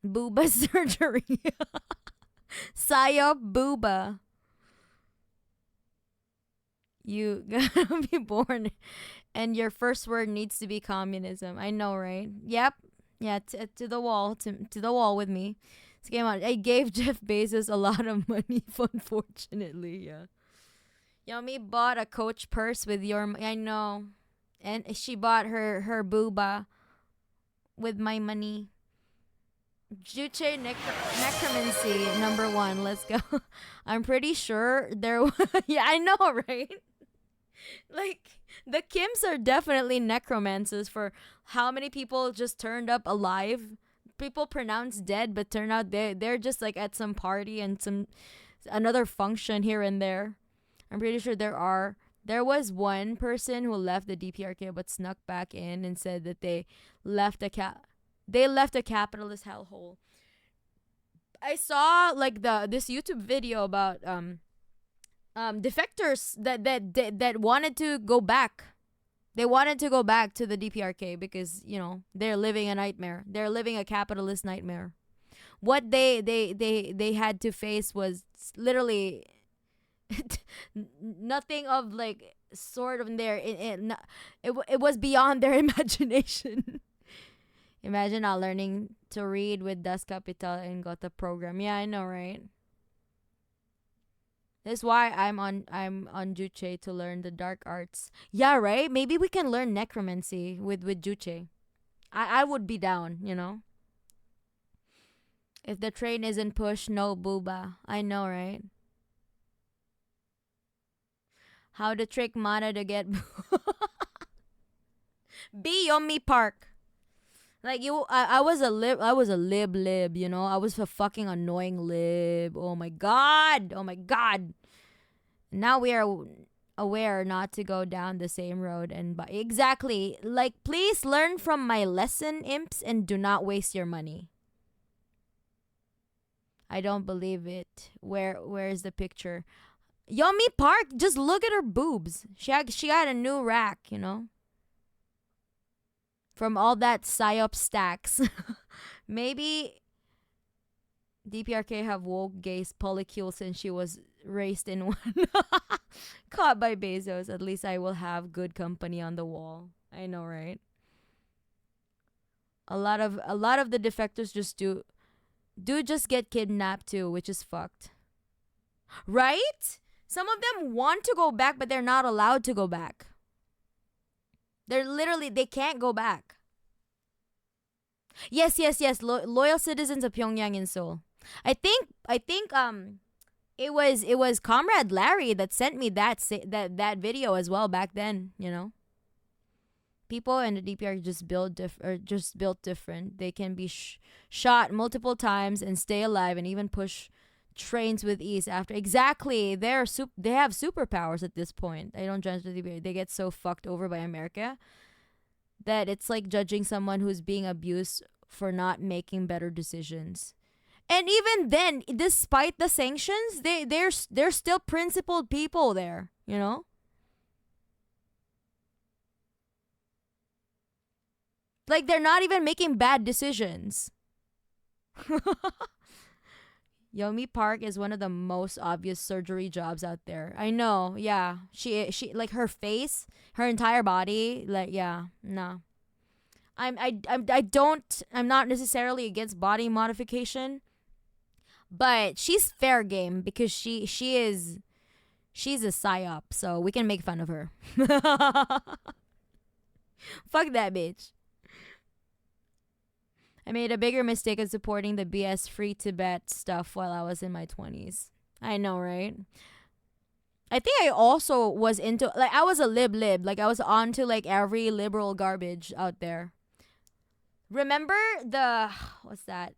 Booba surgery. Psyop booba. You gotta be born and your first word needs to be communism. I know, right? Yep. Yeah, to the wall. To the wall with me. This game on. I gave Jeff Bezos a lot of money, unfortunately. Yeah. Yomi bought a Coach purse with your. I know. and she bought her booba with my money. Juche necromancy number 1. Let's go. I'm pretty sure there. Yeah, I know, right? Like the Kims are definitely necromancers for how many people just turned up alive. People pronounced dead, but turn out they're just like at some party and some another function here and there. I'm pretty sure there was one person who left the DPRK but snuck back in and said that they left a capitalist hellhole. I saw like this YouTube video about defectors that wanted to go back. They wanted to go back to the DPRK because, you know, they're living a nightmare. They're living a capitalist nightmare. What they had to face was literally nothing of like sort of there. It was beyond their imagination. Imagine not learning to read with Das Kapital and Gotha program. Yeah, I know, right? That's why I'm on Juche to learn the dark arts. Yeah, right? Maybe we can learn necromancy with Juche. I would be down, you know? If the train isn't pushed, no booba. I know, right? How to trick Mana to get Be Yomi Park. Like I was a lib, you know. I was a fucking annoying lib. Oh my god. Now we are aware not to go down the same road and buy. Exactly. Like, please learn from my lesson, imps, and do not waste your money. I don't believe it. Where is the picture? Yomi Park, just look at her boobs. She got a new rack, you know. From all that psyop stacks. Maybe DPRK have woke gays polycule since she was raised in one. Caught by Bezos. At least I will have good company on the wall. I know, right? A lot of the defectors just do just get kidnapped too, which is fucked. Right? Some of them want to go back, but they're not allowed to go back. They can't go back. Yes. Loyal citizens of Pyongyang in Seoul. I think it was Comrade Larry that sent me that video as well back then, you know. People in the DPR just built different. They can be shot multiple times and stay alive and even push trains with ease after. Exactly. They have superpowers at this point. I don't judge the DPR. They get so fucked over by America that it's like judging someone who's being abused for not making better decisions. And even then, despite the sanctions, they're still principled people there, you know? Like, they're not even making bad decisions. Yomi Park is one of the most obvious surgery jobs out there. I know, yeah. She like her face, her entire body, like, yeah, no. I'm not necessarily against body modification, but she's fair game because she's a psyop, so we can make fun of her. Fuck that bitch. I made a bigger mistake of supporting the BS Free Tibet stuff while I was in my 20s. I know, right? I think I also was into, like, I was a lib. Like, I was onto, like, every liberal garbage out there. Remember what's that?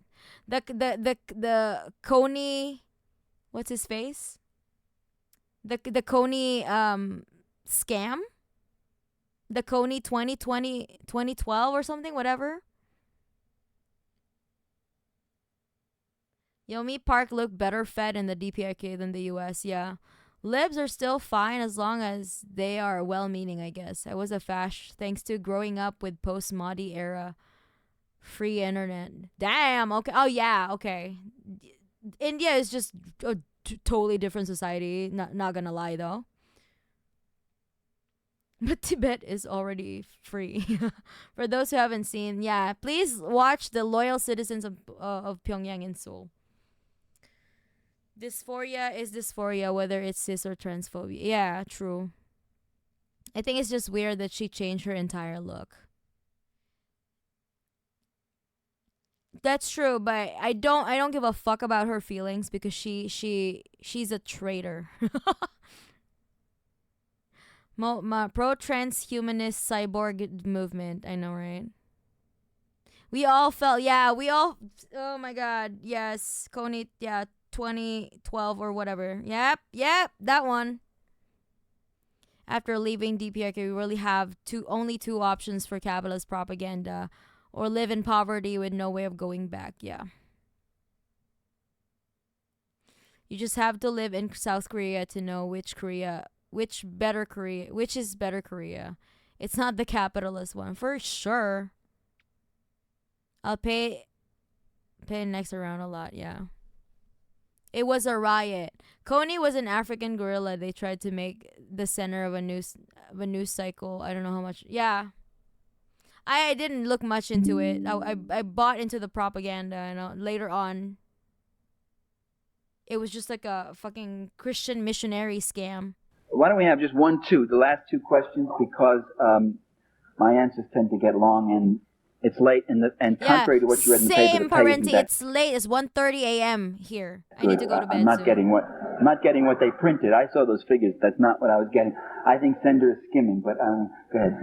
The Coney, what's his face? The Coney scam? The Coney 2012 or something, whatever. Yomi Park looked better fed in the DPRK than the US, yeah. Libs are still fine as long as they are well-meaning, I guess. I was a fash thanks to growing up with post-Modi era free internet. Damn, okay. Oh, yeah, okay. India is just a totally different society. Not gonna lie, though. But Tibet is already free. For those who haven't seen, yeah, please watch The Loyal Citizens of Pyongyang in Seoul. Dysphoria is dysphoria, whether it's cis or transphobia. Yeah, true. I think it's just weird that she changed her entire look. That's true, but I don't give a fuck about her feelings because she's a traitor. Pro transhumanist cyborg movement. I know, right? We all felt, oh my god, yes, Coney, 2012 or whatever. Yep, that one. After leaving DPRK, we really have only two options for capitalist propaganda, or live in poverty with no way of going back. Yeah. You just have to live in South Korea to know which is better Korea. It's not the capitalist one, for sure. I'll pay next round a lot, yeah. It was a riot. Coney was an African gorilla they tried to make the center of a news cycle. I don't know how much. Yeah. I didn't look much into it. I bought into the propaganda, and later on it was just like a fucking Christian missionary scam. Why don't we have just the last two questions, because my answers tend to get long and it's late, and contrary to what you read in the paper, same, Parenti. It's late. It's 1:30 a.m. here. Good. I need to go to bed. I'm not getting what they printed. I saw those figures. That's not what I was getting. I think Sender is skimming, but go ahead.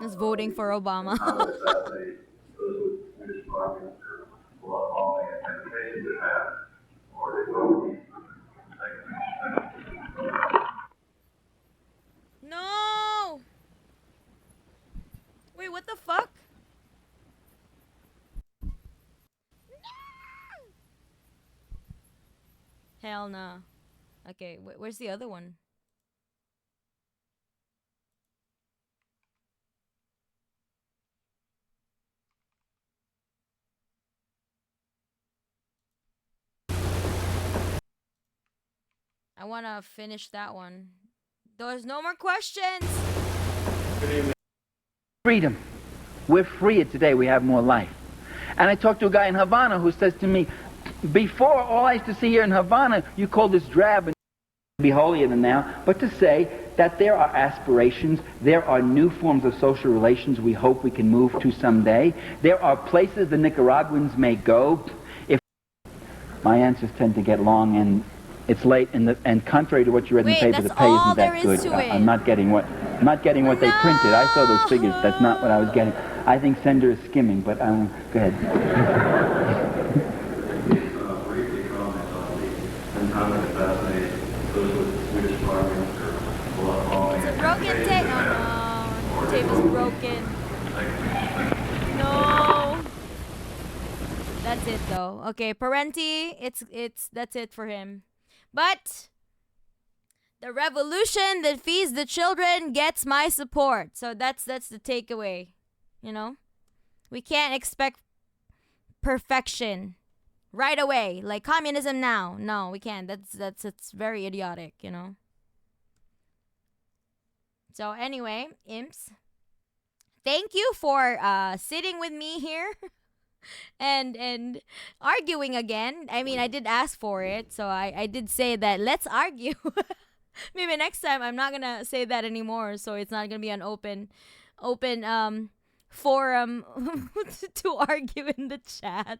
Just voting for Obama. No! Wait, what the fuck? No! Hell nah. Okay, where's the other one? I want to finish that one. There's no more questions. Freedom. We're freer today. We have more life. And I talked to a guy in Havana who says to me, before, all I used to see here in Havana, you call this drab and be holier than now, but to say that there are aspirations, there are new forms of social relations we hope we can move to someday. There are places the Nicaraguans may go. If my answers tend to get long and it's late, and contrary to what you read in the paper, the pay isn't that good. I'm not getting what they printed. I saw those figures. That's not what I was getting. I think Sender is skimming, but go ahead. It's a broken tape. Oh no, the tape is broken. No. That's it though. Okay, Parenti, that's it for him. But the revolution that feeds the children gets my support. So that's the takeaway. We can't expect perfection right away, like communism now. No, we can't. That's very idiotic, So anyway, imps, thank you for sitting with me here. and arguing again. I mean, I did ask for it, so I did say that let's argue. Maybe next time I'm not gonna say that anymore, so it's not gonna be an open forum to argue in the chat.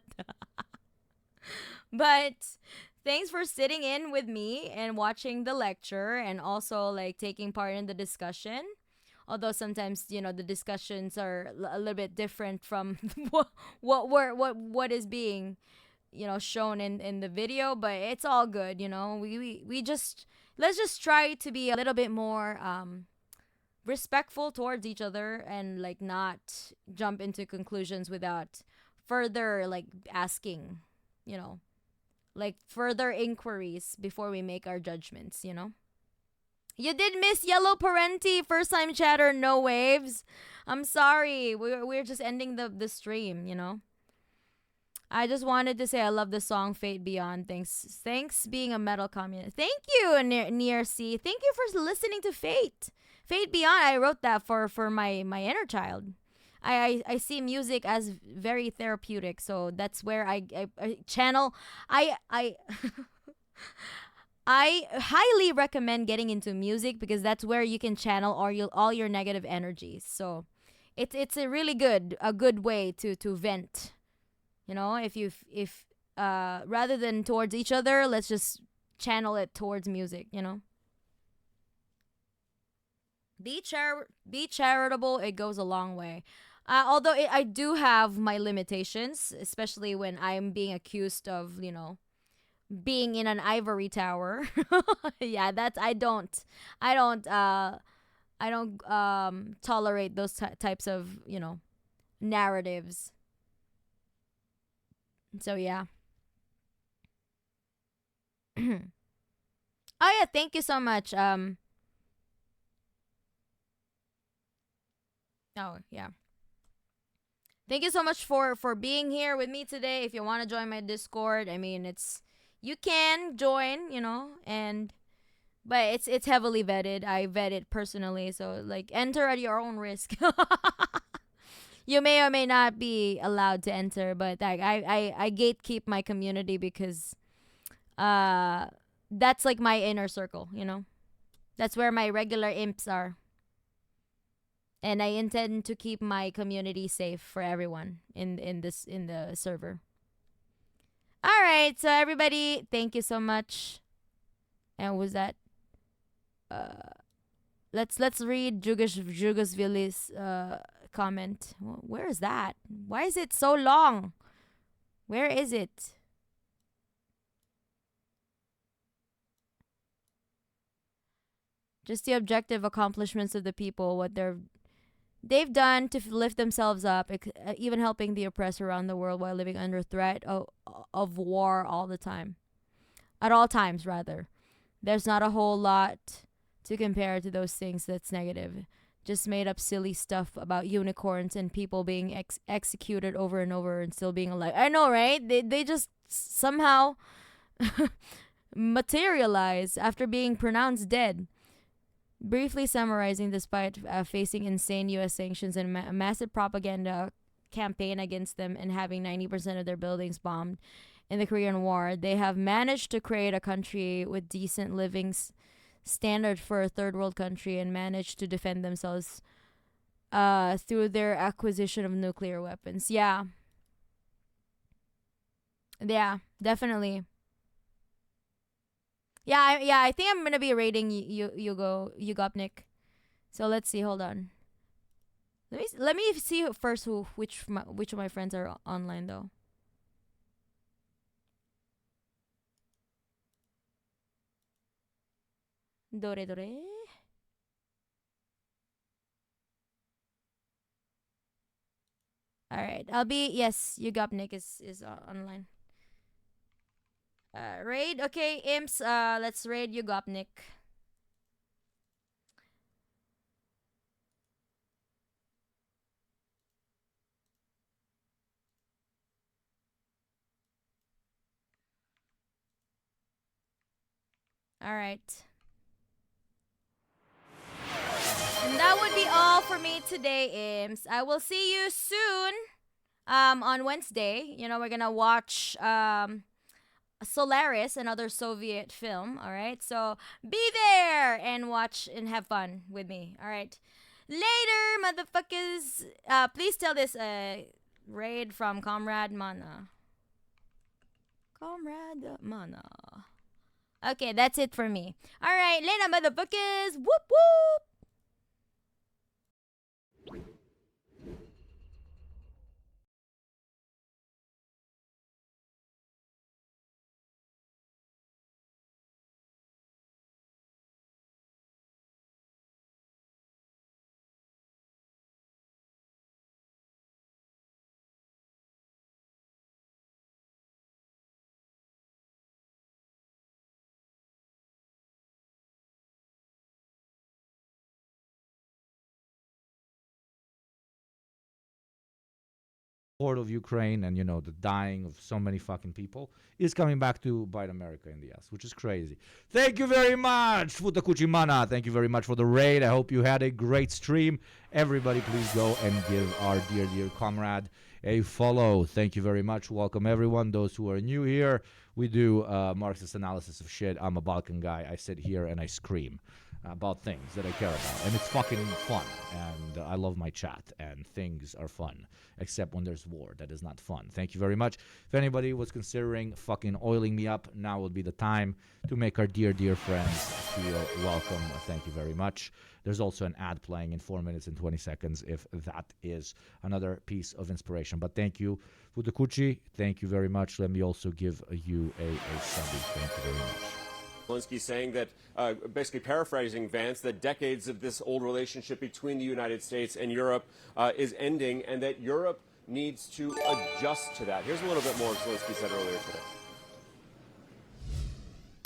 But thanks for sitting in with me and watching the lecture, and also like taking part in the discussion. Although sometimes, the discussions are a little bit different from what is being, shown in the video, but it's all good, let's just try to be a little bit more respectful towards each other, and like not jump into conclusions without further like asking, like further inquiries before we make our judgments, You did miss Yellow Parenti, first time chatter, no waves. I'm sorry. We're just ending the stream, I just wanted to say I love the song Fate Beyond. Thanks being a metal communist. Thank you, Near C. Thank you for listening to Fate. Fate Beyond, I wrote that for my inner child. I see music as very therapeutic, so that's where I channel. I highly recommend getting into music because that's where you can channel all your negative energies. So it's a really good way to vent. You know, if rather than towards each other, let's just channel it towards music, you know. Be charitable, it goes a long way. Although I do have my limitations, especially when I'm being accused of, you know, being in an ivory tower. Yeah, that's I don't tolerate those types of, you know, narratives. So yeah. Oh yeah, thank you so much. Oh yeah. Thank you so much for being here with me today. If you want to join my Discord, I mean, it's you can join, you know, and but it's heavily vetted. I vet it personally, so like enter at your own risk. You may or may not be allowed to enter, but like I gatekeep my community because uh that's like my inner circle, you know. That's where my regular imps are. And I intend to keep my community safe for everyone in the server. All right, so everybody, thank you so much. And was that let's read Jugasvili's comment. Where is that? Why is it so long? Where is it? Just the objective accomplishments of the people, what they've done to lift themselves up, even helping the oppressed around the world while living under threat of war all the time. At all times, rather. There's not a whole lot to compare to those things that's negative. Just made up silly stuff about unicorns and people being executed over and over and still being alive. I know, right? They just somehow materialize after being pronounced dead. Briefly summarizing, despite facing insane U.S. sanctions and a massive propaganda campaign against them and having 90% of their buildings bombed in the Korean War, they have managed to create a country with decent living standard for a third world country and managed to defend themselves through their acquisition of nuclear weapons. Yeah. Yeah, definitely. Yeah, I think I'm gonna be rating Yugopnik. So let's see. Hold on. Let me see first which of my friends are online though. Dore. All right, I'll be yes. Yugopnik is online. Raid. Okay, imps. Let's raid Yugopnik. All right. And that would be all for me today, imps. I will see you soon. On Wednesday. You know, we're gonna watch Solaris, another Soviet film. All right, so be there and watch and have fun with me. All right, later, motherfuckers. Please tell this raid from Comrade Mana. Comrade Mana. Okay, that's it for me. All right, later, motherfuckers. Whoop whoop. Of Ukraine and the dying of so many fucking people is coming back to bite America in the ass, which is crazy. Thank you very much, Futakuchimana. Thank you very much for the raid. I hope you had a great stream. Everybody, please go and give our dear comrade a follow. Thank you very much. Welcome everyone. Those who are new here, we do Marxist analysis of shit. I'm a Balkan guy. I sit here and I scream about things that I care about, and it's fucking fun, and I love my chat, and things are fun, except when there's war. That is not fun. Thank you very much. If anybody was considering fucking oiling me up, now would be the time to make our dear friends feel welcome. Thank you very much. There's also an ad playing in 4 minutes and 20 seconds if that is another piece of inspiration. But thank you, Fudakuchi. Thank you very much. Let me also give you a subby. Thank you very much. Zelensky saying that, basically paraphrasing Vance, that decades of this old relationship between the United States and Europe is ending, and that Europe needs to adjust to that. Here's a little bit more Zelensky said earlier today.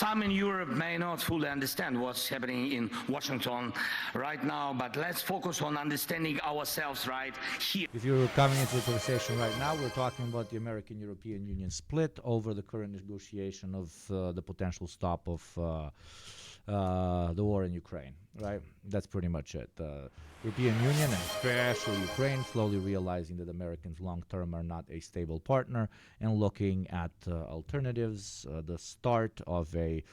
Some in Europe may not fully understand what's happening in Washington right now, but let's focus on understanding ourselves right here. If you're coming into the conversation right now, we're talking about the American-European Union split over the current negotiation of the potential stop of the war in Ukraine, right? That's pretty much it. European Union, and especially Ukraine, slowly realizing that Americans long-term are not a stable partner and looking at alternatives, the start of a